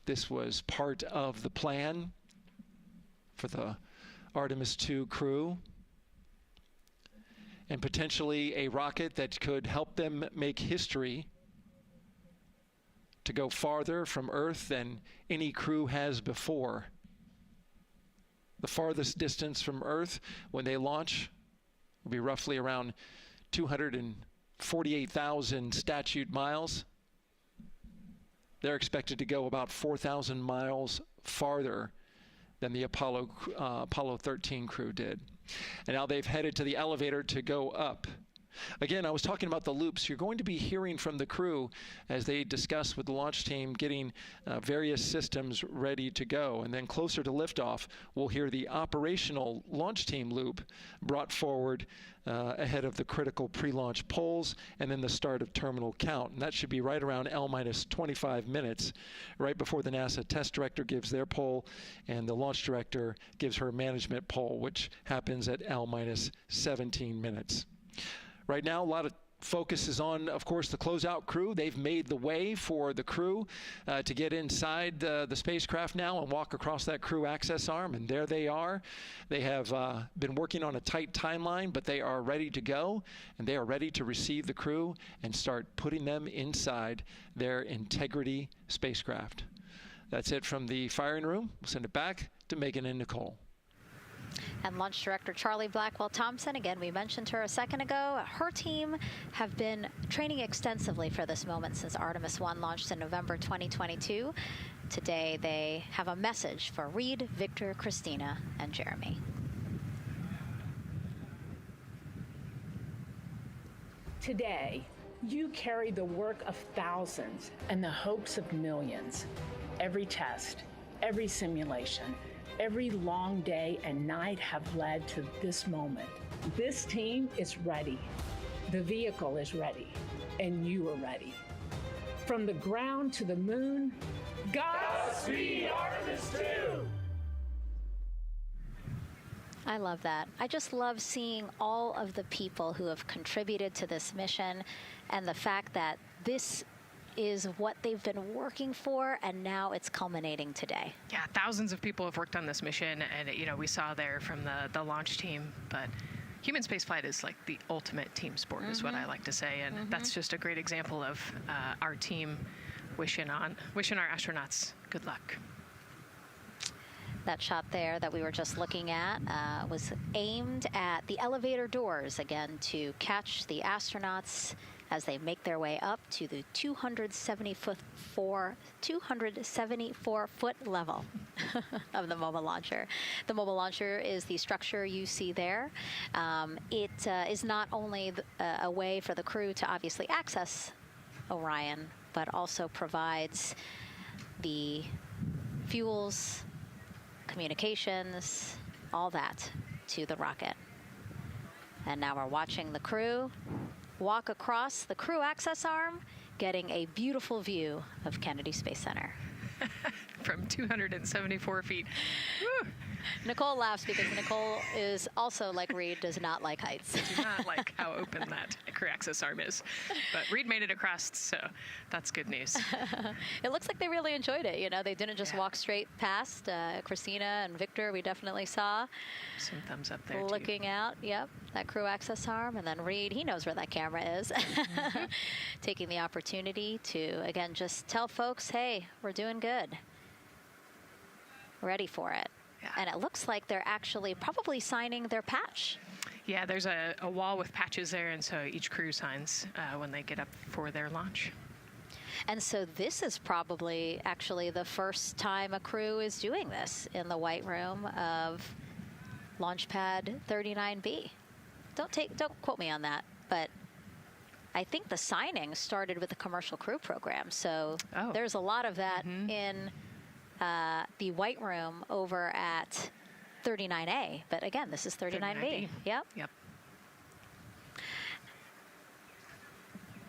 This was part of the plan for the Artemis II crew, and potentially a rocket that could help them make history to go farther from Earth than any crew has before. The farthest distance from Earth when they launch will be roughly around 248,000 statute miles. They're expected to go about 4,000 miles farther than the Apollo 13 crew did. And now they've headed to the elevator to go up. Again, I was talking about the loops. You're going to be hearing from the crew as they discuss with the launch team getting various systems ready to go. And then closer to liftoff, we'll hear the operational launch team loop brought forward ahead of the critical pre-launch polls and then the start of terminal count. And that should be right around L-25 minutes, right before the NASA test director gives their poll and the launch director gives her management poll, which happens at L-17 minutes. Right now, a lot of focus is on, of course, the closeout crew. They've made the way for the crew to get inside the spacecraft now and walk across that crew access arm, and there they are. They have been working on a tight timeline, but they are ready to go, and they are ready to receive the crew and start putting them inside their Integrity spacecraft. That's it from the firing room. We'll send it back to Megan and Nicole. And Launch Director Charlie Blackwell Thompson, again, we mentioned her a second ago. Her team have been training extensively for this moment since Artemis I launched in November 2022. Today, they have a message for Reed, Victor, Christina, and Jeremy. Today, you carry the work of thousands and the hopes of millions. Every test, every simulation, every long day and night have led to this moment. This team is ready. The vehicle is ready, and you are ready. From the ground to the moon, Godspeed, Artemis II! I love that. I just love seeing all of the people who have contributed to this mission and the fact that this is what they've been working for, and now it's culminating today. Yeah, thousands of people have worked on this mission, and we saw there from the launch team, but human spaceflight is like the ultimate team sport, is what I like to say, and that's just a great example of our team wishing our astronauts good luck. That shot there that we were just looking at was aimed at the elevator doors, again, to catch the astronauts as they make their way up to the 274-foot level of the mobile launcher. The mobile launcher is the structure you see there. It is not only a way for the crew to obviously access Orion, but also provides the fuels, communications, all that to the rocket. And now we're watching the crew walk across the crew access arm, getting a beautiful view of Kennedy Space Center. From 274 feet. Woo. Nicole laughs because Nicole is also, like Reed, does not like heights. Do not like how open that crew access arm is. But Reed made it across, so that's good news. It looks like they really enjoyed it. They didn't just walk straight past. Christina and Victor, we definitely saw. Some thumbs up there, looking out, yep, that crew access arm. And then Reed, he knows where that camera is. Taking the opportunity to, again, just tell folks, hey, we're doing good. Ready for it. Yeah. And it looks like they're actually probably signing their patch. Yeah, there's a wall with patches there, and so each crew signs when they get up for their launch. And so this is probably actually the first time a crew is doing this in the White Room of Launch Pad 39B. Don't quote me on that, but I think the signing started with the commercial crew program. So there's a lot of that in the White Room over at 39A. But again, this is 39B. Yep.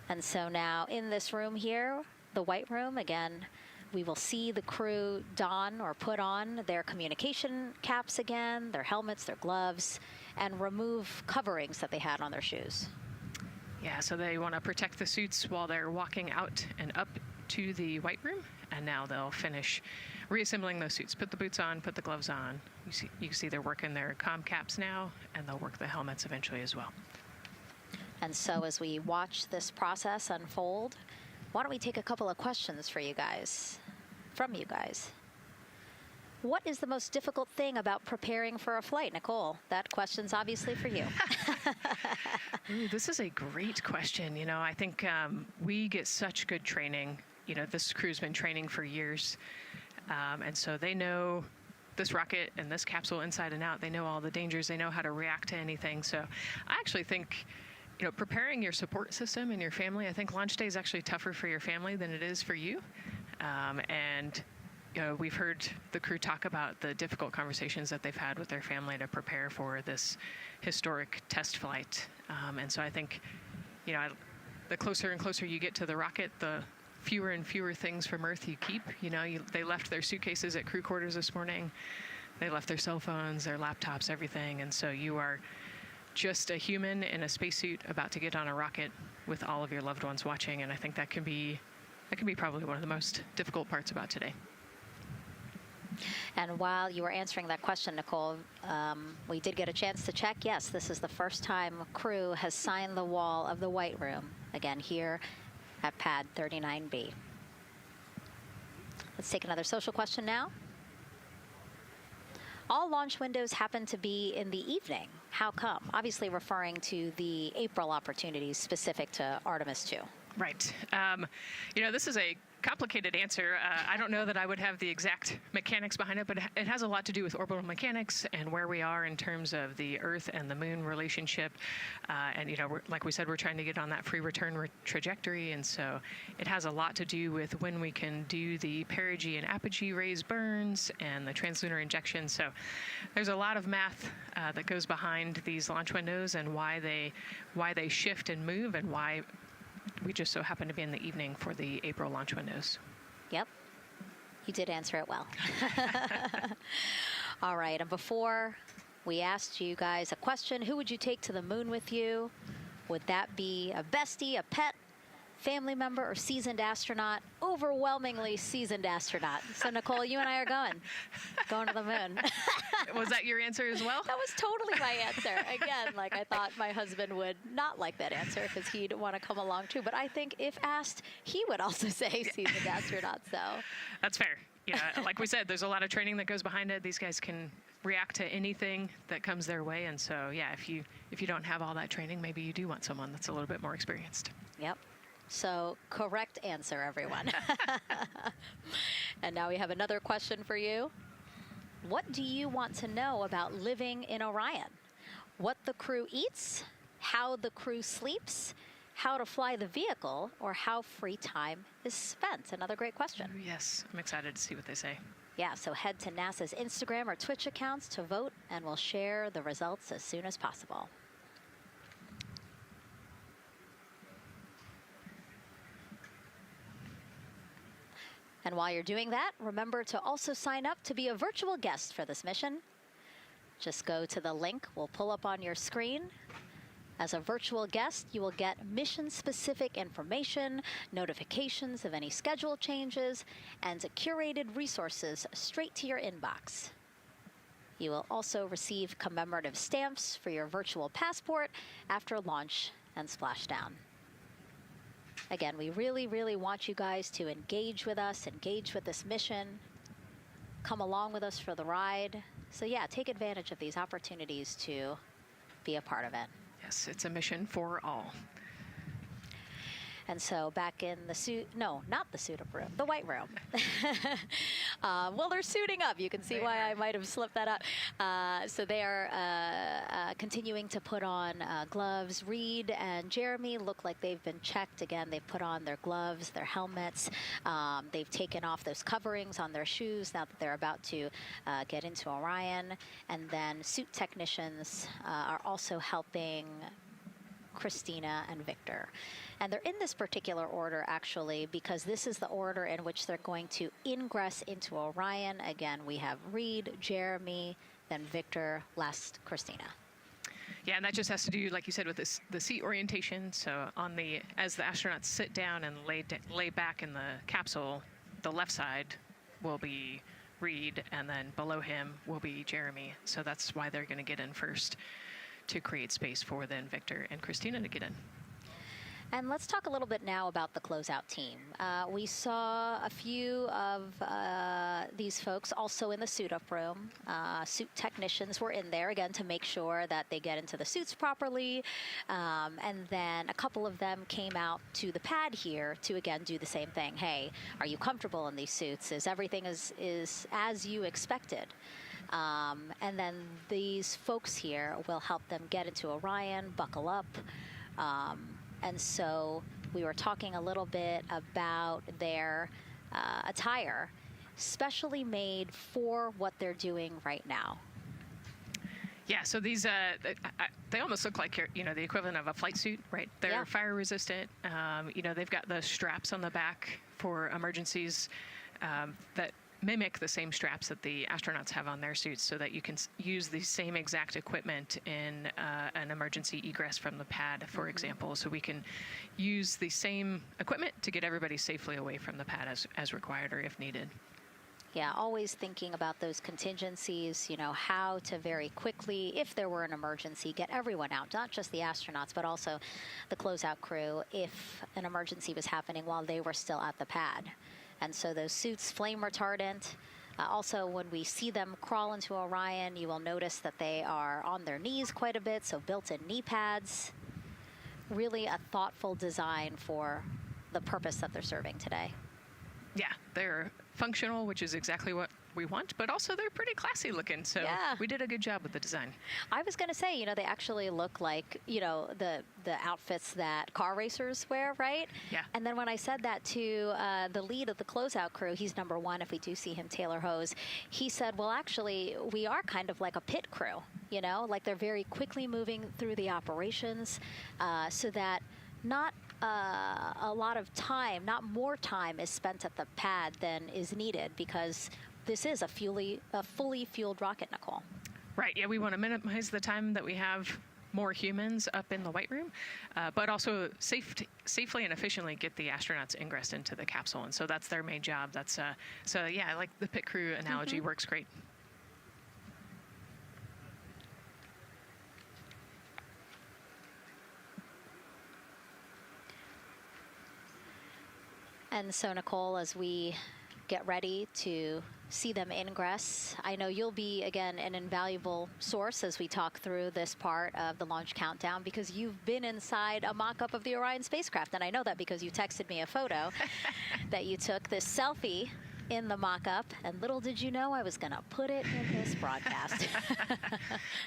And so now in this room here, the White Room, again, we will see the crew don or put on their communication caps again, their helmets, their gloves, and remove coverings that they had on their shoes. Yeah, so they want to protect the suits while they're walking out and up to the White Room, and now they'll finish reassembling those suits. Put the boots on, put the gloves on. You can see they're working their comm caps now, and they'll work the helmets eventually as well. And so as we watch this process unfold, why don't we take a couple of questions from you guys? What is the most difficult thing about preparing for a flight? Nicole, that question's obviously for you. Ooh, this is a great question. I think we get such good training. This crew's been training for years. And so they know this rocket and this capsule inside and out. They know all the dangers. They know how to react to anything. So I actually think, preparing your support system and your family, I think launch day is actually tougher for your family than it is for you. We've heard the crew talk about the difficult conversations that they've had with their family to prepare for this historic test flight. And so I think, the closer and closer you get to the rocket, the fewer and fewer things from Earth you keep. They left their suitcases at crew quarters this morning. They left their cell phones, their laptops, everything. And so you are just a human in a spacesuit about to get on a rocket with all of your loved ones watching. And I think that can be probably one of the most difficult parts about today. And while you were answering that question, Nicole, we did get a chance to check. Yes, this is the first time a crew has signed the wall of the White Room, again, here at Pad 39B. Let's take another social question now. All launch windows happen to be in the evening. How come? Obviously referring to the April opportunities specific to Artemis II. Right. This is a complicated answer. I don't know that I would have the exact mechanics behind it, but it has a lot to do with orbital mechanics and where we are in terms of the Earth and the Moon relationship. And, you know, like we said, we're trying to get on that free return trajectory. And so it has a lot to do with when we can do the perigee and apogee raised burns and the translunar injection. So there's a lot of math that goes behind these launch windows and why they shift and move, and why we just so happen to be in the evening for the April launch windows. Yep. You did answer it well. All right. And before we asked you guys a question, who would you take to the moon with you? Would that be a bestie, a pet, family member, or seasoned astronaut? Overwhelmingly seasoned astronaut. So Nicole, you and I are going to the moon. Was that your answer as well? That was totally my answer. Again, like, I thought my husband would not like that answer because he'd want to come along too. But I think if asked, he would also say seasoned astronaut. So that's fair. Yeah, like we said, there's a lot of training that goes behind it. These guys can react to anything that comes their way. And so, yeah, if you don't have all that training, maybe you do want someone that's a little bit more experienced. Yep. So correct answer, everyone. And now we have another question for you. What do you want to know about living in Orion? What the crew eats, how the crew sleeps, how to fly the vehicle, or how free time is spent? Another great question. Ooh, yes, I'm excited to see what they say. Yeah, so head to NASA's Instagram or Twitch accounts to vote, and we'll share the results as soon as possible. And while you're doing that, remember to also sign up to be a virtual guest for this mission. Just go to the link we'll pull up on your screen. As a virtual guest, you will get mission-specific information, notifications of any schedule changes, and curated resources straight to your inbox. You will also receive commemorative stamps for your virtual passport after launch and splashdown. Again, we really, really want you guys to engage with us, engage with this mission, come along with us for the ride. So yeah, take advantage of these opportunities to be a part of it. Yes, it's a mission for all. And so back in the suit, no, not the suit-up room, the white room. Well, they're suiting up. You can see why I might have slipped that up. So they are continuing to put on gloves. Reed and Jeremy look like they've been checked. Again, they've put on their gloves, their helmets. They've taken off those coverings on their shoes now that they're about to get into Orion. And then suit technicians are also helping Christina and Victor. And they're in this particular order, actually, because this is the order in which they're going to ingress into Orion. Again, we have Reed, Jeremy, then Victor, last Christina. Yeah, and that just has to do, like you said, with the seat orientation. So as the astronauts sit down and lay back in the capsule, the left side will be Reed, and then below him will be Jeremy. So that's why they're going to get in first, to create space for then Victor and Christina to get in. And let's talk a little bit now about the closeout team. We saw a few of these folks also in the suit-up room. Suit technicians were in there, again, to make sure that they get into the suits properly. And then a couple of them came out to the pad here to, again, do the same thing. Hey, are you comfortable in these suits? Is everything is as you expected? And then these folks here will help them get into Orion, buckle up. And so we were talking a little bit about their attire, specially made for what they're doing right now. Yeah, so these, they almost look like, the equivalent of a flight suit, right? They're fire resistant. They've got the straps on the back for emergencies that mimic the same straps that the astronauts have on their suits, so that you can use the same exact equipment in an emergency egress from the pad, for example. So we can use the same equipment to get everybody safely away from the pad as required or if needed. Yeah, always thinking about those contingencies, how to very quickly, if there were an emergency, get everyone out, not just the astronauts, but also the closeout crew, if an emergency was happening while they were still at the pad. And so those suits, flame retardant. Also, when we see them crawl into Orion, you will notice that they are on their knees quite a bit, so built-in knee pads. Really a thoughtful design for the purpose that they're serving today. they're functional, which is exactly what we want, but also they're pretty classy looking. So we did a good job with the design. I was going to say, you know, they actually look like, you know, the outfits that car racers wear, right? Yeah. And then when I said that to the lead of the closeout crew, he's number one if we do see him, Taylor Hose, he said, well, actually, we are kind of like a pit crew, you know, like they're very quickly moving through the operations so that not a lot of time, not more time is spent at the pad than is needed, because this is a fully fueled rocket, Nicole. Right. Yeah, we want to minimize the time that we have more humans up in the White Room, but also safely and efficiently get the astronauts ingressed into the capsule. And so that's their main job. That's so yeah, I like the pit crew analogy. Works great. And so, Nicole, as we get ready to see them ingress, I know you'll be, again, an invaluable source as we talk through this part of the launch countdown, because you've been inside a mock-up of the Orion spacecraft. And I know that because you texted me a photo that you took, this selfie in the mock-up, and little did you know I was going to put it in this broadcast.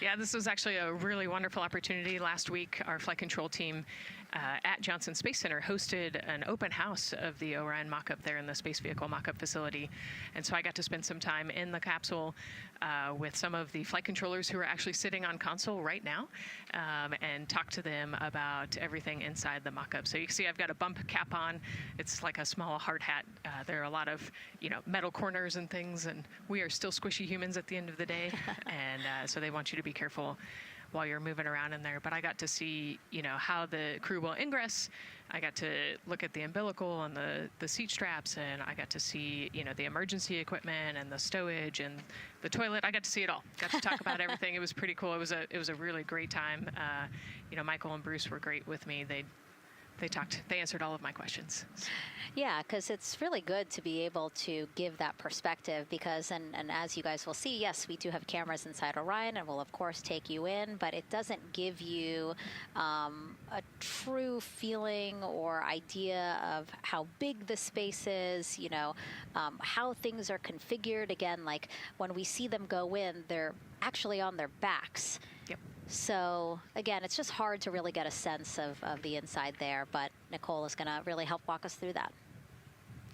Yeah, this was actually a really wonderful opportunity. Last week, our flight control team at Johnson Space Center hosted an open house of the Orion mock-up there in the Space Vehicle mock-up facility. And so I got to spend some time in the capsule with some of the flight controllers who are actually sitting on console right now and talk to them about everything inside the mock-up. So you can see I've got a bump cap on. It's like a small hard hat. There are a lot of, you know, metal corners and things, and we are still squishy humans at the end of the day. And so they want you to be careful while you're moving around in there. But I got to see, you know, how the crew will ingress. I got to look at the umbilical and the seat straps, and I got to see, you know, the emergency equipment and the stowage and the toilet. I got to see it all. Got to talk about everything. It was pretty cool. It was a really great time. You know, Michael and Bruce were great with me. They answered all of my questions. Yeah, because it's really good to be able to give that perspective, because, and as you guys will see, yes, we do have cameras inside Orion and we'll of course take you in, but it doesn't give you a true feeling or idea of how big the space is, you know, how things are configured. Again, like when we see them go in, they're actually on their backs. Yep. So, again, it's just hard to really get a sense of the inside there, but Nicole is going to really help walk us through that.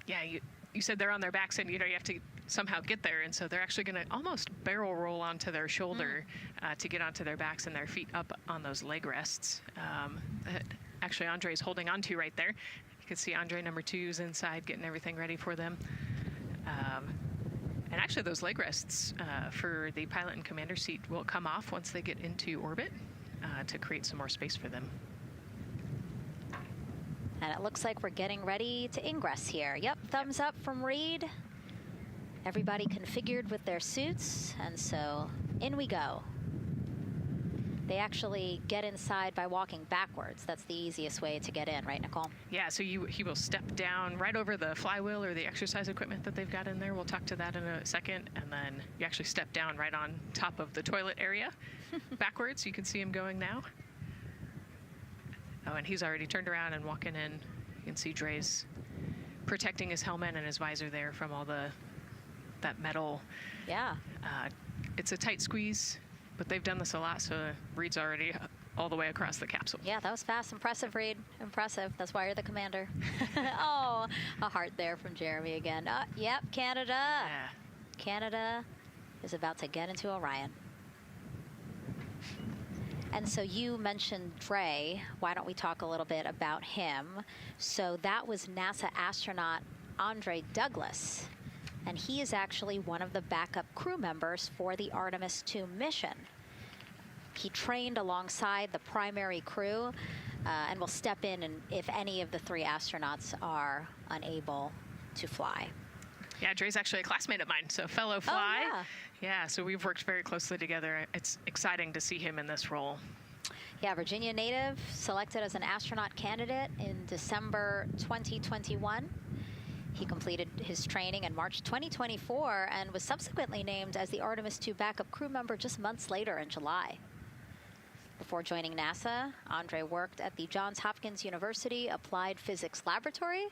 Yeah, you said they're on their backs, and, you know, you have to somehow get there, and so they're actually going to almost barrel roll onto their shoulder to get onto their backs and their feet up on those leg rests. Actually, Andre's holding onto right there. You can see Andre number 2's inside getting everything ready for them. And actually, those leg rests for the pilot and commander seat will come off once they get into orbit to create some more space for them. And it looks like we're getting ready to ingress here. Yep, thumbs up from Reed. Everybody configured with their suits, and so in we go. They actually get inside by walking backwards. That's the easiest way to get in, right, Nicole? Yeah, so he will step down right over the flywheel or the exercise equipment that they've got in there. We'll talk to that in a second. And then you actually step down right on top of the toilet area backwards. You can see him going now. Oh, and he's already turned around and walking in. You can see Dre's protecting his helmet and his visor there from all that metal. Yeah. It's a tight squeeze, but they've done this a lot, so Reed's already all the way across the capsule. Yeah, that was fast. Impressive, Reed. Impressive. That's why you're the commander. Oh, a heart there from Jeremy again. Yep, Canada. Yeah. Canada is about to get into Orion. And so you mentioned Dre. Why don't we talk a little bit about him? So that was NASA astronaut Andre Douglas. And he is actually one of the backup crew members for the Artemis II mission. He trained alongside the primary crew and will step in and if any of the 3 astronauts are unable to fly. Yeah, Dre's actually a classmate of mine, so fellow fly. Oh, yeah, so we've worked very closely together. It's exciting to see him in this role. Yeah, Virginia native, selected as an astronaut candidate in December 2021. He completed his training in March 2024 and was subsequently named as the Artemis II backup crew member just months later in July. Before joining NASA, Andre worked at the Johns Hopkins University Applied Physics Laboratory,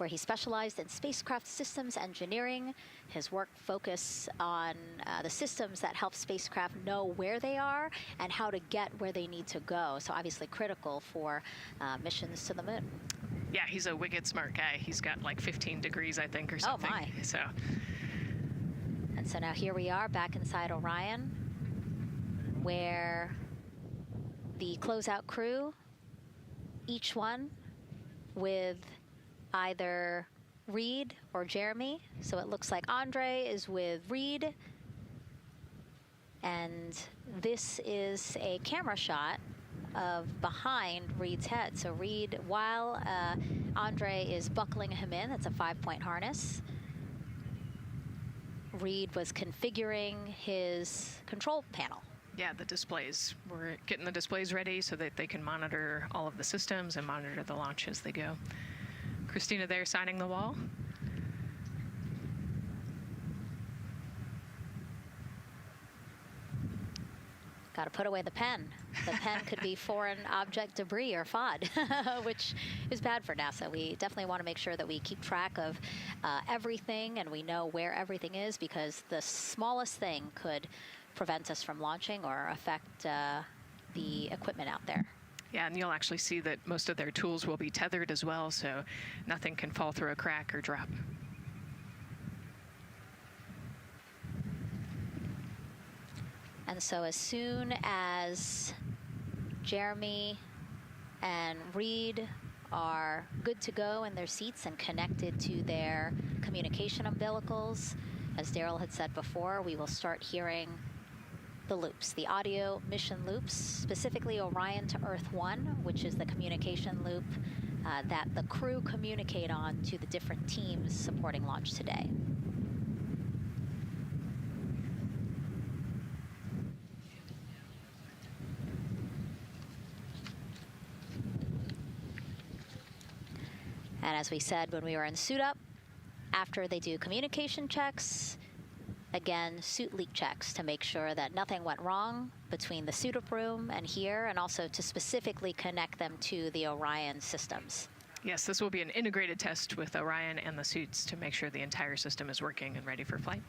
where he specialized in spacecraft systems engineering. His work focused on the systems that help spacecraft know where they are and how to get where they need to go. So obviously critical for missions to the moon. Yeah, he's a wicked smart guy. He's got like 15 degrees, I think, or something. Oh, my. So. And so now here we are back inside Orion, where the closeout crew, each one with either Reed or Jeremy. So it looks like Andre is with Reed. And this is a camera shot of behind Reed's head. So Reed, while Andre is buckling him in, that's a 5-point harness, Reed was configuring his control panel. Yeah, the displays. We're getting the displays ready so that they can monitor all of the systems and monitor the launch as they go. Christina there signing the wall. Got to put away the pen. The pen could be foreign object debris or FOD, which is bad for NASA. We definitely want to make sure that we keep track of everything and we know where everything is, because the smallest thing could prevent us from launching or affect the equipment out there. Yeah, and you'll actually see that most of their tools will be tethered as well, so nothing can fall through a crack or drop. And so as soon as Jeremy and Reed are good to go in their seats and connected to their communication umbilicals, as Daryl had said before, we will start hearing the loops, the audio mission loops, specifically Orion to Earth 1, which is the communication loop that the crew communicate on to the different teams supporting launch today. And as we said when we were in suit up, after they do communication checks, again, suit leak checks to make sure that nothing went wrong between the suit up room and here, and also to specifically connect them to the Orion systems. Yes, this will be an integrated test with Orion and the suits to make sure the entire system is working and ready for flight.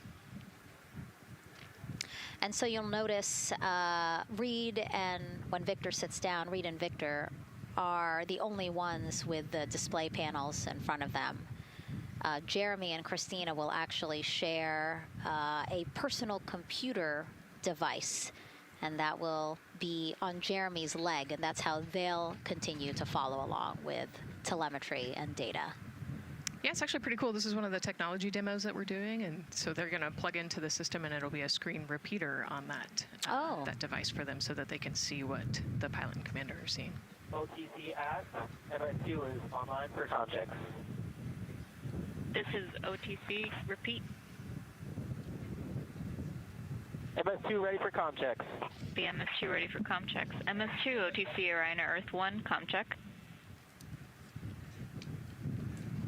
And so you'll notice Reed and when Victor sits down, Reed and Victor are the only ones with the display panels in front of them. Jeremy and Christina will actually share a personal computer device, and that will be on Jeremy's leg, and that's how they'll continue to follow along with telemetry and data. Yeah, it's actually pretty cool. This is one of the technology demos that we're doing, and so they're going to plug into the system, and it'll be a screen repeater on that, that device for them so that they can see what the pilot and commander are seeing. OTC at MS2 is online for sound checks. This is OTC. Repeat. MS2 ready for comm checks. The MS2 ready for comm checks. MS2, OTC, Orion Earth 1, comm check.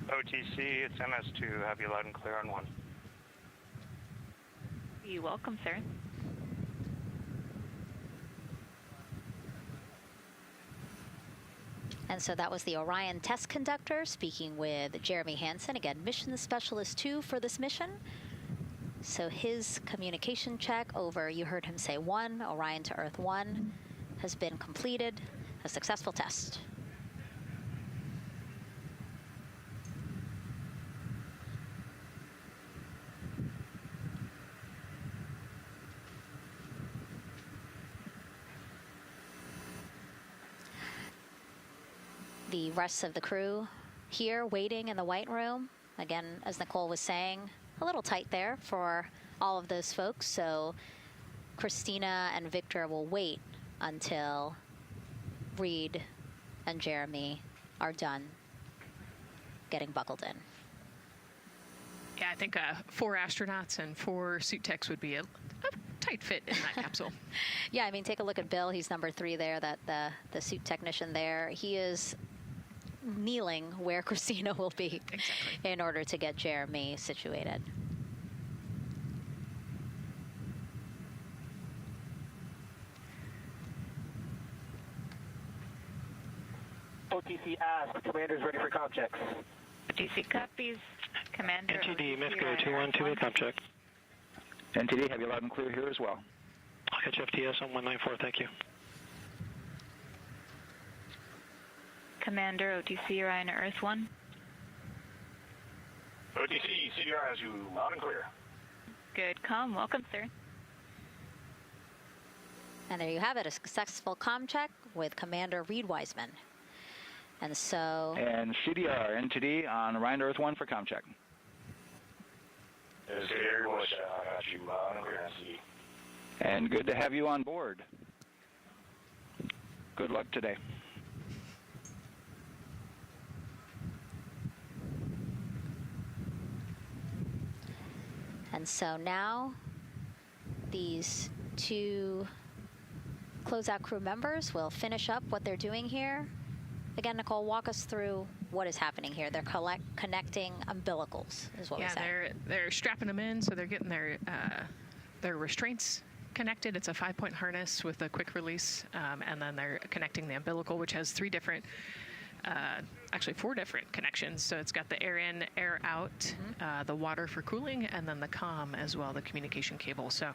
OTC, it's MS2. Have you loud and clear on 1. You're welcome, sir. And so that was the Orion test conductor speaking with Jeremy Hansen, again, mission specialist 2 for this mission. So his communication check over, you heard him say 1, Orion to Earth 1, has been completed, a successful test. The rest of the crew here waiting in the white room. Again, as Nicole was saying, a little tight there for all of those folks. So Christina and Victor will wait until Reed and Jeremy are done getting buckled in. Yeah, I think 4 astronauts and 4 suit techs would be a tight fit in that capsule. Yeah, I mean, take a look at Bill. He's number 3 there, that the suit technician there. He is kneeling where Christina will be in order to get Jeremy situated. OTC ask, commander's ready for comm checks. OTC copies. Commander. NTD, Mesco 212, com check. NTD, have you loud and clear here as well. I'll catch FTS on 194, thank you. Commander, OTC Orion Earth 1. OTC, CDR has you loud and clear. Good comm. Welcome, sir. And there you have it, a successful comm check with Commander Reed Wiseman. And so... And CDR, NTD on Orion Earth 1 for comm check. This is Gary Bush. I got you loud and clear, NTD. And good to have you on board. Good luck today. And so now these two closeout crew members will finish up what they're doing here. Again, Nicole, walk us through what is happening here. They're connecting umbilicals, is what we said. Yeah, they're strapping them in, so they're getting their restraints connected. It's a 5-point harness with a quick release, and then they're connecting the umbilical, which has actually 4 different connections. So it's got the air in, air out, the water for cooling, and then the comm as well, the communication cable. So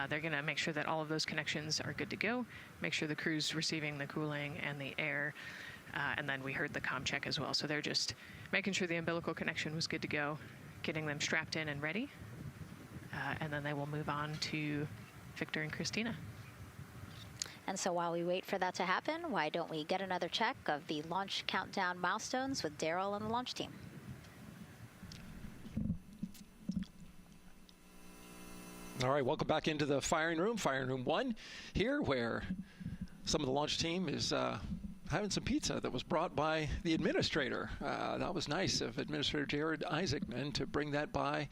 they're going to make sure that all of those connections are good to go, make sure the crew's receiving the cooling and the air, and then we heard the comm check as well. So they're just making sure the umbilical connection was good to go, getting them strapped in and ready, and then they will move on to Victor and Christina. And so while we wait for that to happen, why don't we get another check of the launch countdown milestones with Daryl and the launch team? All right, welcome back into the firing room 1 here, where some of the launch team is having some pizza that was brought by the administrator. That was nice of Administrator Jared Isaacman to bring that by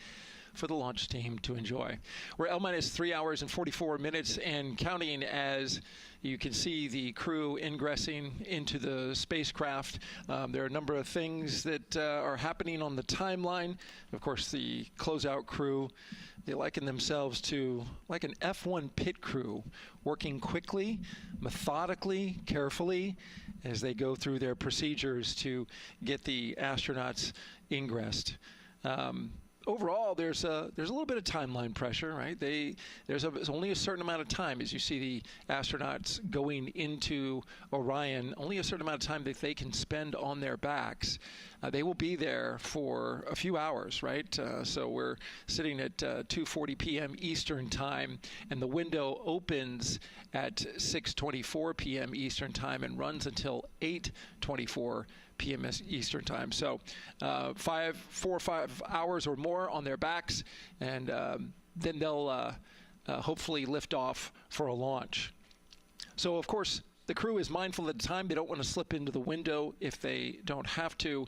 for the launch team to enjoy. We're L-minus 3 hours and 44 minutes and counting as you can see the crew ingressing into the spacecraft. There are a number of things that are happening on the timeline. Of course, the closeout crew, they liken themselves to like an F1 pit crew, working quickly, methodically, carefully, as they go through their procedures to get the astronauts ingressed. Overall, there's a little bit of timeline pressure, right? There's only a certain amount of time, as you see the astronauts going into Orion, only a certain amount of time that they can spend on their backs. They will be there for a few hours, right? So we're sitting at 2:40 p.m. Eastern time, and the window opens at 6:24 p.m. Eastern time and runs until 8:24 p.m. Eastern time. So 4 or 5 hours or more on their backs, and then they'll hopefully lift off for a launch. So, of course, the crew is mindful at the time. They don't want to slip into the window if they don't have to.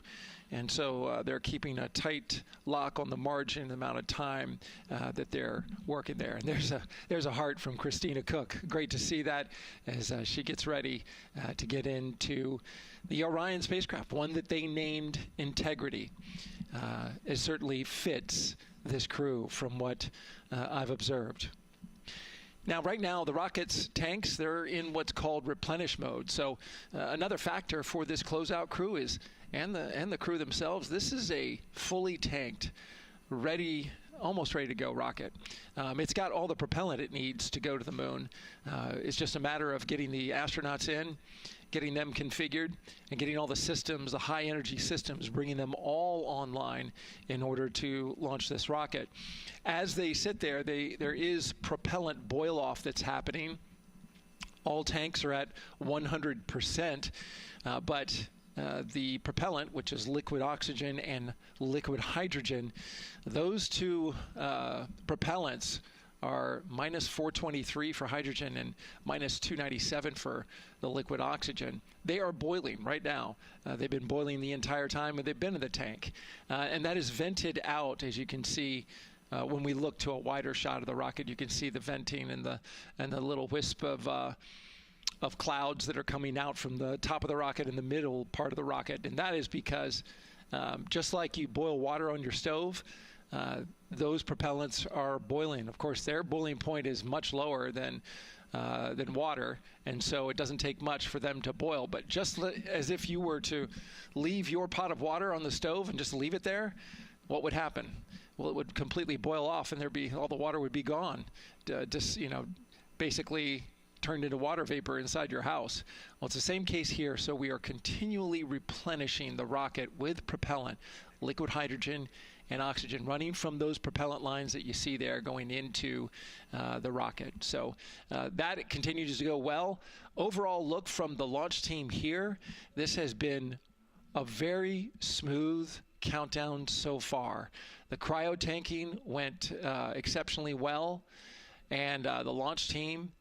And so they're keeping a tight lock on the margin, the amount of time that they're working there. And there's a heart from Christina Cook. Great to see that as she gets ready to get into the Orion spacecraft, one that they named Integrity. It certainly fits this crew from what I've observed. Now, right now, the rocket's tanks, they're in what's called replenish mode. So another factor for this closeout crew is, and the crew themselves, this is a fully tanked, almost ready to go rocket. It's got all the propellant it needs to go to the moon. It's just a matter of getting the astronauts in, getting them configured, and getting all the systems, the high energy systems, bringing them all online in order to launch this rocket. As they sit there, there is propellant boil off that's happening. All tanks are at 100%, but the propellant, which is liquid oxygen and liquid hydrogen, those two propellants are minus 423 for hydrogen and minus 297 for the liquid oxygen. They are boiling right now. They've been boiling the entire time that they've been in the tank. And that is vented out, as you can see. When we look to a wider shot of the rocket, you can see the venting and the little wisp of clouds that are coming out from the top of the rocket in the middle part of the rocket. And that is because just like you boil water on your stove, those propellants are boiling. Of course, their boiling point is much lower than than water, and so it doesn't take much for them to boil. But just as if you were to leave your pot of water on the stove and just leave it there, what would happen? Well, it would completely boil off, and all the water would be gone. Basically turned into water vapor inside your house. Well, it's the same case here. So we are continually replenishing the rocket with propellant, liquid hydrogen and oxygen, running from those propellant lines that you see there going into the rocket. So that continues to go well. Overall look from the launch team here, this has been a very smooth countdown so far. The cryo tanking went exceptionally well, and the launch team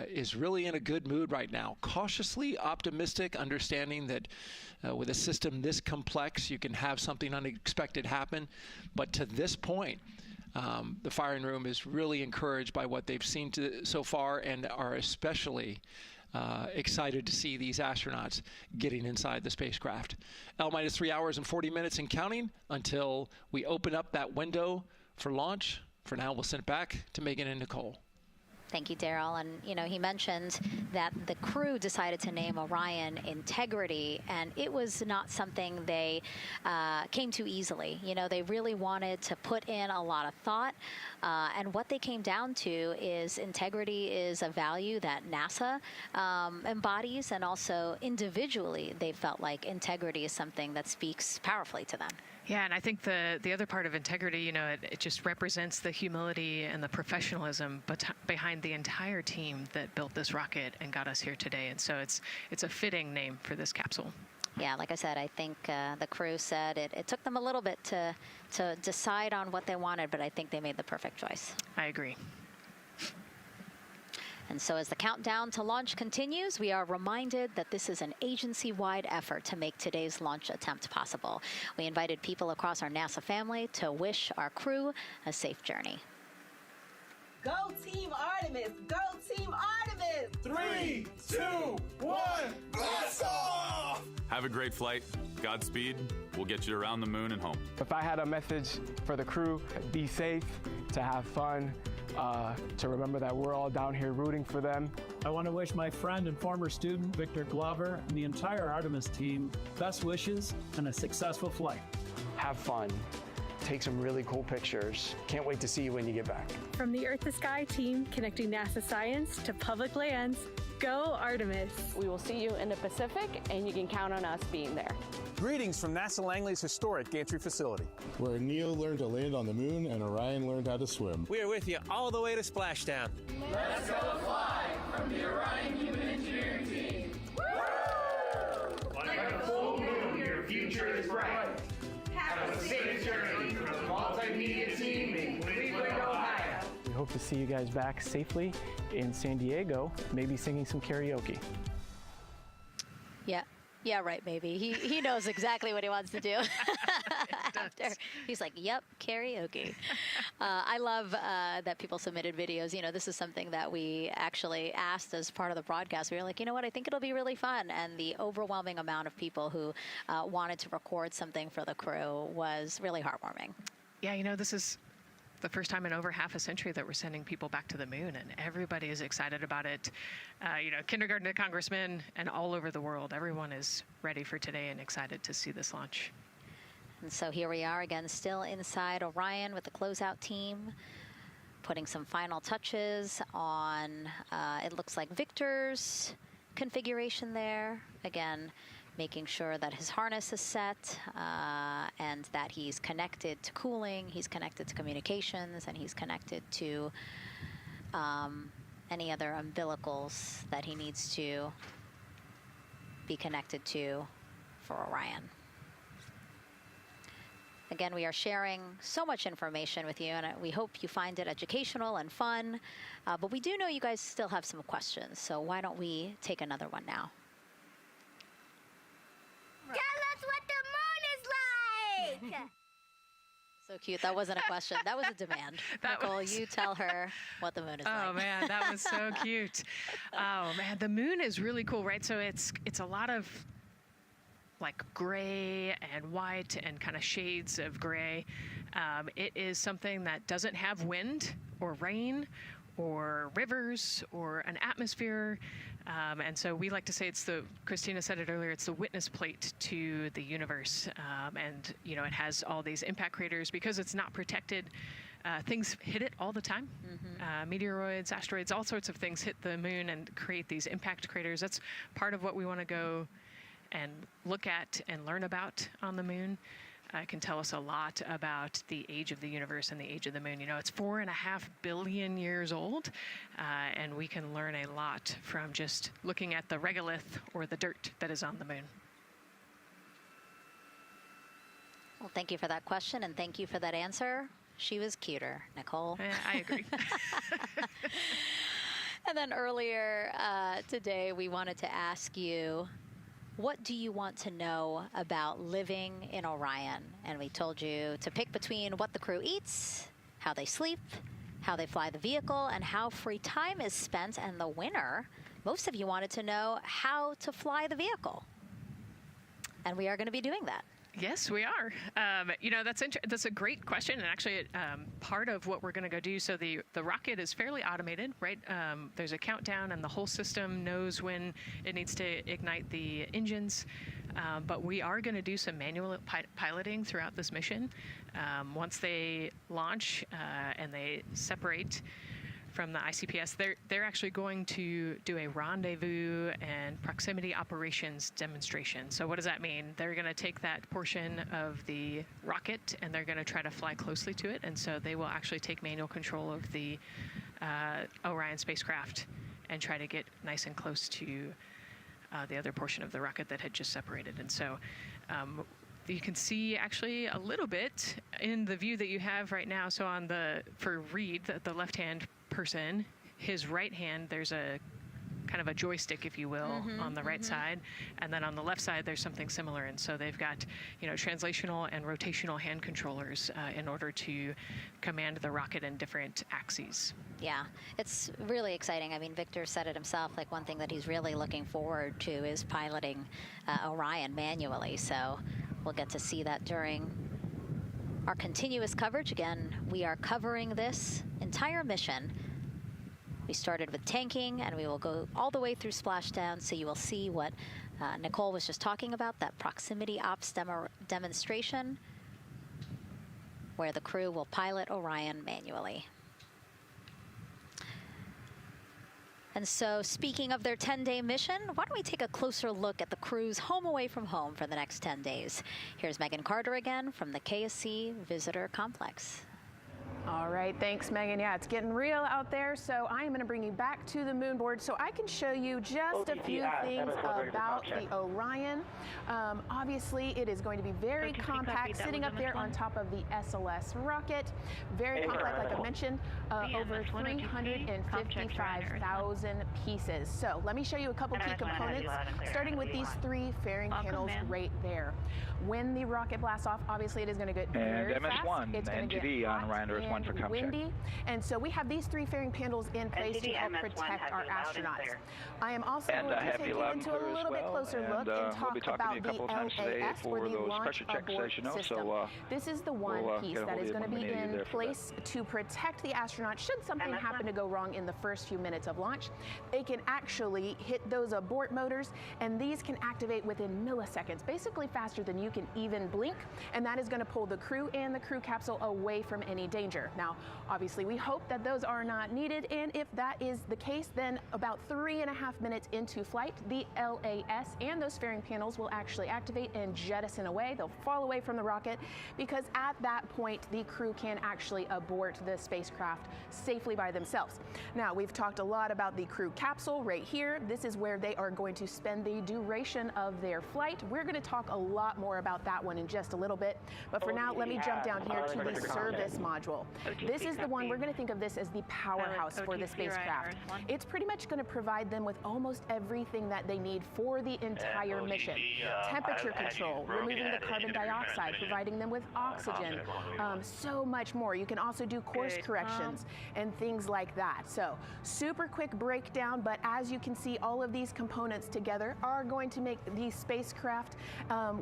is really in a good mood right now. Cautiously optimistic, understanding that with a system this complex, you can have something unexpected happen. But to this point, the firing room is really encouraged by what they've seen so far, and are especially excited to see these astronauts getting inside the spacecraft. L-minus 3 hours and 40 minutes and counting until we open up that window for launch. For now, we'll send it back to Megan and Nicole. Thank you, Daryl. And, he mentioned that the crew decided to name Orion Integrity, and it was not something they came to easily. They really wanted to put in a lot of thought, and what they came down to is integrity is a value that NASA embodies, and also individually they felt like integrity is something that speaks powerfully to them. Yeah, and I think the other part of integrity, it just represents the humility and the professionalism behind the entire team that built this rocket and got us here today. And so it's a fitting name for this capsule. Yeah, like I said, I think the crew said it took them a little bit to decide on what they wanted, but I think they made the perfect choice. I agree. And so as the countdown to launch continues, we are reminded that this is an agency-wide effort to make today's launch attempt possible. We invited people across our NASA family to wish our crew a safe journey. Go Team Artemis! Go Team Artemis! 3, 2, 1, blast off! Have a great flight. Godspeed. We'll get you around the moon and home. If I had a message for the crew, be safe, to have fun, to remember that we're all down here rooting for them. I want to wish my friend and former student, Victor Glover, and the entire Artemis team best wishes and a successful flight. Have fun. Take some really cool pictures. Can't wait to see you when you get back. From the Earth to Sky team connecting NASA science to public lands, go Artemis. We will see you in the Pacific, and you can count on us being there. Greetings from NASA Langley's historic gantry facility, where Neil learned to land on the moon and Orion learned how to swim. We are with you all the way to splashdown. Let's go fly from the Orion Human Engineering team. Woo! Like a full moon, your future is bright. Have a safe journey from the multimedia team in Cleveland, Ohio. We hope to see you guys back safely in San Diego, maybe singing some karaoke. Yeah, right, maybe. He knows exactly what he wants to do. After he's like, yep, karaoke. I love that people submitted videos. This is something that we actually asked as part of the broadcast. We were like, you know what, I think it'll be really fun. And the overwhelming amount of people who wanted to record something for the crew was really heartwarming. Yeah, this is the first time in over half a century that we're sending people back to the moon, and everybody is excited about it. Kindergarten to congressmen and all over the world, everyone is ready for today and excited to see this launch. And so here we are again, still inside Orion with the closeout team, putting some final touches on, it looks like Victor's configuration there. Again, making sure that his harness is set and that he's connected to cooling, he's connected to communications, and he's connected to any other umbilicals that he needs to be connected to for Orion. Again, we are sharing so much information with you, and we hope you find it educational and fun. But we do know you guys still have some questions, so why don't we take another one now? Tell us what the moon is like! So cute. That wasn't a question. That was a demand. Nicole, you tell her what the moon is like. Oh, man, that was so cute. Oh, man, the moon is really cool, right? So it's a lot of like gray and white and kind of shades of gray. It is something that doesn't have wind or rain or rivers or an atmosphere. And so we like to say Christina said it earlier, it's the witness plate to the universe. And, you know, it has all these impact craters because it's not protected. Things hit it all the time. Meteoroids, asteroids, all sorts of things hit the moon and create these impact craters. That's part of what we want to go and look at and learn about on the moon. It can tell us a lot about the age of the universe and the age of the moon. You know, it's 4.5 billion years old, and we can learn a lot from just looking at the regolith or the dirt that is on the moon. Well, thank you for that question, and thank you for that answer. She was cuter, Nicole. I agree. And then earlier today, we wanted to ask you, what do you want to know about living in Orion? And we told you to pick between what the crew eats, how they sleep, how they fly the vehicle, and how free time is spent. And the winner, most of you wanted to know how to fly the vehicle. And we are going to be doing that. Yes, we are. You know, that's a great question, and actually part of what we're going to go do. So the rocket is fairly automated, right? There's a countdown, and the whole system knows when it needs to ignite the engines. But we are going to do some manual piloting throughout this mission. Once they launch and they separate from the ICPS, they're actually going to do a rendezvous and proximity operations demonstration. So what does that mean? They're going to take that portion of the rocket and they're going to try to fly closely to it. And so they will actually take manual control of the Orion spacecraft and try to get nice and close to the other portion of the rocket that had just separated. And so you can see actually a little bit in the view that you have right now. So for Reed, the left-hand person, his right hand, there's a kind of a joystick, if you will, on the right side, and then on the left side there's something similar. And so they've got, you know, translational and rotational hand controllers in order to command the rocket in different axes. Yeah, it's really exciting. I mean, Victor said it himself, like one thing that he's really looking forward to is piloting Orion manually. So we'll get to see that during our continuous coverage. Again, we are covering this entire mission. We started with tanking, and we will go all the way through splashdown, so you will see what Nicole was just talking about, that proximity ops demonstration, where the crew will pilot Orion manually. And so, speaking of their 10-day mission, why don't we take a closer look at the crew's home away from home for the next 10 days. Here's Megan Carter again from the KSC Visitor Complex. All right, thanks, Megan. Yeah, it's getting real out there, so I am going to bring you back to the moon board so I can show you just a few things about the Orion. Obviously, it is going to be very compact, sitting up there on top of the SLS rocket. Very compact, like I mentioned, over 355,000 pieces. So let me show you a couple key components, starting with these 3 fairing panels right there. When the rocket blasts off, obviously it is going to get very fast. It's going to get hot and windy, and so we have these 3 fairing panels in place to help protect our astronauts. I am also going to take you into a little bit closer look and talk about the LAS, or the Launch Abort System. This is the one piece that is going to be in place to protect the astronauts should something happen to go wrong in the first few minutes of launch. They can actually hit those abort motors, and these can activate within milliseconds, basically faster than you can even blink, and that is going to pull the crew and the crew capsule away from any danger. Now, obviously, we hope that those are not needed, and if that is the case, then about 3.5 minutes into flight, the LAS and those fairing panels will actually activate and jettison away. They'll fall away from the rocket, because at that point, the crew can actually abort the spacecraft safely by themselves. Now, we've talked a lot about the crew capsule right here. This is where they are going to spend the duration of their flight. We're going to talk a lot more about that one in just a little bit, but for now, let me jump down here to the service module. This is the one, we're going to think of this as the powerhouse for the spacecraft. It's pretty much going to provide them with almost everything that they need for the entire mission. Temperature control, removing the carbon dioxide, providing them with oxygen, so much more. You can also do course corrections and things like that. So super quick breakdown, but as you can see, all of these components together are going to make the spacecraft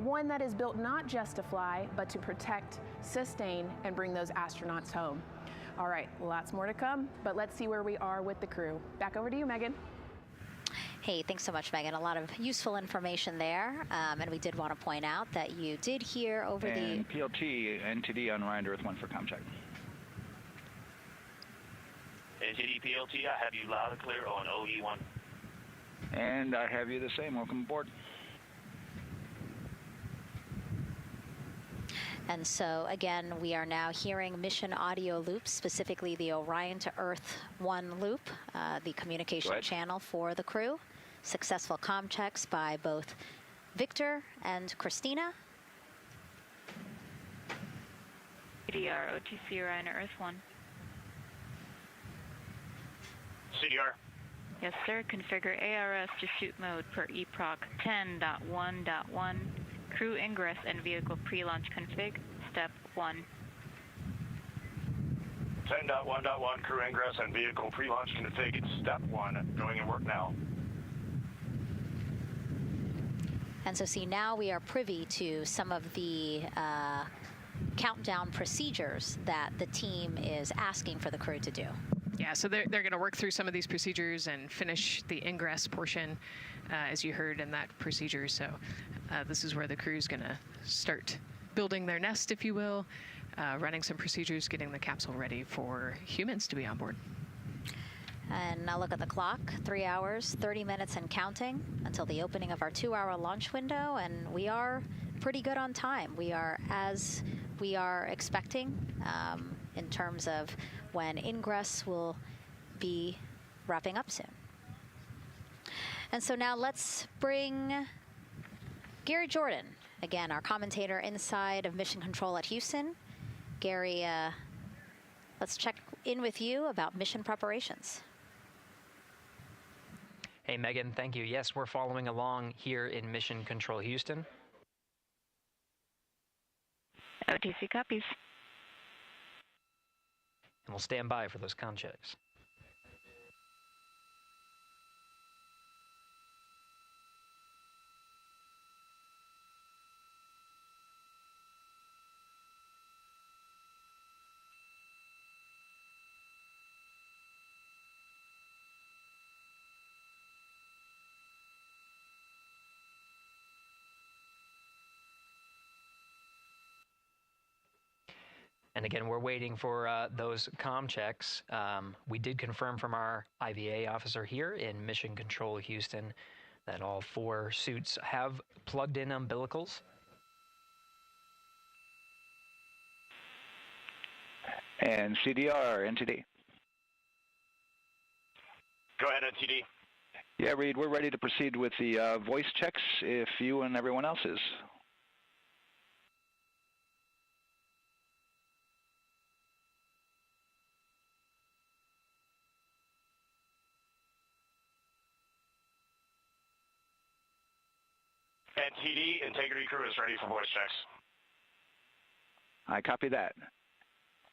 one that is built not just to fly, but to protect, sustain, and bring those astronauts home. All right, lots more to come, but let's see where we are with the crew. Back over to you, Megan. Hey, thanks so much, Megan. A lot of useful information there. And we did want to point out that you did hear over and PLT, NTD on Ryan to Earth 1 for ComCheck. NTD PLT, I have you loud and clear on OE1. And I have you the same. Welcome aboard. And so, again, we are now hearing mission audio loops, specifically the Orion to Earth 1 loop, the communication channel for the crew. Successful comm checks by both Victor and Christina. CDR, OTC Orion to Earth 1. CDR. Yes, sir. Configure ARS to shoot mode per EPROC 10.1.1. Crew ingress and vehicle pre-launch config, step 1. 10.1.1, crew ingress and vehicle pre-launch config, step 1. Going in work now. And so see, now we are privy to some of the countdown procedures that the team is asking for the crew to do. Yeah, so they're going to work through some of these procedures and finish the ingress portion, as you heard in that procedure. So this is where the crew is going to start building their nest, if you will, running some procedures, getting the capsule ready for humans to be on board. And now look at the clock, 3 hours, 30 minutes and counting until the opening of our 2-hour launch window, and we are pretty good on time. We are as we are expecting in terms of when ingress will be wrapping up soon. And so now let's bring Gary Jordan, again, our commentator inside of Mission Control at Houston. Gary, let's check in with you about mission preparations. Hey, Megan, thank you. Yes, we're following along here in Mission Control Houston. OTC copies. And we'll stand by for those comm checks. And again, we're waiting for those comm checks. We did confirm from our IVA officer here in Mission Control Houston that all 4 suits have plugged in umbilicals. And CDR, NTD. Go ahead, NTD. Yeah, Reed, we're ready to proceed with the voice checks if you and everyone else is. NTD, Integrity crew is ready for voice checks. I copy that.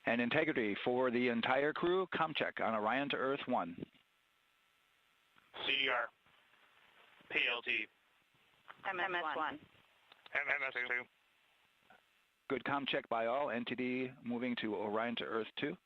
And Integrity for the entire crew, ComCheck on Orion to Earth 1. CDR. PLT. MS1. MS2. Good ComCheck by all. NTD moving to Orion to Earth 2.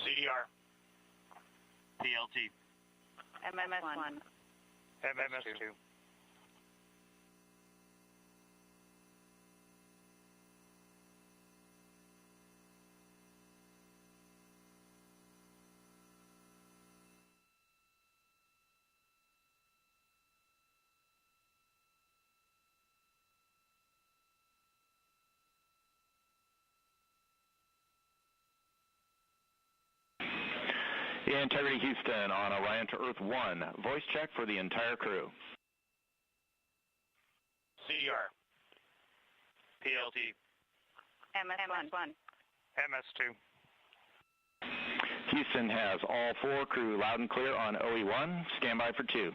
CDR. PLT. MS1. MS2. Integrity Houston on Orion to Earth 1. Voice check for the entire crew. CDR. PLT. MS1. MS2. Houston has all 4 crew loud and clear on OE1. Stand by for 2.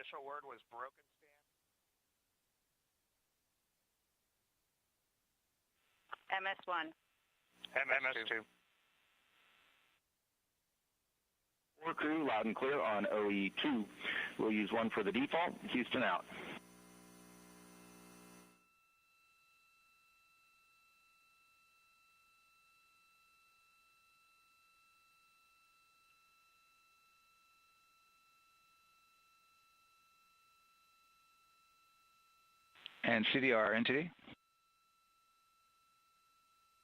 initial word was broken stand. MS1. MS2. 4 crew, loud and clear on OE2. We'll use 1 for the default. Houston out. And CDR, NTD?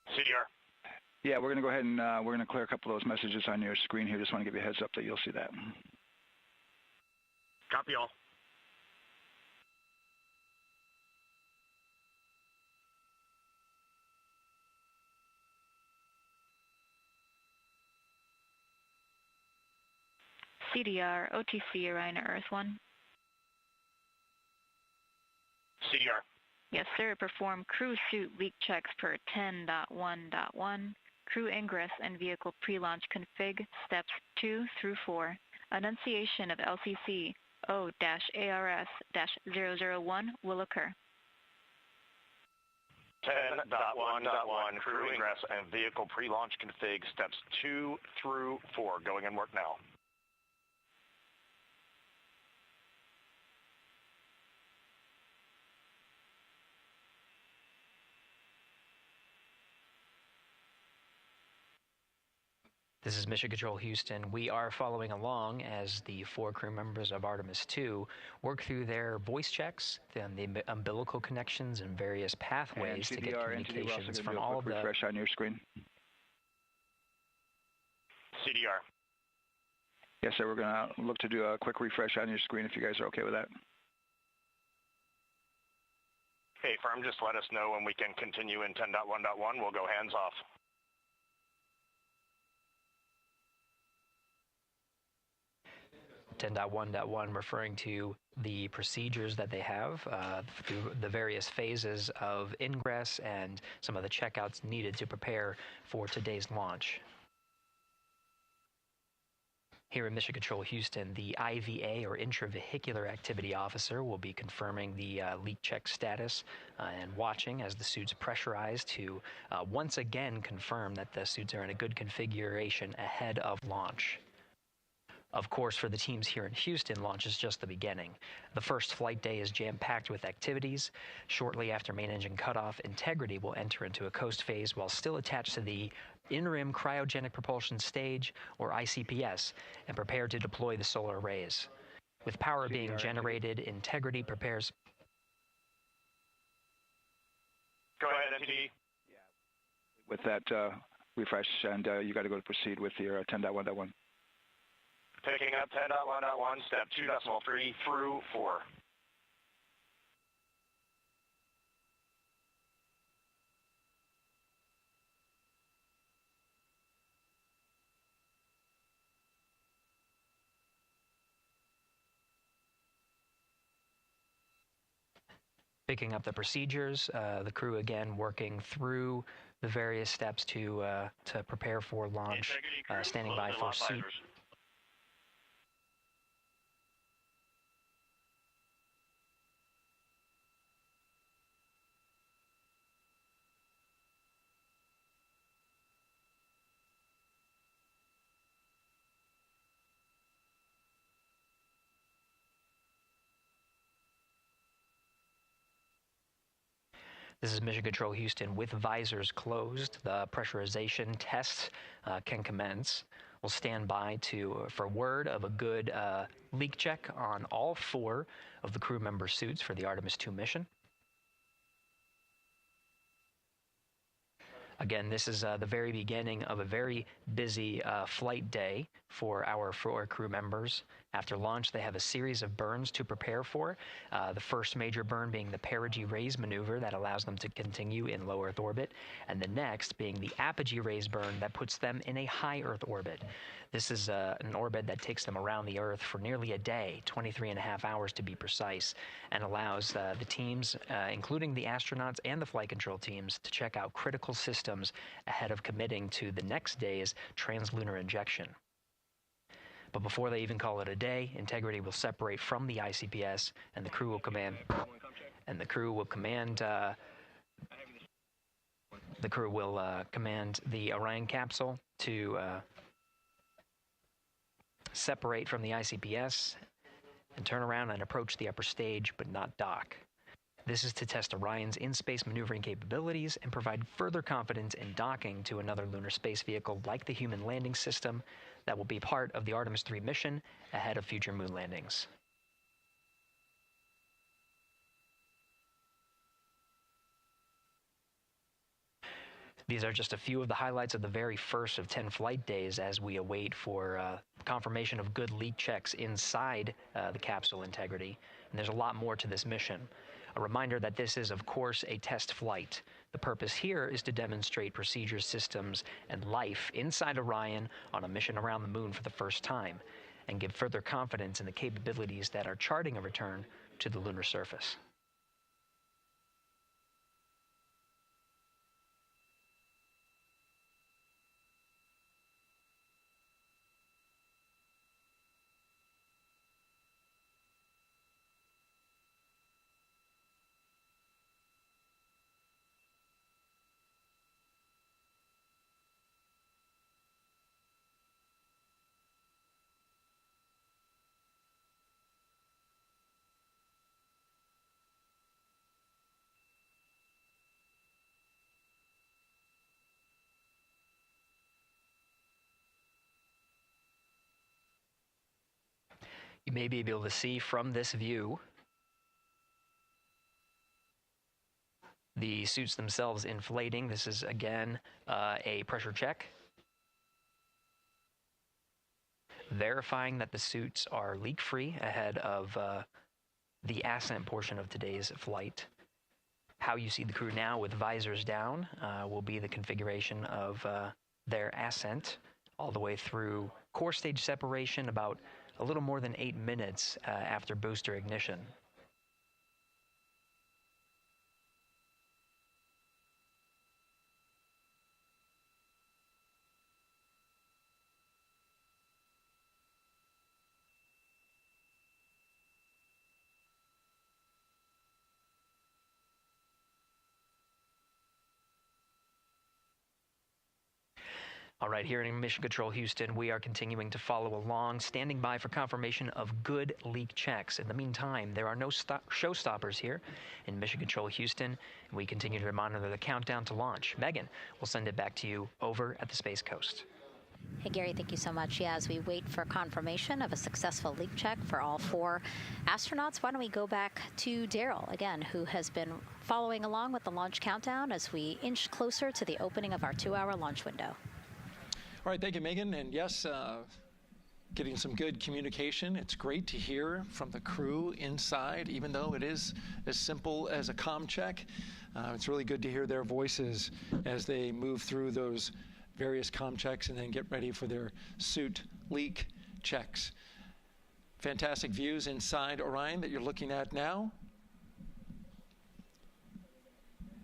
CDR. Yeah, we're going to go ahead and we're going to clear a couple of those messages on your screen here. Just want to give you a heads up that you'll see that. Copy all. CDR, OTC, Orion to Earth 1. CDR. Yes, sir. Perform crew suit leak checks per 10.1.1. Crew ingress and vehicle pre-launch config steps 2 through 4. Annunciation of LCC O-ARS-001 will occur. 10.1.1 crew ingress and vehicle pre-launch config steps 2 through 4. Going in work now. This is Mission Control Houston. We are following along as the 4 crew members of Artemis II work through their voice checks, then the umbilical connections and various pathways to get communications from all of the... refresh on your screen. CDR. Yes, sir. We're going to look to do a quick refresh on your screen if you guys are okay with that. Hey, firm, just let us know when we can continue in 10.1.1. We'll go hands off. .1.1 referring to the procedures that they have through the various phases of ingress and some of the checkouts needed to prepare for today's launch. Here in Mission Control Houston, the IVA or Intravehicular Activity Officer will be confirming the leak check status and watching as the suits pressurize to once again confirm that the suits are in a good configuration ahead of launch. Of course, for the teams here in Houston, launch is just the beginning. The first flight day is jam-packed with activities. Shortly after main engine cutoff, Integrity will enter into a coast phase while still attached to the interim cryogenic propulsion stage, or ICPS, and prepare to deploy the solar arrays. With power being generated, Integrity prepares... Go ahead, NTD. With that refresh, and you got to go to proceed with your 10.1.1. Picking up 10.1.1, step 2.3 through 4. Picking up the procedures, the crew again working through the various steps to prepare for launch, standing by for suit. This is Mission Control Houston. With visors closed, the pressurization tests can commence. We'll stand by for word of a good leak check on all 4 of the crew member suits for the Artemis II mission. Again, this is the very beginning of a very busy flight day for our 4 crew members. After launch, they have a series of burns to prepare for. The first major burn being the perigee raise maneuver that allows them to continue in low Earth orbit, and the next being the apogee raise burn that puts them in a high Earth orbit. This is an orbit that takes them around the Earth for nearly a day, 23.5 hours to be precise, and allows the teams, including the astronauts and the flight control teams, to check out critical systems ahead of committing to the next day's translunar injection. But before they even call it a day, integrity will separate from the ICPS, and the crew will command the Orion capsule to separate from the ICPS and turn around and approach the upper stage, but not dock. This is to test Orion's in-space maneuvering capabilities and provide further confidence in docking to another lunar space vehicle like the Human Landing System that will be part of the Artemis II mission ahead of future moon landings. These are just a few of the highlights of the very first of 10 flight days as we await for confirmation of good leak checks inside the capsule integrity. And there's a lot more to this mission. A reminder that this is, of course, a test flight. The purpose here is to demonstrate procedures, systems, and life inside Orion on a mission around the moon for the first time, and give further confidence in the capabilities that are charting a return to the lunar surface. You may be able to see from this view the suits themselves inflating. This is, again, a pressure check, verifying that the suits are leak-free ahead of the ascent portion of today's flight. How you see the crew now with visors down will be the configuration of their ascent all the way through core stage separation, about a little more than 8 minutes after booster ignition. All right, here in Mission Control Houston, we are continuing to follow along, standing by for confirmation of good leak checks. In the meantime, there are no showstoppers here in Mission Control Houston, and we continue to monitor the countdown to launch. Megan, we'll send it back to you over at the Space Coast. Hey, Gary, thank you so much. Yeah, as we wait for confirmation of a successful leak check for all 4 astronauts, why don't we go back to Daryl, again, who has been following along with the launch countdown as we inch closer to the opening of our 2-hour launch window. All right, thank you, Megan. And yes, getting some good communication. It's great to hear from the crew inside, even though it is as simple as a comm check. It's really good to hear their voices as they move through those various comm checks and then get ready for their suit leak checks. Fantastic views inside Orion that you're looking at now.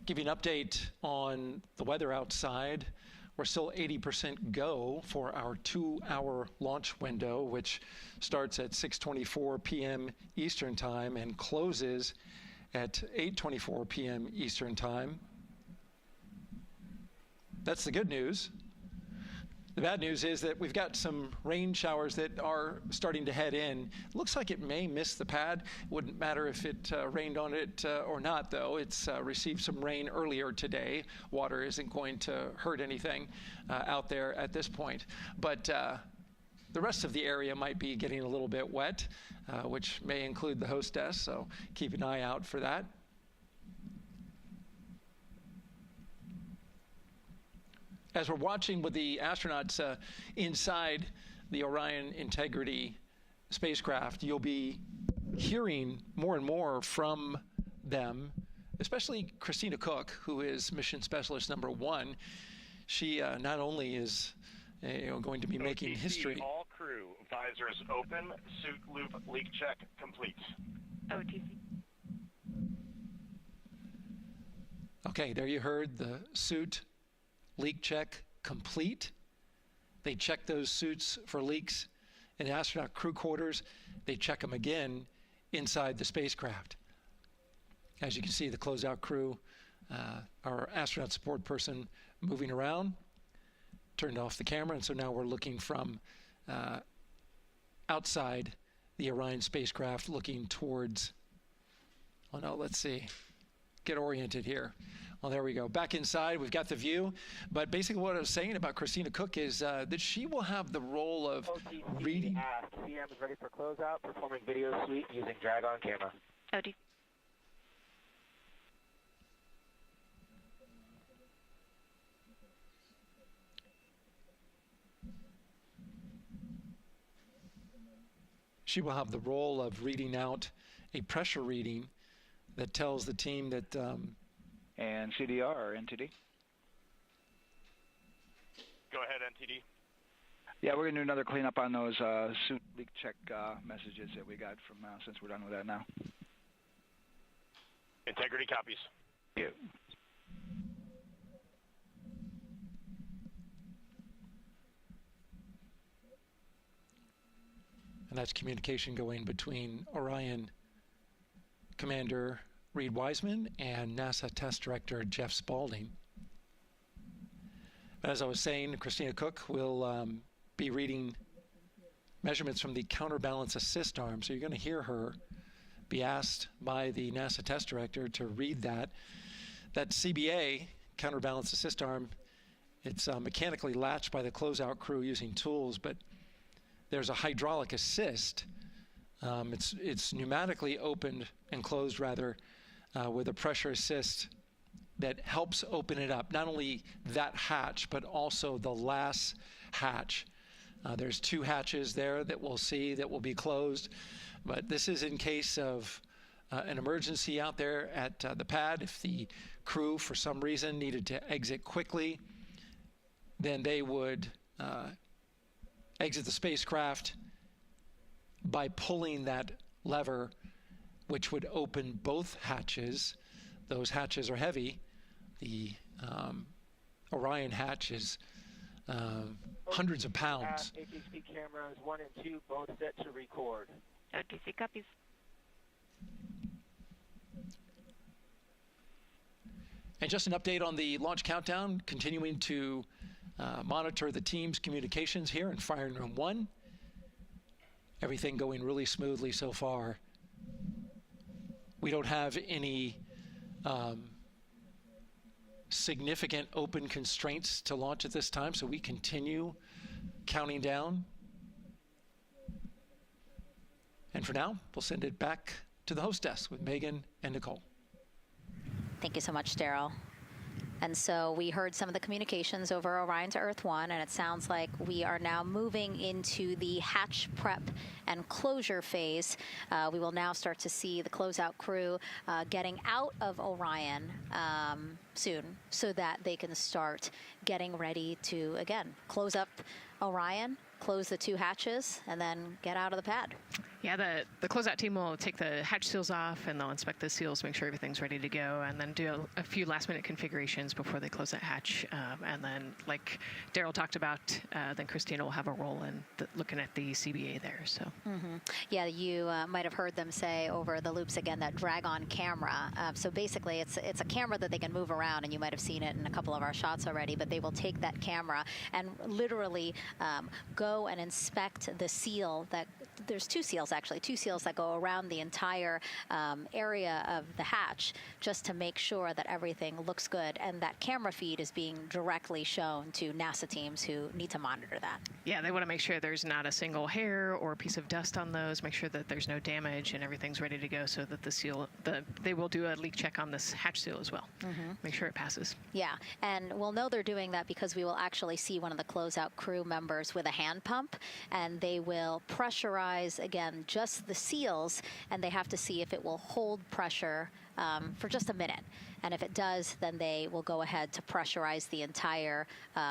Give you an update on the weather outside. We're still 80% go for our 2-hour launch window, which starts at 6:24 p.m. Eastern Time and closes at 8:24 p.m. Eastern Time. That's the good news. The bad news is that we've got some rain showers that are starting to head in. Looks like it may miss the pad. Wouldn't matter if it rained on it or not, though. It's received some rain earlier today. Water isn't going to hurt anything out there at this point. But the rest of the area might be getting a little bit wet, which may include the hostess, so keep an eye out for that. As we're watching with the astronauts inside the Orion Integrity spacecraft, you'll be hearing more and more from them, especially Christina Cook, who is mission specialist number 1. She not only is going to be making history. All crew, visors open, suit loop leak check complete. OTC. Okay, there you heard the suit leak check complete. They checked those suits for leaks in the astronaut crew quarters. They check them again inside the spacecraft. As you can see, the closeout crew, our astronaut support person moving around, turned off the camera, and so now we're looking from outside the Orion spacecraft, looking towards, oh no, let's see, get oriented here. Well, there we go. Back inside, we've got the view. But basically what I was saying about Christina Cook is that she will have the role of reading. CM is ready for closeout, performing video sweep using drag-on camera. OT. She will have the role of reading out a pressure reading that tells the team that... and CDR or NTD? Go ahead, NTD. Yeah, we're going to do another cleanup on those suit leak check messages that we got from since we're done with that now. Integrity copies. Yeah. And that's communication going between Orion Commander Reed Wiseman and NASA Test Director Jeff Spaulding. As I was saying, Christina Cook will be reading measurements from the counterbalance assist arm. So you're going to hear her be asked by the NASA Test Director to read that. That CBA, counterbalance assist arm, it's mechanically latched by the closeout crew using tools, but there's a hydraulic assist. It's pneumatically opened and closed, rather, with a pressure assist that helps open it up. Not only that hatch, but also the last hatch. There's 2 hatches there that we'll see that will be closed. But this is in case of an emergency out there at the pad. If the crew, for some reason, needed to exit quickly, then they would exit the spacecraft by pulling that lever, which would open both hatches. Those hatches are heavy. The Orion hatch is hundreds of pounds. ATC cameras 1 and 2 both set to record. OTC copies. And just an update on the launch countdown, continuing to monitor the team's communications here in Firing Room 1. Everything going really smoothly so far. We don't have any significant open constraints to launch at this time, so we continue counting down. And for now, we'll send it back to the host desk with Megan and Nicole. Thank you so much, Daryl. And so we heard some of the communications over Orion to Earth 1, and it sounds like we are now moving into the hatch prep and closure phase. We will now start to see the closeout crew getting out of Orion soon so that they can start getting ready to, again, close up Orion, close the 2 hatches, and then get out of the pad. Yeah, the closeout team will take the hatch seals off, and they'll inspect the seals, make sure everything's ready to go, and then do a few last-minute configurations before they close that hatch. And then, like Daryl talked about, then Christina will have a role in looking at the CBA there. So. Yeah, you might have heard them say over the loops again that drag-on camera. So basically, it's a camera that they can move around, and you might have seen it in a couple of our shots already. But they will take that camera and literally go and inspect the seal that. There's 2 seals, actually, 2 seals that go around the entire area of the hatch just to make sure that everything looks good. And that camera feed is being directly shown to NASA teams who need to monitor that. Yeah, they want to make sure there's not a single hair or piece of dust on those, make sure that there's no damage and everything's ready to go so that the seal, they will do a leak check on this hatch seal as well. Make sure it passes. Yeah, and we'll know they're doing that because we will actually see one of the closeout crew members with a hand pump, and they will pressurize, again, just the seals, and they have to see if it will hold pressure for just a minute. And if it does, then they will go ahead to pressurize the entire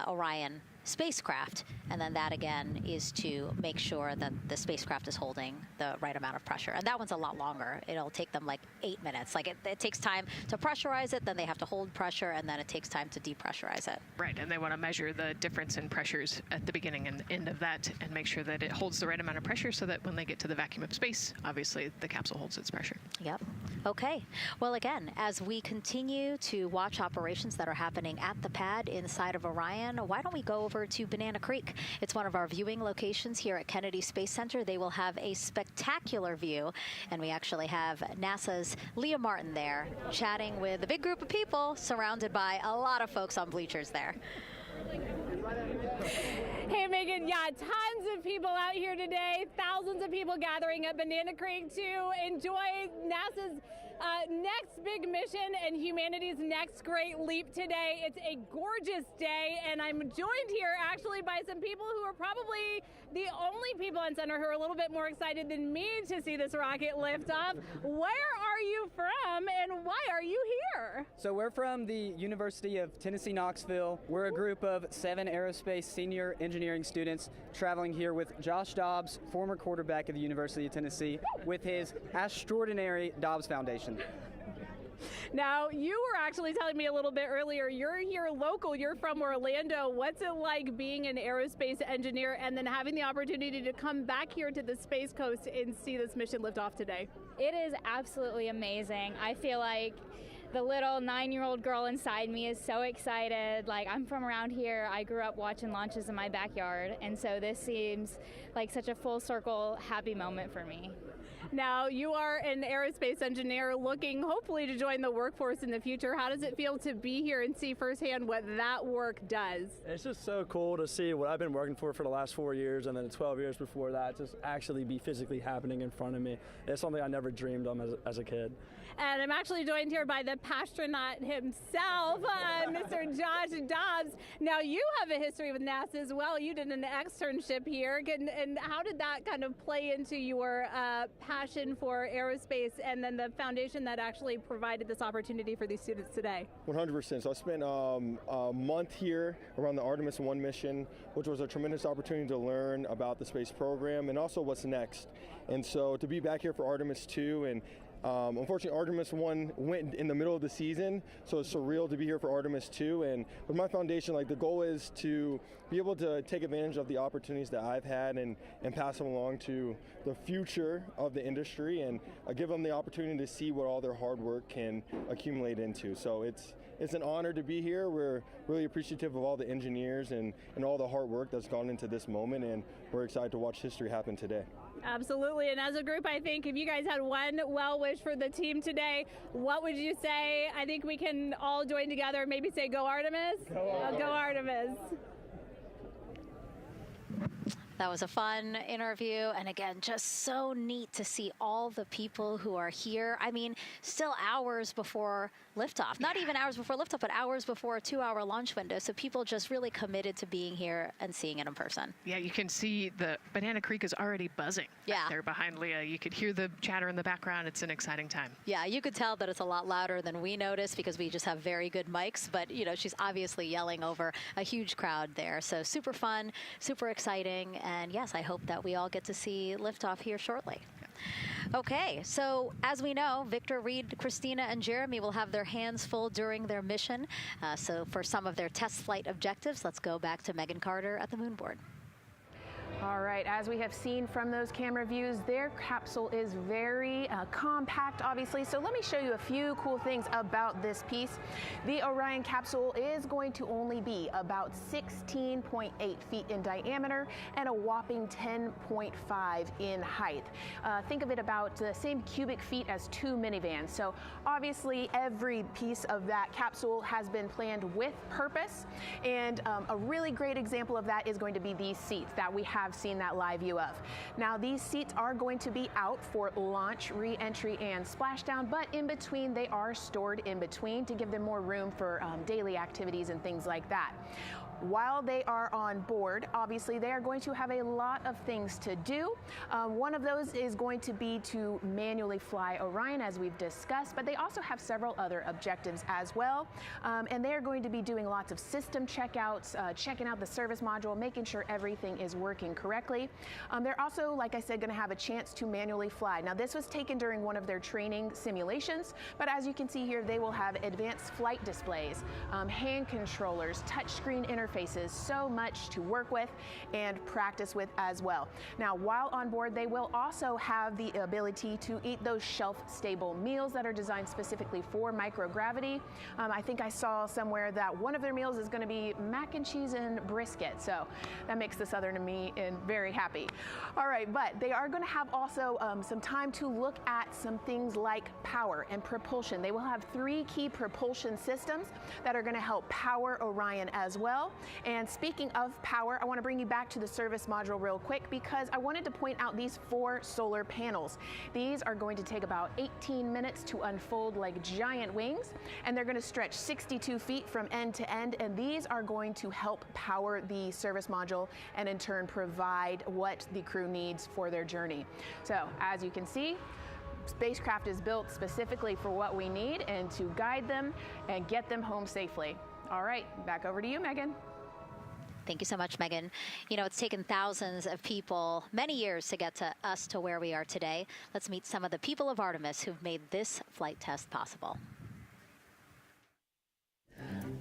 Orion spacecraft. And then that again is to make sure that the spacecraft is holding the right amount of pressure. And that one's a lot longer. It'll take them like 8 minutes. Like it takes time to pressurize it, then they have to hold pressure, and then it takes time to depressurize it. Right, and they want to measure the difference in pressures at the beginning and end of that and make sure that it holds the right amount of pressure so that when they get to the vacuum of space, obviously the capsule holds its pressure. Yep. Okay. Well, again, as we continue to watch operations that are happening at the pad inside of Orion, why don't we go over to Banana Creek? It's one of our viewing locations here at Kennedy Space Center. They will have a spectacular view, and we actually have NASA's Leah Martin there chatting with a big group of people surrounded by a lot of folks on bleachers there. Hey, Megan, yeah, tons of people out here today, thousands of people gathering at Banana Creek to enjoy NASA's next big mission and humanity's next great leap today. It's a gorgeous day, and I'm joined here actually by some people who are probably the only people on center who are a little bit more excited than me to see this rocket lift off. Where are you from, and why are you here? So we're from the University of Tennessee, Knoxville. We're a group of 7 aerospace senior engineering students traveling here with Josh Dobbs, former quarterback of the University of Tennessee, with his extraordinary Dobbs Foundation. Now, you were actually telling me a little bit earlier, you're here local, you're from Orlando. What's it like being an aerospace engineer and then having the opportunity to come back here to the Space Coast and see this mission lift off today? It is absolutely amazing. I feel like the little 9-year-old girl inside me is so excited. Like, I'm from around here. I grew up watching launches in my backyard, and so this seems like such a full circle happy moment for me. Now, you are an aerospace engineer looking hopefully to join the workforce in the future. How does it feel to be here and see firsthand what that work does? It's just so cool to see what I've been working for the last 4 years and then 12 years before that just actually be physically happening in front of me. It's something I never dreamed of as a kid. And I'm actually joined here by the pastronaut himself, Mr. Josh Dobbs. Now, you have a history with NASA as well. You did an externship here. And how did that kind of play into your passion for aerospace and then the foundation that actually provided this opportunity for these students today? 100%. So I spent a month here around the Artemis I mission, which was a tremendous opportunity to learn about the space program and also what's next. And so to be back here for Artemis II, and unfortunately, Artemis I went in the middle of the season, so it's surreal to be here for Artemis II. And with my foundation, like, the goal is to be able to take advantage of the opportunities that I've had and pass them along to the future of the industry and give them the opportunity to see what all their hard work can accumulate into. So it's an honor to be here. We're really appreciative of all the engineers and all the hard work that's gone into this moment, and we're excited to watch history happen today. Absolutely, and as a group, I think if you guys had one well wish for the team today, what would you say? I think we can all join together and maybe say, go Artemis? Go Artemis. That was a fun interview, and again, just so neat to see all the people who are here. I mean, still hours before liftoff. Not even hours before liftoff, but hours before a 2-hour launch window. So people just really committed to being here and seeing it in person. Yeah, you can see the Banana Creek is already buzzing. Yeah. There behind Leah. You could hear the chatter in the background. It's an exciting time. Yeah, you could tell that it's a lot louder than we noticed because we just have very good mics. But, you know, she's obviously yelling over a huge crowd there. So super fun, super exciting. And yes, I hope that we all get to see liftoff here shortly. Okay, so as we know, Victor, Reed, Christina, and Jeremy will have their hands full during their mission. So for some of their test flight objectives, let's go back to Megan Carter at the moon board. All right, as we have seen from those camera views, their capsule is very compact, obviously. So let me show you a few cool things about this piece. The Orion capsule is going to only be about 16.8 feet in diameter and a whopping 10.5 in height. Think of it about the same cubic feet as 2 minivans. So obviously every piece of that capsule has been planned with purpose. And a really great example of that is going to be these seats that we have seen that live view of. Now, these seats are going to be out for launch, re-entry, and splashdown, but in between, they are stored in between to give them more room for daily activities and things like that. while they are on board, obviously they are going to have a lot of things to do. One of those is going to be to manually fly Orion, as we've discussed, but they also have several other objectives as well. And they are going to be doing lots of system checkouts, checking out the service module, making sure everything is working correctly. They're also, like I said, going to have a chance to manually fly. Now, this was taken during one of their training simulations, but as you can see here, they will have advanced flight displays, hand controllers, touchscreen interfaces, so much to work with and practice with as well. Now, while on board, they will also have the ability to eat those shelf-stable meals that are designed specifically for microgravity. I think I saw somewhere that one of their meals is going to be mac and cheese and brisket, so that makes the Southern in me very happy. All right, but they are going to have also some time to look at some things like power and propulsion. They will have 3 key propulsion systems that are going to help power Orion as well. And speaking of power, I want to bring you back to the service module real quick because I wanted to point out these 4 solar panels. These are going to take about 18 minutes to unfold like giant wings, and they're going to stretch 62 feet from end to end, and these are going to help power the service module and in turn provide what the crew needs for their journey. So as you can see, spacecraft is built specifically for what we need and to guide them and get them home safely. All right, back over to you, Megan. Thank you so much, Megan. You know, it's taken thousands of people many years to get to us to where we are today. Let's meet some of the people of Artemis who've made this flight test possible.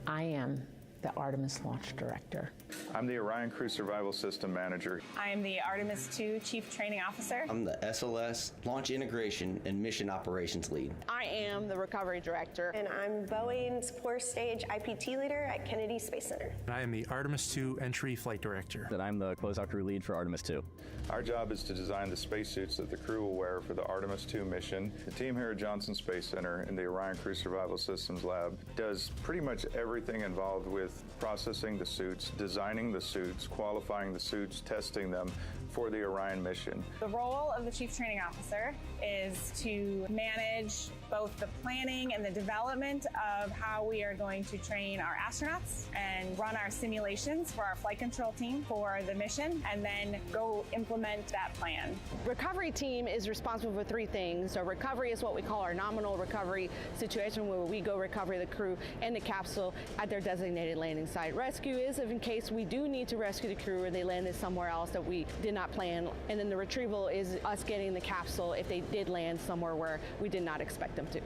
I am the Artemis Launch Director. I'm the Orion Crew Survival System Manager. I'm the Artemis II Chief Training Officer. I'm the SLS Launch Integration and Mission Operations Lead. I am the Recovery Director. And I'm Boeing's Core Stage IPT Leader at Kennedy Space Center. I am the Artemis II Entry Flight Director. And I'm the Closeout Crew Lead for Artemis II. Our job is to design the spacesuits that the crew will wear for the Artemis II mission. The team here at Johnson Space Center in the Orion Crew Survival Systems Lab does pretty much everything involved with processing the suits, designing the suits, qualifying the suits, testing them for the Orion mission. The role of the Chief Training Officer is to manage both the planning and the development of how we are going to train our astronauts and run our simulations for our flight control team for the mission, and then go implement that plan. Recovery team is responsible for 3 things. So recovery is what we call our nominal recovery situation, where we go recover the crew and the capsule at their designated landing site. Rescue is if in case we do need to rescue the crew or they landed somewhere else that we did not plan. And then the retrieval is us getting the capsule if they did land somewhere where we did not expect them to.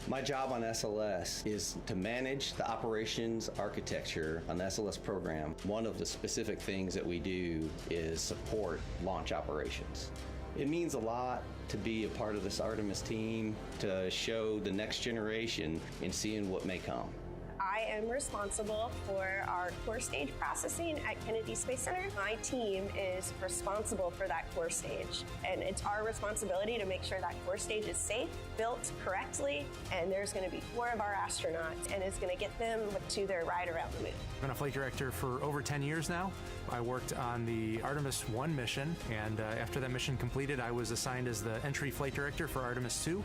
My job on SLS is to manage the operations architecture on the SLS program. One of the specific things that we do is support launch operations. It means a lot to be a part of this Artemis team, to show the next generation in seeing what may come. I am responsible for our core stage processing at Kennedy Space Center. My team is responsible for that core stage, and it's our responsibility to make sure that core stage is safe, built correctly, and there's going to be 4 of our astronauts, and it's going to get them to their ride around the moon. I've been a flight director for over 10 years now. I worked on the Artemis I mission, and after that mission completed, I was assigned as the entry flight director for Artemis II.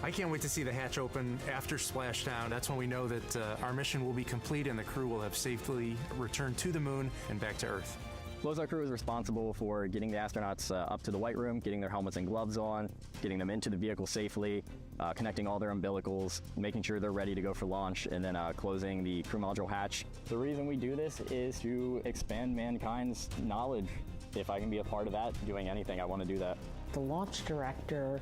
I can't wait to see the hatch open after splashdown. That's when we know that our mission will be complete and the crew will have safely returned to the moon and back to Earth. Closeout Crew is responsible for getting the astronauts up to the white room, getting their helmets and gloves on, getting them into the vehicle safely, connecting all their umbilicals, making sure they're ready to go for launch, and then closing the crew module hatch. The reason we do this is to expand mankind's knowledge. If I can be a part of that, doing anything, I want to do that. The launch director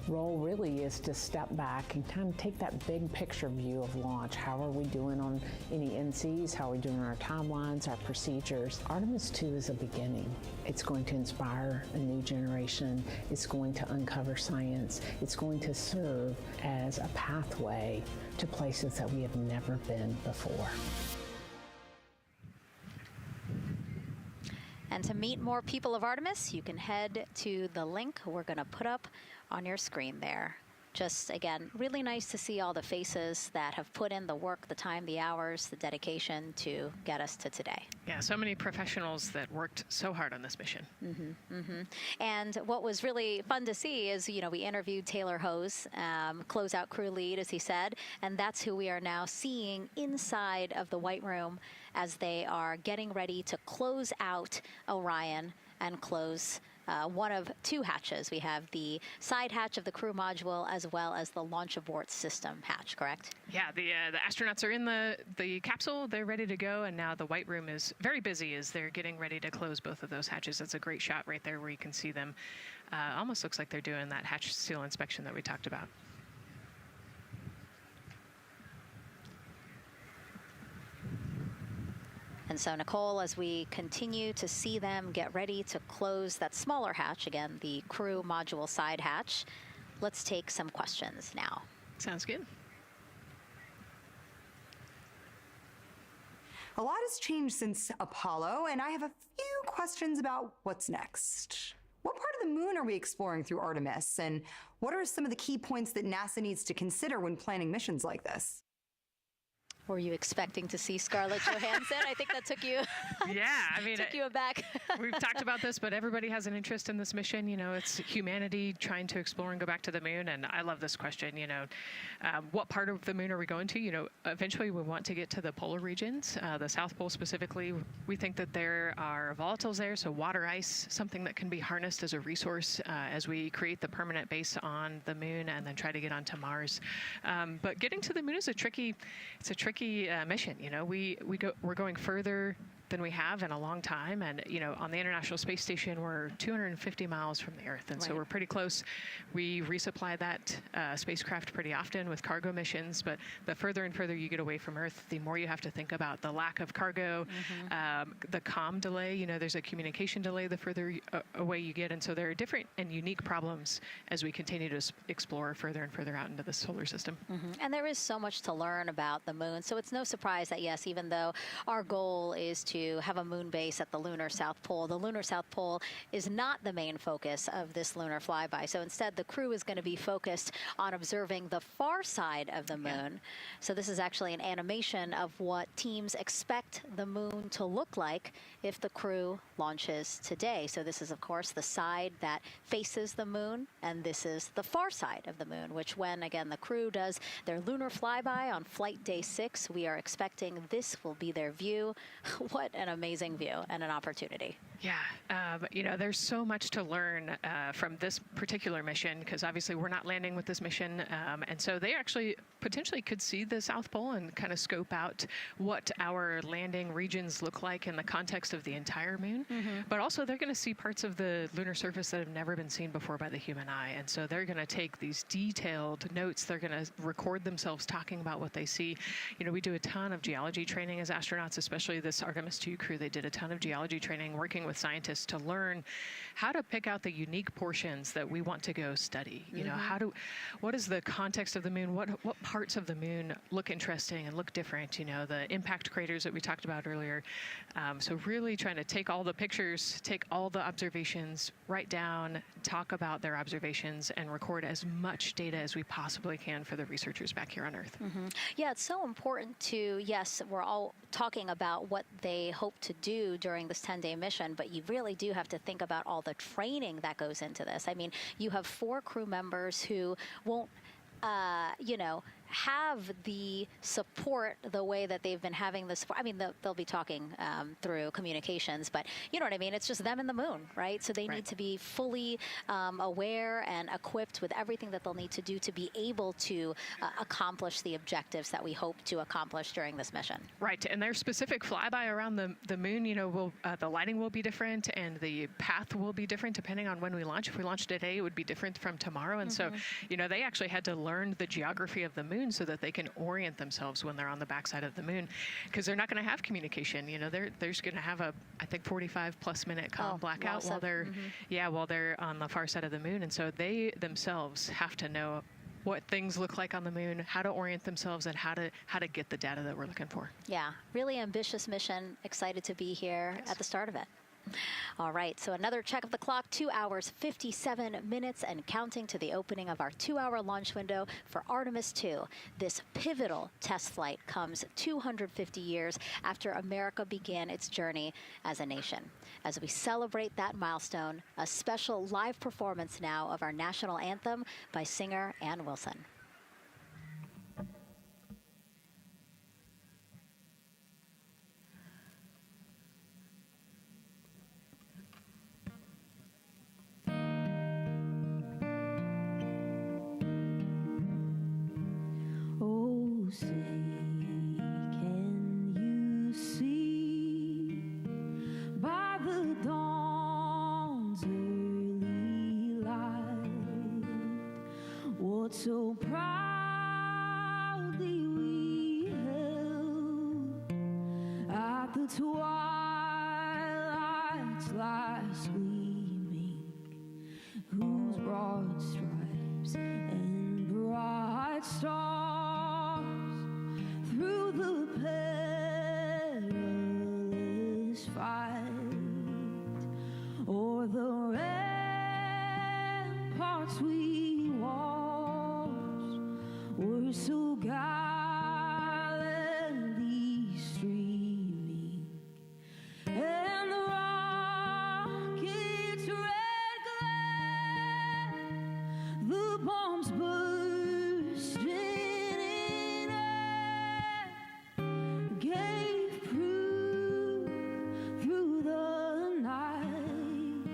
role really is to step back and kind of take that big picture view of launch. How are we doing on any NCs? How are we doing on our timelines, our procedures? Artemis II is a beginning. It's going to inspire a new generation. It's going to uncover science. It's going to serve as a pathway to places that we have never been before. And to meet more people of Artemis, you can head to the link we're going to put up on your screen there. just, again, really nice to see all the faces that have put in the work, the time, the hours, the dedication to get us to today. Yeah, so many professionals that worked so hard on this mission. And what was really fun to see is, you know, we interviewed Taylor Hose, closeout crew lead, as he said, and that's who we are now seeing inside of the White Room as they are getting ready to close out Orion and close one of two hatches. We have the side hatch of the crew module as well as the launch abort system hatch, correct? Yeah, the astronauts are in the capsule. They're ready to go, and now the White Room is very busy as they're getting ready to close both of those hatches. That's a great shot right there where you can see them. Almost looks like they're doing that hatch seal inspection that we talked about. And so, Nicole, as we continue to see them get ready to close that smaller hatch, again, the crew module side hatch, let's take some questions now. Sounds good. A lot has changed since Apollo, and I have a few questions about what's next. What part of the moon are we exploring through Artemis, and what are some of the key points that NASA needs to consider when planning missions like this? Were you expecting to see Scarlett Johansson? I think that took you. Yeah, I mean, took you aback. We've talked about this, but everybody has an interest in this mission. You know, it's humanity trying to explore and go back to the moon. And I love this question. You know, what part of the moon are we going to? You know, eventually we want to get to the polar regions, the South Pole specifically. We think that there are volatiles there, so water ice, something that can be harnessed as a resource as we create the permanent base on the moon and then try to get onto Mars. But getting to the moon is a tricky mission. You know, we're going further than we have in a long time, and you know, on the International Space Station we're 250 miles from the Earth, and so we're pretty close. We resupply that spacecraft pretty often with cargo missions, but the further and further you get away from Earth, the more you have to think about the lack of cargo, the comm delay. You know, there's a communication delay the further away you get, and so there are different and unique problems as we continue to explore further and further out into the solar system. And there is so much to learn about the moon, so it's no surprise that yes, even though our goal is to have a moon base at the lunar South Pole, the lunar South Pole is not the main focus of this lunar flyby. So instead, the crew is going to be focused on observing the far side of the moon. So this is actually an animation of what teams expect the moon to look like if the crew launches today. So this is, of course, the side that faces the moon, and this is the far side of the moon, which when, again, the crew does their lunar flyby on flight day 6, we are expecting this will be their view. What an amazing view and an opportunity. Yeah, you know, there's so much to learn from this particular mission, because obviously we're not landing with this mission, and so they actually potentially could see the South Pole and kind of scope out what our landing regions look like in the context of the entire moon. But also they're going to see parts of the lunar surface that have never been seen before by the human eye, and so they're going to take these detailed notes. They're going to record themselves talking about what they see. You know, we do a ton of geology training as astronauts, especially this Artemis II crew. They did a ton of geology training working with scientists to learn how to pick out the unique portions that we want to go study. You know, what is the context of the moon? What parts of the moon look interesting and look different? You know, the impact craters that we talked about earlier. So really trying to take all the pictures, take all the observations, write down, talk about their observations, and record as much data as we possibly can for the researchers back here on Earth. Yeah, it's so important to, yes, we're all talking about what they hope to do during this 10-day mission, but you really do have to think about all the training that goes into this. I mean, you have 4 crew members who won't, you know, have the support the way that they've been having this. I mean, they'll be talking through communications, but you know what I mean? It's just them and the moon, right? So they need to be fully aware and equipped with everything that they'll need to do to be able to accomplish the objectives that we hope to accomplish during this mission. Right, and their specific flyby around the moon, you know, the lighting will be different and the path will be different depending on when we launch. If we launch today, it would be different from tomorrow. And so, you know, they actually had to learn the geography of the moon so that they can orient themselves when they're on the backside of the moon, because they're not going to have communication. You know, they're going to have I think 45+ minute comm blackout while they're while they're on the far side of the moon, and so they themselves have to know what things look like on the moon, how to orient themselves, and how to get the data that we're looking for. Yeah, really ambitious mission. Excited to be here at the start of it. All right, so another check of the clock, 2 hours, 57 minutes and counting to the opening of our 2-hour launch window for Artemis II. This pivotal test flight comes 250 years after America began its journey as a nation. As we celebrate that milestone, a special live performance now of our national anthem by singer Ann Wilson. Say, can you see by the dawn's early light what so proudly we held at the twilight's last gleaming, whose broad stripes and bright stars through the perilous fight, o'er the ramparts we watched, were so gallantly streaming, and the rocket's red glare, the bombs bursting in air, gave proof through the night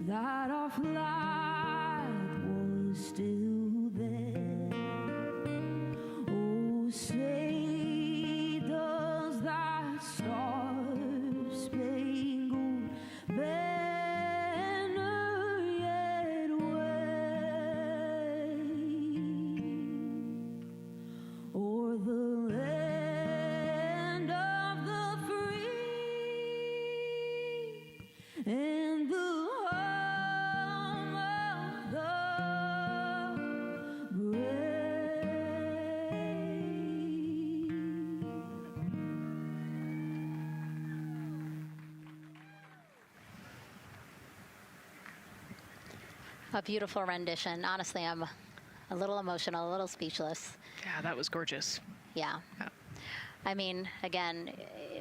that our flag was still there. Oh, say does that star-spangled banner yet wave o'er the land of the free and the home of the brave. A beautiful rendition. Honestly, I'm a little emotional, a little speechless. Yeah, that was gorgeous. Yeah. I mean, again,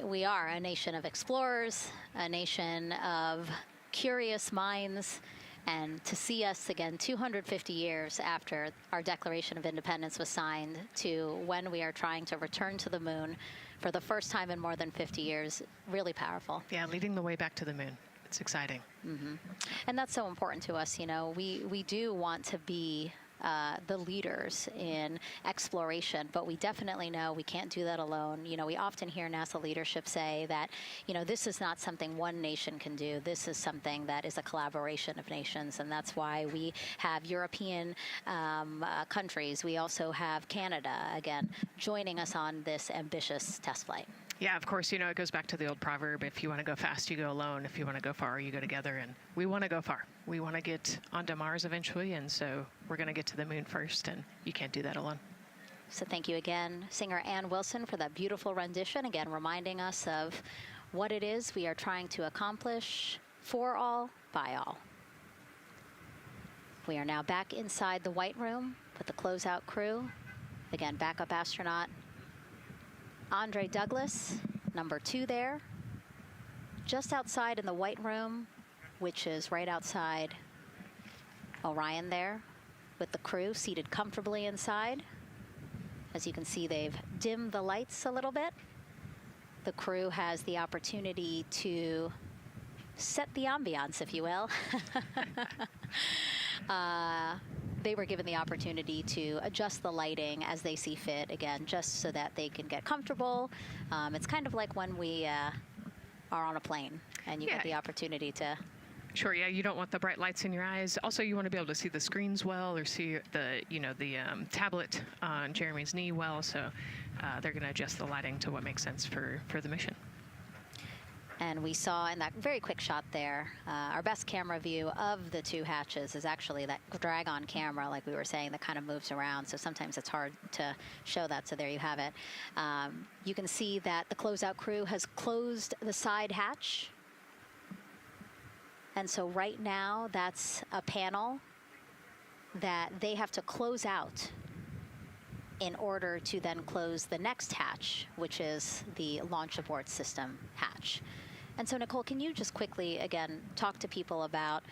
we are a nation of explorers, a nation of curious minds, and to see us again 250 years after our Declaration of Independence was signed to when we are trying to return to the moon for the first time in more than 50 years, really powerful. Yeah, leading the way back to the moon. It's exciting. Mm-hmm. And that's so important to us. You know, we do want to be the leaders in exploration, but we definitely know we can't do that alone. You know, we often hear NASA leadership say that, you know, this is not something one nation can do. This is something that is a collaboration of nations, and that's why we have European countries. We also have Canada, again, joining us on this ambitious test flight. Yeah, of course, you know, it goes back to the old proverb, if you want to go fast, you go alone. If you want to go far, you go together. And we want to go far. We want to get onto Mars eventually, and so we're going to get to the moon first, and you can't do that alone. So thank you again, singer Ann Wilson, for that beautiful rendition, again reminding us of what it is we are trying to accomplish for all, by all. We are now back inside the White Room with the closeout crew. Again, backup astronaut Andre Douglas, number 2 there, just outside in the White Room, which is right outside Orion there, with the crew seated comfortably inside. As you can see, they've dimmed the lights a little bit. The crew has the opportunity to set the ambiance, if you will. They were given the opportunity to adjust the lighting as they see fit, again, just so that they can get comfortable. It's kind of like when we are on a plane and you get the opportunity to... Sure, yeah, you don't want the bright lights in your eyes. Also, you want to be able to see the screens well, or see the, you know, the tablet on Jeremy's knee well, so they're going to adjust the lighting to what makes sense for the mission. And we saw in that very quick shot there, our best camera view of the 2 hatches is actually that drag-on camera, like we were saying, that kind of moves around. So sometimes it's hard to show that. So there you have it. You can see that the closeout crew has closed the side hatch. And so right now, that's a panel that they have to close out in order to then close the next hatch, which is the launch abort system hatch. And so, Nicole, can you just quickly, again, talk to people about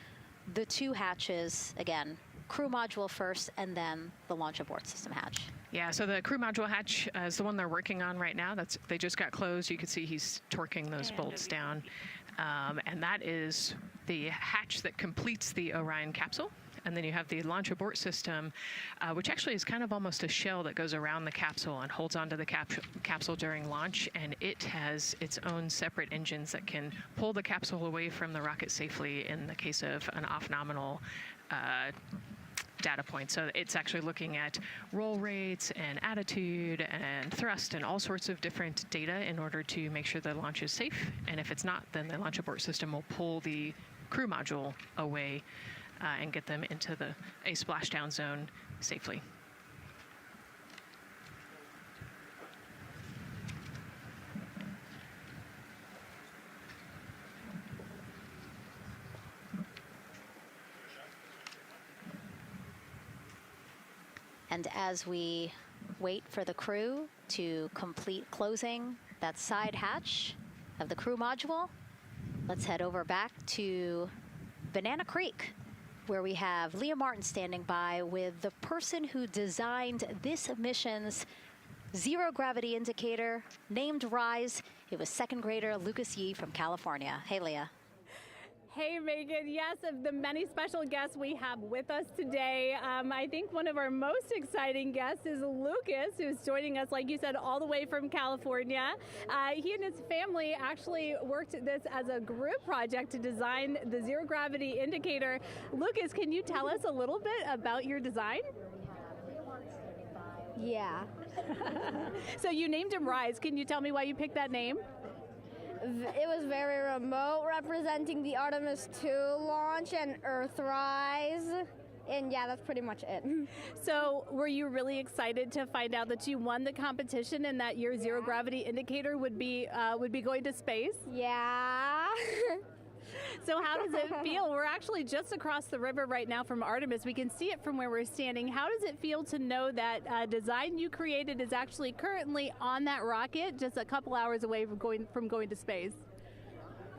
the two hatches, again, crew module first, and then the launch abort system hatch? Yeah, so the crew module hatch is the one they're working on right now. They just got closed. You can see he's torquing those bolts down. And that is the hatch that completes the Orion capsule. And then you have the launch abort system, which actually is kind of almost a shell that goes around the capsule and holds onto the capsule during launch. And it has its own separate engines that can pull the capsule away from the rocket safely in the case of an off-nominal data point. So it's actually looking at roll rates and attitude and thrust and all sorts of different data in order to make sure the launch is safe. And if it's not, then the launch abort system will pull the crew module away and get them into a splashdown zone safely. And as we wait for the crew to complete closing that side hatch of the crew module, let's head over back to Banana Creek, where we have Leah Martin standing by with the person who designed this mission's zero gravity indicator, named RISE. It was second grader Lucas Yee from California. Hey, Leah. Hey, Megan. Yes, of the many special guests we have with us today, I think one of our most exciting guests is Lucas, who's joining us, like you said, all the way from California. He and his family actually worked this as a group project to design the zero gravity indicator. Lucas, can you tell us a little bit about your design? Yeah. So you named him RISE. Can you tell me why you picked that name? It was very remote, representing the Artemis II launch and Earthrise. And yeah, that's pretty much it. So were you really excited to find out that you won the competition and that your zero gravity indicator would be going to space? Yeah. So how does it feel? We're actually just across the river right now from Artemis. We can see it from where we're standing. How does it feel to know that design you created is actually currently on that rocket just a couple hours away from going to space?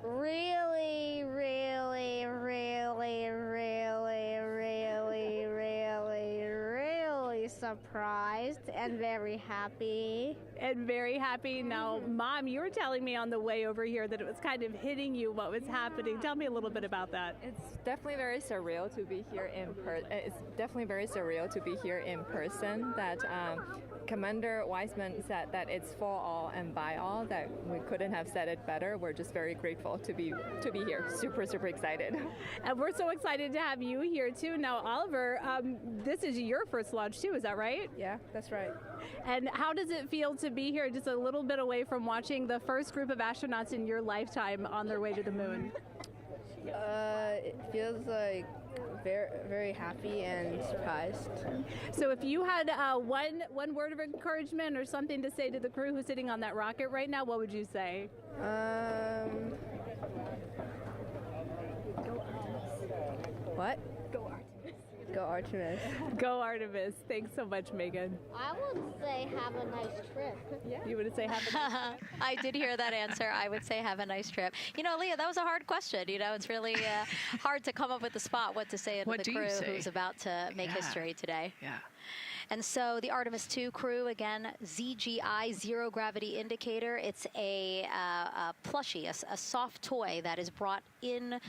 Really, really, really, really, really, really, really surprised and very happy. And very happy. Now, Mom, you were telling me on the way over here that it was kind of hitting you what was happening. Tell me a little bit about that. It's definitely very surreal to be here in person. It's definitely very surreal to be here in person. That Commander Weissman said that it's for all and by all. That we couldn't have said it better. We're just very grateful to be here. Super, super excited. And we're so excited to have you here too. Now, Oliver, this is your first launch too. Is that right? Yeah, that's right. And how does it feel to be here just a little bit away from watching the first group of astronauts in your lifetime on their way to the moon? It feels like very, very happy and surprised. So if you had one word of encouragement or something to say to the crew who's sitting on that rocket right now, what would you say? What? Go Artemis. Go Artemis. Go Artemis. Thanks so much, Megan. I would say have a nice trip. Yeah. You would say have a nice trip? I did hear that answer. I would say have a nice trip. You know, Leah, that was a hard question. You know, it's really hard to come up with the spot what to say to the crew who's about to make history today. Yeah. And so the Artemis II crew, again, ZGI, Zero Gravity Indicator. It's a plushie, a soft toy that is brought in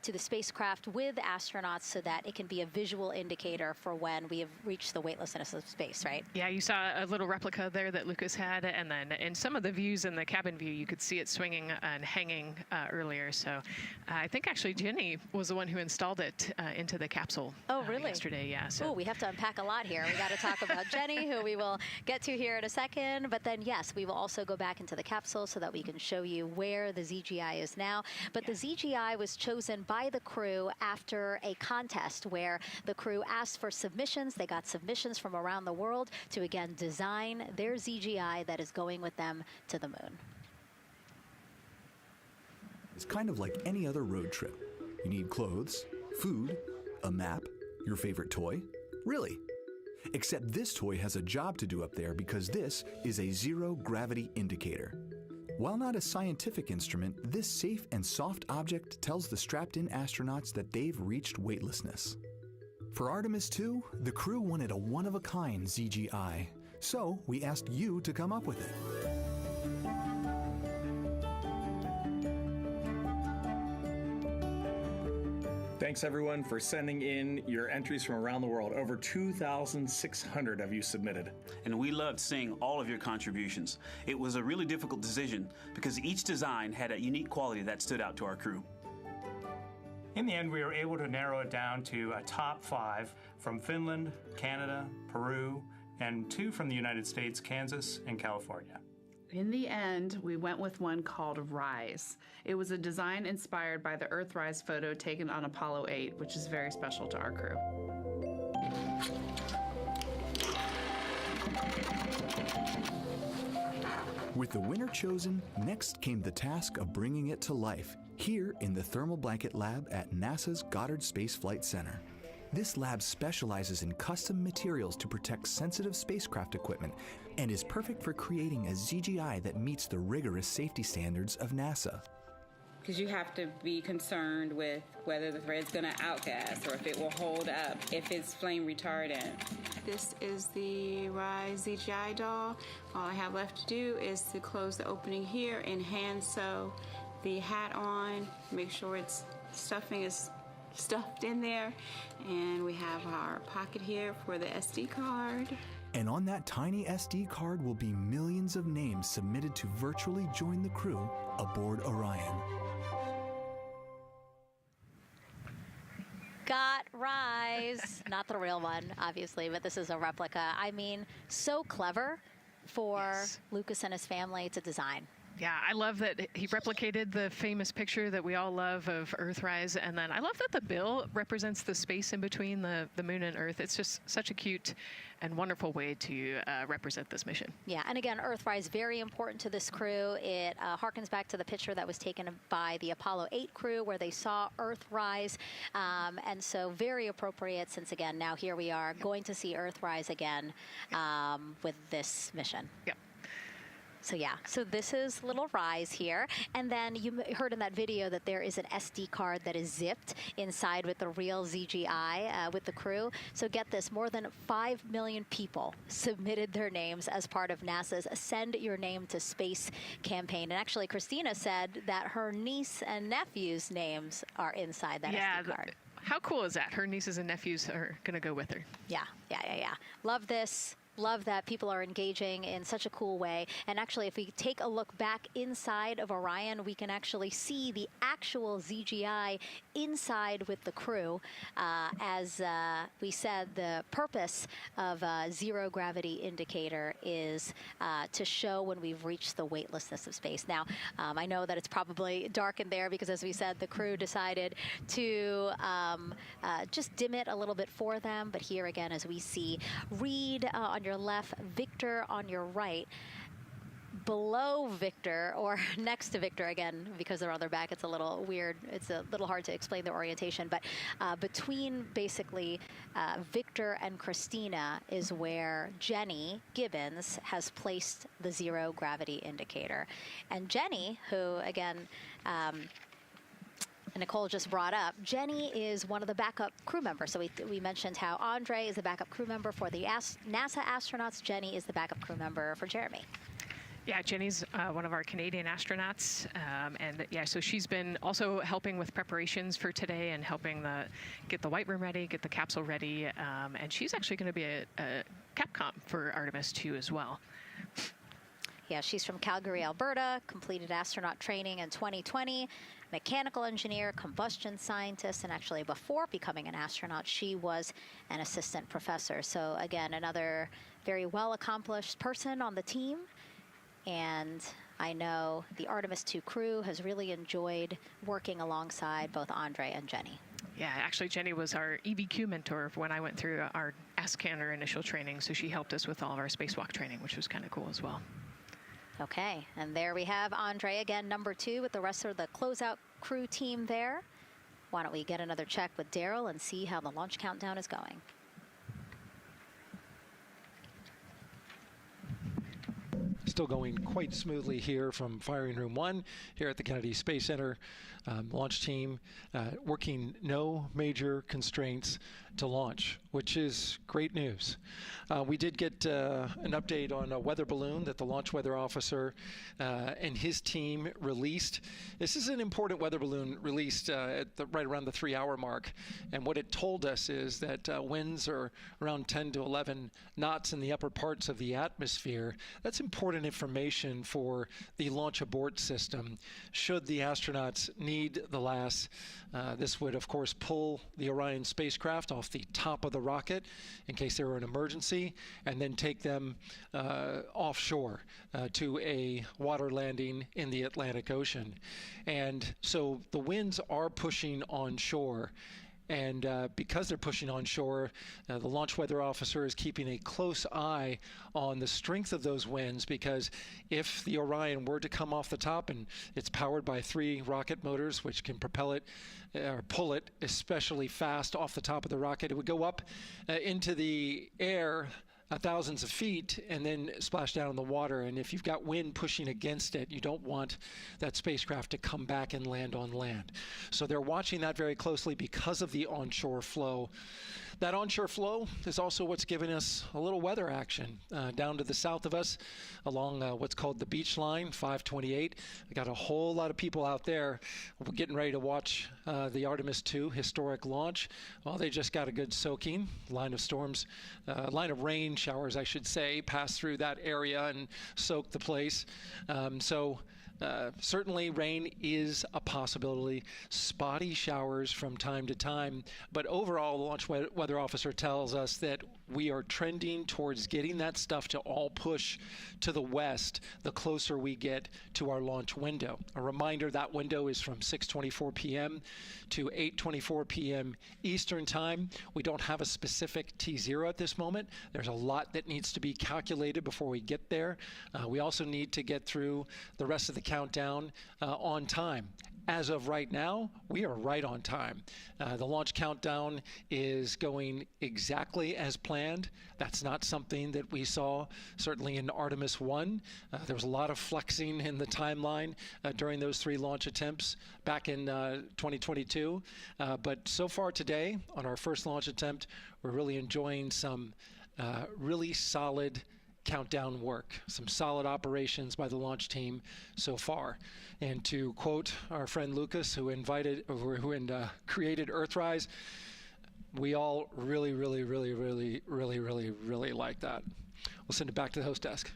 to the spacecraft with astronauts so that it can be a visual indicator for when we have reached the weightlessness of space, right? Yeah, you saw a little replica there that Lucas had, and then in some of the views in the cabin view, you could see it swinging and hanging earlier. So I think actually Jenny was the one who installed it into the capsule. Oh, really? Yesterday, yeah. So. Oh, we have to unpack a lot here. We got to talk about Jenny, who we will get to here in a second. But then, yes, we will also go back into the capsule so that we can show you where the ZGI is now. But the ZGI was chosen by the crew after a contest where the crew asked for submissions. They got submissions from around the world to, again, design their ZGI that is going with them to the moon. It's kind of like any other road trip. You need clothes, food, a map, your favorite toy. Really. Except this toy has a job to do up there because this is a zero-gravity indicator. While not a scientific instrument, this safe and soft object tells the strapped-in astronauts that they've reached weightlessness. For Artemis II, the crew wanted a one-of-a-kind ZGI, so we asked you to come up with it. Thanks everyone for sending in your entries from around the world. Over 2,600 of you submitted. And we loved seeing all of your contributions. It was a really difficult decision because each design had a unique quality that stood out to our crew. In the end, we were able to narrow it down to a top 5 from Finland, Canada, Peru, and 2 from the United States, Kansas and California. In the end, we went with one called Rise. It was a design inspired by the Earthrise photo taken on Apollo 8, which is very special to our crew. With the winner chosen, next came the task of bringing it to life here in the Thermal Blanket Lab at NASA's Goddard Space Flight Center. This lab specializes in custom materials to protect sensitive spacecraft equipment and is perfect for creating a ZGI that meets the rigorous safety standards of NASA. Because you have to be concerned with whether the thread's going to outgas or if it will hold up, if it's flame retardant. This is the Rise ZGI doll. All I have left to do is to close the opening here and hand sew the hat on, make sure its stuffing is stuffed in there, and we have our pocket here for the SD card. And on that tiny SD card will be millions of names submitted to virtually join the crew aboard Orion. Got Rise. Not the real one, obviously, but this is a replica. I mean, so clever for Lucas and his family to design. Yeah, I love that he replicated the famous picture that we all love of Earthrise, and then I love that the bill represents the space in between the moon and Earth. It's just such a cute and wonderful way to represent this mission. Yeah, and again, Earthrise, very important to this crew. It harkens back to the picture that was taken by the Apollo 8 crew where they saw Earthrise, and so very appropriate since, again, now here we are going to see Earthrise again with this mission. Yep. So yeah, so this is little Rise here. And then you heard in that video that there is an SD card that is zipped inside with the real ZGI with the crew. So get this, more than 5 million people submitted their names as part of NASA's Send Your Name to Space campaign. And actually, Christina said that her niece and nephew's names are inside that SD card. How cool is that? Her nieces and nephews are going to go with her. Yeah. Love this. Love that people are engaging in such a cool way. And actually, if we take a look back inside of Orion, we can actually see the actual ZGI inside with the crew. As we said, the purpose of a zero gravity indicator is to show when we've reached the weightlessness of space. Now, I know that it's probably dark in there because, as we said, the crew decided to just dim it a little bit for them. But here again, as we see, Reed on your left, Victor on your right. Below Victor, or next to Victor, again, because they're on their back, it's a little weird. It's a little hard to explain their orientation. But between basically Victor and Christina is where Jenny Gibbons has placed the zero gravity indicator. And Jenny, who, again, Nicole just brought up, Jenny is one of the backup crew members. So we mentioned how Andre is the backup crew member for the NASA astronauts. Jenny is the backup crew member for Jeremy. Yeah, Jenny's one of our Canadian astronauts, and yeah, so she's been also helping with preparations for today and helping get the White Room ready, get the capsule ready, and she's actually going to be a Capcom for Artemis II as well. Yeah, she's from Calgary, Alberta, completed astronaut training in 2020, mechanical engineer, combustion scientist, and actually before becoming an astronaut, she was an assistant professor. So again, another very well-accomplished person on the team. And I know the Artemis II crew has really enjoyed working alongside both Andre and Jenny. Yeah, actually, Jenny was our EBQ mentor when I went through our ASCANner initial training, so she helped us with all of our spacewalk training, which was kind of cool as well. Okay, and there we have Andre again, number 2, with the rest of the closeout crew team there. Why don't we get another check with Daryl and see how the launch countdown is going? Still going quite smoothly here from Firing Room 1 here at the Kennedy Space Center. Launch team working no major constraints to launch, which is great news. We did get an update on a weather balloon that the launch weather officer and his team released. This is an important weather balloon released right around the 3-hour mark. And what it told us is that winds are around 10 to 11 knots in the upper parts of the atmosphere. That's important information for the launch abort system. Should the astronauts need the LAS, this would, of course, pull the Orion spacecraft off the top of the rocket in case there were an emergency, and then take them offshore to a water landing in the Atlantic Ocean. And so the winds are pushing onshore. And because they're pushing onshore, the launch weather officer is keeping a close eye on the strength of those winds, because if the Orion were to come off the top, and it's powered by 3 rocket motors which can propel it or pull it especially fast off the top of the rocket, it would go up into the air thousands of feet and then splash down in the water. And if you've got wind pushing against it, you don't want that spacecraft to come back and land on land. So they're watching that very closely because of the onshore flow. That onshore flow is also what's giving us a little weather action down to the south of us along what's called the beach line, 528. We got a whole lot of people out there. We're getting ready to watch the Artemis II historic launch. Well, they just got a good soaking. Line of rain showers, I should say, passed through that area and soaked the place. Certainly rain is a possibility, spotty showers from time to time, but overall the launch weather officer tells us that we are trending towards getting that stuff to all push to the west the closer we get to our launch window. A reminder, that window is from 6:24 p.m. to 8:24 p.m. Eastern Time. We don't have a specific T0 at this moment. There's a lot that needs to be calculated before we get there. We also need to get through the rest of the countdown on time. As of right now, we are right on time. The launch countdown is going exactly as planned. That's not something that we saw certainly in Artemis I. There was a lot of flexing in the timeline during those 3 launch attempts back in 2022. But so far today, on our first launch attempt, we're really enjoying some really solid countdown work, some solid operations by the launch team so far. And to quote our friend Lucas, who created Earthrise, we all really like that. We'll send it back to the host desk.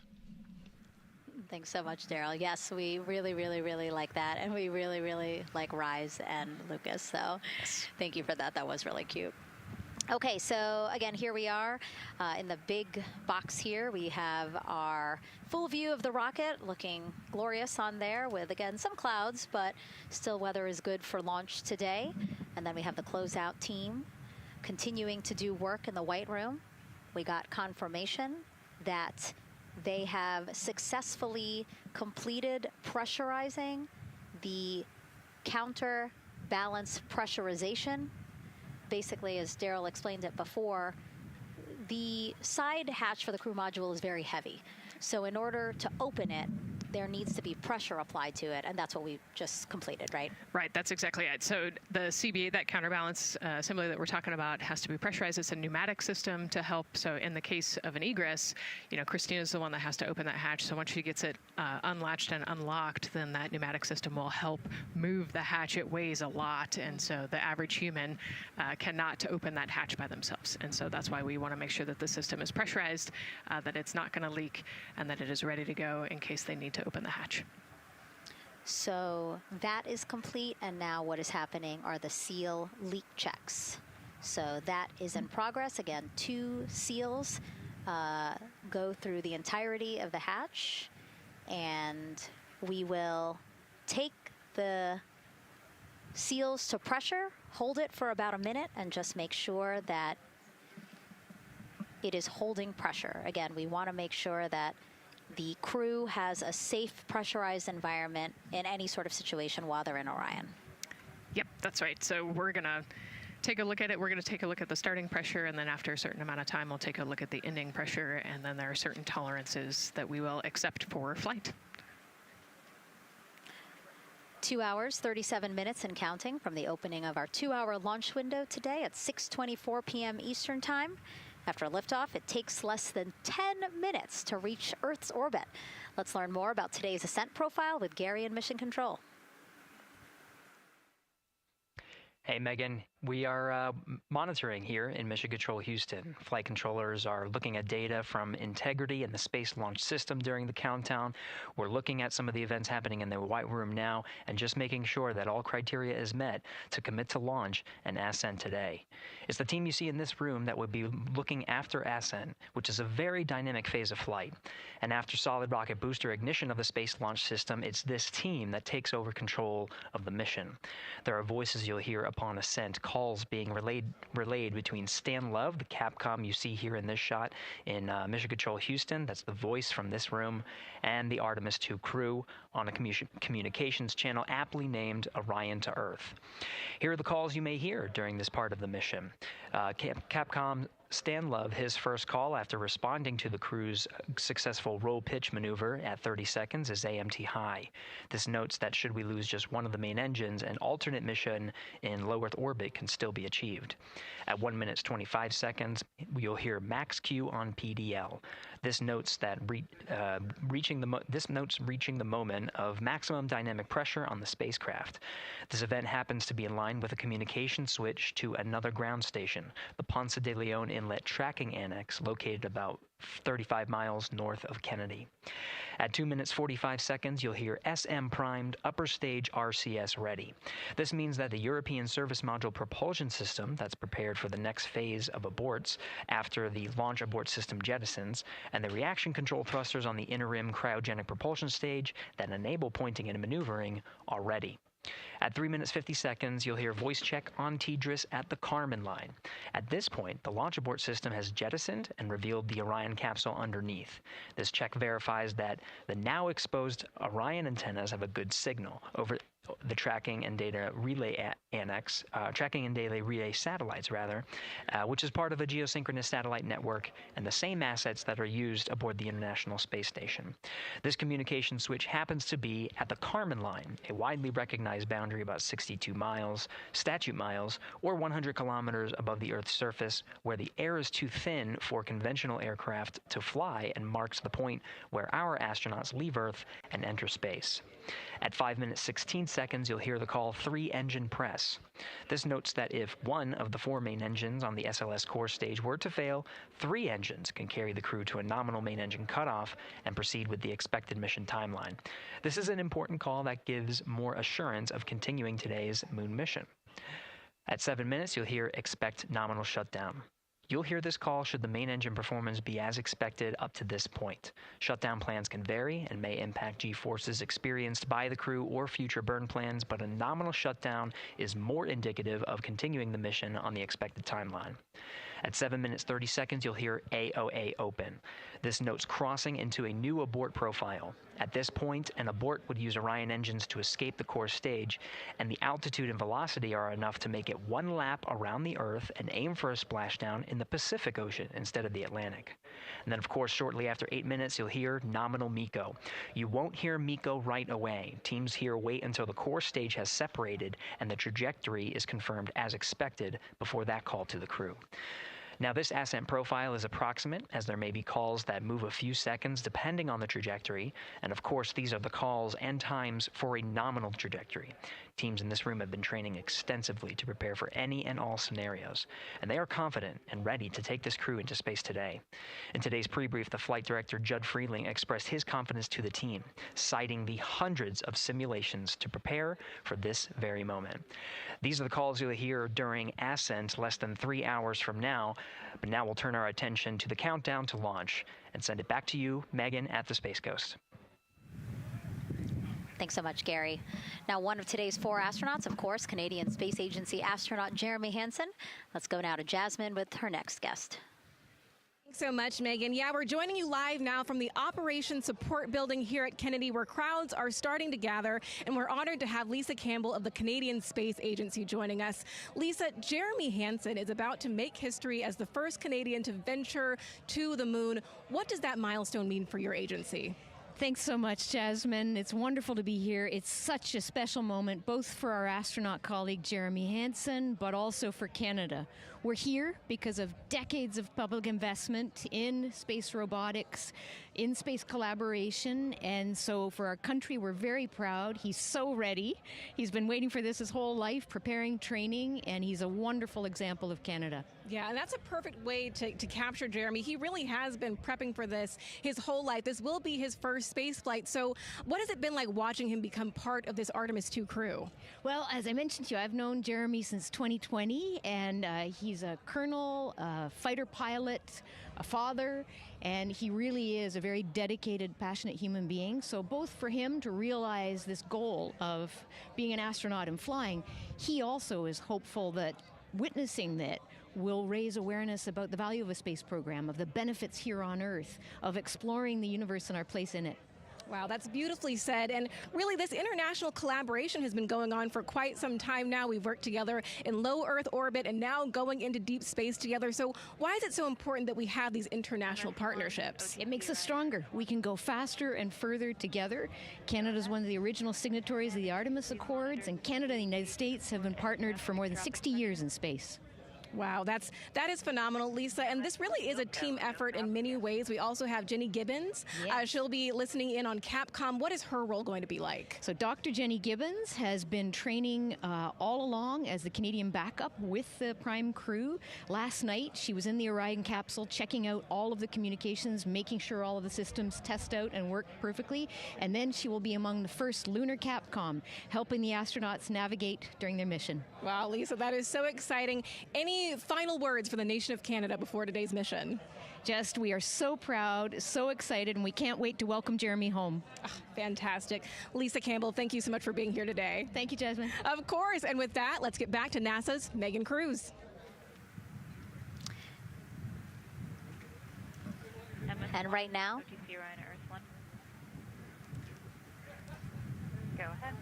Thanks so much, Daryl. Yes, we really like that, and we really like Rise and Lucas. So thank you for that. That was really cute. Okay, so again, here we are in the big box here. We have our full view of the rocket, looking glorious on there with, again, some clouds, but still weather is good for launch today. And then we have the closeout team continuing to do work in the White Room. We got confirmation that they have successfully completed pressurizing the counterbalance pressurization. Basically, as Daryl explained it before, the side hatch for the crew module is very heavy. So in order to open it, there needs to be pressure applied to it, and that's what we just completed, right? Right, that's exactly it. So the CBA, that counterbalance assembly that we're talking about, has to be pressurized. It's a pneumatic system to help. So in the case of an egress, Christina's the one that has to open that hatch. So once she gets it unlatched and unlocked, then that pneumatic system will help move the hatch. It weighs a lot, and so the average human cannot open that hatch by themselves. And so that's why we want to make sure that the system is pressurized, that it's not going to leak, and that it is ready to go in case they need to open the hatch. So that is complete, and now what is happening are the seal leak checks. So that is in progress. Again, 2 seals go through the entirety of the hatch, and we will take the seals to pressure, hold it for about a minute, and just make sure that it is holding pressure. Again, we want to make sure that the crew has a safe, pressurized environment in any sort of situation while they're in Orion. Yep, that's right. So we're going to take a look at it. We're going to take a look at the starting pressure, and then after a certain amount of time, we'll take a look at the ending pressure, and then there are certain tolerances that we will accept for flight. 2 hours, 37 minutes and counting from the opening of our 2-hour launch window today at 6:24 p.m. Eastern Time. After liftoff, it takes less than 10 minutes to reach Earth's orbit. Let's learn more about today's ascent profile with Gary in Mission Control. Hey, Megan. We are monitoring here in Mission Control Houston. Flight controllers are looking at data from integrity and the Space Launch System during the countdown. We're looking at some of the events happening in the White Room now and just making sure that all criteria is met to commit to launch and ascent today. It's the team you see in this room that would be looking after ascent, which is a very dynamic phase of flight. And after solid rocket booster ignition of the Space Launch System, it's this team that takes over control of the mission. There are voices you'll hear upon ascent, calls being relayed between Stan Love, the Capcom you see here in this shot in Mission Control Houston, that's the voice from this room, and the Artemis II crew on a communications channel aptly named Orion to Earth. Here are the calls you may hear during this part of the mission. Capcom Stan Love, his first call after responding to the crew's successful roll pitch maneuver at 30 seconds is AMT high. This notes that should we lose just one of the main engines, an alternate mission in low Earth orbit can still be achieved. At 1 minute 25 seconds, you'll hear max Q on PDL. This notes that reaching the moment of maximum dynamic pressure on the spacecraft. This event happens to be in line with a communication switch to another ground station, the Ponce de Leon Inlet Tracking Annex, located about 35 miles north of Kennedy. At 2 minutes 45 seconds, you'll hear SM primed, upper stage RCS ready. This means that the European Service Module propulsion system that's prepared for the next phase of aborts after the launch abort system jettisons, and the reaction control thrusters on the inner rim cryogenic propulsion stage that enable pointing and maneuvering are ready. At 3 minutes 50 seconds, you'll hear voice check on TDRS at the Kármán line. At this point, the launch abort system has jettisoned and revealed the Orion capsule underneath. This check verifies that the now exposed Orion antennas have a good signal over the tracking and data relay tracking and data relay satellites, which is part of a geosynchronous satellite network and the same assets that are used aboard the International Space Station. This communication switch happens to be at the Kármán line, a widely recognized boundary about 62 miles, statute miles, or 100 kilometers above the Earth's surface, where the air is too thin for conventional aircraft to fly and marks the point where our astronauts leave Earth and enter space. At 5 minutes 16 seconds, you'll hear the call 3-engine press. This notes that if one of the 4 main engines on the SLS core stage were to fail, 3 engines can carry the crew to a nominal main engine cutoff and proceed with the expected mission timeline. This is an important call that gives more assurance of continuing today's moon mission. At 7 minutes, you'll hear expect nominal shutdown. You'll hear this call should the main engine performance be as expected up to this point. Shutdown plans can vary and may impact G-forces experienced by the crew or future burn plans, but a nominal shutdown is more indicative of continuing the mission on the expected timeline. At 7 minutes 30 seconds, you'll hear AOA open. This notes crossing into a new abort profile. At this point, an abort would use Orion engines to escape the core stage, and the altitude and velocity are enough to make it one lap around the Earth and aim for a splashdown in the Pacific Ocean instead of the Atlantic. And then, of course, shortly after 8 minutes, you'll hear nominal MECO. You won't hear MECO right away. Teams here wait until the core stage has separated and the trajectory is confirmed as expected before that call to the crew. Now, this ascent profile is approximate, as there may be calls that move a few seconds depending on the trajectory, and of course these are the calls and times for a nominal trajectory. Teams in this room have been training extensively to prepare for any and all scenarios, and they are confident and ready to take this crew into space today. In today's pre-brief, the flight director, Judd Freeling, expressed his confidence to the team, citing the hundreds of simulations to prepare for this very moment. These are the calls you'll hear during ascent less than 3 hours from now, but now we'll turn our attention to the countdown to launch and send it back to you, Megan, at the Space Coast. Thanks so much, Gary. Now, one of today's 4 astronauts, of course, Canadian Space Agency astronaut Jeremy Hansen. Let's go now to Jasmine with her next guest. So much, Megan. Yeah, we're joining you live now from the Operations Support Building here at Kennedy, where crowds are starting to gather, and we're honored to have Lisa Campbell of the Canadian Space Agency joining us. Lisa, Jeremy Hansen is about to make history as the first Canadian to venture to the moon. What does that milestone mean for your agency? Thanks so much, Jasmine. It's wonderful to be here. It's such a special moment, both for our astronaut colleague Jeremy Hansen, but also for Canada. We're here because of decades of public investment in space robotics, in space collaboration, and so for our country, we're very proud. He's so ready. He's been waiting for this his whole life, preparing, training, and he's a wonderful example of Canada. Yeah, and that's a perfect way to capture Jeremy. He really has been prepping for this his whole life. This will be his first space flight. So what has it been like watching him become part of this Artemis II crew? Well, as I mentioned to you, I've known Jeremy since 2020, and he's a colonel, a fighter pilot, a father, and he really is a very dedicated, passionate human being. So both for him to realize this goal of being an astronaut and flying, he also is hopeful that witnessing that will raise awareness about the value of a space program, of the benefits here on Earth, of exploring the universe and our place in it. Wow, that's beautifully said. And really, this international collaboration has been going on for quite some time now. We've worked together in low Earth orbit and now going into deep space together. So why is it so important that we have these international partnerships? It makes us stronger. We can go faster and further together. Canada is one of the original signatories of the Artemis Accords, and Canada and the United States have been partnered for more than 60 years in space. Wow, that is phenomenal, Lisa. And this really is a team effort in many ways. We also have Jenny Gibbons. Yes. She'll be listening in on Capcom. What is her role going to be like? So Dr. Jenny Gibbons has been training all along as the Canadian backup with the Prime crew. Last night, she was in the Orion capsule checking out all of the communications, making sure all of the systems test out and work perfectly. And then she will be among the first lunar Capcom, helping the astronauts navigate during their mission. Wow, Lisa, that is so exciting. Any final words for the nation of Canada before today's mission? Just, we are so proud, so excited, and we can't wait to welcome Jeremy home. Fantastic. Lisa Campbell, thank you so much for being here today. Thank you, Jasmine. Of course. And with that, let's get back to NASA's Megan Cruz. And right now, Go ahead.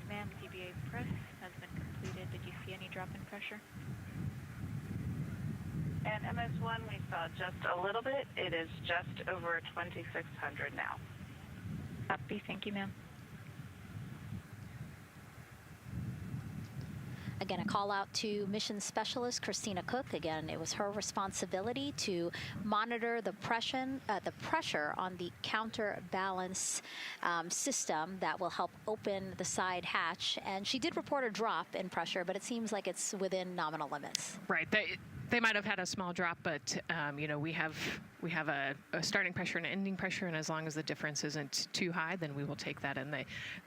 Ma'am, CBA press has been completed. Did you see any drop in pressure? And MS1, we saw just a little bit. It is just over 2,600 now. Copy. Thank you, ma'am. again, a call out to mission specialist Christina Cook. Again, it was her responsibility to monitor the pressure on the counterbalance system that will help open the side hatch. And she did report a drop in pressure, but it seems like it's within nominal limits. Right. They might have had a small drop, but you know, we have a starting pressure and an ending pressure, and as long as the difference isn't too high, then we will take that, and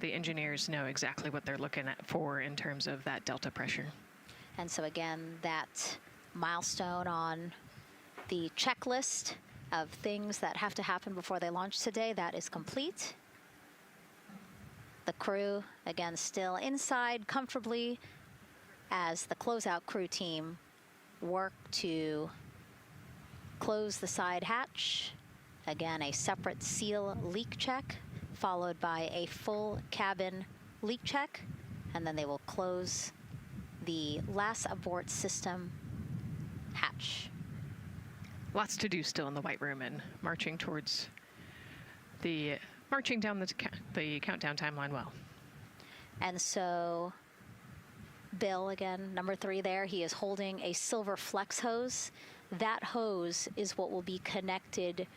the engineers know exactly what they're looking at for in terms of that delta pressure. And so again, that milestone on the checklist of things that have to happen before they launch today, that is complete. The crew, again, still inside comfortably as the closeout crew team work to close the side hatch. Again, a separate seal leak check, followed by a full cabin leak check, and then they will close the last abort system hatch. Lots to do still in the White Room and marching down the countdown timeline well. And so Bill, again, number 3 there, he is holding a silver flex hose. That hose is what will be connected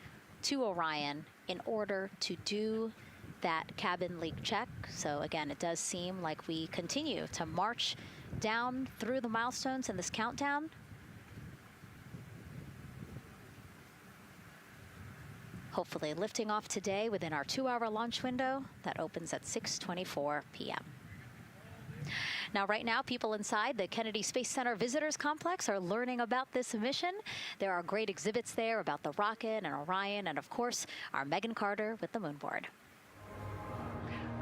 to Orion in order to do that cabin leak check. So again, it does seem like we continue to march down through the milestones in this countdown. Hopefully lifting off today within our 2-hour launch window that opens at 6:24 p.m. Now, right now, people inside the Kennedy Space Center Visitors Complex are learning about this mission. There are great exhibits there about the rocket and Orion, and of course, our Megan Carter with the moon board.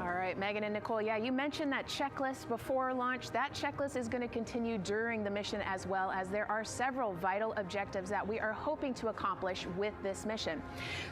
All right, Megan and Nicole, yeah, you mentioned that checklist before launch. That checklist is going to continue during the mission as well, as there are several vital objectives that we are hoping to accomplish with this mission.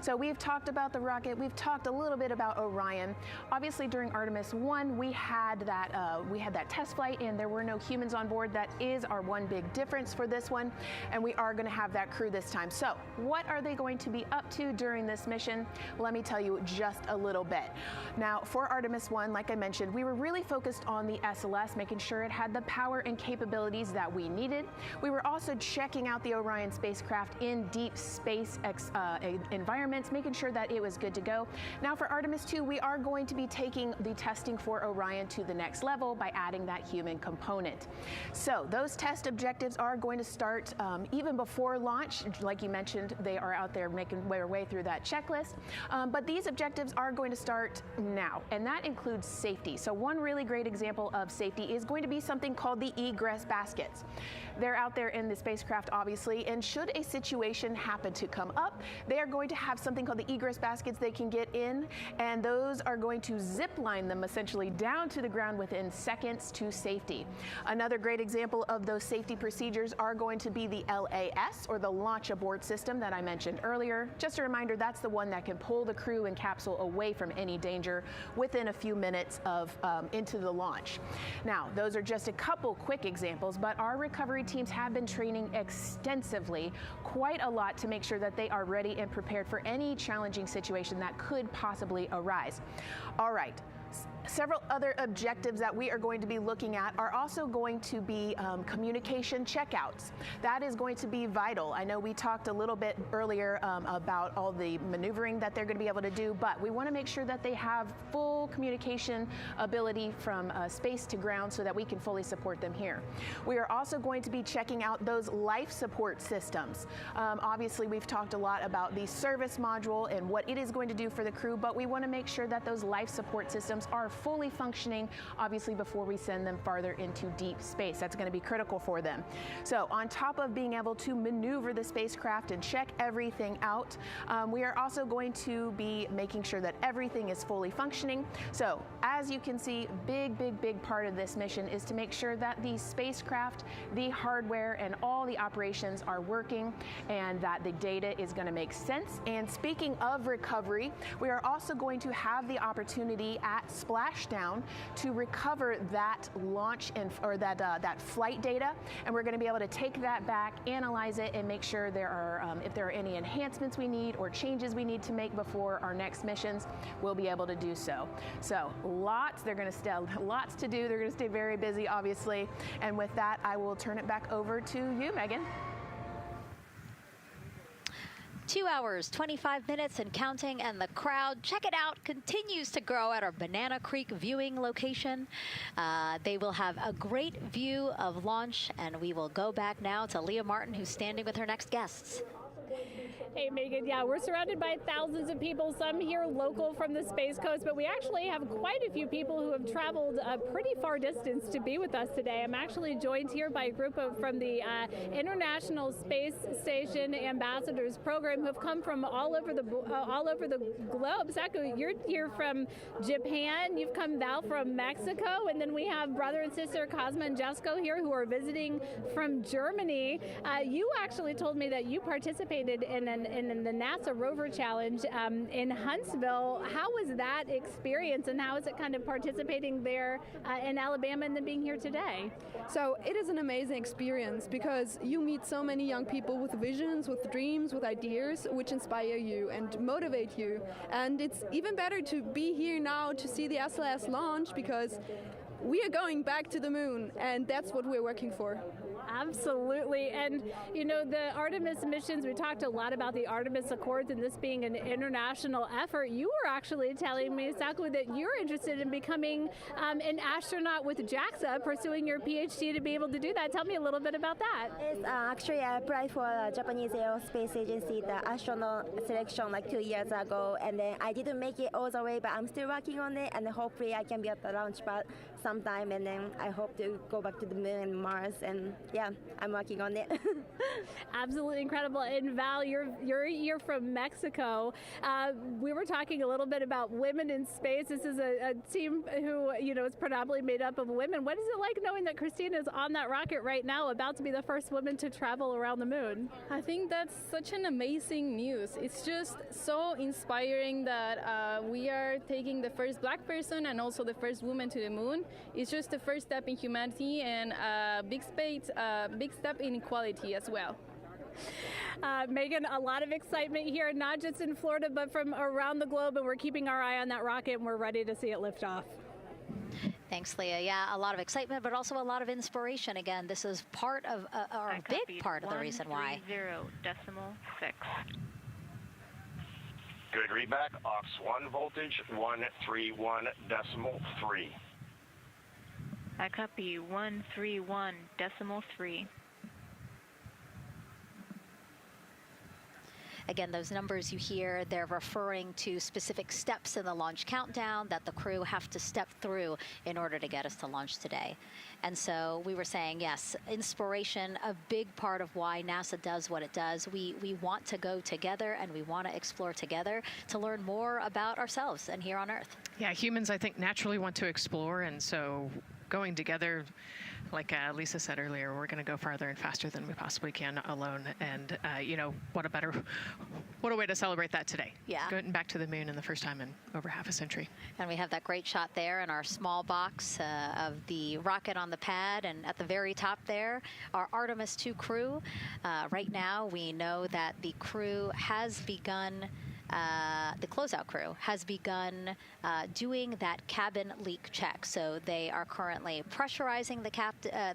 So we've talked about the rocket, we've talked a little bit about Orion. Obviously during Artemis I, we had that test flight and there were no humans on board. That is our one big difference for this one, and we are going to have that crew this time. So what are they going to be up to during this mission? Let me tell you just a little bit. Now, for Artemis I, like I mentioned, we were really focused on the SLS, making sure it had the power and capabilities that we needed. We were also checking out the Orion spacecraft in deep space environments, making sure that it was good to go. Now for Artemis II, we are going to be taking the testing for Orion to the next level by adding that human component. So those test objectives are going to start even before launch. Like you mentioned, they are out there making their way through that checklist. But these objectives are going to start now, and that includes safety. So one really great example of safety is going to be something called the egress baskets. They're out there in the spacecraft, obviously, and should a situation happen to come up, they are going to have something called the egress baskets they can get in, and those are going to zip line them essentially down to the ground within seconds to safety. Another great example of those safety procedures are going to be the LAS, or the Launch Abort System that I mentioned earlier. Just a reminder, that's the one that can pull the crew and capsule away from any danger within a few minutes of into the launch. Now, those are just a couple quick examples, but our recovery teams have been training extensively, quite a lot, to make sure that they are ready and prepared for any challenging situation that could possibly arise. All right. Several other objectives that we are going to be looking at are also going to be communication checkouts. That is going to be vital. I know we talked a little bit earlier about all the maneuvering that they're going to be able to do, but we want to make sure that they have full communication ability from space to ground so that we can fully support them here. We are also going to be checking out those life support systems. Obviously, we've talked a lot about the service module and what it is going to do for the crew, but we want to make sure that those life support systems are fully functioning, obviously, before we send them farther into deep space. That's going to be critical for them. So on top of being able to maneuver the spacecraft and check everything out, we are also going to be making sure that everything is fully functioning. So as you can see, big part of this mission is to make sure that the spacecraft, the hardware, and all the operations are working and that the data is going to make sense. And speaking of recovery, we are also going to have the opportunity at Splashdown to recover that launch or that flight data, and we're going to be able to take that back, analyze it, and make sure there are if there are any enhancements we need or changes we need to make before our next missions, we'll be able to do so. So lots to do. They're going to stay very busy, obviously. And with that, I will turn it back over to you, Megan. 2 hours, 25 minutes and counting, and the crowd, check it out, continues to grow at our Banana Creek viewing location. They will have a great view of launch, and we will go back now to Leah Martin, who's standing with her next guests. Hey, Megan, yeah, we're surrounded by thousands of people, some here local from the Space Coast, but we actually have quite a few people who have traveled a pretty far distance to be with us today. I'm actually joined here by a group from the International Space Station Ambassadors Program who have come from all over the globe. Saku, you're here from Japan, you've come Val from Mexico, and then we have brother and sister Cosma and Jesco here who are visiting from Germany. You actually told me that you participated in the NASA Rover Challenge in Huntsville. How was that experience, and how is it kind of participating there in Alabama and then being here today? So it is an amazing experience because you meet so many young people with visions, with dreams, with ideas which inspire you and motivate you. And it's even better to be here now to see the SLS launch because we are going back to the moon, and that's what we're working for. Absolutely. And, you know, the Artemis missions, we talked a lot about the Artemis Accords and this being an international effort. You were actually telling me, Saku, that you're interested in becoming an astronaut with JAXA, pursuing your PhD to be able to do that. Tell me a little bit about that. Yes, actually, I applied for the Japanese Aerospace Agency, the astronaut selection like 2 years ago, and then I didn't make it all the way, but I'm still working on it, and hopefully I can be at the launch pad sometime, and then I hope to go back to the moon and Mars and yeah, I'm working on it. Absolutely incredible. And Val, you're from Mexico. We were talking a little bit about women in space. This is a team who, is predominantly made up of women. What is it like knowing that Christina is on that rocket right now, about to be the first woman to travel around the moon? I think that's such an amazing news. It's just so inspiring that we are taking the first Black person and also the first woman to the moon. It's just the first step in humanity and a big step in equality as well. Megan, a lot of excitement here, not just in Florida, but from around the globe, and we're keeping our eye on that rocket, and we're ready to see it lift off. Thanks, Leah. Yeah, a lot of excitement, but also a lot of inspiration. Again, this is part of, or a big part of the reason why. 130.6. Good readback. Aux 1 voltage 131.3. I copy 131.3. Again, those numbers you hear, they're referring to specific steps in the launch countdown that the crew have to step through in order to get us to launch today. And so we were saying, yes, inspiration, a big part of why NASA does what it does. We want to go together and we want to explore together to learn more about ourselves and here on Earth. Yeah, humans, I think, naturally want to explore, and so going together, like Lisa said earlier, we're going to go farther and faster than we possibly can alone. And, what a way to celebrate that today. Yeah. Going back to the moon in the first time in over half a century. And we have that great shot there in our small box of the rocket on the pad. And at the very top there, our Artemis II crew. Right now, we know that the crew has begun the closeout crew has begun doing that cabin leak check. So they are currently pressurizing the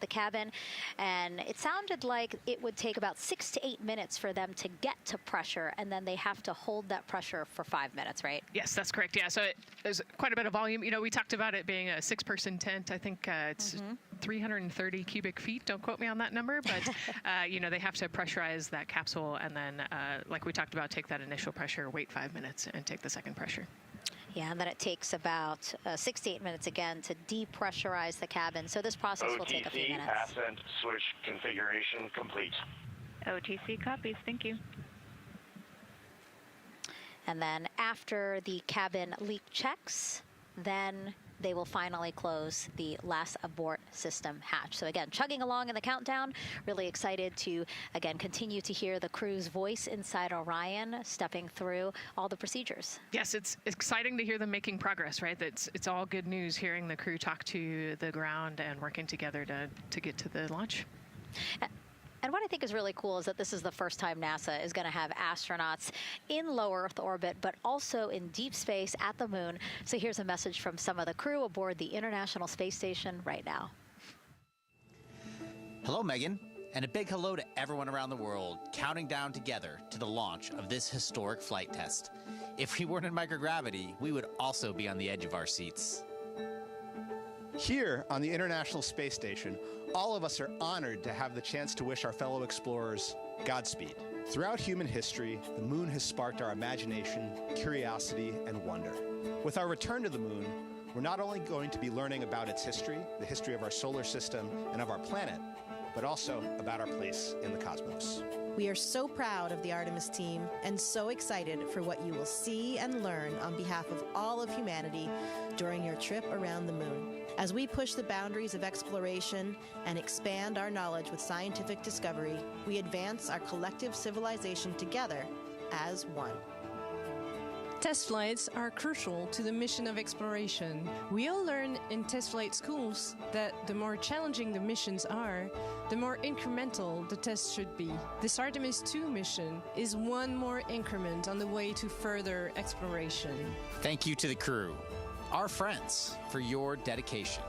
cabin, and it sounded like it would take about 6 to 8 minutes for them to get to pressure, and then they have to hold that pressure for 5 minutes, right? Yes, that's correct. Yeah, so there's quite a bit of volume. We talked about it being a 6-person tent. I think it's 330 cubic feet. Don't quote me on that number, but they have to pressurize that capsule, and then, like we talked about, take that initial pressure, wait 5 minutes, and take the second pressure. Yeah, and then it takes about 6 to 8 minutes again to depressurize the cabin. So this process will take a few minutes. OTC ascent switch configuration complete. OTC copies. Thank you. And then after the cabin leak checks, then they will finally close the last abort system hatch. So again, chugging along in the countdown, really excited to, again, continue to hear the crew's voice inside Orion, stepping through all the procedures. Yes, it's exciting to hear them making progress, right? It's all good news hearing the crew talk to the ground and working together to get to the launch. And what I think is really cool is that this is the first time NASA is going to have astronauts in low Earth orbit, but also in deep space at the moon. So here's a message from some of the crew aboard the International Space Station right now. Hello, Megan, and a big hello to everyone around the world counting down together to the launch of this historic flight test. If we weren't in microgravity, we would also be on the edge of our seats. Here on the International Space Station, all of us are honored to have the chance to wish our fellow explorers Godspeed. Throughout human history, the moon has sparked our imagination, curiosity, and wonder. With our return to the moon, we're not only going to be learning about its history, the history of our solar system and of our planet, but also about our place in the cosmos. We are so proud of the Artemis team and so excited for what you will see and learn on behalf of all of humanity during your trip around the moon. As we push the boundaries of exploration and expand our knowledge with scientific discovery, we advance our collective civilization together as one. Test flights are crucial to the mission of exploration. We all learn in test flight schools that the more challenging the missions are, the more incremental the tests should be. This Artemis II mission is one more increment on the way to further exploration. Thank you to the crew, our friends, for your dedication.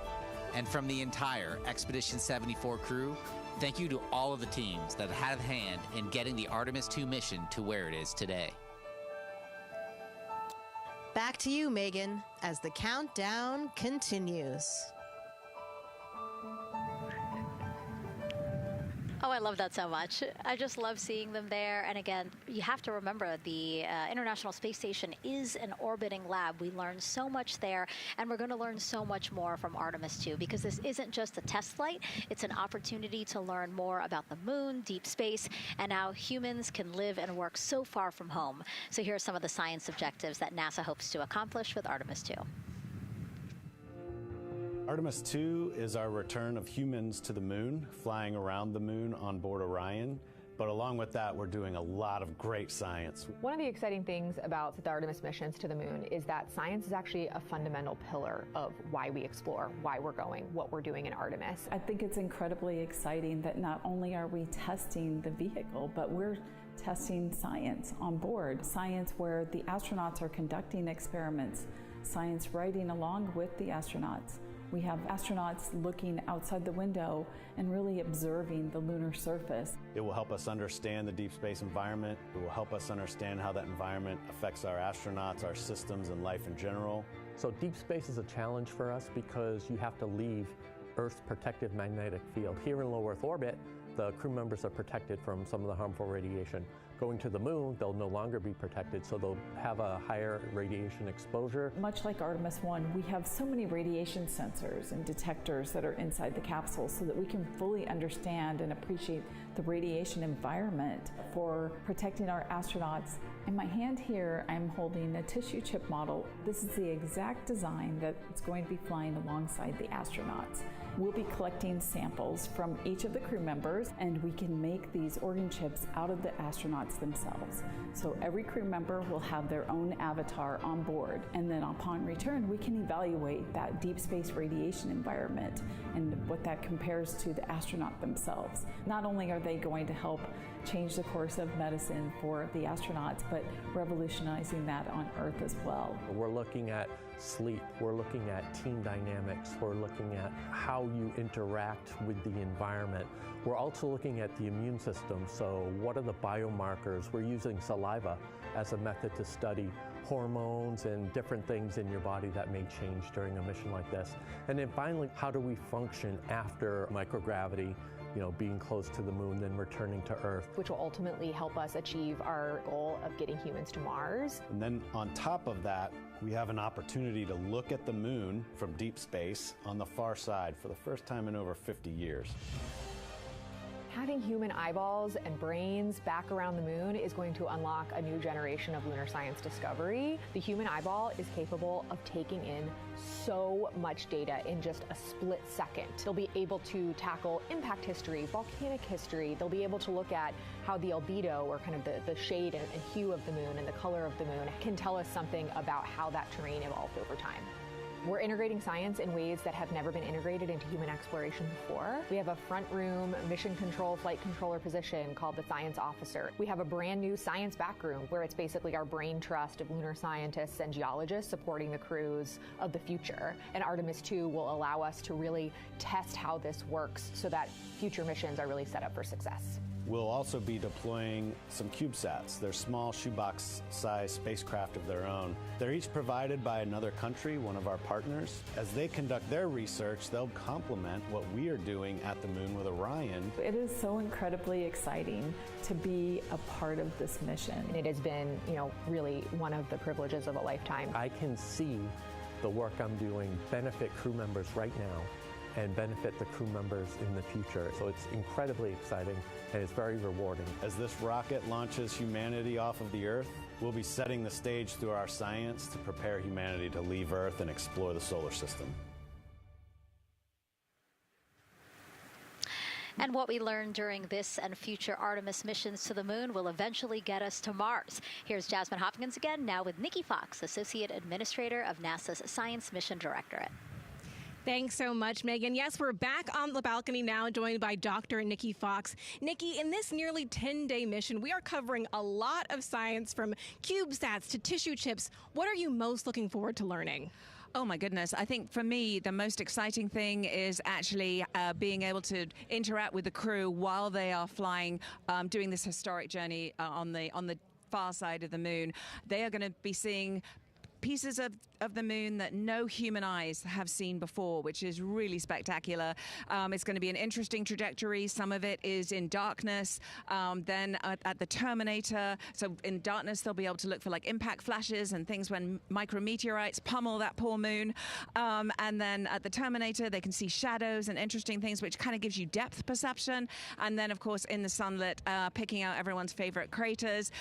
And from the entire Expedition 74 crew, thank you to all of the teams that had a hand in getting the Artemis II mission to where it is today. Back to you, Megan, as the countdown continues. Oh, I love that so much. I just love seeing them there. And again, you have to remember the International Space Station is an orbiting lab. We learn so much there, and we're going to learn so much more from Artemis II, because this isn't just a test flight. It's an opportunity to learn more about the moon, deep space, and how humans can live and work so far from home. So here are some of the science objectives that NASA hopes to accomplish with Artemis II. Artemis II is our return of humans to the moon, flying around the moon on board Orion. But along with that, we're doing a lot of great science. One of the exciting things about the Artemis missions to the moon is that science is actually a fundamental pillar of why we explore, why we're going, what we're doing in Artemis. I think it's incredibly exciting that not only are we testing the vehicle, but we're testing science on board. Science where the astronauts are conducting experiments, science riding along with the astronauts. We have astronauts looking outside the window and really observing the lunar surface. It will help us understand the deep space environment. It will help us understand how that environment affects our astronauts, our systems, and life in general. So deep space is a challenge for us because you have to leave Earth's protective magnetic field. Here in low Earth orbit, the crew members are protected from some of the harmful radiation. Going to the moon, they'll no longer be protected, so they'll have a higher radiation exposure. Much like Artemis I, we have so many radiation sensors and detectors that are inside the capsule so that we can fully understand and appreciate the radiation environment for protecting our astronauts. In my hand here, I'm holding a tissue chip model. This is the exact design that's going to be flying alongside the astronauts. We'll be collecting samples from each of the crew members, and we can make these organ chips out of the astronauts themselves. So every crew member will have their own avatar on board, and then upon return, we can evaluate that deep space radiation environment and what that compares to the astronaut themselves. Not only are they going to help change the course of medicine for the astronauts, but revolutionizing that on Earth as well. We're looking at sleep, we're looking at team dynamics, we're looking at how you interact with the environment. We're also looking at the immune system, so what are the biomarkers? We're using saliva as a method to study hormones and different things in your body that may change during a mission like this. And then finally, how do we function after microgravity, being close to the moon, then returning to Earth. Which will ultimately help us achieve our goal of getting humans to Mars. And then on top of that, we have an opportunity to look at the moon from deep space on the far side for the first time in over 50 years. Having human eyeballs and brains back around the moon is going to unlock a new generation of lunar science discovery. The human eyeball is capable of taking in so much data in just a split second. They'll be able to tackle impact history, volcanic history. They'll be able to look at how the albedo, or kind of the shade and hue of the moon and the color of the moon, can tell us something about how that terrain evolved over time. We're integrating science in ways that have never been integrated into human exploration before. We have a front room mission control flight controller position called the Science Officer. We have a brand new science back room where it's basically our brain trust of lunar scientists and geologists supporting the crews of the future. And Artemis II will allow us to really test how this works so that future missions are really set up for success. We'll also be deploying some CubeSats. They're small shoebox-sized spacecraft of their own. They're each provided by another country, one of our partners. As they conduct their research, they'll complement what we are doing at the moon with Orion. It is so incredibly exciting to be a part of this mission. And it has been, really one of the privileges of a lifetime. I can see the work I'm doing benefit crew members right now and benefit the crew members in the future. So it's incredibly exciting and it's very rewarding. As this rocket launches humanity off of the Earth, we'll be setting the stage through our science to prepare humanity to leave Earth and explore the solar system. And what we learn during this and future Artemis missions to the moon will eventually get us to Mars. Here's Jasmine Hopkins again, now with Nikki Fox, Associate Administrator of NASA's Science Mission Directorate. Thanks so much, Megan. Yes, we're back on the balcony now, joined by Dr. Nikki Fox. Nikki, in this nearly 10-day mission, we are covering a lot of science from CubeSats to tissue chips. What are you most looking forward to learning? Oh my goodness. I think for me, the most exciting thing is actually being able to interact with the crew while they are flying, doing this historic journey on the far side of the moon. They are going to be seeing pieces of the moon that no human eyes have seen before, which is really spectacular. It's going to be an interesting trajectory. Some of it is in darkness. Then at the terminator, so in darkness, they'll be able to look for like impact flashes and things when micrometeorites pummel that poor moon. And then at the terminator, they can see shadows and interesting things, which kind of gives you depth perception. And then, of course, in the sunlit, picking out everyone's favorite craters.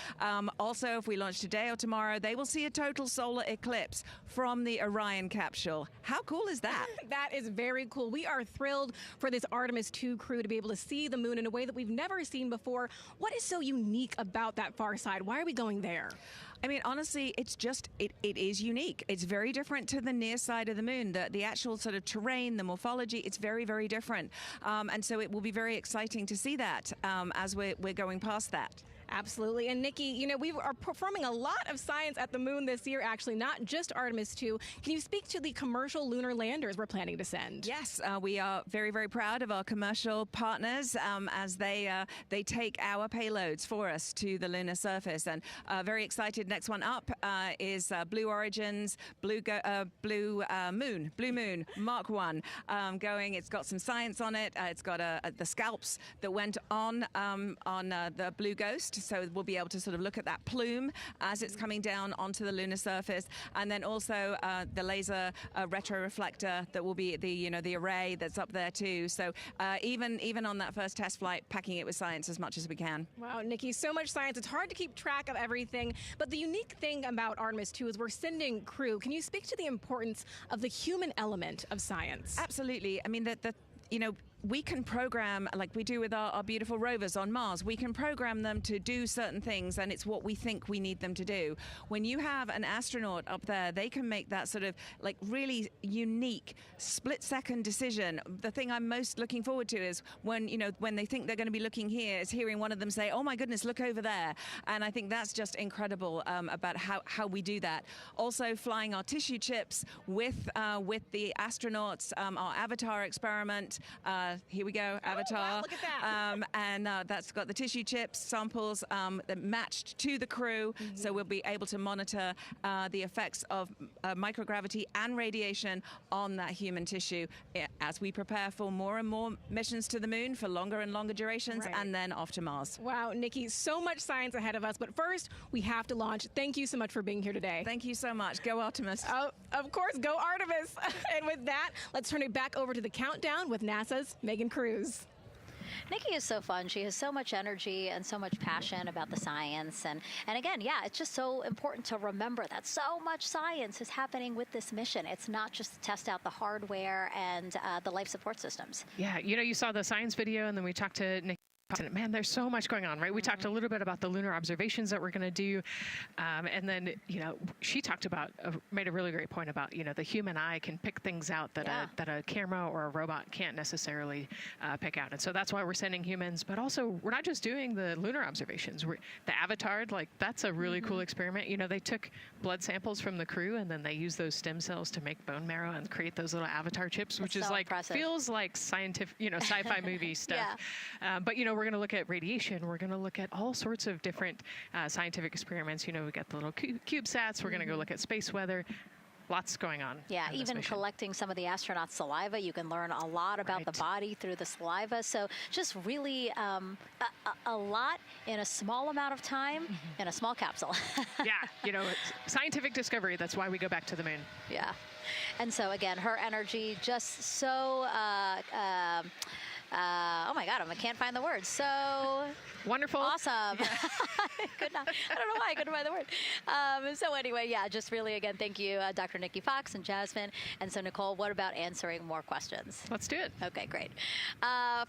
Also, if we launch today or tomorrow, they will see a total solar eclipse from the Orion capsule. How cool is that? That is very cool. We are thrilled for this Artemis II crew to be able to see the moon in a way that we've never seen before. What is so unique about that far side? Why are we going there? I mean, honestly, it's just, it is unique. It's very different to the near side of the moon. The actual sort of terrain, the morphology, it's very, very different. And so it will be very exciting to see that as we're going past that. Absolutely. And Nikki, you know, we are performing a lot of science at the moon this year, actually, not just Artemis II. Can you speak to the commercial lunar landers we're planning to send? Yes, we are very, very proud of our commercial partners as they take our payloads for us to the lunar surface. And very excited. Next one up is Blue Origin's Blue Moon Mark 1 going. It's got some science on it. It's got the scalps that went on the Blue Ghost. So we'll be able to sort of look at that plume as it's coming down onto the lunar surface, and then also the laser retroreflector that will be the array that's up there too. So even on that first test flight, packing it with science as much as we can. Wow, Nikki, so much science. It's hard to keep track of everything. But the unique thing about Artemis II is we're sending crew. Can you speak to the importance of the human element of science? Absolutely. I mean, we can program, like we do with our beautiful rovers on Mars, we can program them to do certain things, and it's what we think we need them to do. When you have an astronaut up there, they can make that sort of like really unique split-second decision. The thing I'm most looking forward to is when they think they're going to be looking here, is hearing one of them say, "Oh my goodness, look over there." And I think that's just incredible about how we do that. Also, flying our tissue chips with the astronauts, our Avatar experiment. Here we go, Avatar. Wow, look at that. And that's got the tissue chips samples that matched to the crew, so we'll be able to monitor the effects of microgravity and radiation on that human tissue as we prepare for more and more missions to the moon for longer and longer durations, and then off to Mars. Wow, Nikki, so much science ahead of us, but first we have to launch. Thank you so much for being here today. Thank you so much. Go Artemis. Oh, of course, go Artemis. And with that, let's turn it back over to the countdown with NASA's Megan Cruz. Nikki is so fun. She has so much energy and so much passion about the science. And again, yeah, it's just so important to remember that so much science is happening with this mission. It's not just to test out the hardware and the life support systems. Yeah, you saw the science video, and then we talked to Nikki. Man, there's so much going on, right? We talked a little bit about the lunar observations that we're going to do. And then, she talked about, made a really great point about, the human eye can pick things out that a camera or a robot can't necessarily pick out. And so that's why we're sending humans. But also, we're not just doing the lunar observations. The Avatar, that's a really cool experiment. They took blood samples from the crew, and then they used those stem cells to make bone marrow and create those little Avatar chips, which is feels like scientific, sci-fi movie stuff. Yeah. But, we're going to look at radiation. We're going to look at all sorts of different scientific experiments. We got the little CubeSats. We're going to go look at space weather. Lots going on. Yeah, even collecting some of the astronauts' saliva. You can learn a lot about the body through the saliva. So just really a lot in a small amount of time in a small capsule. Yeah, scientific discovery. That's why we go back to the moon. Yeah. And so, again, her energy just so... oh my God, I can't find the words. So wonderful. Awesome. Yeah. I don't know why I couldn't find the word. So anyway, yeah, just really, again, thank you, Dr. Nikki Fox and Jasmine. And so, Nicole, what about answering more questions? Let's do it. Okay, great.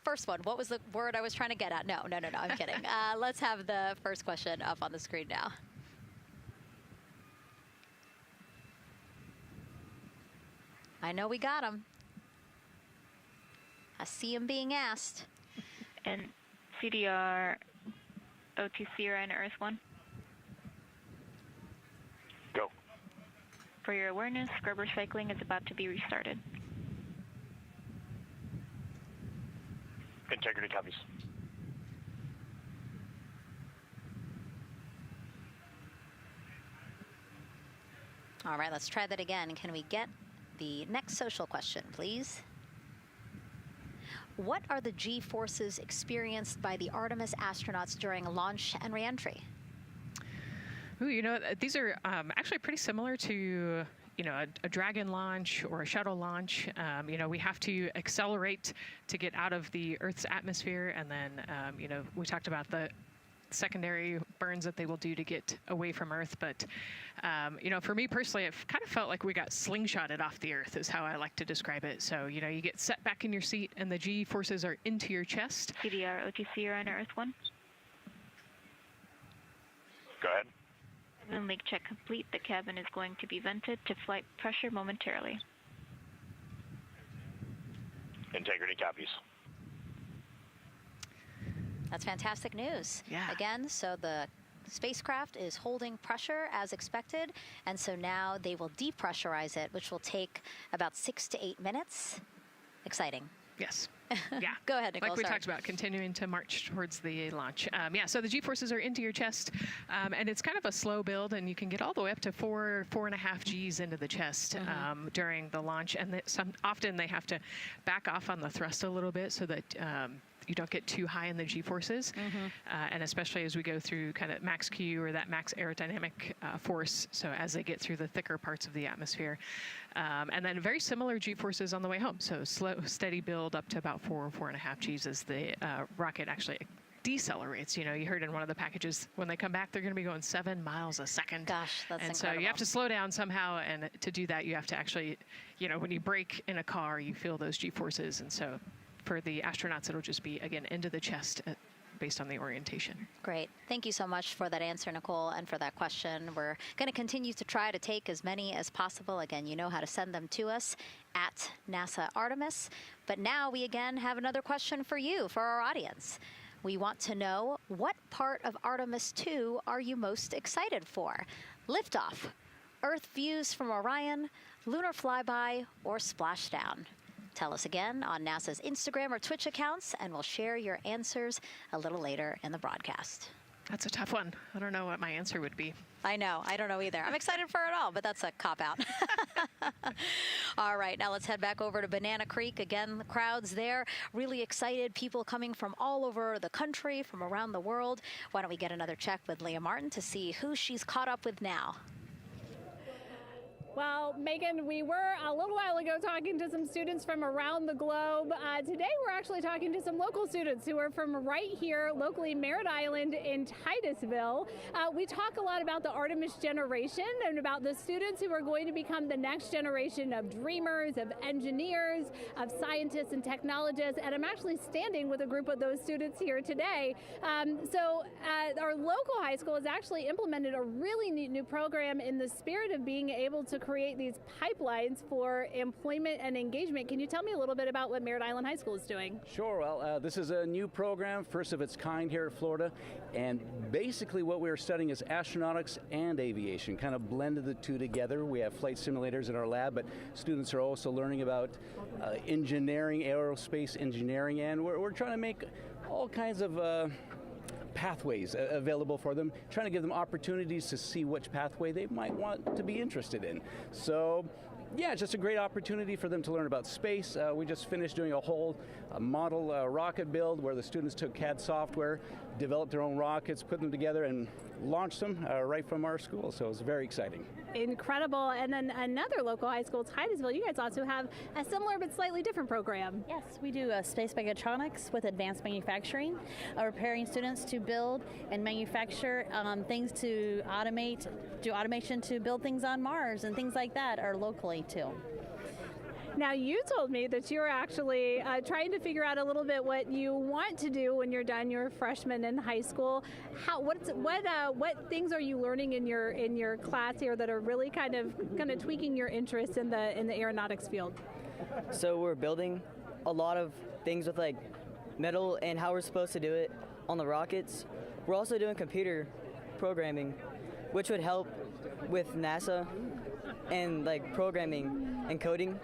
First one, what was the word I was trying to get at? No, I'm kidding. Let's have the first question up on the screen now. I know we got them. I see him being asked. And CDR O2 Sierra and Earth 1. Go. For your awareness, scrubber cycling is about to be restarted. Integrity copies. All right, let's try that again. Can we get the next social question, please? What are the G-forces experienced by the Artemis astronauts during launch and reentry? Ooh, these are actually pretty similar to, a Dragon launch or a shuttle launch. We have to accelerate to get out of the Earth's atmosphere, and then, we talked about the secondary burns that they will do to get away from Earth. But, for me personally, it kind of felt like we got slingshotted off the Earth is how I like to describe it. So, you get set back in your seat and the G forces are into your chest. CDR OTC, you're on Earth 1. Go ahead. Moon leak check complete. The cabin is going to be vented to flight pressure momentarily. Integrity copies. That's fantastic news. Yeah. Again, so the spacecraft is holding pressure as expected, and so now they will depressurize it, which will take about 6 to 8 minutes. Exciting. Yes. Yeah. Go ahead, Nicole. Like we sorry. talked about, continuing to march towards the launch. So the G-forces are into your chest, and it's kind of a slow build, and you can get all the way up to 4.5 Gs into the chest during the launch. And often they have to back off on the thrust a little bit so that you don't get too high in the G-forces. And especially as we go through kind of max Q or that max aerodynamic force, so as they get through the thicker parts of the atmosphere. And then very similar G-forces on the way home. So slow, steady build up to about 4.5 Gs as the rocket actually decelerates. You heard in one of the packages, when they come back, they're going to be going 7 miles a second. Gosh, that's and incredible. So you have to slow down somehow, and to do that, you have to actually, when you brake in a car, you feel those G-forces. And so for the astronauts, it'll just be, again, into the chest based on the orientation. Great. Thank you so much for that answer, Nicole, and for that question. We're going to continue to try to take as many as possible. Again, you know how to send them to us at NASA Artemis. But now we again have another question for you, for our audience. We want to know, what part of Artemis II are you most excited for? Liftoff, Earth views from Orion, lunar flyby, or splashdown? Tell us again on NASA's Instagram or Twitch accounts, and we'll share your answers a little later in the broadcast. That's a tough one. I don't know what my answer would be. I know. I don't know either. I'm excited for it all, but that's a cop-out. All right, now let's head back over to Banana Creek. Again, the crowds there, really excited. People coming from all over the country, from around the world. Why don't we get another check with Leah Martin to see who she's caught up with now. Well, Megan, we were a little while ago talking to some students from around the globe. Today, we're actually talking to some local students who are from right here, locally, Merritt Island in Titusville. We talk a lot about the Artemis generation and about the students who are going to become the next generation of dreamers, of engineers, of scientists and technologists. And I'm actually standing with a group of those students here today. Our local high school has actually implemented a really neat new program in the spirit of being able to create these pipelines for employment and engagement. Can you tell me a little bit about what Merritt Island High School is doing? Sure. Well, this is a new program, first of its kind here at Florida, and basically what we're studying is astronautics and aviation, kind of blended the two together. We have flight simulators in our lab, but students are also learning about engineering, aerospace engineering, and we're trying to make all kinds of pathways available for them, trying to give them opportunities to see which pathway they might want to be interested in. So, yeah, it's just a great opportunity for them to learn about space. We just finished doing a whole model rocket build where the students took CAD software, developed their own rockets, put them together, and launched them right from our school. So it was very exciting. Incredible. And then another local high school, Titusville, you guys also have a similar but slightly different program. Yes, we do space mechatronics with advanced manufacturing, preparing students to build and manufacture things to automate, do automation to build things on Mars and things like that, or locally too. Now, you told me that you're actually trying to figure out a little bit what you want to do when you're done. You're a freshman in high school. What things are you learning in your class here that are really kind of tweaking your interest in the aeronautics field? So we're building a lot of things with like metal and how we're supposed to do it on the rockets. We're also doing computer programming, which would help with NASA and like programming and coding.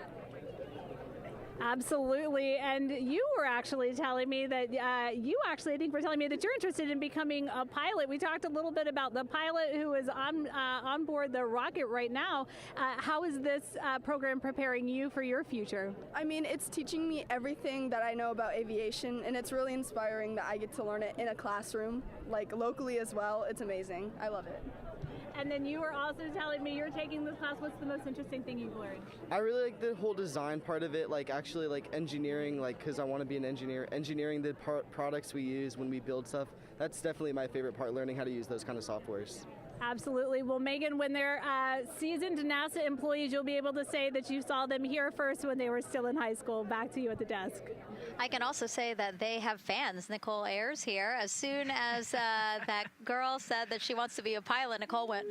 Absolutely. And you were actually telling me that I think were telling me that you're interested in becoming a pilot. We talked a little bit about the pilot who is on board the rocket right now. How is this program preparing you for your future? I mean, it's teaching me everything that I know about aviation, and it's really inspiring that I get to learn it in a classroom, like locally as well. It's amazing. I love it. And then you were also telling me you're taking this class. What's the most interesting thing you've learned? I really like the whole design part of it, like actually like engineering, like because I want to be an engineer. Engineering the products we use when we build stuff, that's definitely my favorite part, learning how to use those kind of softwares. Absolutely. Well, Megan, when they're seasoned NASA employees, you'll be able to say that you saw them here first when they were still in high school. Back to you at the desk. I can also say that they have fans. Nicole Ayers here. As soon as that girl said that she wants to be a pilot, Nicole went...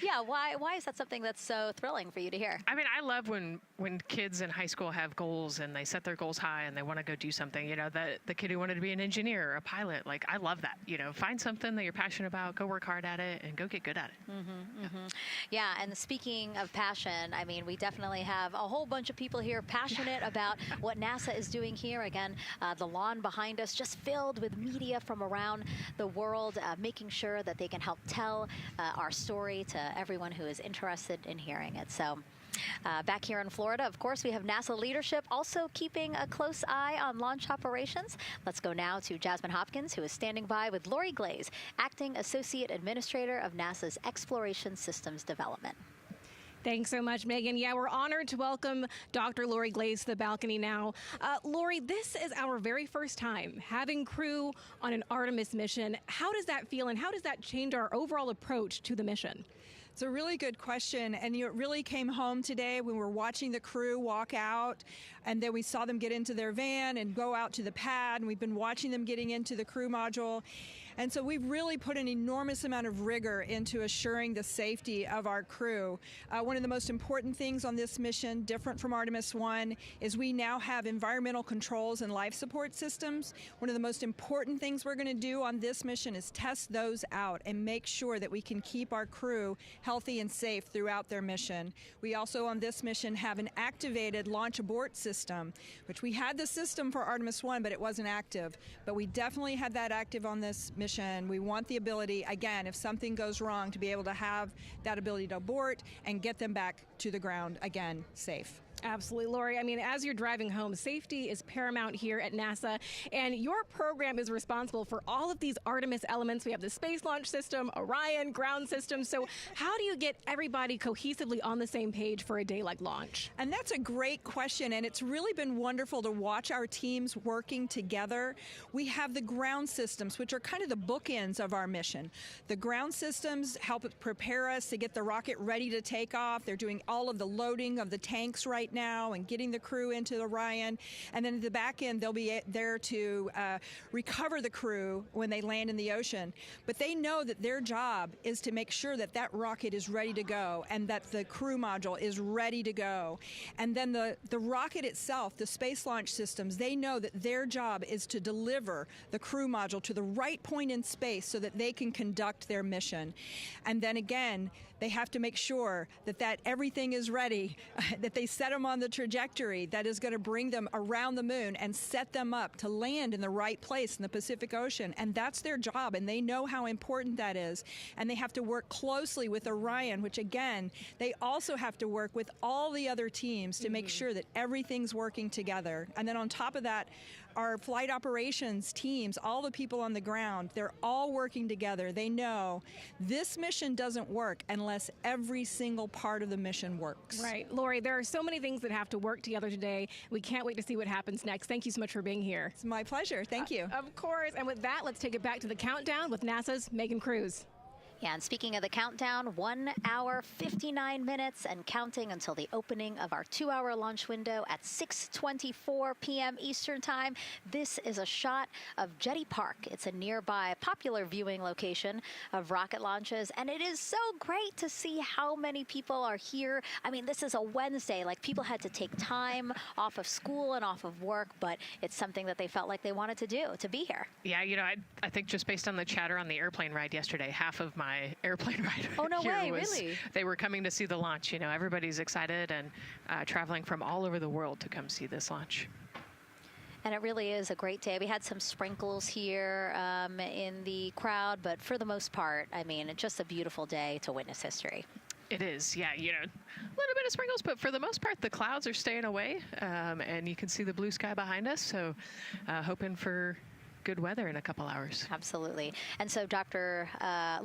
Yeah, why is that something that's so thrilling for you to hear? I mean, I love when kids in high school have goals and they set their goals high and they want to go do something. You know, the kid who wanted to be an engineer or a pilot, like, I love that. You know, find something that you're passionate about, go work hard at it, and go get good at it. Yeah, and speaking of passion, I mean, we definitely have a whole bunch of people here passionate about what NASA is doing here. Again, the lawn behind us just filled with media from around the world, making sure that they can help tell our story to everyone who is interested in hearing it. So back here in Florida, of course, we have NASA leadership also keeping a close eye on launch operations. Let's go now to Jasmine Hopkins, who is standing by with Lori Glaze, Acting Associate Administrator of NASA's Exploration Systems Development. Thanks so much, Megan. Yeah, we're honored to welcome Dr. Lori Glaze to the balcony now. Lori, this is our very first time having crew on an Artemis mission. How does that feel, and how does that change our overall approach to the mission? It's a really good question, and it really came home today when we were watching the crew walk out, and then we saw them get into their van and go out to the pad, and we've been watching them getting into the crew module. And so we've really put an enormous amount of rigor into assuring the safety of our crew. One of the most important things on this mission, different from Artemis I, is we now have environmental controls and life support systems. One of the most important things we're going to do on this mission is test those out and make sure that we can keep our crew healthy and safe throughout their mission. We also on this mission have an activated launch abort system, which we had the system for Artemis I, but it wasn't active. But we definitely had that active on this mission. We want the ability, again, if something goes wrong, to be able to have that ability to abort and get them back to the ground again, safe. Absolutely, Lori. I mean, as you're driving home, safety is paramount here at NASA, and your program is responsible for all of these Artemis elements. We have the Space Launch System, Orion, ground system. So how do you get everybody cohesively on the same page for a day like launch? And that's a great question, and it's really been wonderful to watch our teams working together. We have the ground systems, which are kind of the bookends of our mission. The ground systems help prepare us to get the rocket ready to take off. They're doing all of the loading of the tanks right now and getting the crew into Orion, and then at the back end they'll be there to recover the crew when they land in the ocean. But they know that their job is to make sure that that rocket is ready to go and that the crew module is ready to go. And then the rocket itself, the space launch systems, they know that their job is to deliver the crew module to the right point in space so that they can conduct their mission. And then again, they have to make sure that everything is ready, that they set them on the trajectory that is going to bring them around the moon and set them up to land in the right place in the Pacific Ocean. And that's their job, and they know how important that is. And they have to work closely with Orion, which again, they also have to work with all the other teams to make sure that everything's working together. And then on top of that, our flight operations teams, all the people on the ground, they're all working together. They know this mission doesn't work unless every single part of the mission works. Right. Lori, there are so many things that have to work together today. We can't wait to see what happens next. Thank you so much for being here. It's my pleasure. Thank you. Of course. And with that, let's take it back to the countdown with NASA's Megan Cruz. Yeah, and speaking of the countdown, 1 hour, 59 minutes and counting until the opening of our 2-hour launch window at 6:24 p.m. Eastern Time. This is a shot of Jetty Park. It's a nearby popular viewing location of rocket launches, and it is so great to see how many people are here. I mean, this is a Wednesday. Like, people had to take time off of school and off of work, but it's something that they felt like they wanted to do, to be here. Yeah, you know, I think just based on the chatter on the airplane ride yesterday, half of my my airplane ride. Oh, no here way, was, really? They were coming to see the launch. You know, everybody's excited and traveling from all over the world to come see this launch. And it really is a great day. We had some sprinkles here in the crowd, but for the most part, I mean, it's just a beautiful day to witness history. It is, yeah, you know, a little bit of sprinkles, but for the most part, the clouds are staying away, and you can see the blue sky behind us, so hoping for good weather in a couple hours. Absolutely. And so Dr.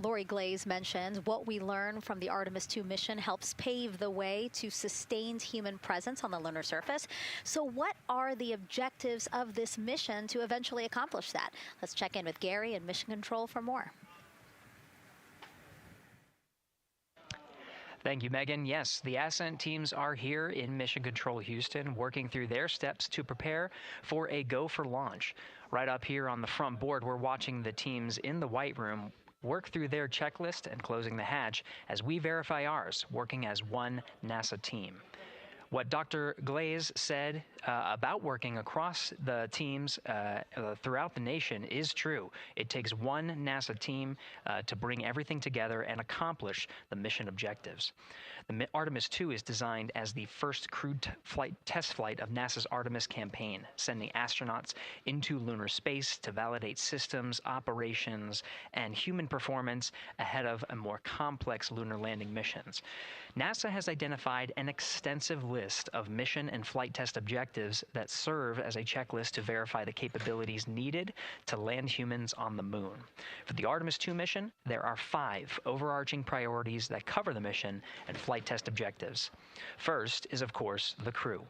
Lori Glaze mentioned what we learned from the Artemis II mission helps pave the way to sustained human presence on the lunar surface. So what are the objectives of this mission to eventually accomplish that? Let's check in with Gary and Mission Control for more. Thank you, Megan. Yes, the Ascent teams are here in Mission Control Houston, working through their steps to prepare for a go for launch. Right up here on the front board, we're watching the teams in the White Room work through their checklist and closing the hatch as we verify ours, working as one NASA team. What Dr. Glaze said about working across the teams throughout the nation is true. It takes one NASA team to bring everything together and accomplish the mission objectives. The Artemis II is designed as the first crewed test flight of NASA's Artemis campaign, sending astronauts into lunar space to validate systems, operations, and human performance ahead of a more complex lunar landing missions. NASA has identified an extensive list of mission and flight test objectives that serve as a checklist to verify the capabilities needed to land humans on the moon. For the Artemis II mission, there are 5 overarching priorities that cover the mission and flight test objectives. First is, of course, the crew.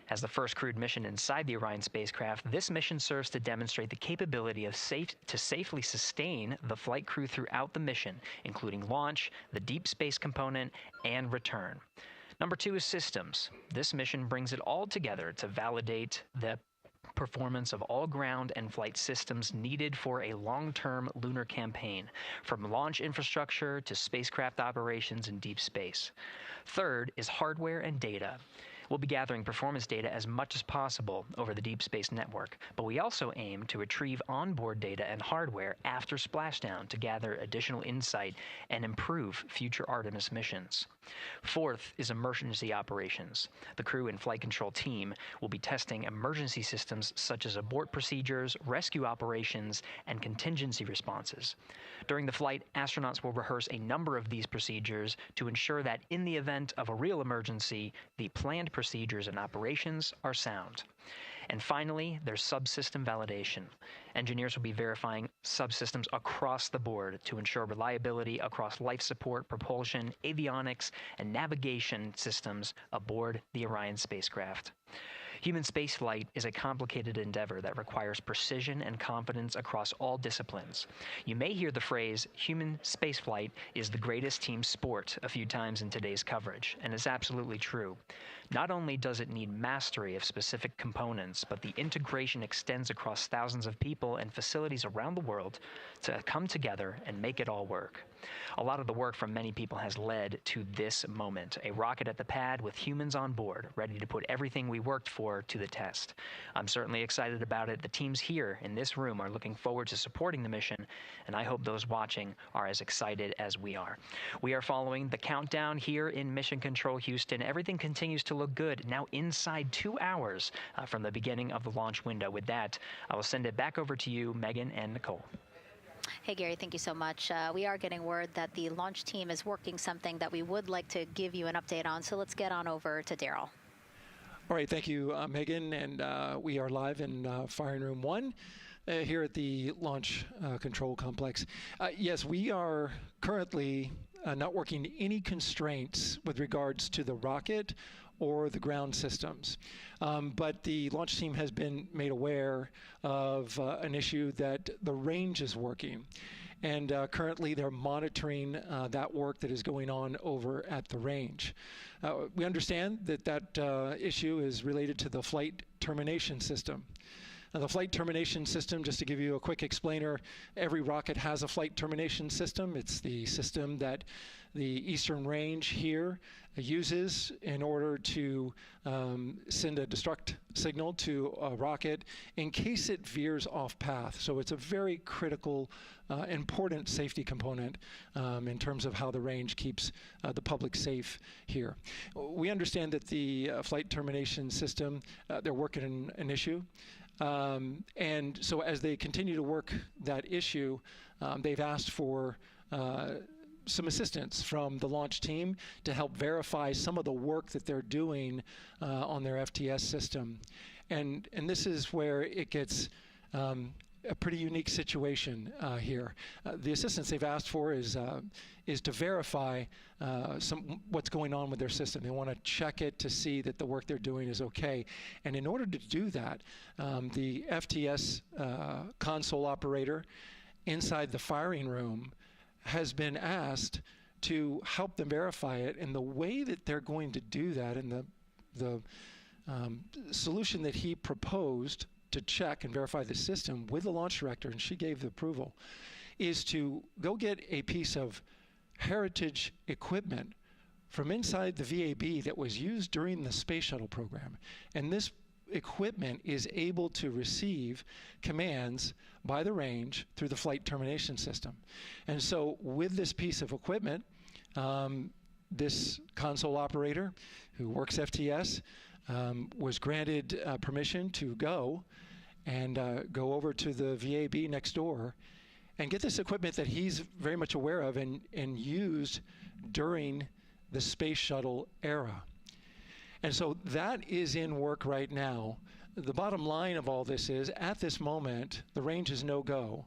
As the first crewed mission inside the Orion spacecraft, this mission serves to demonstrate the capability of safely sustain the flight crew throughout the mission, including launch, the deep space component, and return. Number 2 is systems. This mission brings it all together to validate the performance of all ground and flight systems needed for a long-term lunar campaign, from launch infrastructure to spacecraft operations in deep space. Third is hardware and data. We'll be gathering performance data as much as possible over the Deep Space Network, but we also aim to retrieve onboard data and hardware after splashdown to gather additional insight and improve future Artemis missions. Fourth is emergency operations. The crew and flight control team will be testing emergency systems such as abort procedures, rescue operations, and contingency responses. During the flight, astronauts will rehearse a number of these procedures to ensure that in the event of a real emergency, the planned procedures and operations are sound. And finally, there's subsystem validation. Engineers will be verifying subsystems across the board to ensure reliability across life support, propulsion, avionics, and navigation systems aboard the Orion spacecraft. Human spaceflight is a complicated endeavor that requires precision and confidence across all disciplines. You may hear the phrase, human spaceflight is the greatest team sport, a few times in today's coverage, and it's absolutely true. Not only does it need mastery of specific components, but the integration extends across thousands of people and facilities around the world to come together and make it all work. A lot of the work from many people has led to this moment, a rocket at the pad with humans on board, ready to put everything we worked for to the test. I'm certainly excited about it. The teams here in this room are looking forward to supporting the mission, and I hope those watching are as excited as we are. We are following the countdown here in Mission Control Houston. Everything continues to look good. Now inside 2 hours from the beginning of the launch window. With that, I will send it back over to you, Megan and Nicole. Hey, Gary, thank you so much. We are getting word that the launch team is working something that we would like to give you an update on, so let's get on over to Daryl. All right, thank you, Megan, and we are live in Firing Room 1 here at the Launch Control Complex. Yes, we are currently not working any constraints with regards to the rocket or the ground systems. But the launch team has been made aware of an issue that the range is working. And currently they're monitoring that work that is going on over at the range. We understand that that issue is related to the flight termination system. Now, the flight termination system, just to give you a quick explainer, every rocket has a flight termination system. It's the system that the Eastern Range here uses in order to send a destruct signal to a rocket in case it veers off path. So it's a very critical, important safety component in terms of how the range keeps the public safe here. We understand that the flight termination system, they're working an issue. And so as they continue to work that issue, they've asked for some assistance from the launch team to help verify some of the work that they're doing on their FTS system. And this is where it gets a pretty unique situation here. The assistance they've asked for is to verify what's going on with their system. They want to check it to see that the work they're doing is okay. And in order to do that, the FTS console operator inside the firing room has been asked to help them verify it. And the way that they're going to do that, and the solution that he proposed to check and verify the system with the launch director, and she gave the approval, is to go get a piece of heritage equipment from inside the VAB that was used during the space shuttle program. And this equipment is able to receive commands by the range through the flight termination system. And so with this piece of equipment, this console operator who works FTS was granted permission to go go over to the VAB next door and get this equipment that he's very much aware of and used during the space shuttle era. And so that is in work right now. The bottom line of all this is, at this moment, the range is no-go.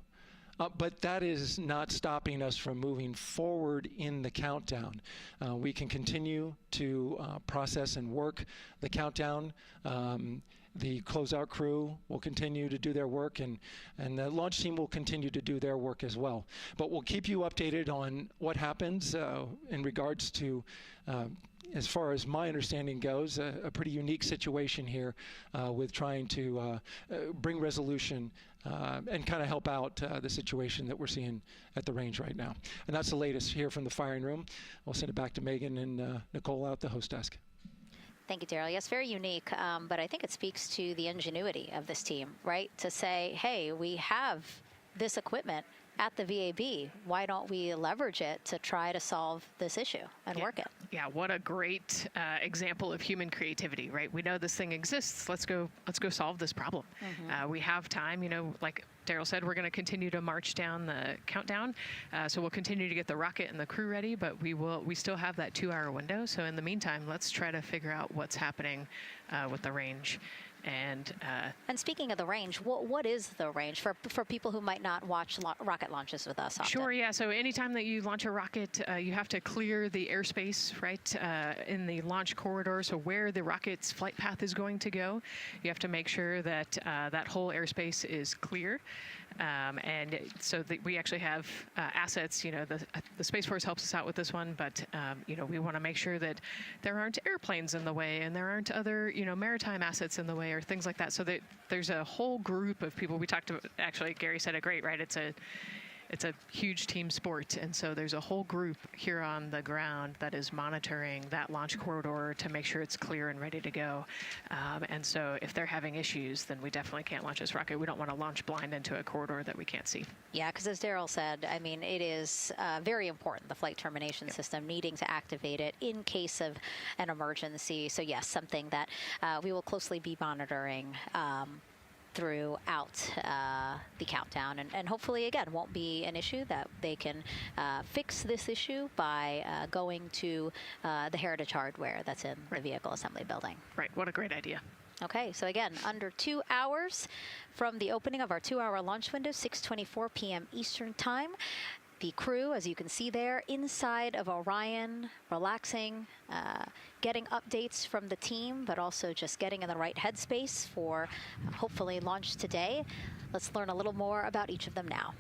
But that is not stopping us from moving forward in the countdown. We can continue to process and work the countdown. The closeout crew will continue to do their work, and the launch team will continue to do their work as well. But we'll keep you updated on what happens in regards to, as far as my understanding goes, a pretty unique situation here with trying to bring resolution and kind of help out the situation that we're seeing at the range right now. And that's the latest here from the firing room. I'll send it back to Megan and Nicole out the host desk. Thank you, Daryl. Yes, very unique, but I think it speaks to the ingenuity of this team, right? To say, hey, we have this equipment at the VAB. Why don't we leverage it to try to solve this issue and work it? Yeah, what a great example of human creativity, right? We know this thing exists. Let's go solve this problem. We have time, like Daryl said, we're going to continue to march down the countdown. So we'll continue to get the rocket and the crew ready, but we still have that 2-hour window. So in the meantime, let's try to figure out what's happening with the range. And speaking of the range, what is the range for people who might not watch rocket launches with us often? Sure, yeah. So anytime that you launch a rocket, you have to clear the airspace, right, in the launch corridor. So where the rocket's flight path is going to go, you have to make sure that that whole airspace is clear. And so we actually have assets. The Space Force helps us out with this one, but we want to make sure that there aren't airplanes in the way and there aren't other maritime assets in the way or things like that. So that there's a whole group of people. We talked about, actually, Gary said it great, right? It's a huge team sport, and so there's a whole group here on the ground that is monitoring that launch corridor to make sure it's clear and ready to go. And so if they're having issues, then we definitely can't launch this rocket. We don't want to launch blind into a corridor that we can't see. Yeah, because as Daryl said, I mean, it is very important, the flight termination system, needing to activate it in case of an emergency. So yes, something that we will closely be monitoring throughout the countdown, and hopefully, again, won't be an issue, that they can fix this issue by going to the heritage hardware that's in the vehicle assembly building. Right, what a great idea. Okay, so again, under 2 hours from the opening of our 2-hour launch window, 6:24 p.m. Eastern Time. The crew, as you can see there, inside of Orion, relaxing, getting updates from the team, but also just getting in the right headspace for hopefully launch today. Let's learn a little more about each of them now.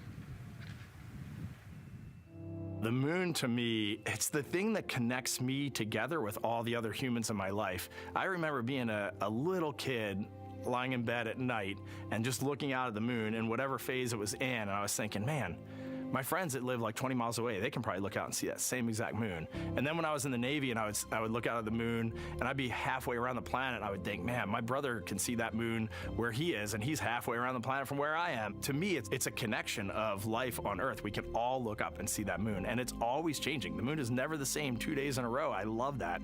The moon, to me, it's the thing that connects me together with all the other humans in my life. I remember being a little kid lying in bed at night and just looking out at the moon in whatever phase it was in, and I was thinking, man, my friends that live like 20 miles away, they can probably look out and see that same exact moon. And then when I was in the Navy and I would look out at the moon and I'd be halfway around the planet, and I would think, man, my brother can see that moon where he is, and he's halfway around the planet from where I am. To me, it's a connection of life on Earth. We can all look up and see that moon, and it's always changing. The moon is never the same 2 days in a row. I love that.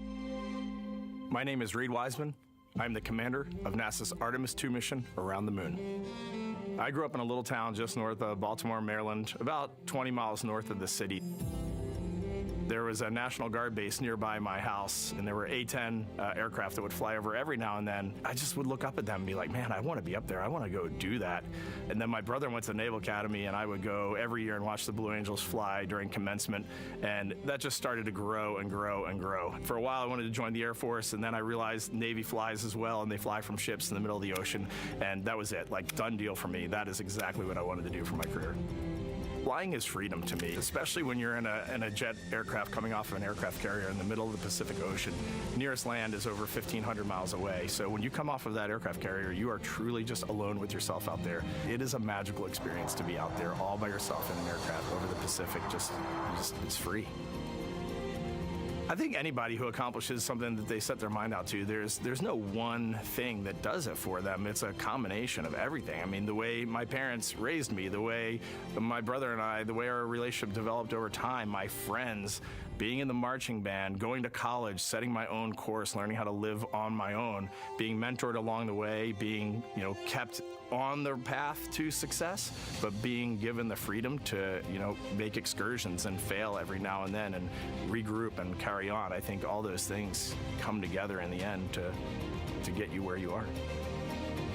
My name is Reed Wiseman. I'm the commander of NASA's Artemis II mission around the moon. I grew up in a little town just north of Baltimore, Maryland, about 20 miles north of the city. There was a National Guard base nearby my house, and there were A-10 aircraft that would fly over every now and then. I just would look up at them and be like, man, I want to be up there. I want to go do that. And then my brother went to the Naval Academy, and I would go every year and watch the Blue Angels fly during commencement, and that just started to grow and grow and grow. For a while, I wanted to join the Air Force, and then I realized Navy flies as well, and they fly from ships in the middle of the ocean, and that was it. Like, done deal for me. That is exactly what I wanted to do for my career. Flying is freedom to me, especially when you're in a jet aircraft coming off of an aircraft carrier in the middle of the Pacific Ocean. Nearest land is over 1,500 miles away. So when you come off of that aircraft carrier, you are truly just alone with yourself out there. It is a magical experience to be out there all by yourself in an aircraft over the Pacific. It's free. I think anybody who accomplishes something that they set their mind out to, there's no one thing that does it for them. It's a combination of everything. I mean, the way my parents raised me, the way my brother and I, the way our relationship developed over time, my friends, being in the marching band, going to college, setting my own course, learning how to live on my own, being mentored along the way, being, kept on the path to success, but being given the freedom to, make excursions and fail every now and then and regroup and carry on. I think all those things come together in the end to get you where you are.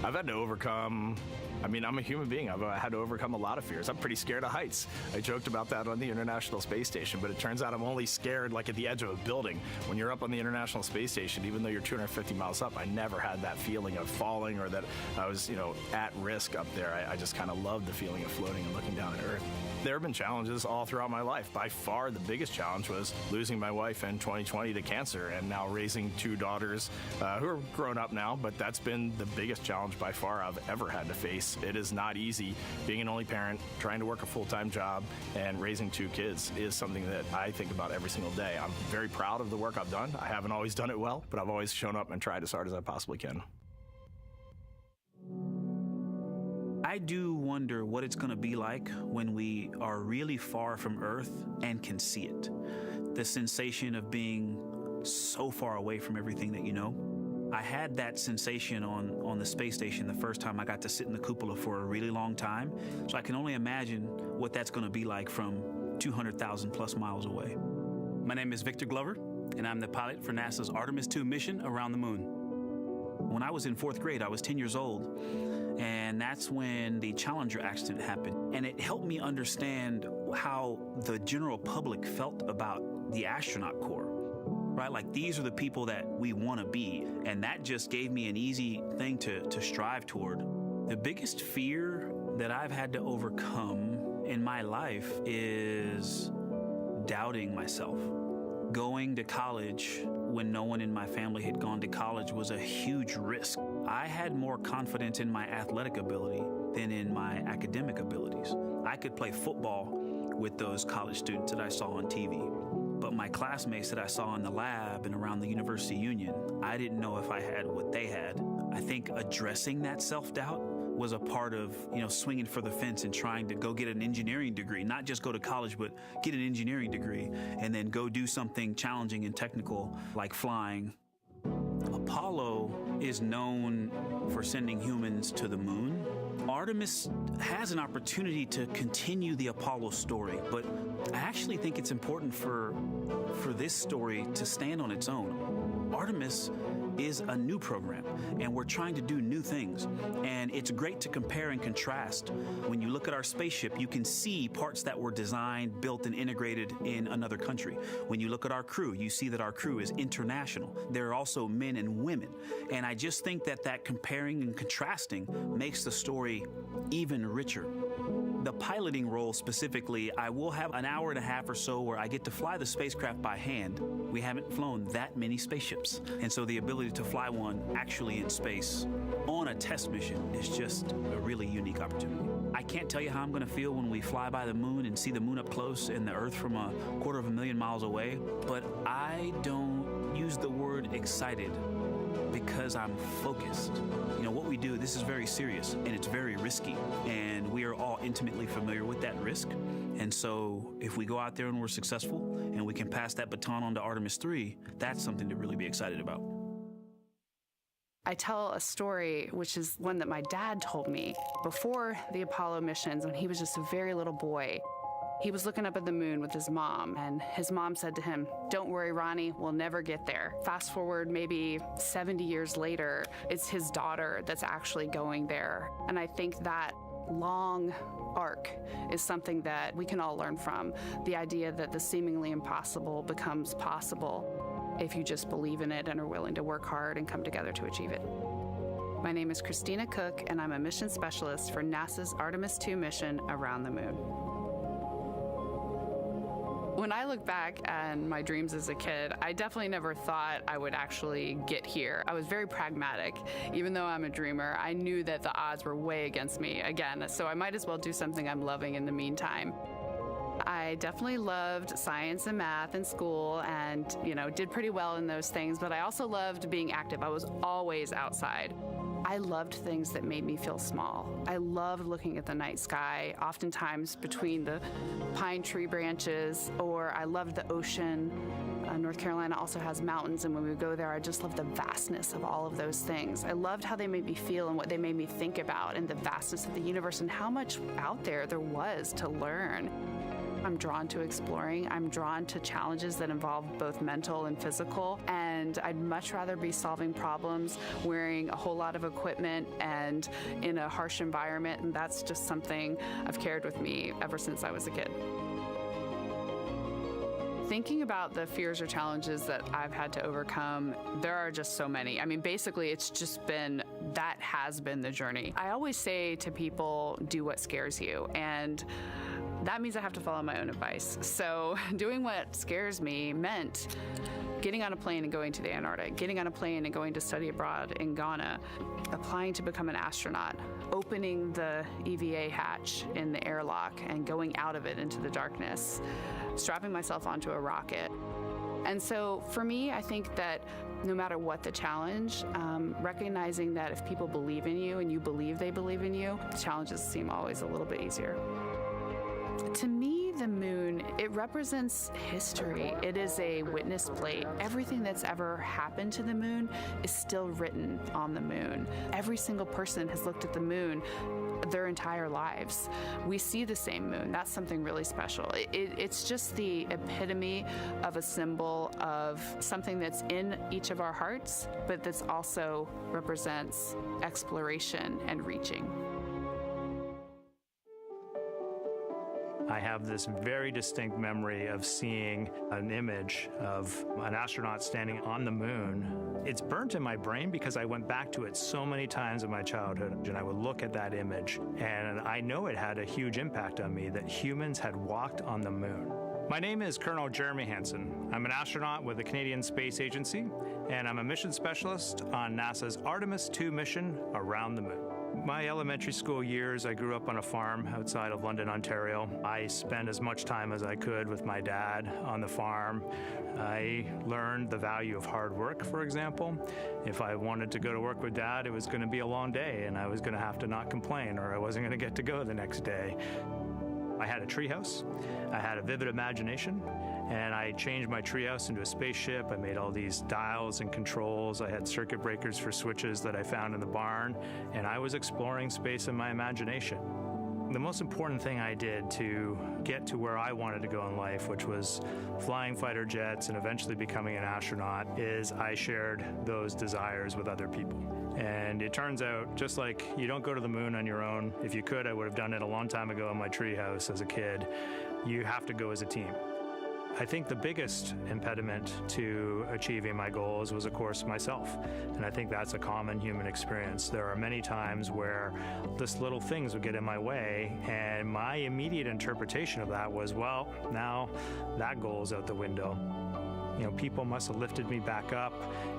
I've had to overcome, I'm a human being. I've had to overcome a lot of fears. I'm pretty scared of heights. I joked about that on the International Space Station, but it turns out I'm only scared like at the edge of a building. When you're up on the International Space Station, even though you're 250 miles up, I never had that feeling of falling or that I was, at risk up there. I just kind of loved the feeling of floating and looking down at Earth. There have been challenges all throughout my life. By far, the biggest challenge was losing my wife in 2020 to cancer, and now raising two daughters who are grown up now, but that's been the biggest challenge by far I've ever had to face. It is not easy being an only parent, trying to work a full-time job, and raising two kids is something that I think about every single day. I'm very proud of the work I've done. I haven't always done it well, but I've always shown up and tried as hard as I possibly can. I do wonder what it's going to be like when we are really far from Earth and can see it. The sensation of being so far away from everything that you know. I had that sensation on the space station the first time I got to sit in the cupola for a really long time. So I can only imagine what that's going to be like from 200,000 plus miles away. My name is Victor Glover, and I'm the pilot for NASA's Artemis II mission around the moon. When I was in 4th grade, I was 10 years old, and that's when the Challenger accident happened. And it helped me understand how the general public felt about the astronaut corps, right? Like, these are the people that we want to be, and that just gave me an easy thing to strive toward. The biggest fear that I've had to overcome in my life is doubting myself. Going to college when no one in my family had gone to college was a huge risk. I had more confidence in my athletic ability than in my academic abilities. I could play football with those college students that I saw on TV, but my classmates that I saw in the lab and around the University Union, I didn't know if I had what they had. I think addressing that self-doubt was a part of, swinging for the fence and trying to go get an engineering degree, not just go to college, but get an engineering degree and then go do something challenging and technical like flying. Apollo is known for sending humans to the moon. Artemis has an opportunity to continue the Apollo story, but I actually think it's important for this story to stand on its own. Artemis is a new program, and we're trying to do new things. And it's great to compare and contrast. When you look at our spaceship, you can see parts that were designed, built, and integrated in another country. When you look at our crew, you see that our crew is international. There are also men and women. And I just think that comparing and contrasting makes the story even richer. The piloting role specifically, I will have an hour and a half or so where I get to fly the spacecraft by hand. We haven't flown that many spaceships. And so the ability to fly one actually in space on a test mission is just a really unique opportunity. I can't tell you how I'm going to feel when we fly by the moon and see the moon up close and the Earth from 250,000 miles away, but I don't use the word excited because I'm focused. You know, what we do, this is very serious and it's very risky, and we are all intimately familiar with that risk. And so if we go out there and we're successful and we can pass that baton on to Artemis II, that's something to really be excited about. I tell a story, which is one that my dad told me before the Apollo missions when he was just a very little boy. He was looking up at the moon with his mom, and his mom said to him, "Don't worry, Ronnie, we'll never get there." Fast forward maybe 70 years later, it's his daughter that's actually going there. And I think that long arc is something that we can all learn from. The idea that the seemingly impossible becomes possible if you just believe in it and are willing to work hard and come together to achieve it. My name is Christina Cook, and I'm a mission specialist for NASA's Artemis II mission around the moon. When I look back at my dreams as a kid, I definitely never thought I would actually get here. I was very pragmatic. Even though I'm a dreamer, I knew that the odds were way against me again, so I might as well do something I'm loving in the meantime. I definitely loved science and math in school and, did pretty well in those things, but I also loved being active. I was always outside. I loved things that made me feel small. I loved looking at the night sky, oftentimes between the pine tree branches, or I loved the ocean. North Carolina also has mountains, and when we go there, I just loved the vastness of all of those things. I loved how they made me feel and what they made me think about, and the vastness of the universe and how much out there was to learn. I'm drawn to exploring. I'm drawn to challenges that involve both mental and physical, and I'd much rather be solving problems wearing a whole lot of equipment and in a harsh environment, and that's just something I've carried with me ever since I was a kid. Thinking about the fears or challenges that I've had to overcome, there are just so many. I mean, basically, that has been the journey. I always say to people, do what scares you, and that means I have to follow my own advice. So doing what scares me meant getting on a plane and going to the Antarctic, getting on a plane and going to study abroad in Ghana, applying to become an astronaut, opening the EVA hatch in the airlock and going out of it into the darkness, strapping myself onto a rocket. And so for me, I think that no matter what the challenge, recognizing that if people believe in you and you believe they believe in you, challenges seem always a little bit easier. To me, the moon, it represents history. It is a witness plate. Everything that's ever happened to the moon is still written on the moon. Every single person has looked at the moon their entire lives. We see the same moon. That's something really special. It's just the epitome of a symbol of something that's in each of our hearts, but that's also represents exploration and reaching. I have this very distinct memory of seeing an image of an astronaut standing on the moon. It's burnt in my brain because I went back to it so many times in my childhood, and I would look at that image, and I know it had a huge impact on me that humans had walked on the moon. My name is Colonel Jeremy Hansen. I'm an astronaut with the Canadian Space Agency, and I'm a mission specialist on NASA's Artemis II mission around the moon. My elementary school years, I grew up on a farm outside of London, Ontario. I spent as much time as I could with my dad on the farm. I learned the value of hard work, for example. If I wanted to go to work with Dad, it was going to be a long day, and I was going to have to not complain, or I wasn't going to get to go the next day. I had a treehouse. I had a vivid imagination, and I changed my treehouse into a spaceship. I made all these dials and controls. I had circuit breakers for switches that I found in the barn, and I was exploring space in my imagination. The most important thing I did to get to where I wanted to go in life, which was flying fighter jets and eventually becoming an astronaut, is I shared those desires with other people. And it turns out, just like you don't go to the moon on your own, if you could, I would have done it a long time ago in my treehouse as a kid, you have to go as a team. I think the biggest impediment to achieving my goals was, of course, myself. And I think that's a common human experience. There are many times where just little things would get in my way, and my immediate interpretation of that was, well, now that goal's out the window. You know, people must have lifted me back up,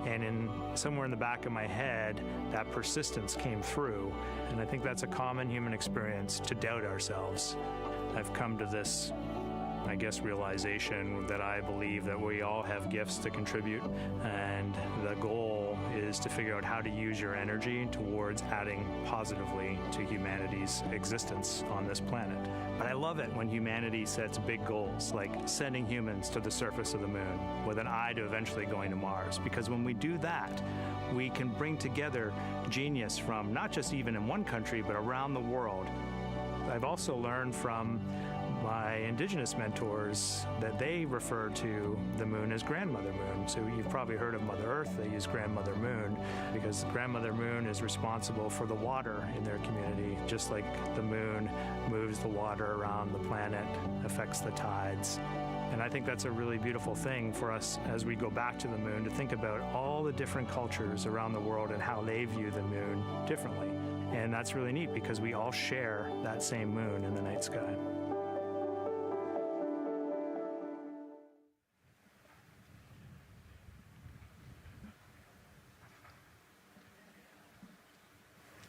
and somewhere in the back of my head, that persistence came through. And I think that's a common human experience, to doubt ourselves. I've come to this, I guess, realization that I believe that we all have gifts to contribute, and the goal is to figure out how to use your energy towards adding positively to humanity's existence on this planet. But I love it when humanity sets big goals, like sending humans to the surface of the moon with an eye to eventually going to Mars, because when we do that, we can bring together genius from not just even in one country, but around the world. I've also learned from my indigenous mentors that they refer to the moon as Grandmother Moon. So you've probably heard of Mother Earth. They use Grandmother Moon because Grandmother Moon is responsible for the water in their community, just like the moon moves the water around the planet, affects the tides. And I think that's a really beautiful thing for us as we go back to the moon, to think about all the different cultures around the world and how they view the moon differently. And that's really neat because we all share that same moon in the night sky.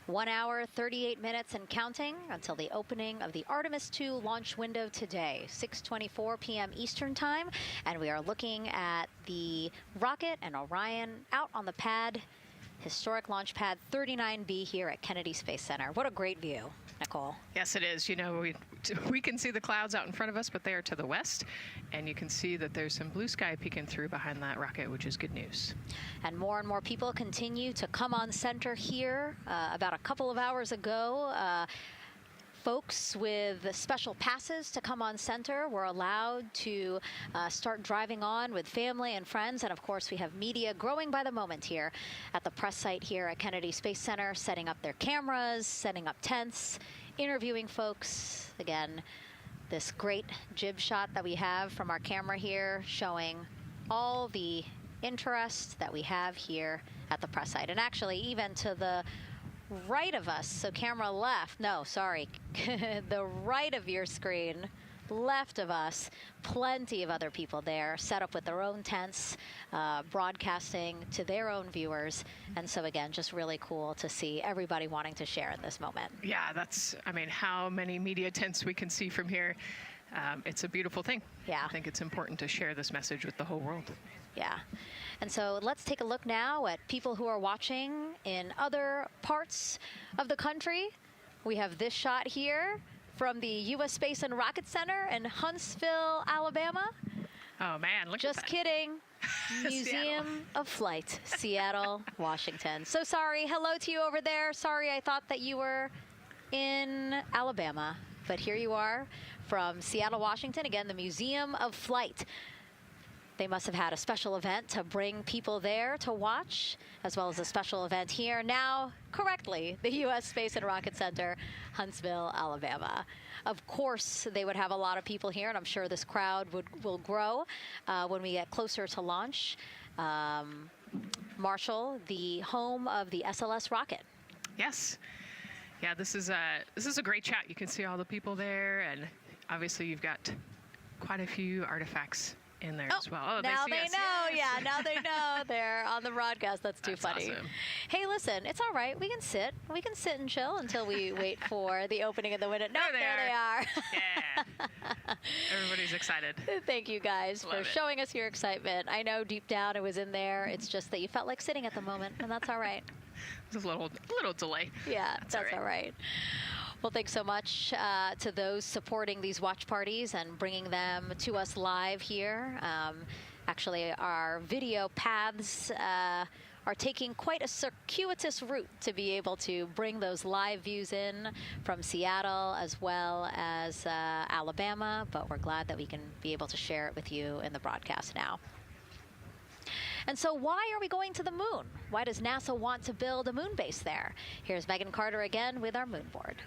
One hour, 38 minutes and counting until the opening of the Artemis II launch window today, 6:24 p.m. Eastern Time. And we are looking at the rocket and Orion out on the pad, historic launch pad 39B here at Kennedy Space Center. What a great view, Nicole. Yes, it is. You know, we can see the clouds out in front of us, but they are to the west. And you can see that there's some blue sky peeking through behind that rocket, which is good news. And more people continue to come on center here. About a couple of hours ago, folks with special passes to come on center were allowed to start driving on with family and friends. And of course, we have media growing by the moment here at the press site here at Kennedy Space Center, setting up their cameras, setting up tents, interviewing folks. Again, this great jib shot that we have from our camera here showing all the interest that we have here at the press site. And actually, even to the right of us, so camera left, no, sorry, the right of your screen, left of us, plenty of other people there, set up with their own tents, broadcasting to their own viewers. And so again, just really cool to see everybody wanting to share in this moment. Yeah, that's, I mean, how many media tents we can see from here. It's a beautiful thing. Yeah. I think it's important to share this message with the whole world. Yeah. And so let's take a look now at people who are watching in other parts of the country. We have this shot here from the U.S. Space and Rocket Center in Huntsville, Alabama. Oh, man, look Just at that. kidding. Museum of Flight, Seattle, Washington. So sorry. Hello to you over there. Sorry, I thought that you were in Alabama. But here you are from Seattle, Washington. Again, the Museum of Flight. They must have had a special event to bring people there to watch, as well as a special event here. Now, correctly, the U.S. Space and Rocket Center, Huntsville, Alabama. Of course, they would have a lot of people here, and I'm sure this crowd will grow when we get closer to launch. Marshall, the home of the SLS rocket. Yes. Yeah, this is a great shot. You can see all the people there, and obviously you've got quite a few artifacts in there as well. Oh, now they know. Yes. Yeah, now they know. They're on the broadcast. That's too funny. Awesome. Hey, listen, it's all right. We can sit. We can sit and chill until we wait for the opening of the window. No, there they are. Yeah. Everybody's excited. Thank you guys for showing us your excitement. I know deep down it was in there. It's just that you felt like sitting at the moment, and that's all right. There's a little delay. Yeah, that's all right. Well, thanks so much to those supporting these watch parties and bringing them to us live here. Actually, our video paths are taking quite a circuitous route to be able to bring those live views in from Seattle as well as Alabama, but we're glad that we can be able to share it with you in the broadcast now. And so why are we going to the moon? Why does NASA want to build a moon base there? Here's Megan Carter again with our moon board.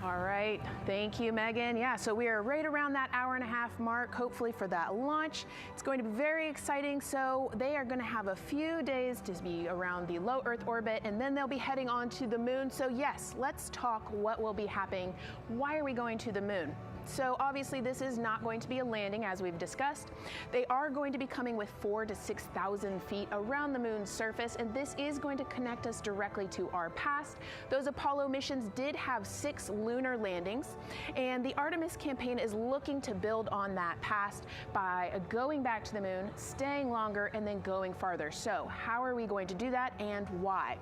All right, thank you, Megan. Yeah, so we are right around that hour-and-a-half mark, hopefully for that launch. It's going to be very exciting. So they are going to have a few days to be around the low Earth orbit, and then they'll be heading on to the moon. So yes, let's talk what will be happening. Why are we going to the moon? So obviously this is not going to be a landing, as we've discussed. They are going to be coming with 4,000 to 6,000 feet around the moon's surface, and this is going to connect us directly to our past. Those Apollo missions did have 6 lunar landings, and the Artemis campaign is looking to build on that past by going back to the moon, staying longer, and then going farther. So how are we going to do that, and why?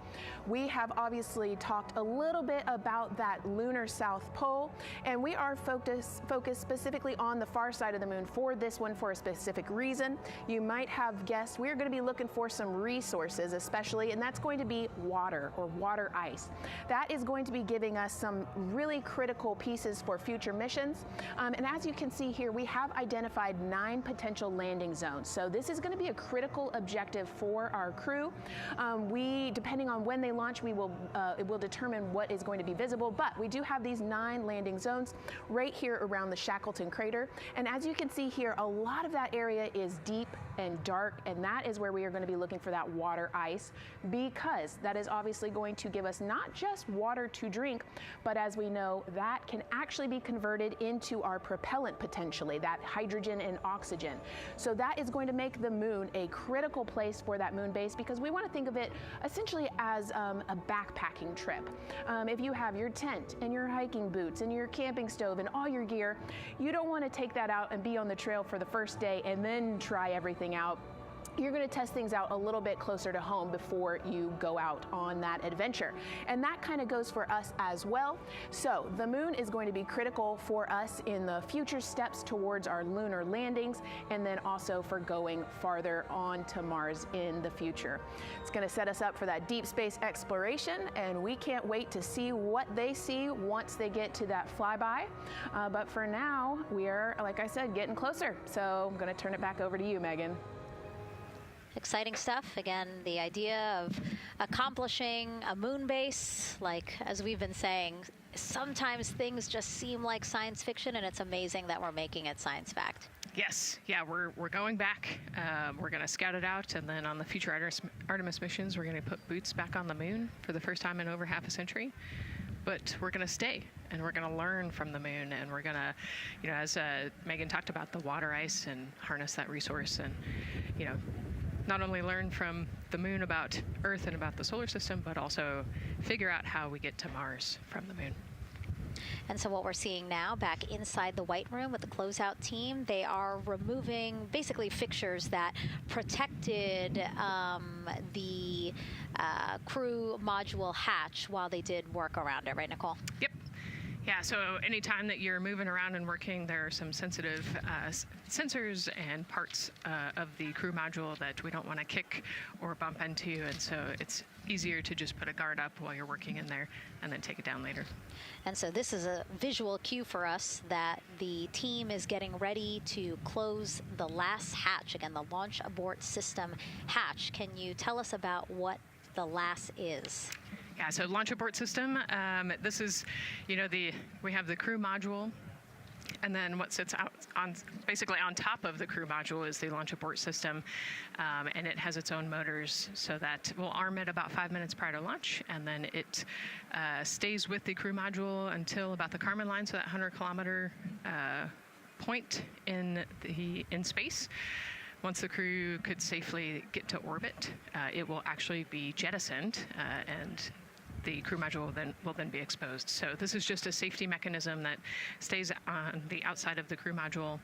We have obviously talked a little bit about that lunar South Pole, and we are focused specifically on the far side of the moon for this one for a specific reason. You might have guessed we're going to be looking for some resources especially, and that's going to be water or water ice. That is going to be giving us some really critical pieces for future missions. And as you can see here, we have identified 9 potential landing zones. So this is going to be a critical objective for our crew. Depending on when they launch, it will determine what is going to be visible, but we do have these 9 landing zones right here around the Shackleton crater. And as you can see here, a lot of that area is deep and dark, and that is where we are going to be looking for that water ice, because that is obviously going to give us not just water to drink, but as we know, that can actually be converted into our propellant potentially, that hydrogen and oxygen. So that is going to make the moon a critical place for that moon base, because we want to think of it essentially as a backpacking trip. If you have your tent and your hiking boots and your camping stove and all your gear, you don't want to take that out and be on the trail for the first day and then try everything out. You're going to test things out a little bit closer to home before you go out on that adventure. And that kind of goes for us as well. So the moon is going to be critical for us in the future steps towards our lunar landings, and then also for going farther on to Mars in the future. It's going to set us up for that deep space exploration, and we can't wait to see what they see once they get to that flyby. But for now, we are, like I said, getting closer. So I'm going to turn it back over to you, Megan. Exciting stuff. Again, the idea of accomplishing a moon base, like as we've been saying, sometimes things just seem like science fiction, and it's amazing that we're making it science fact. Yes, yeah, we're going back. We're going to scout it out, and then on the future Artemis missions, we're going to put boots back on the moon for the first time in over half a century. But we're going to stay, and we're going to learn from the moon, and we're going to, as Megan talked about, the water ice, and harness that resource, and, not only learn from the moon about Earth and about the solar system, but also figure out how we get to Mars from the moon. And so what we're seeing now back inside the White Room with the closeout team, they are removing basically fixtures that protected the crew module hatch while they did work around it, right, Nicole? Yep. Yeah, so anytime that you're moving around and working, there are some sensitive sensors and parts of the crew module that we don't want to kick or bump into, and so it's easier to just put a guard up while you're working in there and then take it down later. And so this is a visual cue for us that the team is getting ready to close the last hatch, again, the launch abort system hatch. Can you tell us about what the LAS is? Yeah, so launch abort system, this is, we have the crew module, and then what sits out basically on top of the crew module is the launch abort system, and it has its own motors, so that we'll arm it about 5 minutes prior to launch, and then it stays with the crew module until about the Kármán line, so that 100-kilometer point in space. Once the crew could safely get to orbit, it will actually be jettisoned, and the crew module will then be exposed. So this is just a safety mechanism that stays on the outside of the crew module,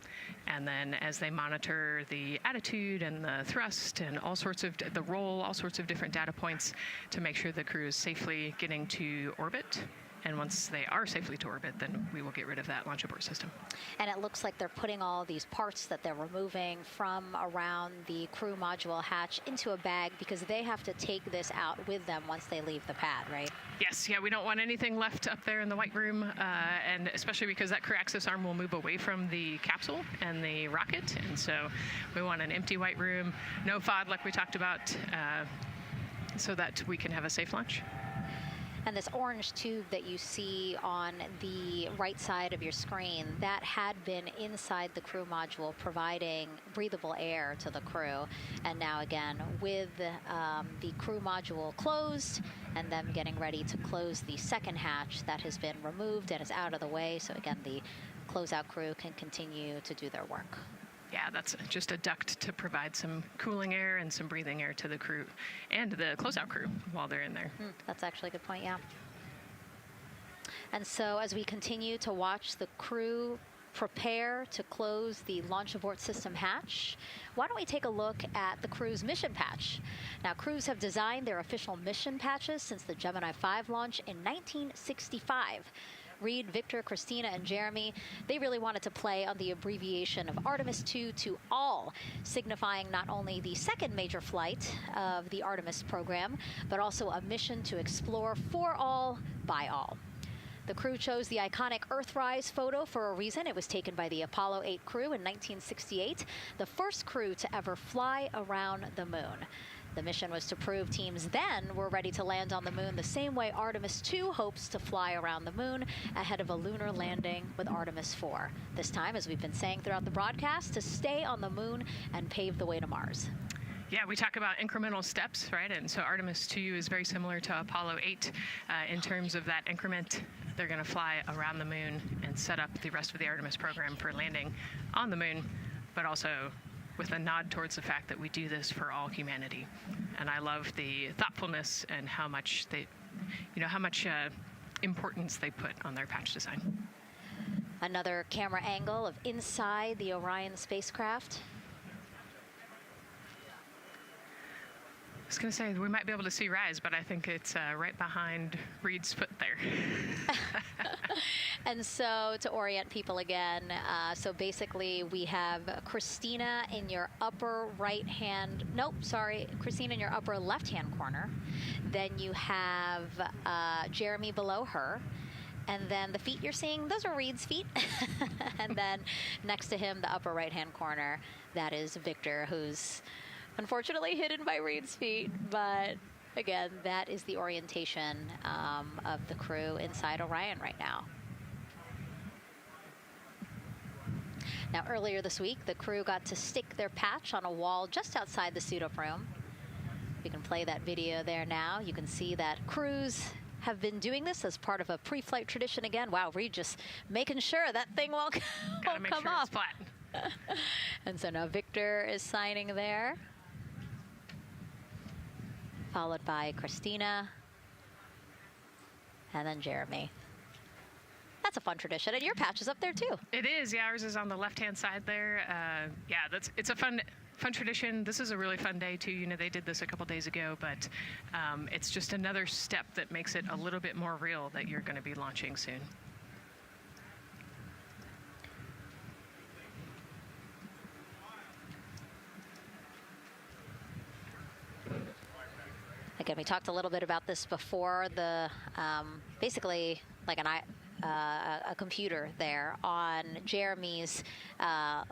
and then as they monitor the attitude and the thrust and all sorts of the roll, all sorts of different data points to make sure the crew is safely getting to orbit. And once they are safely to orbit, then we will get rid of that launch abort system. And it looks like they're putting all these parts that they're removing from around the crew module hatch into a bag, because they have to take this out with them once they leave the pad, right? Yes, yeah, we don't want anything left up there in the White Room, and especially because that crew access arm will move away from the capsule and the rocket, and so we want an empty White Room, no FOD like we talked about, so that we can have a safe launch. And this orange tube that you see on the right side of your screen, that had been inside the crew module providing breathable air to the crew. And now again, with the crew module closed and them getting ready to close the second hatch, that has been removed and is out of the way. So again, the closeout crew can continue to do their work. Yeah, that's just a duct to provide some cooling air and some breathing air to the crew and the closeout crew while they're in there. That's actually a good point, yeah. And so as we continue to watch the crew prepare to close the launch abort system hatch, why don't we take a look at the crew's mission patch? Now, crews have designed their official mission patches since the Gemini 5 launch in 1965. Reed, Victor, Christina, and Jeremy, they really wanted to play on the abbreviation of Artemis II to all, signifying not only the second major flight of the Artemis program, but also a mission to explore for all, by all. The crew chose the iconic Earthrise photo for a reason. It was taken by the Apollo 8 crew in 1968, the first crew to ever fly around the moon. The mission was to prove teams then were ready to land on the moon the same way Artemis II hopes to fly around the moon ahead of a lunar landing with Artemis IV. This time, as we've been saying throughout the broadcast, to stay on the moon and pave the way to Mars. Yeah, we talk about incremental steps, right? And so Artemis II is very similar to Apollo 8 in terms of that increment. They're going to fly around the moon and set up the rest of the Artemis program for landing on the moon, but also with a nod towards the fact that we do this for all humanity. And I love the thoughtfulness and how much importance they put on their patch design. Another camera angle of inside the Orion spacecraft. I was going to say, we might be able to see Rise, but I think it's right behind Reed's foot there. And so to orient people again, so basically we have Christina in your upper right-hand, Christina in your upper left-hand corner. Then you have Jeremy below her. And then the feet you're seeing, those are Reed's feet. And then next to him, the upper right-hand corner, that is Victor, who's unfortunately hidden by Reed's feet, but again, that is the orientation of the crew inside Orion right now. Now, earlier this week, the crew got to stick their patch on a wall just outside the suit-up room. You can play that video there now. You can see that crews have been doing this as part of a pre-flight tradition again. Wow, Reed just making sure that thing won't come sure off. It's flat. And so now Victor is signing there, followed by Christina, and then Jeremy. That's a fun tradition, and your patch is up there too. It is, yeah, ours is on the left-hand side there. It's a fun tradition. This is a really fun day too. You know, they did this a couple days ago, but it's just another step that makes it a little bit more real that you're going to be launching soon. Again, we talked a little bit about this before. The basically like a computer there on Jeremy's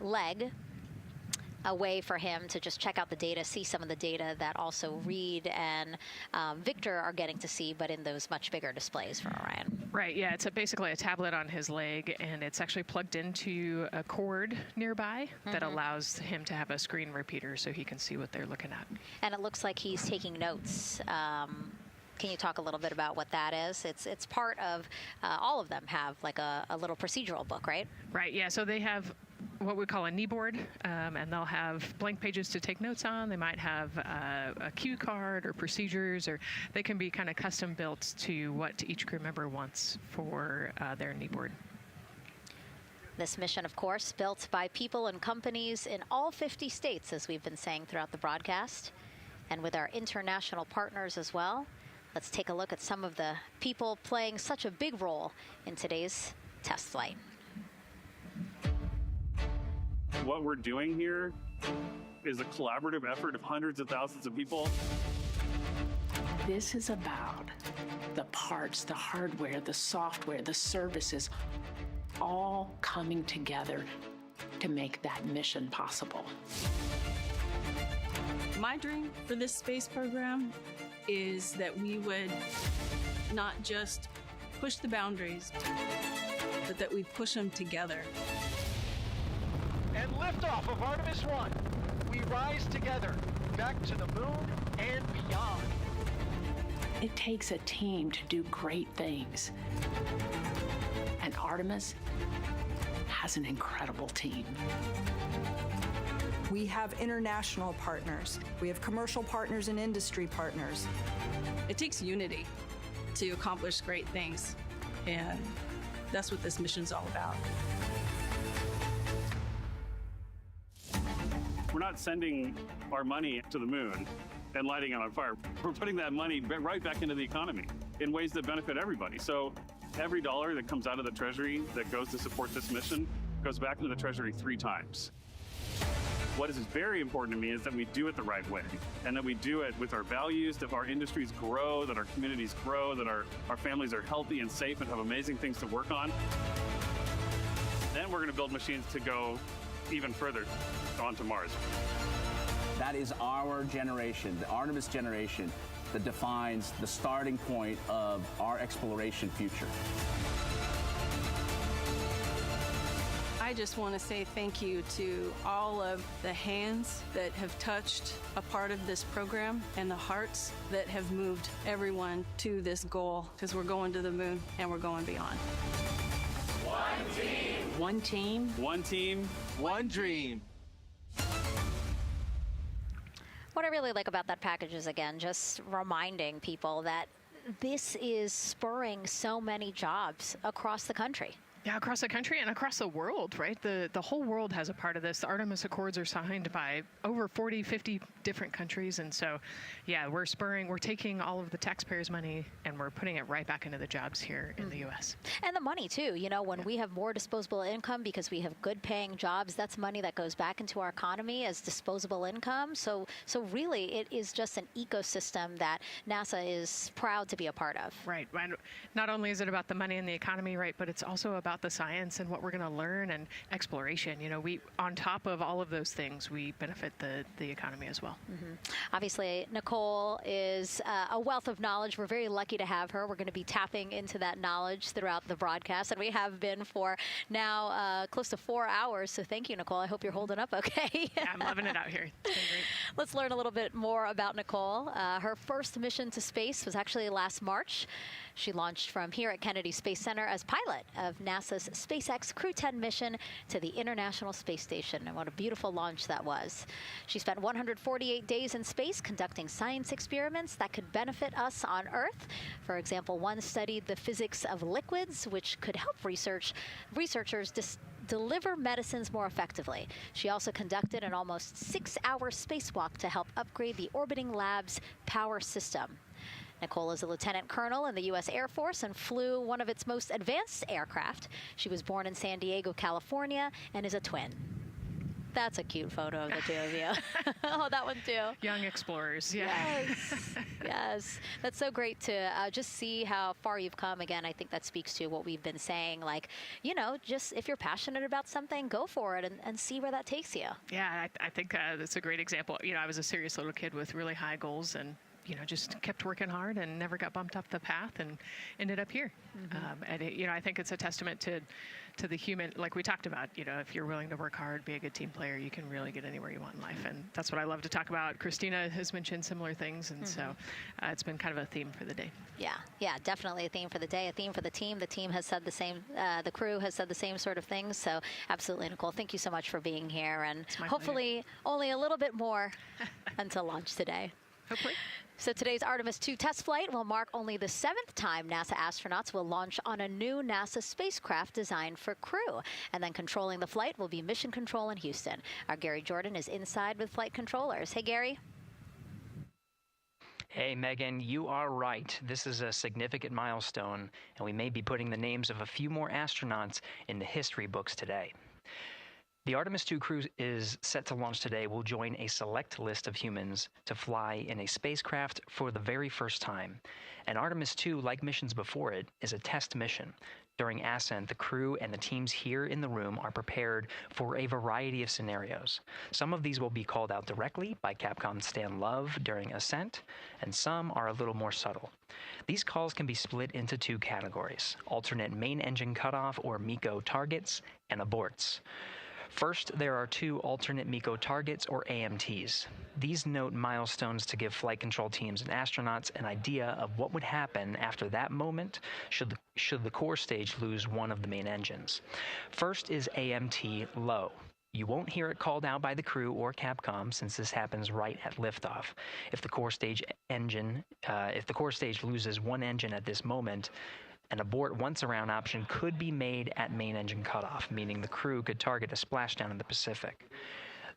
leg, a way for him to just check out the data, see some of the data that also Reed and Victor are getting to see, but in those much bigger displays for Orion. Right, yeah, it's basically a tablet on his leg, and it's actually plugged into a cord nearby that allows him to have a screen repeater so he can see what they're looking at. And it looks like he's taking notes. Can you talk a little bit about what that is? It's part of, all of them have like a little procedural book, right? Right, yeah, so they have what we call a knee board, and they'll have blank pages to take notes on. They might have a cue card or procedures, or they can be kind of custom built to what each crew member wants for their knee board. This mission, of course, built by people and companies in all 50 states, as we've been saying throughout the broadcast, and with our international partners as well. Let's take a look at some of the people playing such a big role in today's test flight. What we're doing here is a collaborative effort of hundreds of thousands of people. This is about the parts, the hardware, the software, the services, all coming together to make that mission possible. My dream for this space program is that we would not just push the boundaries, but that we push them together. And liftoff of Artemis I. We rise together, back to the moon and beyond. It takes a team to do great things. And Artemis has an incredible team. We have international partners. We have commercial partners and industry partners. It takes unity to accomplish great things, and that's what this mission's all about. We're not sending our money to the moon and lighting it on fire. We're putting that money right back into the economy in ways that benefit everybody. So every dollar that comes out of the Treasury that goes to support this mission goes back into the Treasury 3 times. What is very important to me is that we do it the right way, and that we do it with our values, that our industries grow, that our communities grow, that our families are healthy and safe and have amazing things to work on. Then we're going to build machines to go even further onto Mars. That is our generation, the Artemis generation, that defines the starting point of our exploration future. I just want to say thank you to all of the hands that have touched a part of this program and the hearts that have moved everyone to this goal, because we're going to the moon and we're going beyond. One team. One team. One team. One dream. What I really like about that package is, again, just reminding people that this is spurring so many jobs across the country. Yeah, across the country and across the world, right? The whole world has a part of this. The Artemis Accords are signed by over 40, 50 different countries. And so, yeah, we're taking all of the taxpayers' money and we're putting it right back into the jobs here in the U.S. And the money, too. You know, when we have more disposable income because we have good paying jobs, that's money that goes back into our economy as disposable income. So really, it is just an ecosystem that NASA is proud to be a part of. Right. Not only is it about the money and the economy, right, but it's also about the science and what we're going to learn and exploration. You know, on top of all of those things, we benefit the economy as well. Mm-hmm. Obviously, Nicole is a wealth of knowledge. We're very lucky to have her. We're going to be tapping into that knowledge throughout the broadcast, and we have been for now close to 4 hours. So thank you, Nicole. I hope you're holding up okay. Yeah, I'm loving it out here. It's been great. Let's learn a little bit more about Nicole. Her first mission to space was actually last March. She launched from here at Kennedy Space Center as pilot of NASA's SpaceX Crew 10 mission to the International Space Station. And what a beautiful launch that was. She spent 148 days in space conducting science experiments that could benefit us on Earth. For example, one studied the physics of liquids, which could help researchers deliver medicines more effectively. She also conducted an almost 6-hour spacewalk to help upgrade the orbiting lab's power system. Nicole is a lieutenant colonel in the U.S. Air Force and flew one of its most advanced aircraft. She was born in San Diego, California, and is a twin. That's a cute photo of the two of you. Oh, that one too. Young explorers, yeah. Yes, yes. That's so great to just see how far you've come. Again, I think that speaks to what we've been saying. Like, you know, just if you're passionate about something, go for it and see where that takes you. Yeah, I think that's a great example. You know, I was a serious little kid with really high goals and just kept working hard and never got bumped off the path and ended up here. And I think it's a testament to the human, like we talked about, if you're willing to work hard, be a good team player, you can really get anywhere you want in life. And that's what I love to talk about. Christina has mentioned similar things. And so it's been kind of a theme for the day. Yeah, definitely a theme for the day, a theme for the team. The team has said the same, the crew has said the same sort of things. So absolutely, Nicole, thank you so much for being here. And hopefully only a little bit more until launch today. Hopefully. So today's Artemis II test flight will mark only the 7th time NASA astronauts will launch on a new NASA spacecraft designed for crew. And then controlling the flight will be Mission Control in Houston. Our Gary Jordan is inside with flight controllers. Hey, Gary. Hey, Megan, you are right. This is a significant milestone, and we may be putting the names of a few more astronauts in the history books today. The Artemis II crew is set to launch today will join a select list of humans to fly in a spacecraft for the very first time. And Artemis II, like missions before it, is a test mission. During ascent, the crew and the teams here in the room are prepared for a variety of scenarios. Some of these will be called out directly by Capcom Stan Love during ascent, and some are a little more subtle. These calls can be split into two categories: alternate main engine cutoff or MECO targets, and aborts. First, there are two alternate MECO targets, or AMTs. These note milestones to give flight control teams and astronauts an idea of what would happen after that moment should the core stage lose one of the main engines. First is AMT low. You won't hear it called out by the crew or Capcom, since this happens right at liftoff. If the core stage loses one engine at this moment, an abort once around option could be made at main engine cutoff, meaning the crew could target a splashdown in the Pacific.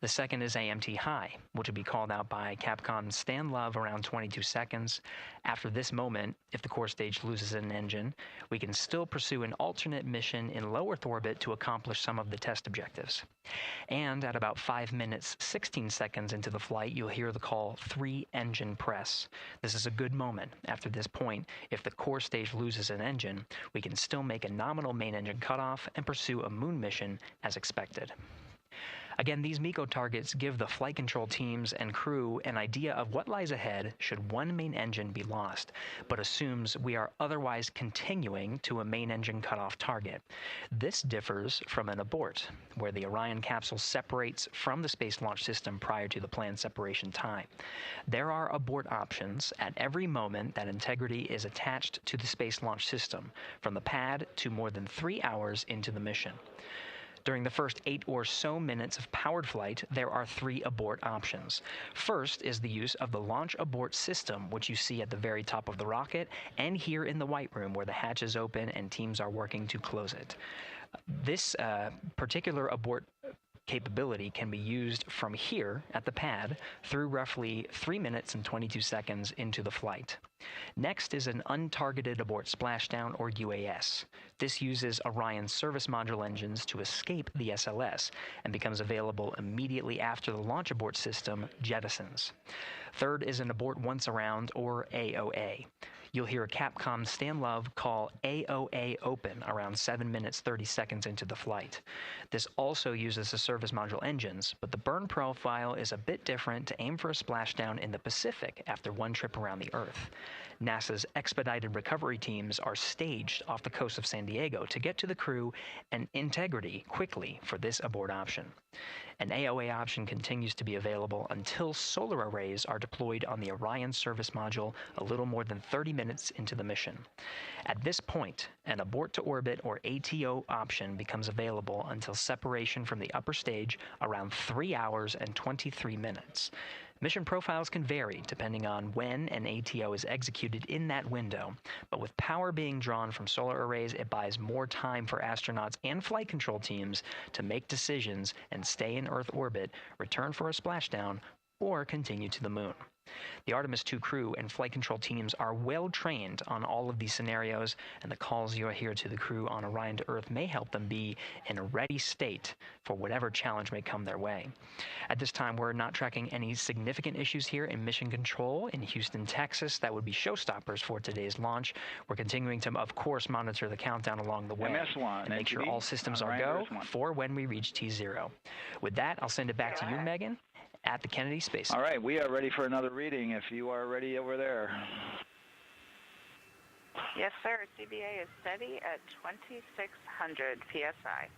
The second is AMT high, which would be called out by Capcom's Stan Love around 22 seconds. After this moment, if the core stage loses an engine, we can still pursue an alternate mission in low Earth orbit to accomplish some of the test objectives. And at about 5 minutes, 16 seconds into the flight, you'll hear the call 3-engine press. This is a good moment. After this point, if the core stage loses an engine, we can still make a nominal main engine cutoff and pursue a moon mission as expected. Again, these MECO targets give the flight control teams and crew an idea of what lies ahead should one main engine be lost, but assumes we are otherwise continuing to a main engine cutoff target. This differs from an abort, where the Orion capsule separates from the Space Launch System prior to the planned separation time. There are abort options at every moment that integrity is attached to the Space Launch System, from the pad to more than 3 hours into the mission. During the first 8 or so minutes of powered flight, there are 3 abort options. First is the use of the launch abort system, which you see at the very top of the rocket and here in the White Room, where the hatch is open and teams are working to close it. This particular abort capability can be used from here at the pad through roughly 3 minutes and 22 seconds into the flight. Next is an untargeted abort splashdown, or UAS. This uses Orion's service module engines to escape the SLS and becomes available immediately after the launch abort system jettisons. Third is an abort once around, or AOA. You'll hear Capcom Stan Love call AOA open around 7 minutes 30 seconds into the flight. This also uses the service module engines, but the burn profile is a bit different to aim for a splashdown in the Pacific after one trip around the Earth. NASA's expedited recovery teams are staged off the coast of San Diego to get to the crew and integrity quickly for this abort option. An AOA option continues to be available until solar arrays are deployed on the Orion service module a little more than 30 minutes into the mission. At this point, an abort to orbit, or ATO option, becomes available until separation from the upper stage around 3 hours and 23 minutes. Mission profiles can vary depending on when an ATO is executed in that window, but with power being drawn from solar arrays, it buys more time for astronauts and flight control teams to make decisions and stay in Earth orbit, return for a splashdown, or continue to the moon. The Artemis II crew and flight control teams are well trained on all of these scenarios, and the calls you'll hear to the crew on Orion to Earth may help them be in a ready state for whatever challenge may come their way. At this time, we're not tracking any significant issues here in mission control in Houston, Texas. That would be showstoppers for today's launch. We're continuing to, of course, monitor the countdown along the way MS1, and make sure all systems are go for when we reach T0. With that, I'll send it back to you, Megan, at the Kennedy Space Center. All right, we are ready for another reading if you are ready over there. Yes, sir. CBA is steady at 2,600 PSI.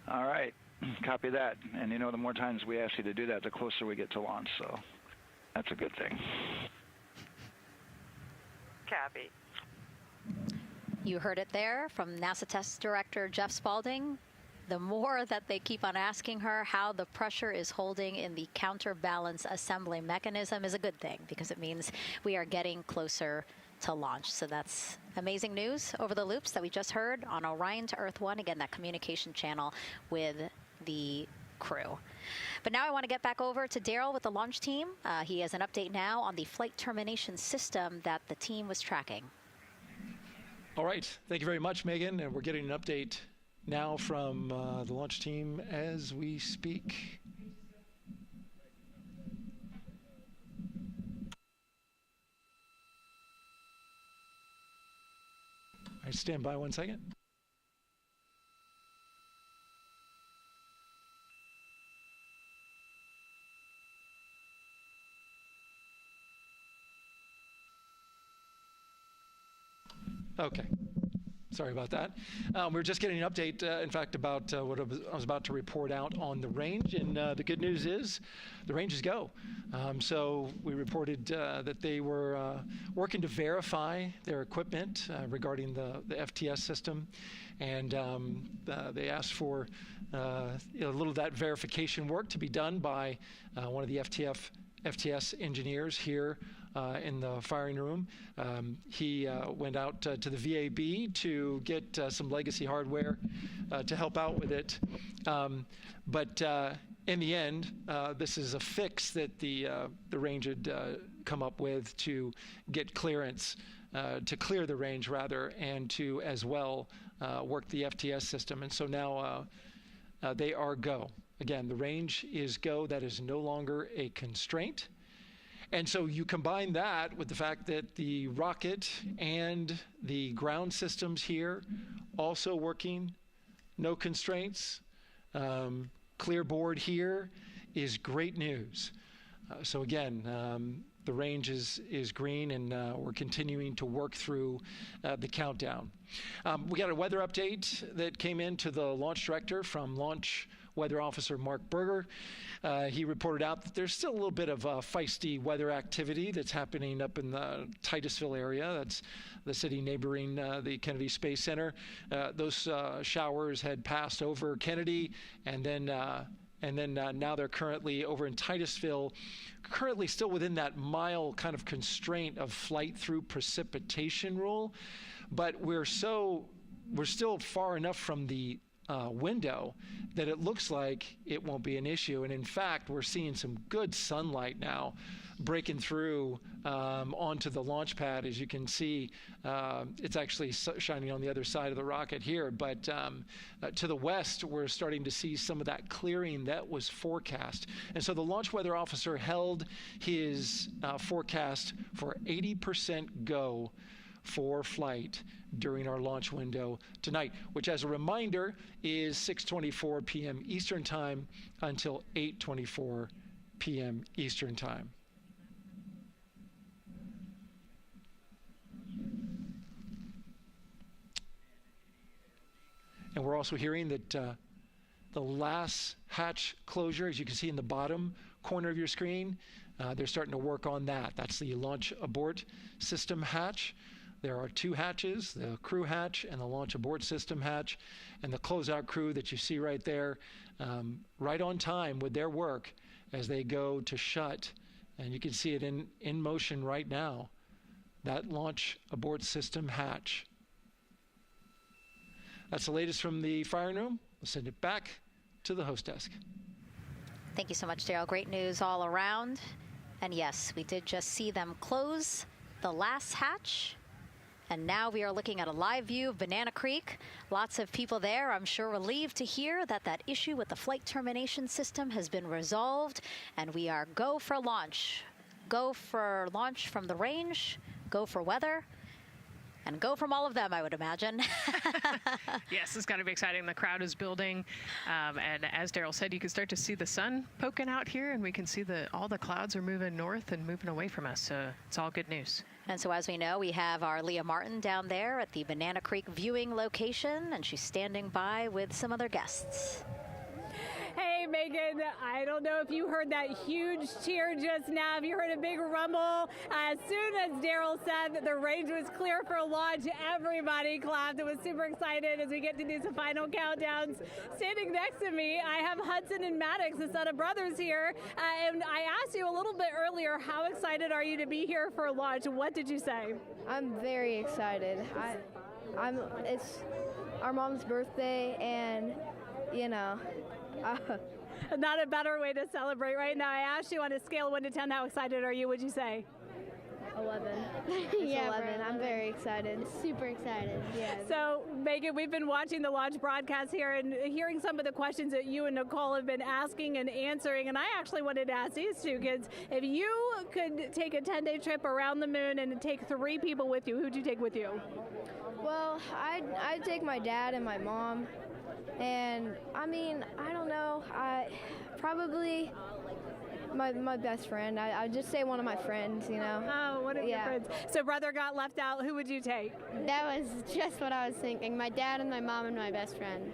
All right, copy that. And you know, the more times we ask you to do that, the closer we get to launch, so that's a good thing. Copy. You heard it there from NASA Test Director Jeff Spaulding. The more that they keep on asking her how the pressure is holding in the counterbalance assembly mechanism is a good thing, because it means we are getting closer to launch. So that's amazing news over the loops that we just heard on Orion to Earth 1. Again, that communication channel with the crew. But now I want to get back over to Daryl with the launch team. He has an update now on the flight termination system that the team was tracking. All right. Thank you very much, Megan. And we're getting an update now from the launch team as we speak. All right, stand by 1 second. Okay. Sorry about that. We're just getting an update, in fact, about what I was about to report out on the range. And the good news is the range is go. So we reported that they were working to verify their equipment regarding the FTS system. And they asked for a little of that verification work to be done by one of the FTS engineers here in the firing room. He went out to the VAB to get some legacy hardware to help out with it. But in the end, this is a fix that the range had come up with to get clearance, to clear the range rather, and to as well work the FTS system. And so now they are go. Again, the range is go. That is no longer a constraint. And so you combine that with the fact that the rocket and the ground systems here also working, no constraints, clear board here is great news. So again, the range is green, and we're continuing to work through the countdown. We got a weather update that came in to the launch director from Launch Weather Officer Mark Berger. He reported out that there's still a little bit of feisty weather activity that's happening up in the Titusville area. That's the city neighboring the Kennedy Space Center. Those showers had passed over Kennedy, and then now they're currently over in Titusville, currently still within that mile kind of constraint of flight through precipitation rule. But we're still far enough from the window that it looks like it won't be an issue. And in fact, we're seeing some good sunlight now breaking through onto the launch pad. As you can see, it's actually shining on the other side of the rocket here. But to the west, we're starting to see some of that clearing that was forecast. And so the launch weather officer held his forecast for 80% go for flight during our launch window tonight, which, as a reminder, is 6:24 p.m. Eastern Time until 8:24 p.m. Eastern Time. And we're also hearing that the last hatch closure, as you can see in the bottom corner of your screen, they're starting to work on that. That's the launch abort system hatch. There are two hatches, the crew hatch and the launch abort system hatch, and the closeout crew that you see right there, right on time with their work as they go to shut. And you can see it in motion right now, that launch abort system hatch. That's the latest from the firing room. We'll send it back to the host desk. Thank you so much, Daryl. Great news all around. And yes, we did just see them close the last hatch. And now we are looking at a live view of Banana Creek. Lots of people there, I'm sure, relieved to hear that that issue with the flight termination system has been resolved. And we are go for launch. Go for launch from the range, go for weather, and go from all of them, I would imagine. Yes, it's got to be exciting. The crowd is building. And as Daryl said, you can start to see the sun poking out here, and we can see all the clouds are moving north and moving away from us. So it's all good news. And so as we know, we have our Leah Martin down there at the Banana Creek viewing location, and she's standing by with some other guests. Hey, Megan, I don't know if you heard that huge cheer just now, if you heard a big rumble. As soon as Daryl said that the range was clear for launch, everybody clapped. It was super excited as we get to do some final countdowns. Standing next to me, I have Hudson and Maddox, the son of brothers here. And I asked you a little bit earlier, how excited are you to be here for launch? What did you say? I'm very excited. It's our mom's birthday, and, you know, not a better way to celebrate right now. I asked you on a scale of 1 to 10, how excited are you? Would you say? 11. Yeah, 11. I'm very excited. Super excited. Yeah. So, Megan, we've been watching the launch broadcast here and hearing some of the questions that you and Nicole have been asking and answering. And I actually wanted to ask these two kids, if you could take a 10-day trip around the moon and take 3 people with you, who'd you take with you? Well, I'd take my dad and my mom. And I mean, I don't know. Probably My best friend. I'd just say one of my friends, you know. Oh, one of your friends. So brother got left out. Who would you take? That was just what I was thinking. My dad and my mom and my best friend.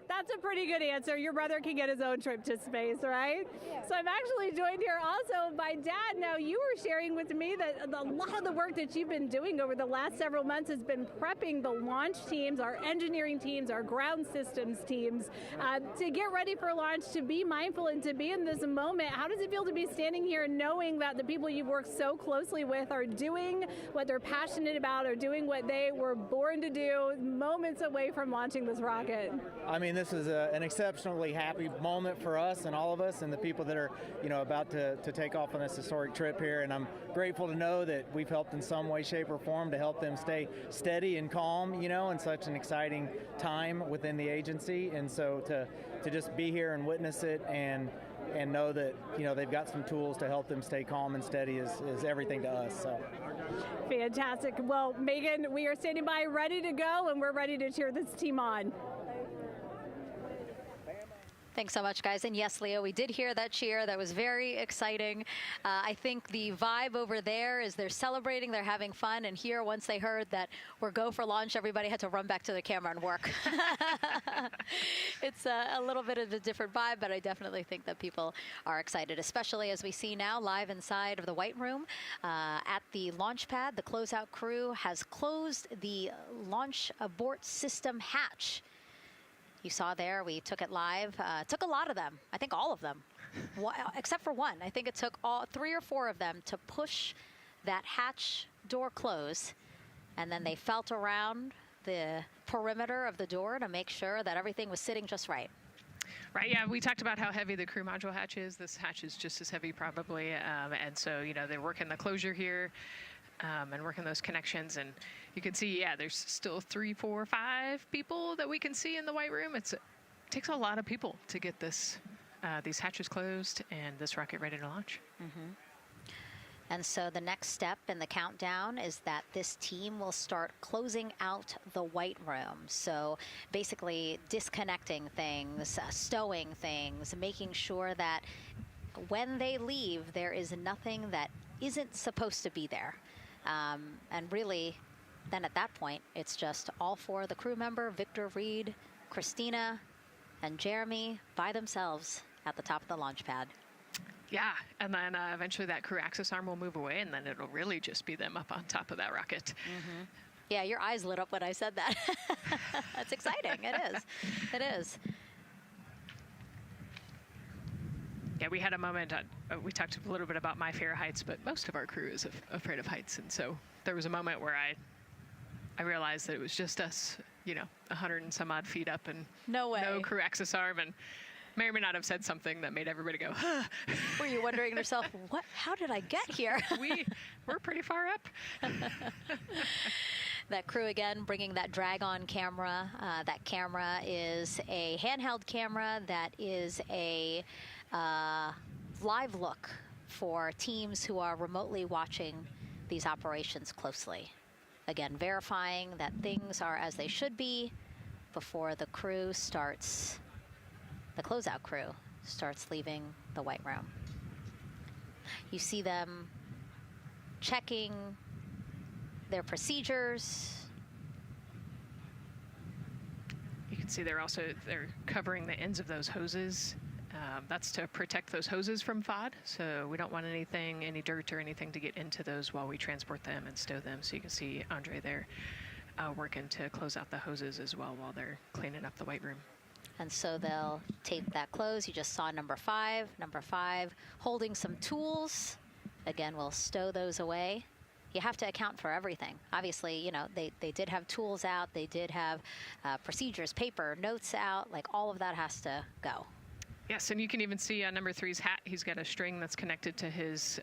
That's a pretty good answer. Your brother can get his own trip to space, right? Yeah. So I'm actually joined here also by Dad. Now, you were sharing with me that a lot of the work that you've been doing over the last several months has been prepping the launch teams, our engineering teams, our ground systems teams to get ready for launch, to be mindful and to be in this moment. How does it feel to be standing here knowing that the people you've worked so closely with are doing what they're passionate about, or doing what they were born to do, moments away from launching this rocket? I mean, this is an exceptionally happy moment for us and all of us and the people that are, about to take off on this historic trip here. And I'm grateful to know that we've helped in some way, shape, or form to help them stay steady and calm, in such an exciting time within the agency. And so to just be here and witness it and know that, they've got some tools to help them stay calm and steady is everything to us. So. Fantastic. Well, Megan, we are standing by ready to go, and we're ready to cheer this team on. Thanks so much, guys. And yes, Leo, we did hear that cheer. That was very exciting. I think the vibe over there is they're celebrating, they're having fun. And here, once they heard that we're go for launch, everybody had to run back to the camera and work. It's a little bit of a different vibe, but I definitely think that people are excited, especially as we see now live inside of the White Room at the launch pad. The closeout crew has closed the launch abort system hatch. You saw there, we took it live. Took a lot of them, I think all of them, except for one. I think it took all 3 or 4 of them to push that hatch door close, and then they felt around the perimeter of the door to make sure that everything was sitting just right. Right, yeah, we talked about how heavy the crew module hatch is. This hatch is just as heavy probably, and so, they're working the closure here. And working those connections, and you can see, there's still 3, 4, 5 people that we can see in the White Room. It takes a lot of people to get this these hatches closed and this rocket ready to launch. Mm-hmm. And so the next step in the countdown is that this team will start closing out the White Room. So basically disconnecting things, stowing things, making sure that when they leave, there is nothing that isn't supposed to be there. And really, then at that point, it's just all 4 of the crew member, Victor, Reed, Christina, and Jeremy by themselves at the top of the launch pad. Yeah, and then eventually that crew access arm will move away, and then it'll really just be them up on top of that rocket. Mm-hmm. Yeah, your eyes lit up when I said that. That's exciting. It is. It is. Yeah, we had a moment, we talked a little bit about my fear of heights, but most of our crew is afraid of heights. And so there was a moment where I realized that it was just us, 100 and some odd feet up and no crew access arm, and may or may not have said something that made everybody go, huh. Were you wondering to yourself, how did I get here? We're pretty far up. That crew again bringing that drag-on camera. That camera is a handheld camera that is a live look for teams who are remotely watching these operations closely. Again, verifying that things are as they should be before the crew starts, the closeout crew starts leaving the White Room. You see them checking their procedures. You can see they're covering the ends of those hoses. That's to protect those hoses from FOD, so we don't want any dirt or anything to get into those while we transport them and stow them. So you can see Andre there working to close out the hoses as well while they're cleaning up the White Room. And so they'll tape that close. You just saw number 5 holding some tools. Again, we'll stow those away. You have to account for everything. Obviously, they did have tools out. They did have procedures, paper, notes out. Like all of that has to go. Yes, and you can even see on number 3's hat, he's got a string that's connected to his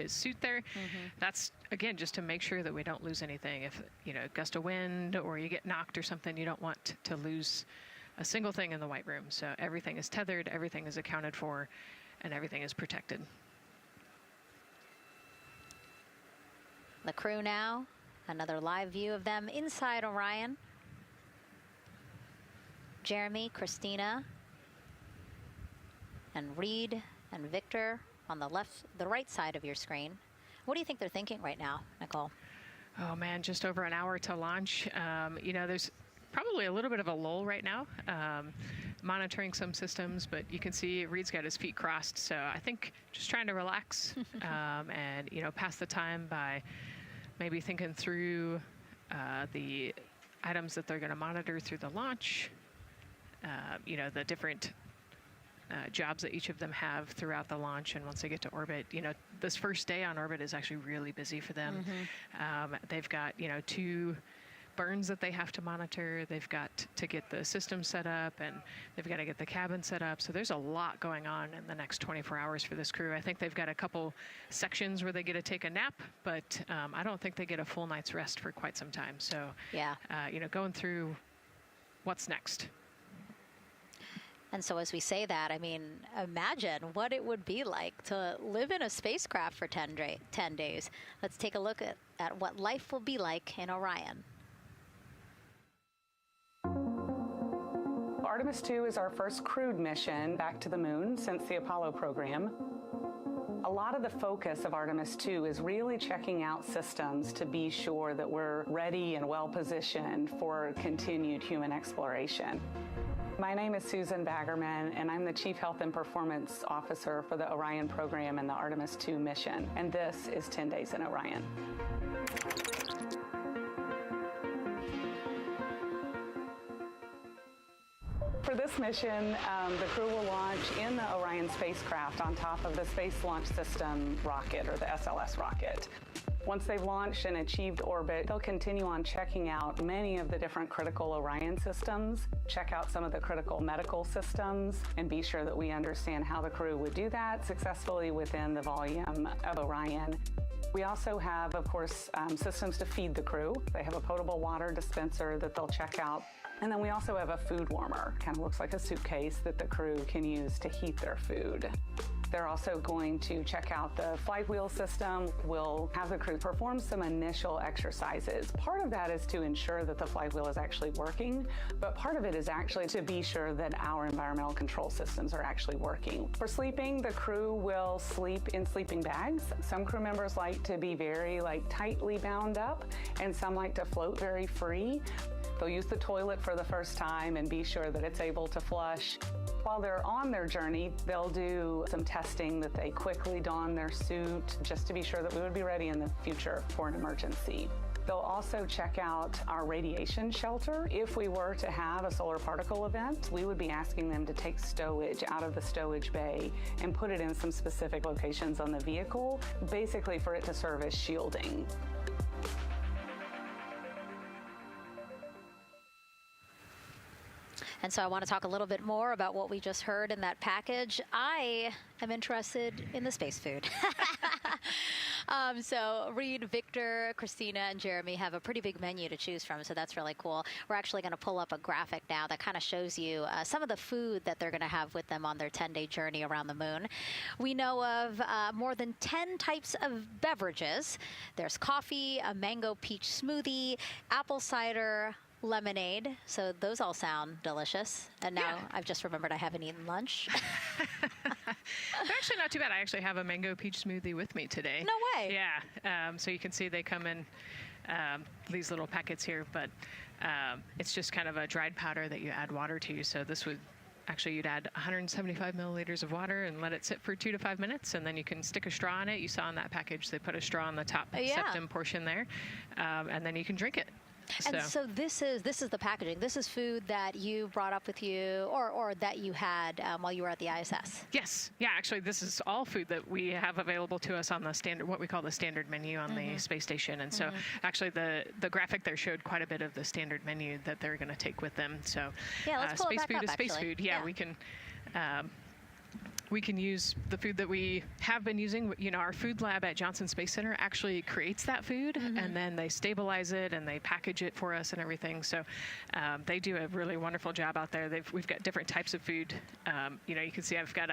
suit there. Mm-hmm. That's, again, just to make sure that we don't lose anything. If, a gust of wind or you get knocked or something, you don't want to lose a single thing in the White Room. So everything is tethered, everything is accounted for, and everything is protected. The crew now, another live view of them inside Orion. Jeremy, Christina, and Reed and Victor on the right side of your screen. What do you think they're thinking right now, Nicole? Oh man, just over an hour to launch. There's probably a little bit of a lull right now, monitoring some systems, but you can see Reed's got his feet crossed. So I think just trying to relax and, pass the time by maybe thinking through the items that they're going to monitor through the launch, the different jobs that each of them have throughout the launch. And once they get to orbit, this first day on orbit is actually really busy for them. They've got, 2 burns that they have to monitor. They've got to get the system set up, and they've got to get the cabin set up. So there's a lot going on in the next 24 hours for this crew. I think they've got a couple sections where they get to take a nap, but I don't think they get a full night's rest for quite some time. So, going through what's next. And so as we say that, I mean, imagine what it would be like to live in a spacecraft for 10 days. Let's take a look at what life will be like in Orion. Artemis II is our first crewed mission back to the moon since the Apollo program. A lot of the focus of Artemis II is really checking out systems to be sure that we're ready and well positioned for continued human exploration. My name is Susan Baggerman, and I'm the Chief Health and Performance Officer for the Orion program and the Artemis II mission. And this is 10 Days in Orion. For this mission, the crew will launch in the Orion spacecraft on top of the Space Launch System rocket, or the SLS rocket. Once they've launched and achieved orbit, they'll continue on checking out many of the different critical Orion systems, check out some of the critical medical systems, and be sure that we understand how the crew would do that successfully within the volume of Orion. We also have, of course, systems to feed the crew. They have a potable water dispenser that they'll check out. And then we also have a food warmer, kind of looks like a suitcase that the crew can use to heat their food. They're also going to check out the flywheel system. We'll have the crew perform some initial exercises. Part of that is to ensure that the flywheel is actually working, but part of it is actually to be sure that our environmental control systems are actually working. For sleeping, the crew will sleep in sleeping bags. Some crew members like to be very tightly bound up, and some like to float very free. They'll use the toilet for the first time and be sure that it's able to flush. While they're on their journey, they'll do some testing that they quickly don their suit just to be sure that we would be ready in the future for an emergency. They'll also check out our radiation shelter. If we were to have a solar particle event, we would be asking them to take stowage out of the stowage bay and put it in some specific locations on the vehicle, basically for it to serve as shielding. And so I want to talk a little bit more about what we just heard in that package. I am interested in the space food. So Reed, Victor, Christina, and Jeremy have a pretty big menu to choose from, so that's really cool. We're actually going to pull up a graphic now that kind of shows you some of the food that they're going to have with them on their 10-day journey around the moon. We know of more than 10 types of beverages. There's coffee, a mango peach smoothie, apple cider, lemonade. So those all sound delicious. And now I've just remembered I haven't eaten lunch. They're actually not too bad. I actually have a mango peach smoothie with me today. No way. Yeah. So you can see they come in these little packets here, but it's just kind of a dried powder that you add water to. So this would actually, you'd add 175 milliliters of water and let it sit for 2 to 5 minutes, and then you can stick a straw in it. You saw in that package they put a straw on the top septum portion there, and then you can drink it. And so this is the packaging. This is food that you brought up with you, or that you had while you were at the ISS. Yes. Yeah. Actually, this is all food that we have available to us on the standard, what we call the standard menu on the space station. And so, actually, the graphic there showed quite a bit of the standard menu that they're going to take with them. So, let's pull space it back food up, is space actually. food. Yeah, we can use the food that we have been using. You know, our food lab at Johnson Space Center actually creates that food, and then they stabilize it and they package it for us and everything. So they do a really wonderful job out there. We've got different types of food. You know, you can see I've got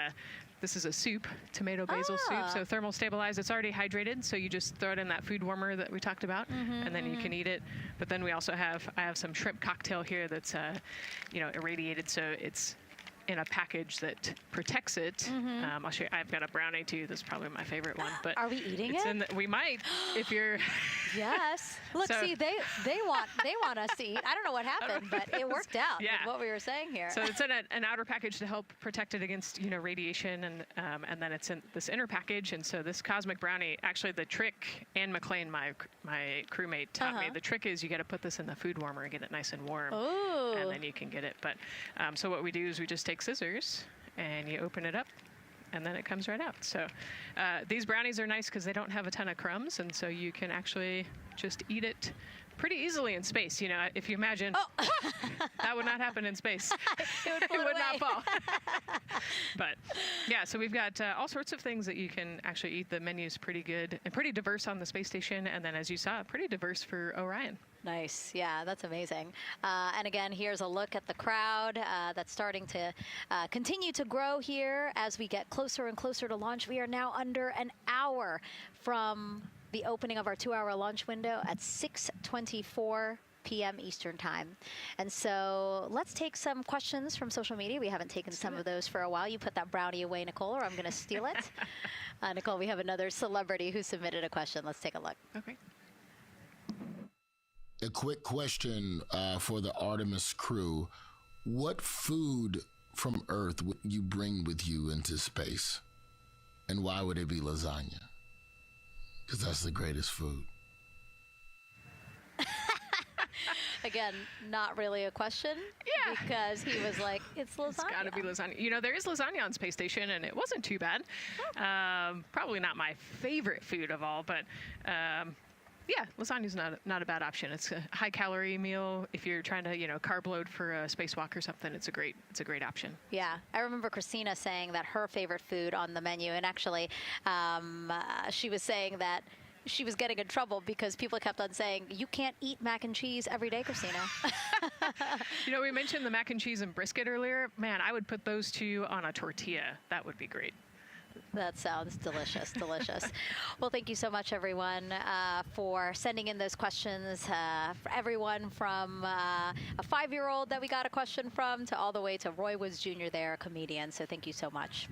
this is a soup, tomato basil soup, so thermal stabilized. It's already hydrated, so you just throw it in that food warmer that we talked about, and then you can eat it. But then we also I have some shrimp cocktail here that's, you know, irradiated, so it's in a package that protects it. I'll show you. I've got a brownie too. That's probably my favorite one. But are we eating it's it? We might, if you're. Yes. Look, So- see, they want us to eat. I don't know what happened, but it worked out Yeah. with what we were saying here. So it's in an outer package to help protect it against radiation, and then it's in this inner package. And so this cosmic brownie, actually the trick, Anne McLean, my crewmate, taught me, the trick is you got to put this in the food warmer and get it nice and warm, Ooh. and then you can get it. But so what we do is we just take scissors and you open it up, and then it comes right out. So these brownies are nice because they don't have a ton of crumbs, and so you can actually just eat it pretty easily in space. If you imagine, that would not happen in space. It would not fall. But yeah, so we've got all sorts of things that you can actually eat. The menu's pretty good and pretty diverse on the space station, and then as you saw, pretty diverse for Orion. Nice. Yeah, that's amazing. And again, here's a look at the crowd that's starting to continue to grow here as we get closer and closer to launch. We are now under an hour from the opening of our 2-hour launch window at 6:24 p.m. Eastern Time. And so let's take some questions from social media. We haven't taken some of those for a while. You put that brownie away, Nicole, or I'm going to steal it. Nicole, we have another celebrity who submitted a question. Let's take a look. Okay. A quick question for the Artemis crew. What food from Earth would you bring with you into space? And why would it be lasagna? Because that's the greatest food. Again, not really a question. Yeah. Because he was like, it's lasagna. It's got to be lasagna. There is lasagna on Space Station, and it wasn't too bad. Probably not my favorite food of all, but yeah, lasagna's not a bad option. It's a high-calorie meal. If you're trying to, carb load for a spacewalk or something, it's a great option. Yeah, I remember Christina saying that her favorite food on the menu, and actually, she was saying that she was getting in trouble because people kept on saying, you can't eat mac and cheese every day, Christina. We mentioned the mac and cheese and brisket earlier. Man, I would put those two on a tortilla. That would be great. That sounds delicious, delicious. Well, thank you so much, everyone, for sending in those questions. For everyone from a 5-year-old that we got a question from to all the way to Roy Woods Jr. there, a comedian. So thank you so much.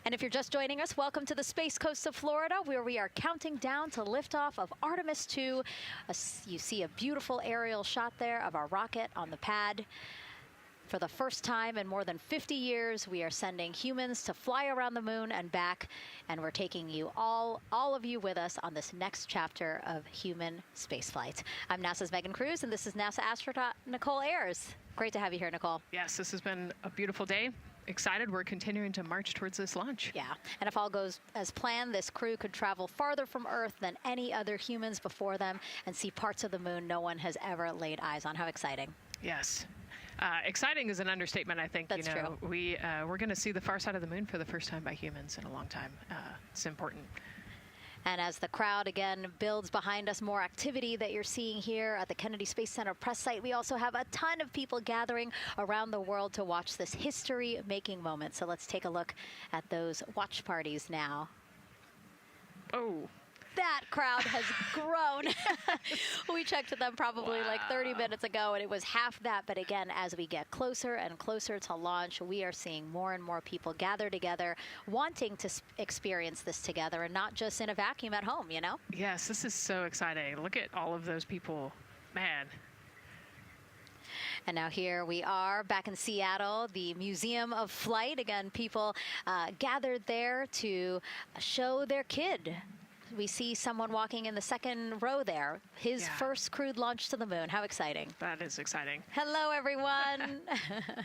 And if you're just joining us, welcome to the Space Coast of Florida, where we are counting down to liftoff of Artemis II. You see a beautiful aerial shot there of our rocket on the pad. For the first time in more than 50 years, we are sending humans to fly around the moon and back, and we're taking you all of you with us on this next chapter of human spaceflight. I'm NASA's Megan Cruz, and this is NASA astronaut Nicole Ayers. Great to have you here, Nicole. Yes, this has been a beautiful day. Excited. We're continuing to march towards this launch. Yeah, and if all goes as planned, this crew could travel farther from Earth than any other humans before them and see parts of the moon no one has ever laid eyes on. How exciting. Yes. Exciting is an understatement, I think. That's true. We're going to see the far side of the moon for the first time by humans in a long time. It's important. And as the crowd again builds behind us, more activity that you're seeing here at the Kennedy Space Center press site. We also have a ton of people gathering around the world to watch this history-making moment. So let's take a look at those watch parties now. Oh. That crowd has grown. We checked them probably like 30 minutes ago, and it was half that. But again, as we get closer and closer to launch, we are seeing more and more people gather together, wanting to experience this together and not just in a vacuum at home, Yes, this is so exciting. Look at all of those people. Man. And now here we are back in Seattle, the Museum of Flight. Again, people gathered there to show their kid. We see someone walking in the second row there. His first crewed launch to the moon. How exciting. That is exciting. Hello, everyone.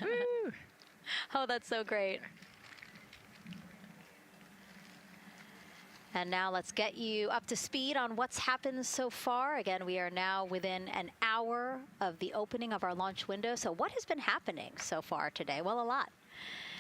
Woo. Oh, that's so great. And now let's get you up to speed on what's happened so far. Again, we are now within an hour of the opening of our launch window. So what has been happening so far today? Well, a lot.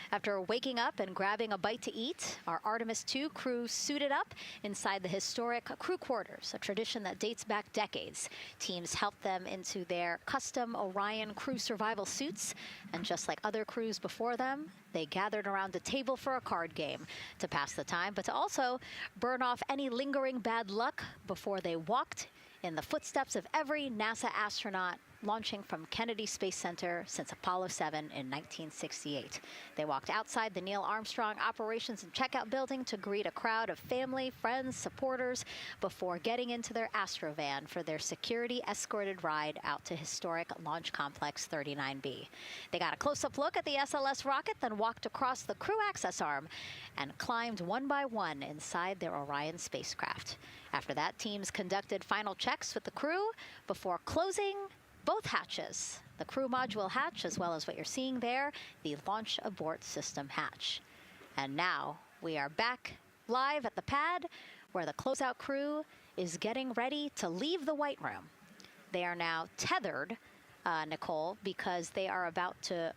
After waking up and grabbing a bite to eat, our Artemis II crew suited up inside the historic crew quarters, a tradition that dates back decades. Teams helped them into their custom Orion crew survival suits, and just like other crews before them, they gathered around a table for a card game to pass the time, but to also burn off any lingering bad luck before they walked in the footsteps of every NASA astronaut launching from Kennedy Space Center since Apollo 7 in 1968. They walked outside the Neil Armstrong Operations and Checkout Building to greet a crowd of family, friends, supporters before getting into their Astrovan for their security-escorted ride out to historic Launch Complex 39B. They got a close-up look at the SLS rocket, then walked across the crew access arm and climbed one by one inside their Orion spacecraft. After that, teams conducted final checks with the crew before closing both hatches, the crew module hatch, as well as what you're seeing there, the launch abort system hatch. And now we are back live at the pad where the closeout crew is getting ready to leave the White Room. They are now tethered, Nicole, because they are about to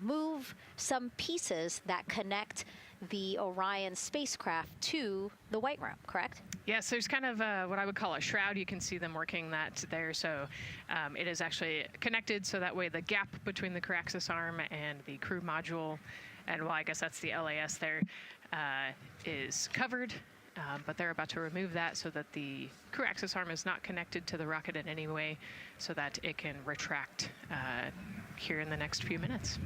move some pieces that connect the Orion spacecraft to the White Room, correct? Yes, there's kind of what I would call a shroud. You can see them working that there. So it is actually connected, so that way the gap between the crew access arm and the crew module, and well, I guess that's the LAS there, is covered. But they're about to remove that so that the crew access arm is not connected to the rocket in any way, so that it can retract here in the next few minutes.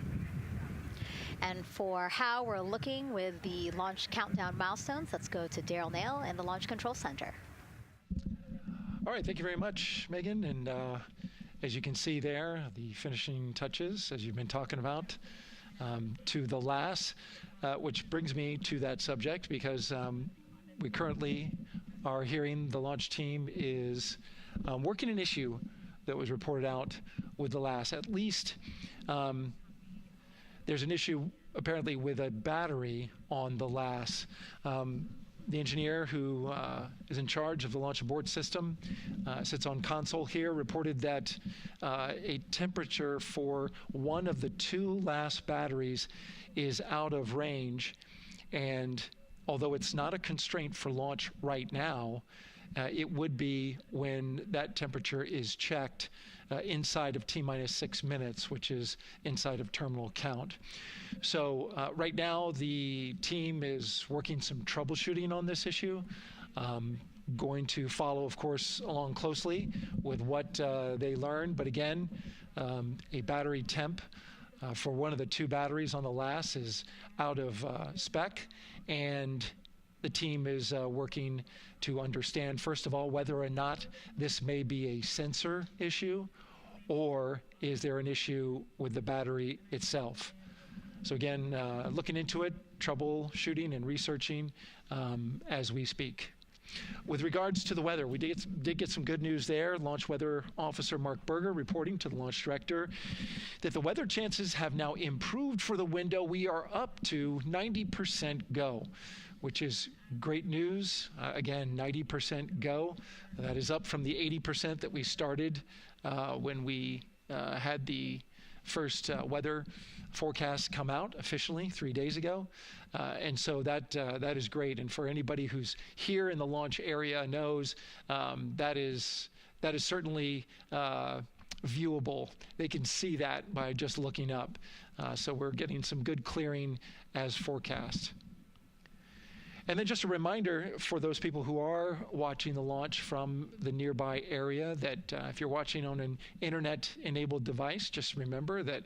And for how we're looking with the launch countdown milestones, let's go to Daryl Nail in the Launch Control Center. All right, thank you very much, Megan. And as you can see there, the finishing touches, as you've been talking about, to the LAS, which brings me to that subject, because we currently are hearing the launch team is working an issue that was reported out with the LAS. At least there's an issue apparently with a battery on the LAS. The engineer who is in charge of the launch abort system sits on console here, reported that a temperature for one of the two LAS batteries is out of range, and although it's not a constraint for launch right now, it would be when that temperature is checked inside of T-minus 6 minutes, which is inside of terminal count. So right now, the team is working some troubleshooting on this issue. Going to follow, of course, along closely with what they learn. But again, a battery temp for one of the two batteries on the LAS is out of spec, and the team is working to understand, first of all, whether or not this may be a sensor issue, or is there an issue with the battery itself. So again, looking into it, troubleshooting and researching as we speak. With regards to the weather, we did get some good news there. Launch Weather Officer Mark Berger reporting to the launch director that the weather chances have now improved for the window. We are up to 90% go, which is great news. Again, 90% go. That is up from the 80% that we started when we had the first weather forecast come out officially 3 days ago. And so that is great. And for anybody who's here in the launch area knows that is certainly viewable. They can see that by just looking up. So we're getting some good clearing as forecast. And then just a reminder for those people who are watching the launch from the nearby area that if you're watching on an internet-enabled device, just remember that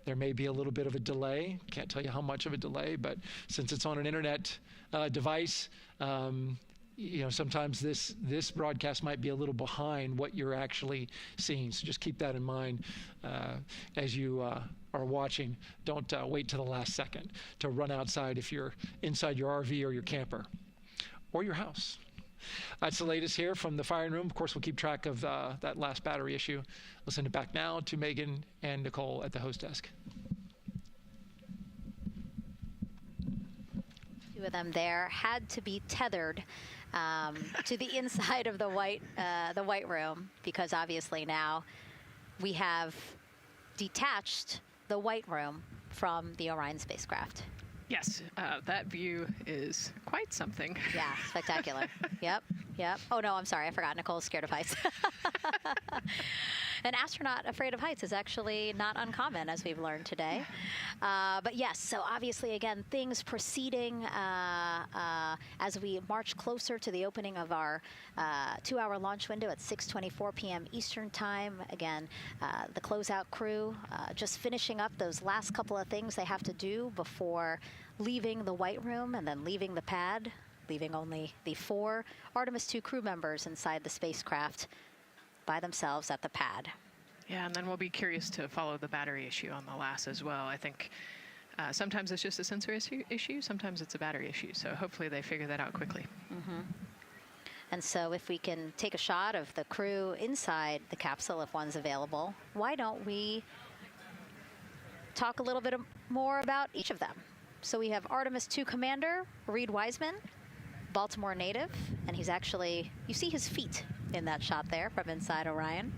there may be a little bit of a delay. Can't tell you how much of a delay, but since it's on an internet device, sometimes this broadcast might be a little behind what you're actually seeing. So just keep that in mind as you are watching. Don't wait till the last second to run outside if you're inside your RV or your camper or your house. That's the latest here from the firing room. Of course, we'll keep track of that last battery issue. We'll send it back now to Megan and Nicole at the host desk. Two of them there had to be tethered to the inside of the White Room, because obviously now we have detached the White Room from the Orion spacecraft. Yes, that view is quite something. Yeah, spectacular. Yep. Yep. Oh, no, I'm sorry. I forgot. Nicole's scared of heights. An astronaut afraid of heights is actually not uncommon, as we've learned today. But yes, so obviously, again, things proceeding as we march closer to the opening of our 2-hour launch window at 6:24 p.m. Eastern Time. Again, the closeout crew just finishing up those last couple of things they have to do before leaving the White Room and then leaving the pad, leaving only the 4 Artemis II crew members inside the spacecraft by themselves at the pad. Yeah, and then we'll be curious to follow the battery issue on the LAS as well. I think sometimes it's just a sensor issue, sometimes it's a battery issue. So hopefully they figure that out quickly. Mm-hmm. And so if we can take a shot of the crew inside the capsule, if one's available, why don't we talk a little bit more about each of them? So we have Artemis II Commander Reed Wiseman, Baltimore native, and he's actually, you see his feet in that shot there from inside Orion.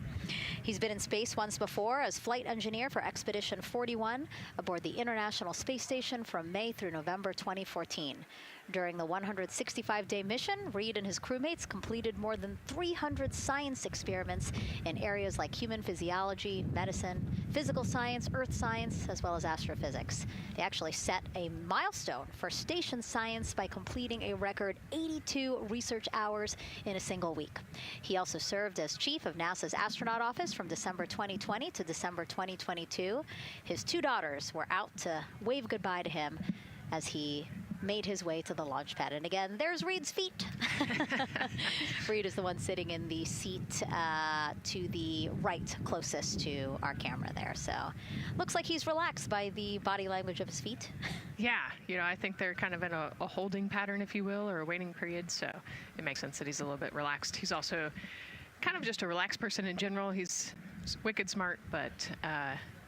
He's been in space once before as flight engineer for Expedition 41 aboard the International Space Station from May through November 2014. During the 165-day mission, Reed and his crewmates completed more than 300 science experiments in areas like human physiology, medicine, physical science, earth science, as well as astrophysics. They actually set a milestone for station science by completing a record 82 research hours in a single week. He also served as chief of NASA's astronaut office from December 2020 to December 2022. His 2 daughters were out to wave goodbye to him as he made his way to the launch pad. And again, there's Reed's feet. Reed is the one sitting in the seat to the right, closest to our camera there. So looks like he's relaxed by the body language of his feet. Yeah, you know, I think they're kind of in a holding pattern, if you will, or a waiting period. So it makes sense that he's a little bit relaxed. He's also kind of just a relaxed person in general. He's wicked smart, but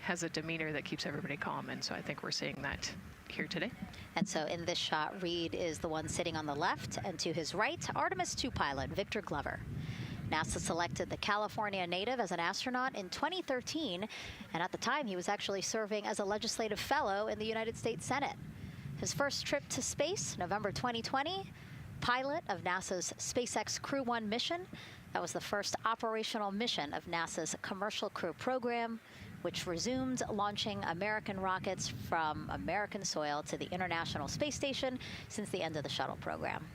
has a demeanor that keeps everybody calm. And so I think we're seeing that here today. And so in this shot, Reed is the one sitting on the left, and to his right, Artemis II pilot Victor Glover. NASA selected the California native as an astronaut in 2013, and at the time he was actually serving as a legislative fellow in the United States Senate. His first trip to space, November 2020, pilot of NASA's SpaceX Crew 1 mission. That was the first operational mission of NASA's Commercial Crew program, which resumed launching American rockets from American soil to the International Space Station since the end of the shuttle program.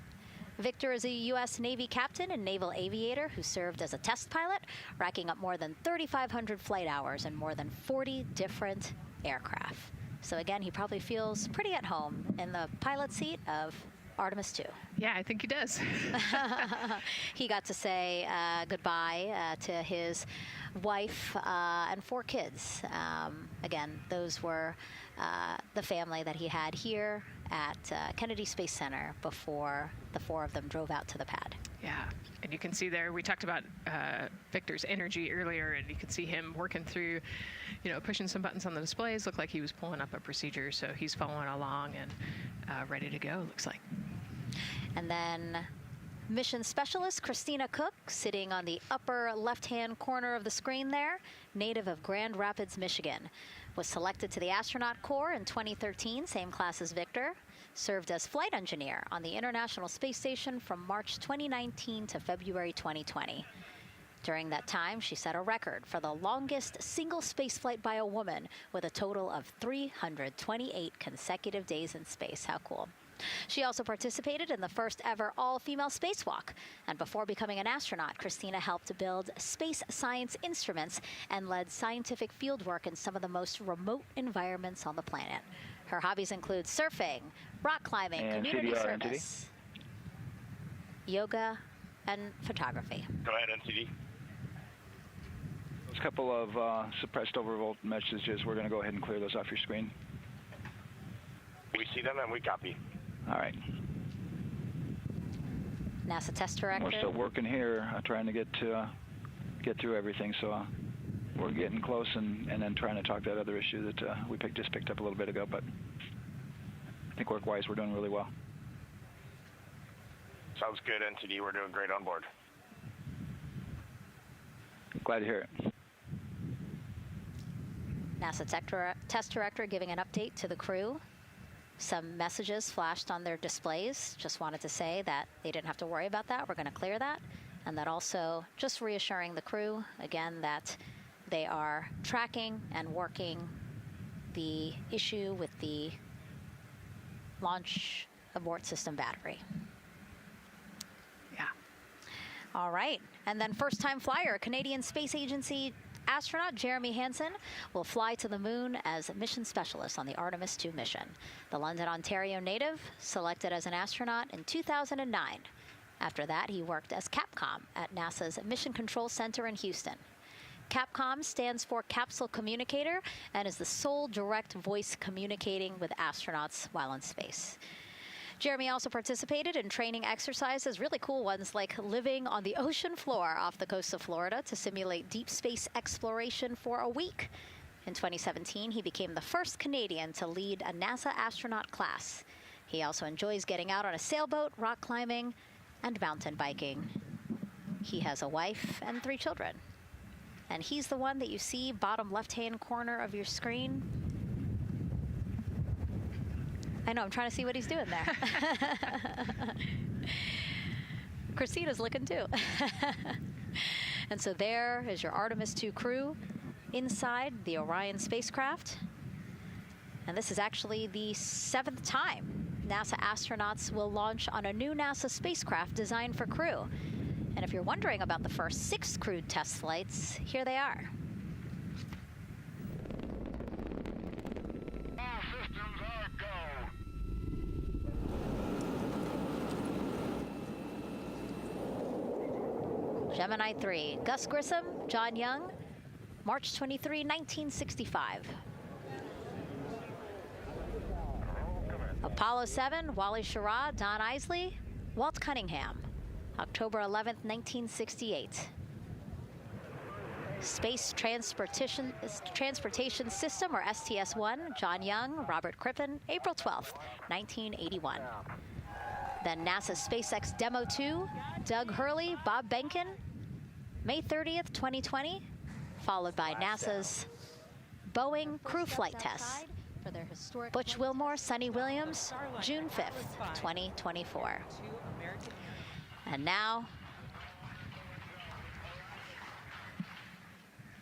Victor is a U.S. Navy captain and naval aviator who served as a test pilot, racking up more than 3,500 flight hours in more than 40 different aircraft. So again, he probably feels pretty at home in the pilot seat of Artemis II. Yeah, I think he does. He got to say goodbye to his wife and 4 kids. Again, those were the family that he had here at Kennedy Space Center before the 4 of them drove out to the pad. Yeah, and you can see there, we talked about Victor's energy earlier, and you can see him working through, you know, pushing some buttons on the displays. Looked like he was pulling up a procedure, so he's following along and ready to go, looks like. And then mission specialist Christina Cook, sitting on the upper left-hand corner of the screen there, native of Grand Rapids, Michigan, was selected to the Astronaut Corps in 2013, same class as Victor, served as flight engineer on the International Space Station from March 2019 to February 2020. During that time, she set a record for the longest single spaceflight by a woman with a total of 328 consecutive days in space. How cool. She also participated in the first ever all-female spacewalk. And before becoming an astronaut, Christina helped build space science instruments and led scientific fieldwork in some of the most remote environments on the planet. Her hobbies include surfing, rock climbing, and community CDR, service, yoga, and photography. Go ahead, NCD. Those couple of suppressed overvolt messages, we're going to go ahead and clear those off your screen. We see them and we copy. All right. NASA test director. We're still working here, trying to get through everything. So we're getting close, and then trying to talk that other issue that we just picked up a little bit ago. But I think work-wise, we're doing really well. Sounds good, NCD. We're doing great on board. Glad to hear it. NASA test director giving an update to the crew. Some messages flashed on their displays. Just wanted to say that they didn't have to worry about that. We're going to clear that. And that also just reassuring the crew, again, that they are tracking and working the issue with the launch abort system battery. Yeah. All right. And then first-time flyer, Canadian Space Agency astronaut Jeremy Hansen will fly to the moon as mission specialist on the Artemis II mission. The London, Ontario native selected as an astronaut in 2009. After that, he worked as Capcom at NASA's Mission Control Center in Houston. Capcom stands for Capsule Communicator and is the sole direct voice communicating with astronauts while in space. Jeremy also participated in training exercises, really cool ones like living on the ocean floor off the coast of Florida to simulate deep space exploration for a week. In 2017, he became the first Canadian to lead a NASA astronaut class. He also enjoys getting out on a sailboat, rock climbing, and mountain biking. He has a wife and 3 children. And he's the one that you see bottom left-hand corner of your screen. I know, I'm trying to see what he's doing there. Christina's looking too. And so there is your Artemis II crew inside the Orion spacecraft. And this is actually the 7th time NASA astronauts will launch on a new NASA spacecraft designed for crew. And if you're wondering about the first 6 crewed test flights, here they are. Gemini 3, Gus Grissom, John Young, March 23, 1965. Apollo 7, Wally Schirra, Don Isley, Walt Cunningham, October 11, 1968. Space Transportation System, or STS-1, John Young, Robert Crippen, April 12, 1981. Then NASA's SpaceX Demo 2, Doug Hurley, Bob Behnken, May 30th, 2020, followed by NASA's Boeing crew flight tests. Butch Wilmore, Sonny Williams, June 5th, 2024. And now,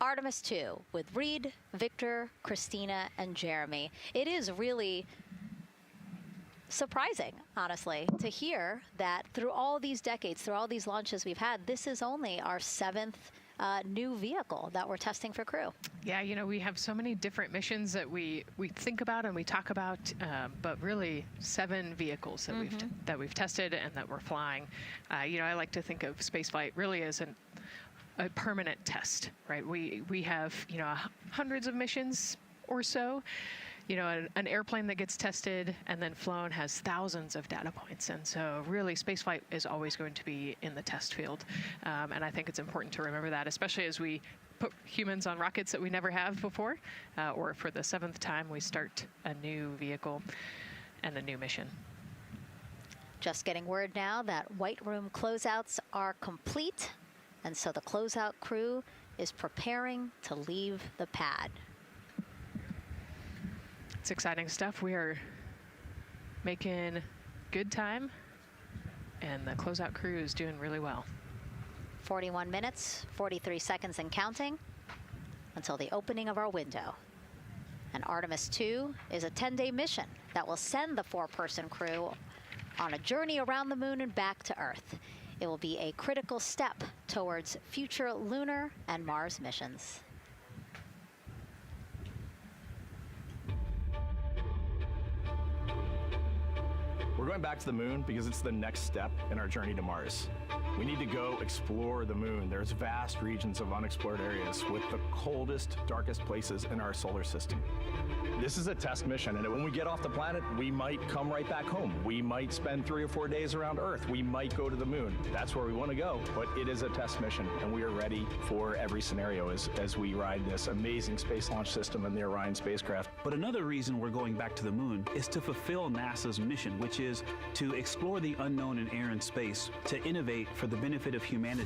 Artemis II with Reed, Victor, Christina, and Jeremy. It is really surprising, honestly, to hear that through all these decades, through all these launches we've had, this is only our 7th new vehicle that we're testing for crew. Yeah, you know, we have so many different missions that we think about and we talk about, but really 7 vehicles that we've tested and that we're flying. You know, I like to think of spaceflight really as a permanent test, right? We have, you know, hundreds of missions or so. You know, an airplane that gets tested and then flown has thousands of data points. And so really spaceflight is always going to be in the test field. And I think it's important to remember that, especially as we put humans on rockets that we never have before, or for the 7th time we start a new vehicle and a new mission. Just getting word now that White Room closeouts are complete. And so the closeout crew is preparing to leave the pad. It's exciting stuff. We are making good time, and the closeout crew is doing really well. 41 minutes, 43 seconds and counting until the opening of our window. And Artemis II is a 10-day mission that will send the 4-person crew on a journey around the moon and back to Earth. It will be a critical step towards future lunar and Mars missions. We're going back to the moon because it's the next step in our journey to Mars. We need to go explore the moon. There's vast regions of unexplored areas with the coldest, darkest places in our solar system. This is a test mission, and when we get off the planet, we might come right back home. We might spend 3 or 4 days around Earth. We might go to the moon. That's where we want to go, but it is a test mission, and we are ready for every scenario as we ride this amazing space launch system in the Orion spacecraft. But another reason we're going back to the moon is to fulfill NASA's mission, which is to explore the unknown in air and space, to innovate for the benefit of humanity.